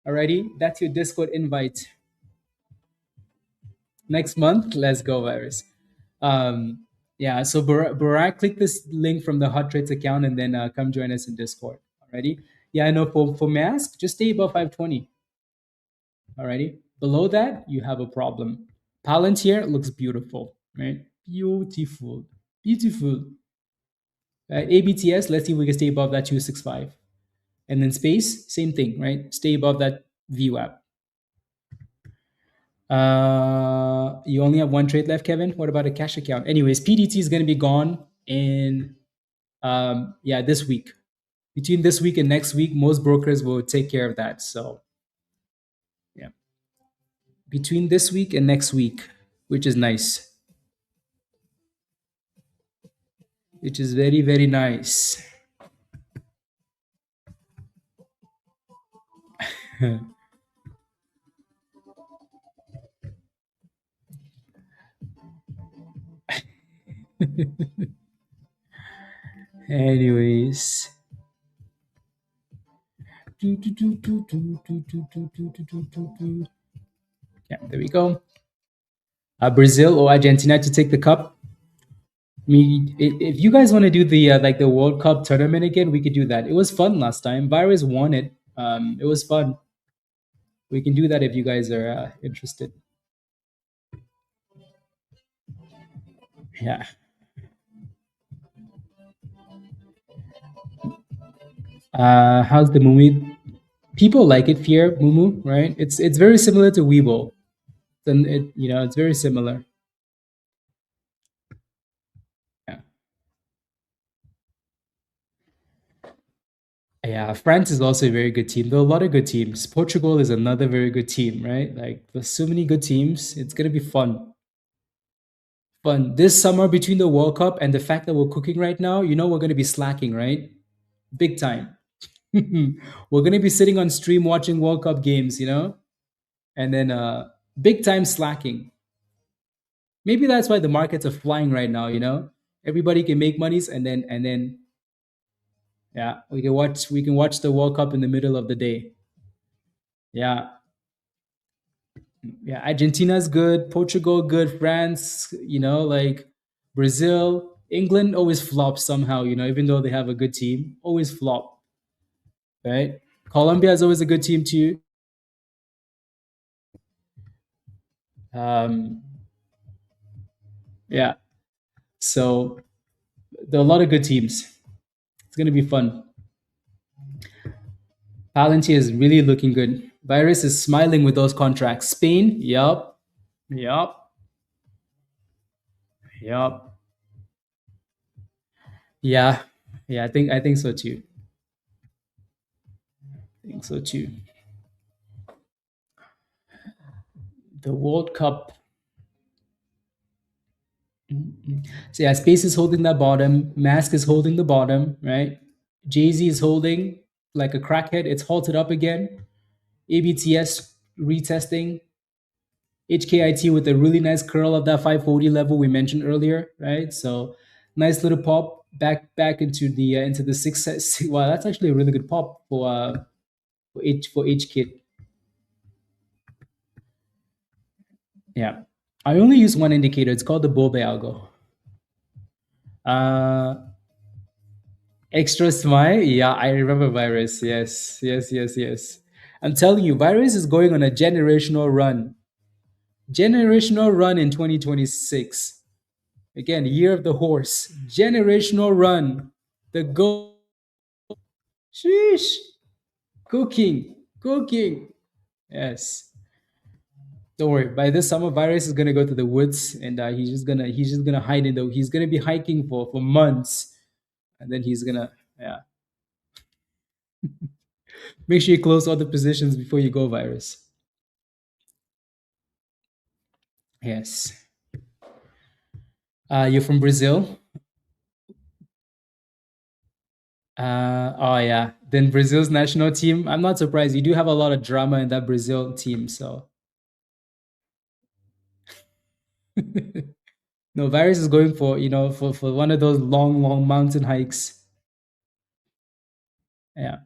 Alrighty, that's your Discord invite. Next month, let's go, Virus. Yeah, so Burak, click this link from the Hot Trades account and then come join us in Discord. Alrighty. Yeah, I know for mask, just stay above 520. Alrighty. Below that, you have a problem. Palantir looks beautiful, right? Beautiful. ABTS, let's see if we can stay above that 265. And then space, same thing, right? Stay above that VWAP. You only have one trade left, Kevin. What about a cash account? Anyways, PDT is going to be gone in this week. Between this week and next week, most brokers will take care of that. So yeah, between this week and next week, which is nice, which is very, very nice. Anyways. Yeah, there we go. Brazil or Argentina to take the cup. I mean, if you guys want to do the like the World Cup tournament again, we could do that. It was fun last time. Virus won it. It was fun. We can do that if you guys are interested. Yeah. How's the movie? People like it. Fear Mumu, right? It's very similar to Weibo. Then it's very similar. Yeah. Yeah, France is also a very good team. There are a lot of good teams. Portugal is another very good team, right? Like there's so many good teams. It's gonna be fun. Fun. This summer between the World Cup and the fact that we're cooking right now, we're gonna be slacking, right? Big time. We're gonna be sitting on stream watching World Cup games, and then big time slacking. Maybe that's why the markets are flying right now. Everybody can make monies and then yeah, we can watch the World Cup in the middle of the day. Yeah. Yeah, Argentina's good, Portugal good, France, like Brazil, England always flops somehow, even though they have a good team, always flop, right? Colombia is always a good team too. Um, yeah, so there are a lot of good teams. It's gonna be fun. Palantir is really looking good. Virus is smiling with those contracts. Spain, yup, yup, yup. Yeah, yeah, I think so too. I think so too. The World Cup. So yeah, Space is holding that bottom. Mask is holding the bottom, right? Jay-Z is holding like a crackhead. It's halted up again. ABTS retesting. HKIT with a really nice curl of that 540 level we mentioned earlier, right? So nice little pop back into the six. Wow, that's actually a really good pop for HKIT. Yeah, I only use one indicator. It's called the Bobe algo. Uh, Extra smile? Yeah, I remember Virus. Yes, yes, yes, yes. I'm telling you, Virus is going on a generational run. Generational run in 2026. Again, year of the horse. Generational run. The go. Sheesh. Cooking. Cooking. Yes. Don't worry. By this summer, Virus is gonna go to the woods, and he's just gonna hide in the. He's gonna be hiking for months, and then he's gonna yeah. Make sure you close all the positions before you go, Virus. Yes. You're from Brazil. Oh yeah. Then Brazil's national team. I'm not surprised. You do have a lot of drama in that Brazil team. So no, Virus is going for one of those long mountain hikes. Yeah.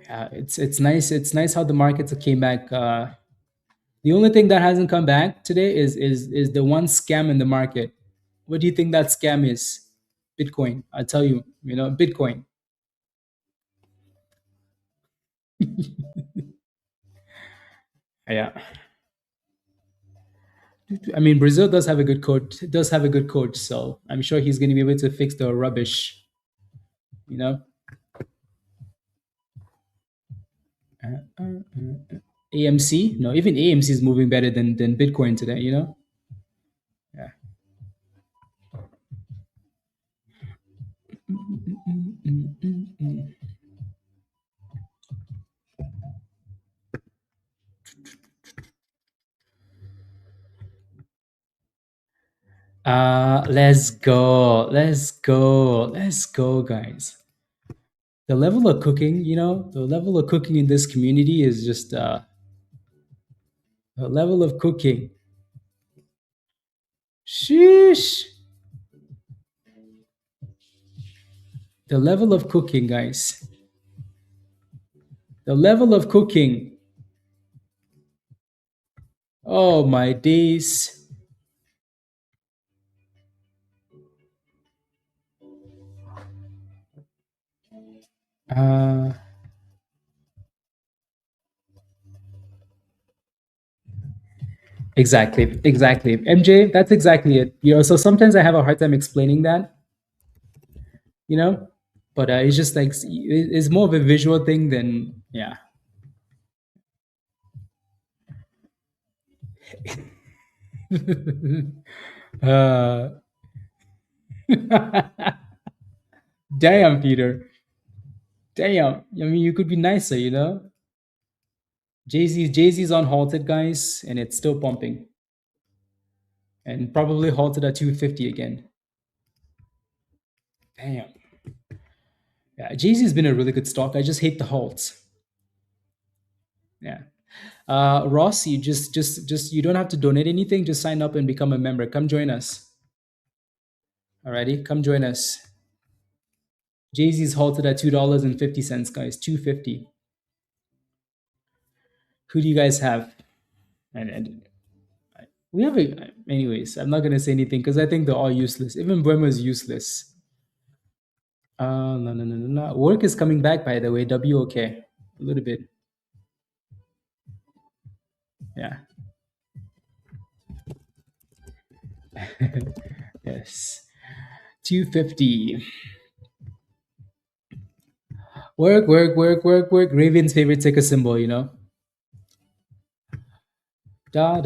Yeah. It's nice. It's nice how the markets came back. The only thing that hasn't come back today is the one scam in the market. What do you think that scam is? Bitcoin. I tell you, Bitcoin. Yeah. I mean, Brazil does have a good coach, so I'm sure he's going to be able to fix the rubbish. You know, AMC. No, even AMC is moving better than Bitcoin today. Yeah. Let's go, guys. The level of cooking in this community is just the level of cooking. Sheesh. The level of cooking, guys. The level of cooking. Oh my days. Uh, exactly. MJ, that's exactly it. So sometimes I have a hard time explaining that, but it's just like it's more of a visual thing than yeah. uh, damn, Peter. Damn. I mean, you could be nicer. Jay-Z's on halted, guys, and it's still pumping. And probably halted at 250 again. Damn. Yeah, Jay-Z's been a really good stock. I just hate the halts. Yeah. Ross, you just you don't have to donate anything. Just sign up and become a member. Come join us. Alrighty, come join us. Jay-Z's halted at $2.50, guys. $2.50. Who do you guys have? And we have anyways. I'm not gonna say anything because I think they're all useless. Even Burma is useless. No. Work is coming back, by the way. WOK a little bit. Yeah. Yes. 250. Work. Raven's favorite ticker symbol, Da.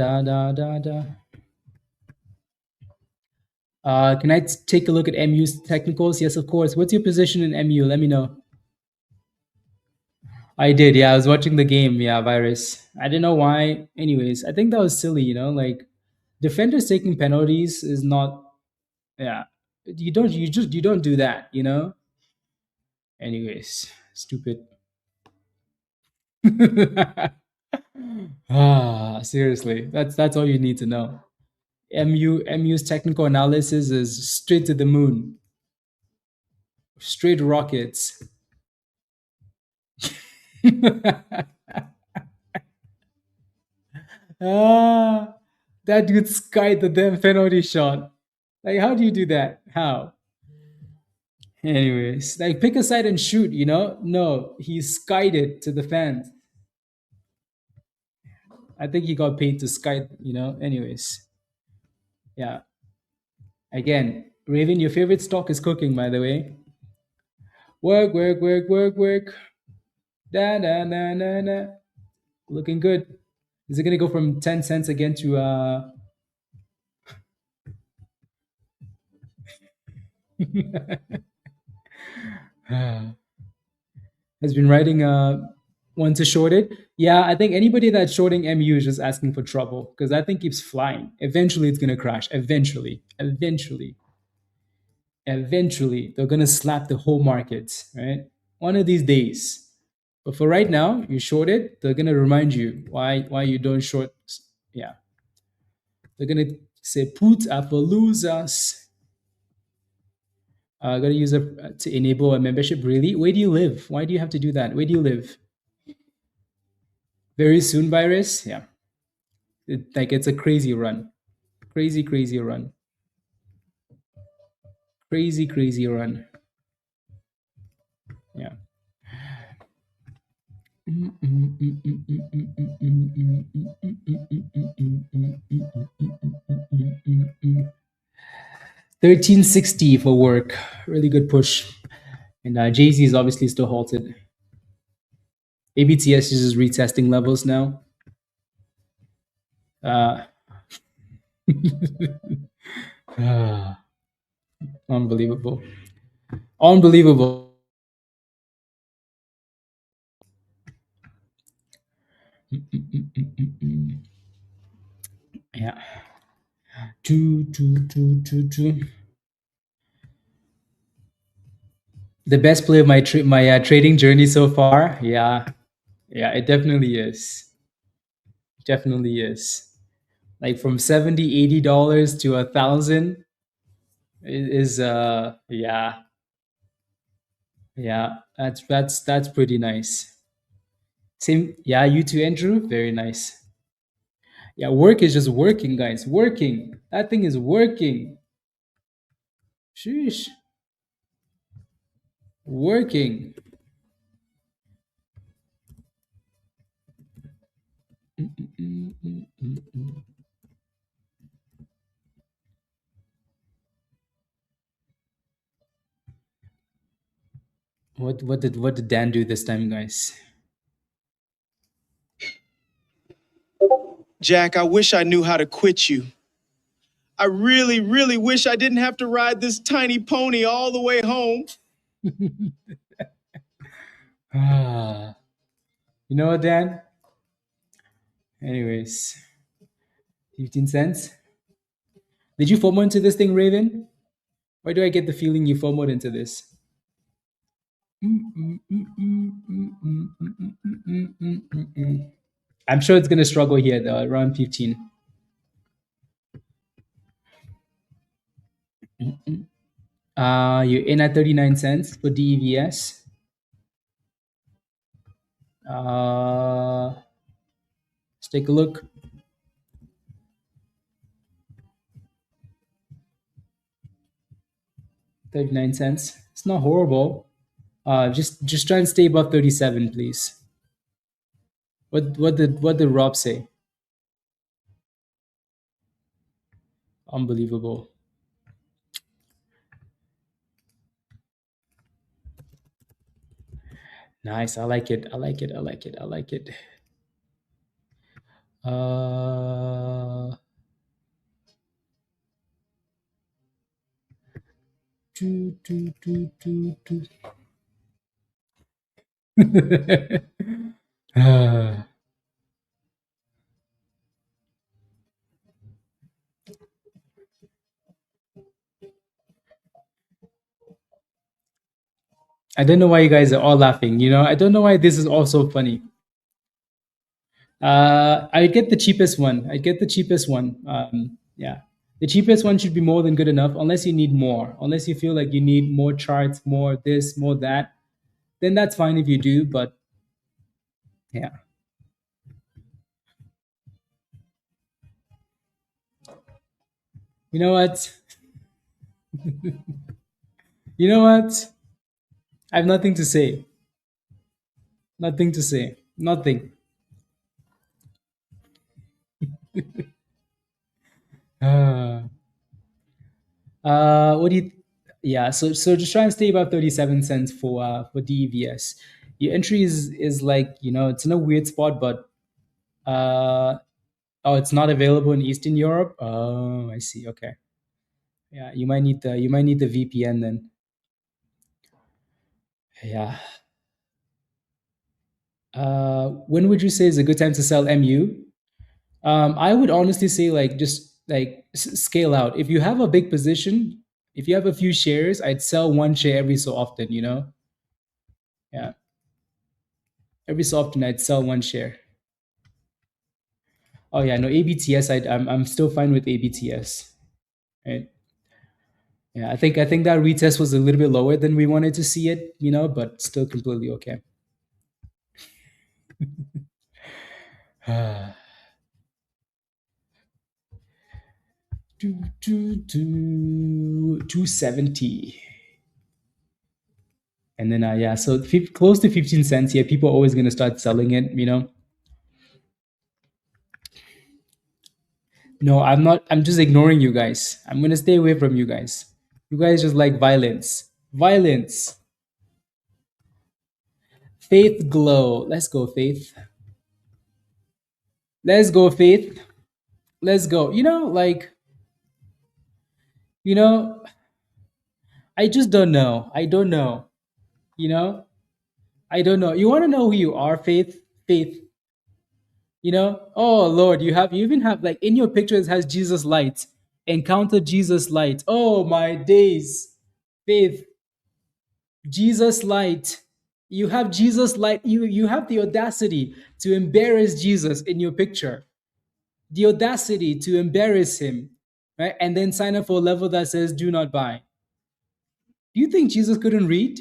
Can I take a look at MU's technicals? Yes, of course. What's your position in MU? Let me know. I did, yeah. I was watching the game, yeah, Virus. I didn't know why. Anyways, I think that was silly, like defenders taking penalties is not yeah. You don't do that, Anyways, stupid. Seriously. That's all you need to know. MU's technical analysis is straight to the moon. Straight rockets. That dude skied the damn penalty shot. Like, how do you do that? How? Anyways, like pick a side and shoot, No, he skied it to the fans. I think he got paid to sky, Anyways. Yeah. Again, Raven, your favorite stock is cooking, by the way. Work. Da. Looking good. Is it gonna go from 10 cents again to has been writing want to short it? Yeah, I think anybody that's shorting MU is just asking for trouble because that thing keeps flying. Eventually it's gonna crash. Eventually. They're gonna slap the whole market, right? One of these days. But for right now, you short it, they're gonna remind you why you don't short. Yeah. They're gonna say put up for losers. Gotta use it to enable a membership. Really? Where do you live? Why do you have to do that? Where do you live? Very soon, Virus? Yeah. It's a crazy run. Crazy run. Crazy run. Yeah. 1360 for work. Really good push. And Jay-Z is obviously still halted. ABTS is just retesting levels now. Unbelievable. Yeah. Two. The best play of my trading journey so far. Yeah, it definitely is. like from 70, $80 to 1,000 is yeah, yeah, that's pretty nice. Same, yeah, you too, Andrew. Very nice. Yeah, work is just working, guys. Working. That thing is working. Sheesh. Working. What did Dan do this time, guys? Jack, I wish I knew how to quit you. I really, really wish I didn't have to ride this tiny pony all the way home. Ah, you know what, Dan? Anyways, 15 cents. Did you FOMO into this thing, Raven? Why do I get the feeling you FOMOed into this? I'm sure it's gonna struggle here though, around 15. You're in at 39 cents for DEVS. Let's take a look. $0.39. It's not horrible. Just try and stay above 37, please. What did Rob say? Unbelievable. Nice. I like it. I like it. I like it. I like it. Do, do, do, do, do. I don't know why you guys are all laughing. I don't know why this is all so funny. I get the cheapest one. I get the cheapest one. Yeah, the cheapest one should be more than good enough, unless you need more. Unless you feel like you need more charts, more this, more that, then that's fine if you do. But yeah, you know what? You know what? I have nothing to say. Nothing to say. Nothing. What do you? Yeah. So just try and stay about 37 cents for DEVS. Your entry is like it's in a weird spot, but oh, it's not available in Eastern Europe. Oh, I see. Okay. Yeah, you might need the VPN then. Yeah. When would you say is a good time to sell MU? I would honestly say just scale out. If you have a big position, if you have a few shares, I'd sell one share every so often. Yeah. Every so often, I'd sell one share. Oh yeah, no ABTS. I'm still fine with ABTS. Right. Yeah, I think that retest was a little bit lower than we wanted to see it, but still completely okay. Do, 270. And then yeah, so close to 15 cents. Yeah, people are always going to start selling it. No, I'm not. I'm just ignoring you guys. I'm going to stay away from you guys. You guys just like violence. Violence. Faith Glow. Let's go, Faith. Let's go, Faith. Let's go. I just don't know. I don't know. I don't know. You want to know who you are, Faith? Faith. Oh Lord, you even have like in your picture it has Jesus light. Encounter Jesus light. Oh my days. Faith. Jesus light. You have Jesus light. You have the audacity to embarrass Jesus in your picture. the audacity to embarrass him, right? And then sign up for a level that says do not buy. Do you think Jesus couldn't read?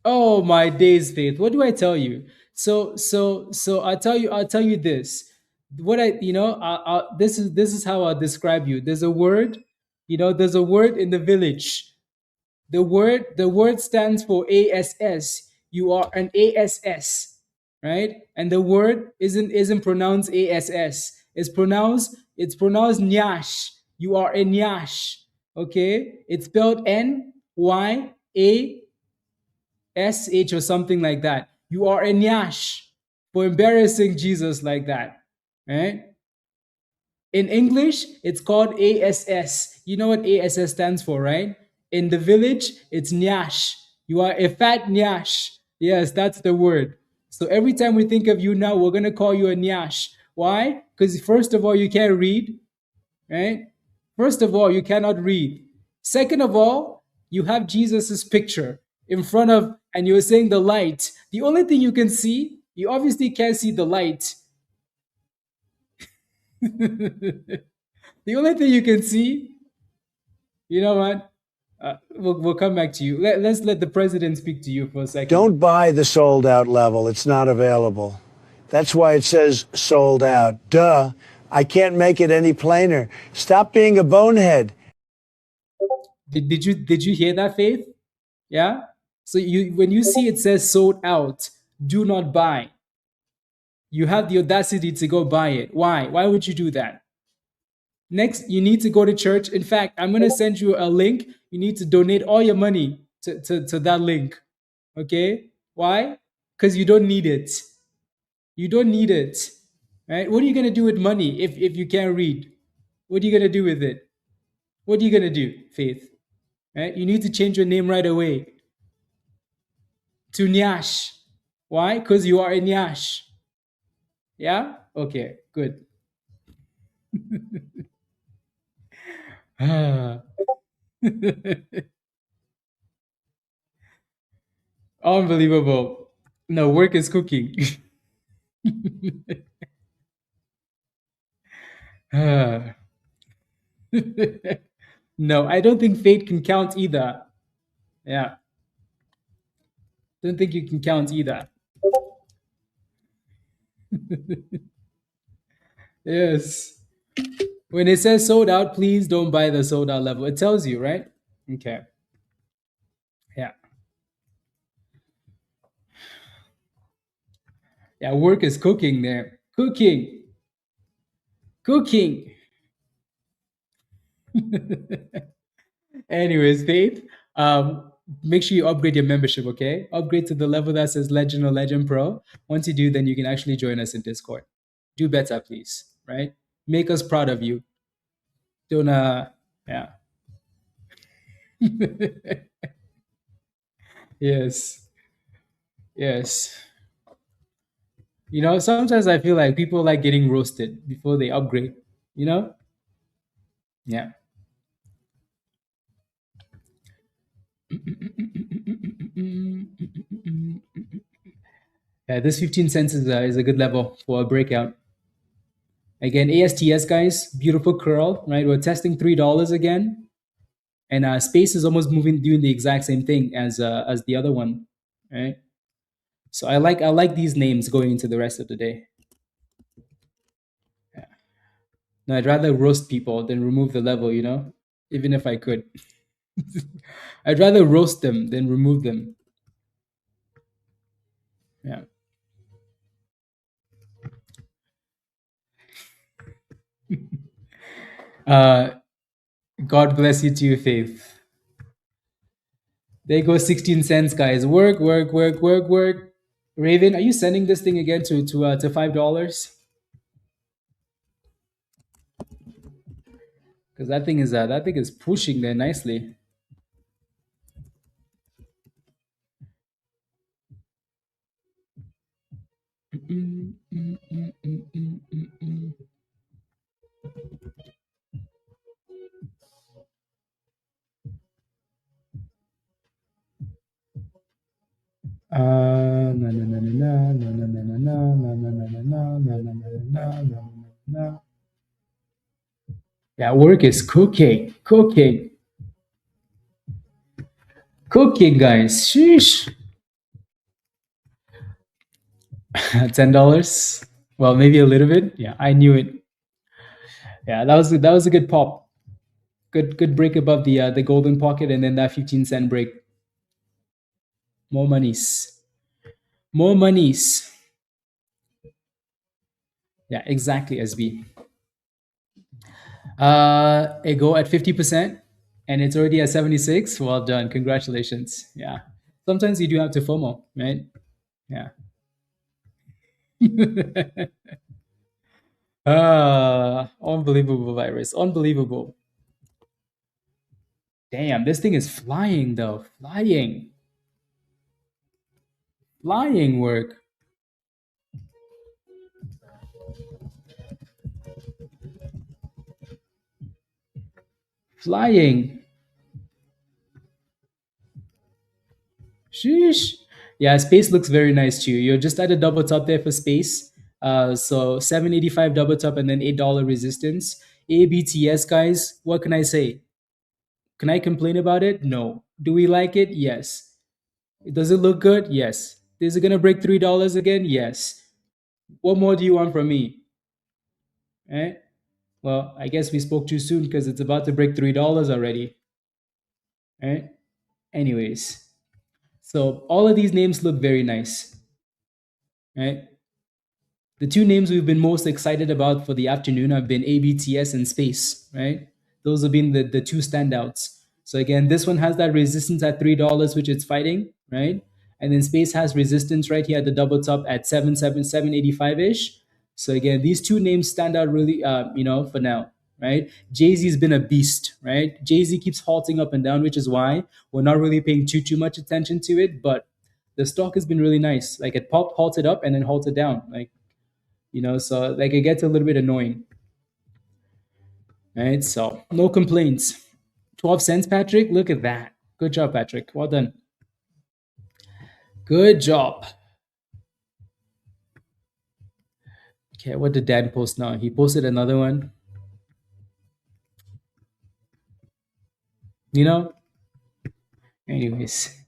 Oh my days, Faith. What do I tell you? So I'll tell you this. What this is how I'll describe you. There's a word, there's a word in the village. The word stands for ASS. You are an ASS, right? And the word isn't pronounced ASS. It's pronounced Nyash. You are a Nyash. Okay? It's spelled NYASH or something like that. You are a Nyash for embarrassing Jesus like that. Right? In English, it's called ASS. You know what ASS stands for, right? In the village, it's Nyash. You are a fat Nyash. Yes, that's the word. So every time we think of you now, we're going to call you a Nyash. Why? Because first of all, you can't read, right? First of all, you cannot read. Second of all, you have Jesus's picture in front of, and you're saying the light. The only thing you can see, you obviously can't see the light. The only thing you can see, you know what? We'll come back to you. Let's let the president speak to you for a second. Don't buy the sold out level. It's not available. That's why it says sold out. Duh. I can't make it any plainer. Stop being a bonehead. Did you hear that, Faith? Yeah. So when you see it says sold out, do not buy. You have the audacity to go buy it. Why? Why would you do that? Next, you need to go to church. In fact, I'm going to send you a link. You need to donate all your money to that link. Okay? Why? Because you don't need it. You don't need it. Right? What are you going to do with money if you can't read? What are you going to do with it? What are you going to do, Faith? Right? You need to change your name right away to Nyash. Why? Because you are a Nyash. Yeah? Okay, good. Unbelievable. No, work is cooking. No, I don't think fate can count either. Yeah. Don't think you can count either. Yes. When it says sold out, please don't buy the sold out level. It tells you, right? Okay. Yeah. Yeah, work is cooking there. Cooking. Anyways, Faith, make sure you upgrade your membership, okay? Upgrade to the level that says Legend or Legend Pro. Once you do, then you can actually join us in Discord. Do better, please, right? Make us proud of you. Don't, yeah. Yes. Yes. Sometimes I feel like people like getting roasted before they upgrade, Yeah. Yeah, this 15 cents is a good level for a breakout. Again, ASTS, guys, beautiful curl, right? We're testing $3 again. And space is almost doing the exact same thing as the other one, right? So I like these names going into the rest of the day. Yeah. No, I'd rather roast people than remove the level, even if I could. I'd rather roast them than remove them. Yeah. God bless you too, Faith. There goes 16 cents, guys. Work. Raven, are you sending this thing again to $5? Because that thing is pushing there nicely. No. No. Yeah, work is cooking, cooking, guys. Sheesh. $10. Well, maybe a little bit. Yeah, I knew it. Yeah, that was a good pop. Good break above the golden pocket, and then that 15-cent break. More monies. More monies. Yeah, exactly, SB. It go at 50%, and it's already at 76. Well done. Congratulations. Yeah. Sometimes you do have to FOMO, right? Yeah. Unbelievable virus. Unbelievable. Damn, this thing is flying though. Flying. Flying work. Flying. Sheesh. Yeah, space looks very nice too. You're just at a double top there for space. So 785 double top and then $8 resistance. ABTS, guys, what can I say? Can I complain about it? No. Do we like it? Yes. Does it look good? Yes. Is it gonna break $3 again? Yes. What more do you want from me? Eh? Well, I guess we spoke too soon because it's about to break $3 already. Right? Anyways, so all of these names look very nice. Right? The two names we've been most excited about for the afternoon have been ABTS and Space, right? Those have been the two standouts. So again, this one has that resistance at $3, which it's fighting, right? And then Space has resistance right here at the double top at 785-ish. So again, these two names stand out really, for now, right? Jay-Z's been a beast, right? Jay-Z keeps halting up and down, which is why we're not really paying too much attention to it. But the stock has been really nice. Like it popped, halted up, and then halted down. So like it gets a little bit annoying. Right? So no complaints. 12 cents, Patrick. Look at that. Good job, Patrick. Well done. Good job. Okay, what did Dan post now? He posted another one. Anyways.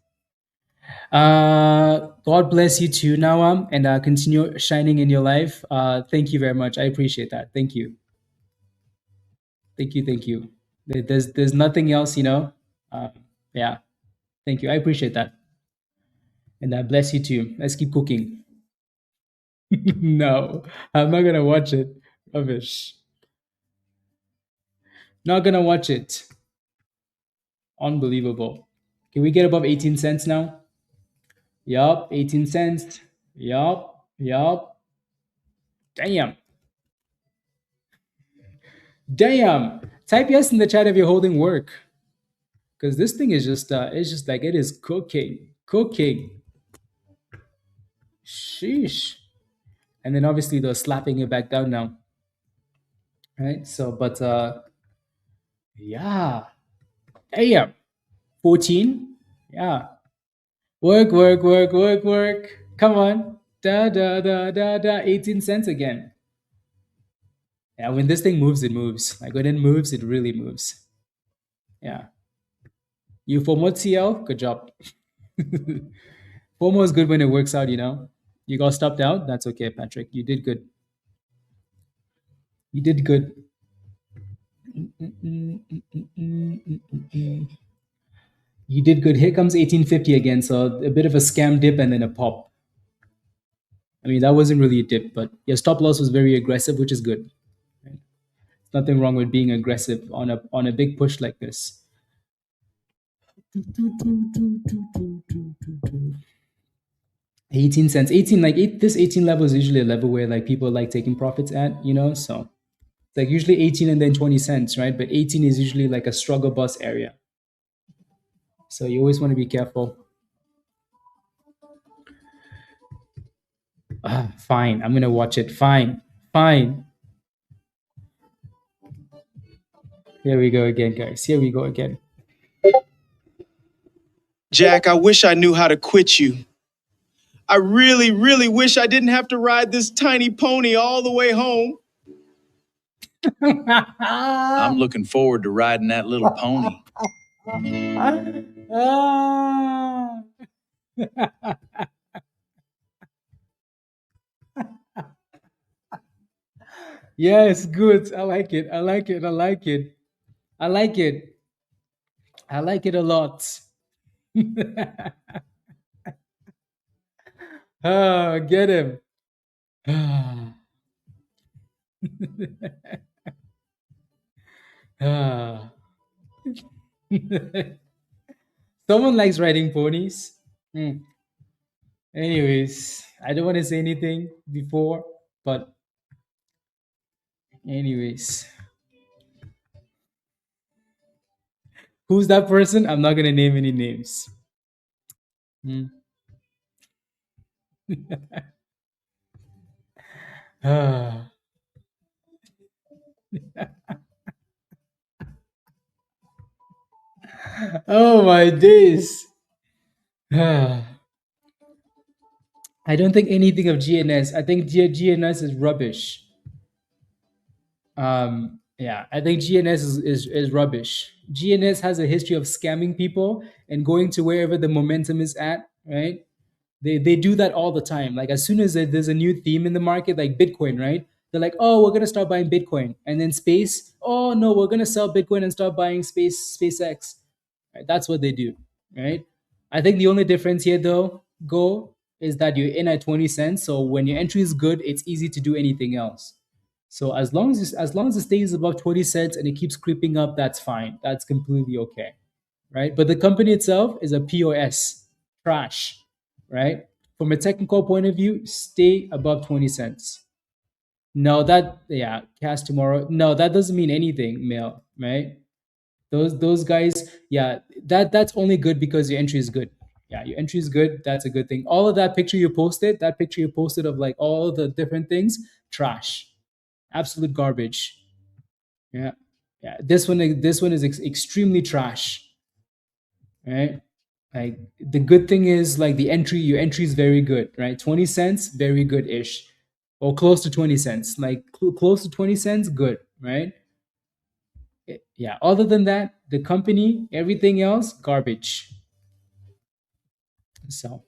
God bless you too, Nawam, and continue shining in your life. Thank you very much. I appreciate that. Thank you. Thank you. There's nothing else, yeah. Thank you. I appreciate that. And bless you too. Let's keep cooking. No, I'm not gonna watch it. Rubbish. Not gonna watch it. Unbelievable. Can we get above 18 cents now? Yup, 18 cents. Yup. Damn. Type yes in the chat if you're holding work. Because this thing is just it's just like it is cooking. Sheesh. And then obviously they're slapping it back down now. Right? So but yeah. Damn. 14. Yeah. Work. Come on. Da 18 cents again. Yeah, when this thing moves, it moves. Like when it moves, it really moves. Yeah. You FOMO TL? Good job. FOMO is good when it works out, You got stopped out? That's okay, Patrick. You did good. You did good. You did good. Here comes 1850 again. So a bit of a scam dip and then a pop. I mean, that wasn't really a dip, but your stop loss was very aggressive, which is good. Right? There's nothing wrong with being aggressive on a big push like this. 18 cents. 18, this 18 level is usually a level where like people like taking profits at, so it's like usually 18 and then 20 cents, right? But 18 is usually like a struggle bus area. So you always want to be careful. Fine. I'm going to watch it. Fine. Here we go again, guys. Here we go again. Jack, I wish I knew how to quit you. I really wish I didn't have to ride this tiny pony all the way home. I'm looking forward to riding that little pony. Ah. Yes, good. I like it. I like it. I like it. I like it. I like it a lot. Get him. Ah. Someone likes riding ponies. Hmm. Anyways, I don't want to say anything before, but anyways, who's that person? I'm not gonna name any names. Hmm. Ah. Oh my days. Ah. I don't think anything of GNS. I think GNS is rubbish. Yeah, I think GNS is rubbish. GNS has a history of scamming people and going to wherever the momentum is at, right? They do that all the time. Like as soon as there's a new theme in the market, like Bitcoin, right? They're like, oh, we're gonna start buying Bitcoin, and then space. Oh no, we're gonna sell Bitcoin and start buying SpaceX. Right? That's what they do, right? I think the only difference here, though, is that you're in at 20 cents. So when your entry is good, it's easy to do anything else. So as long as it stays above 20 cents and it keeps creeping up, that's fine. That's completely okay, right? But the company itself is a POS, trash, right? From a technical point of view, stay above 20 cents. No, cash tomorrow. No, that doesn't mean anything, Mail, right? Those guys, yeah, that's only good because your entry is good. Yeah, your entry is good. That's a good thing. All of that picture you posted of like all the different things, trash, absolute garbage. Yeah, yeah. This one is extremely trash, right? Like the good thing is like your entry is very good, right? 20 cents, very good ish, or close to 20 cents. Like close to 20 cents, good, right? Yeah. Other than that, the company, everything else, garbage. So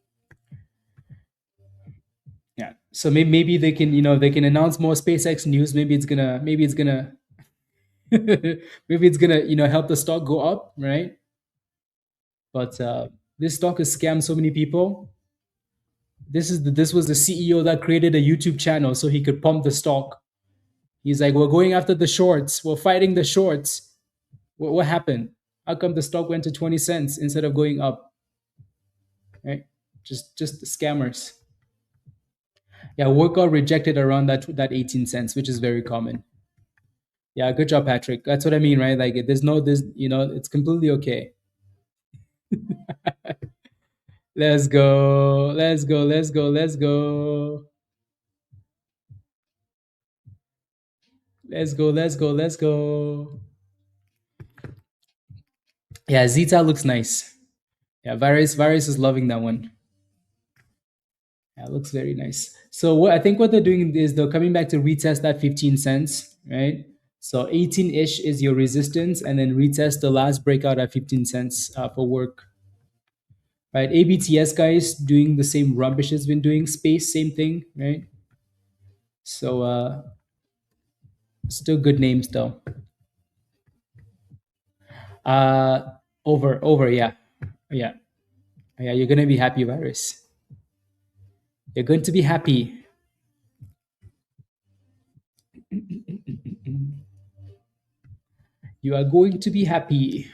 yeah. So maybe they can they can announce more SpaceX news. Maybe it's gonna maybe it's gonna help the stock go up, right? But this stock has scammed so many people. This was the CEO that created a YouTube channel so he could pump the stock. He's like, we're going after the shorts. We're fighting the shorts. What happened? How come the stock went to 20 cents instead of going up? Right? Just the scammers. Yeah, workout rejected around that 18 cents, which is very common. Yeah, good job, Patrick. That's what I mean, right? Like it's completely okay. Let's go. Let's go. Let's go. Let's go. Let's go. Let's go. Let's go. Yeah, Zeta looks nice. Yeah, Virus is loving that one. Yeah, it looks very nice. So I think what they're doing is they're coming back to retest that 15 cents, right? So 18-ish is your resistance, and then retest the last breakout at 15 cents for work. Right? ABTS guys doing the same rubbish has been doing. Space, same thing, right? So still good names though. Over, yeah. Yeah. Yeah, you're gonna be happy, Virus. You're going to be happy. You are going to be happy.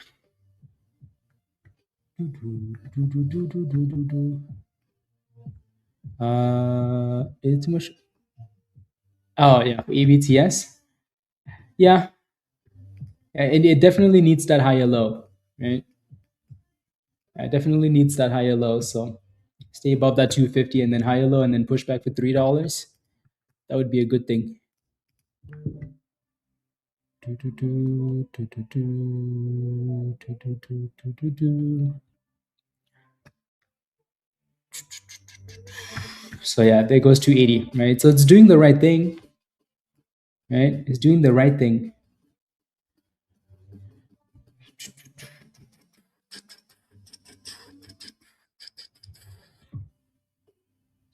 It's much. Oh yeah, ABTS. Yeah, and it definitely needs that higher low, right? It definitely needs that higher low. So stay above that 250 and then higher low and then push back for $3. That would be a good thing. So yeah, there goes 280, right? So it's doing the right thing. right? It's doing the right thing.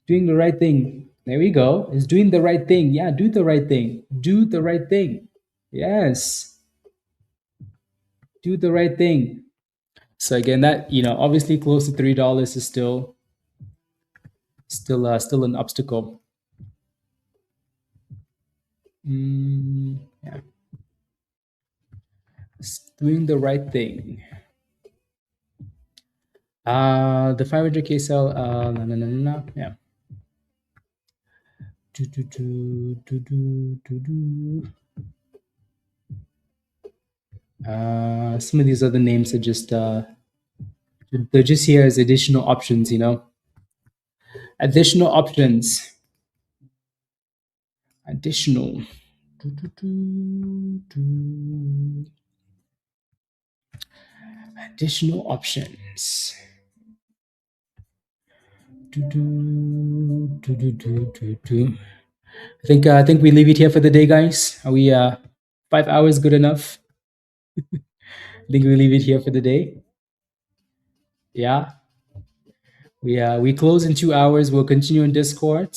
Doing the right thing. There we go. It's doing the right thing. Yeah, do the right thing. Do the right thing. Yes. Do the right thing. So again, that, obviously close to $3 is still an obstacle. Yeah. It's doing the right thing. The 500K sell, no. Yeah. Some of these other names are just they're just here as additional options, additional options. Additional options. I think we leave it here for the day, guys. Are we 5 hours good enough? I think we leave it here for the day. Yeah. We close in 2 hours. We'll continue in Discord.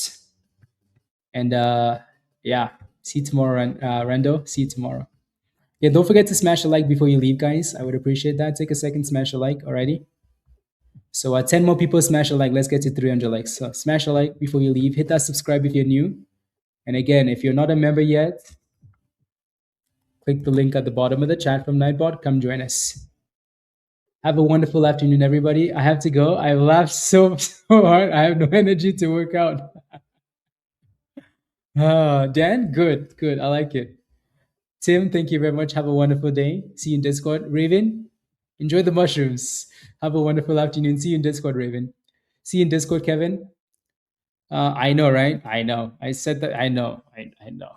And yeah, see you tomorrow, Rando. See you tomorrow. Yeah, don't forget to smash a like before you leave, guys. I would appreciate that. Take a second, smash a like. Alrighty. So 10 more people smash a like. Let's get to 300 likes. So smash a like before you leave. Hit that subscribe if you're new. And again, if you're not a member yet, click the link at the bottom of the chat from Nightbot. Come join us. Have a wonderful afternoon, everybody. I have to go. I laughed so hard. I have no energy to work out. Dan, good. I like it. Tim, thank you very much. Have a wonderful day. See you in Discord. Raven, enjoy the mushrooms. Have a wonderful afternoon. See you in Discord, Raven. See you in Discord, Kevin. I know, right? I know. I said that. I know. I know.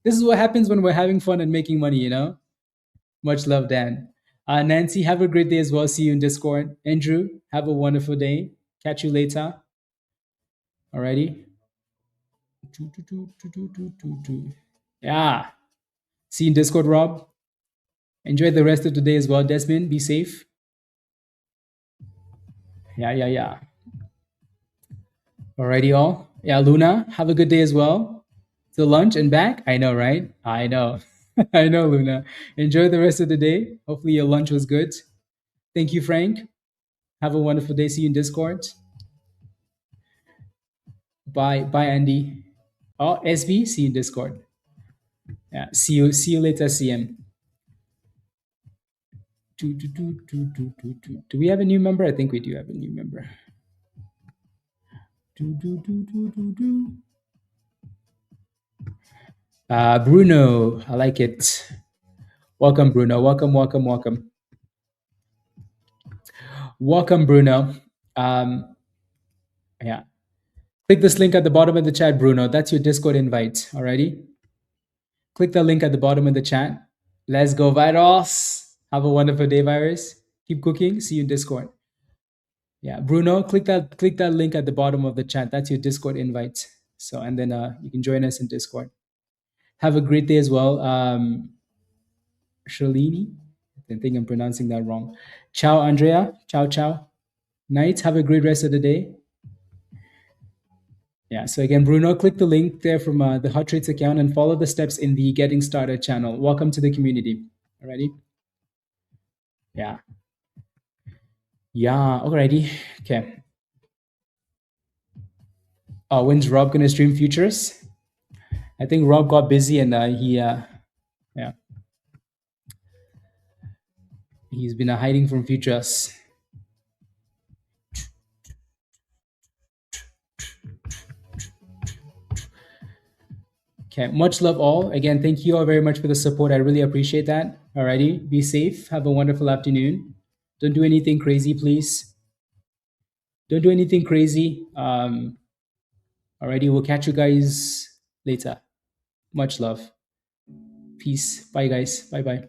This is what happens when we're having fun and making money, Much love, Dan. Nancy, have a great day as well. See you in Discord. Andrew, have a wonderful day. Catch you later. Alrighty. Yeah. See you in Discord, Rob. Enjoy the rest of the day as well. Desmond, be safe. Yeah. Alrighty, all. Yeah, Luna, have a good day as well. To lunch and back. I know, right? I know. I know, Luna. Enjoy the rest of the day. Hopefully your lunch was good. Thank you, Frank. Have a wonderful day. See you in Discord. Bye, Andy. Oh, SB, see you in Discord. Yeah, see you later, CM. Do we have a new member? I think we do have a new member. Bruno, I like it. Welcome, Bruno. Welcome. Welcome, Bruno. Yeah. Click this link at the bottom of the chat, Bruno. That's your Discord invite. Alrighty. Click the link at the bottom of the chat. Let's go, Virus. Have a wonderful day, Virus. Keep cooking. See you in Discord. Yeah, Bruno, click that link at the bottom of the chat. That's your Discord invite. So, and then you can join us in Discord. Have a great day as well. Shalini, I think I'm pronouncing that wrong. Ciao, Andrea. Ciao. Night. Have a great rest of the day. Yeah, so again, Bruno, click the link there from the Hot Trades account and follow the steps in the Getting Started channel. Welcome to the community. Alrighty? Yeah. Alrighty. Okay. When's Rob gonna stream futures? I think Rob got busy and he's been hiding from futures. Okay, much love all. Again, thank you all very much for the support. I really appreciate that. Alrighty, be safe. Have a wonderful afternoon. Don't do anything crazy, please. Don't do anything crazy. Alrighty, we'll catch you guys later. Much love. Peace. Bye, guys. Bye-bye.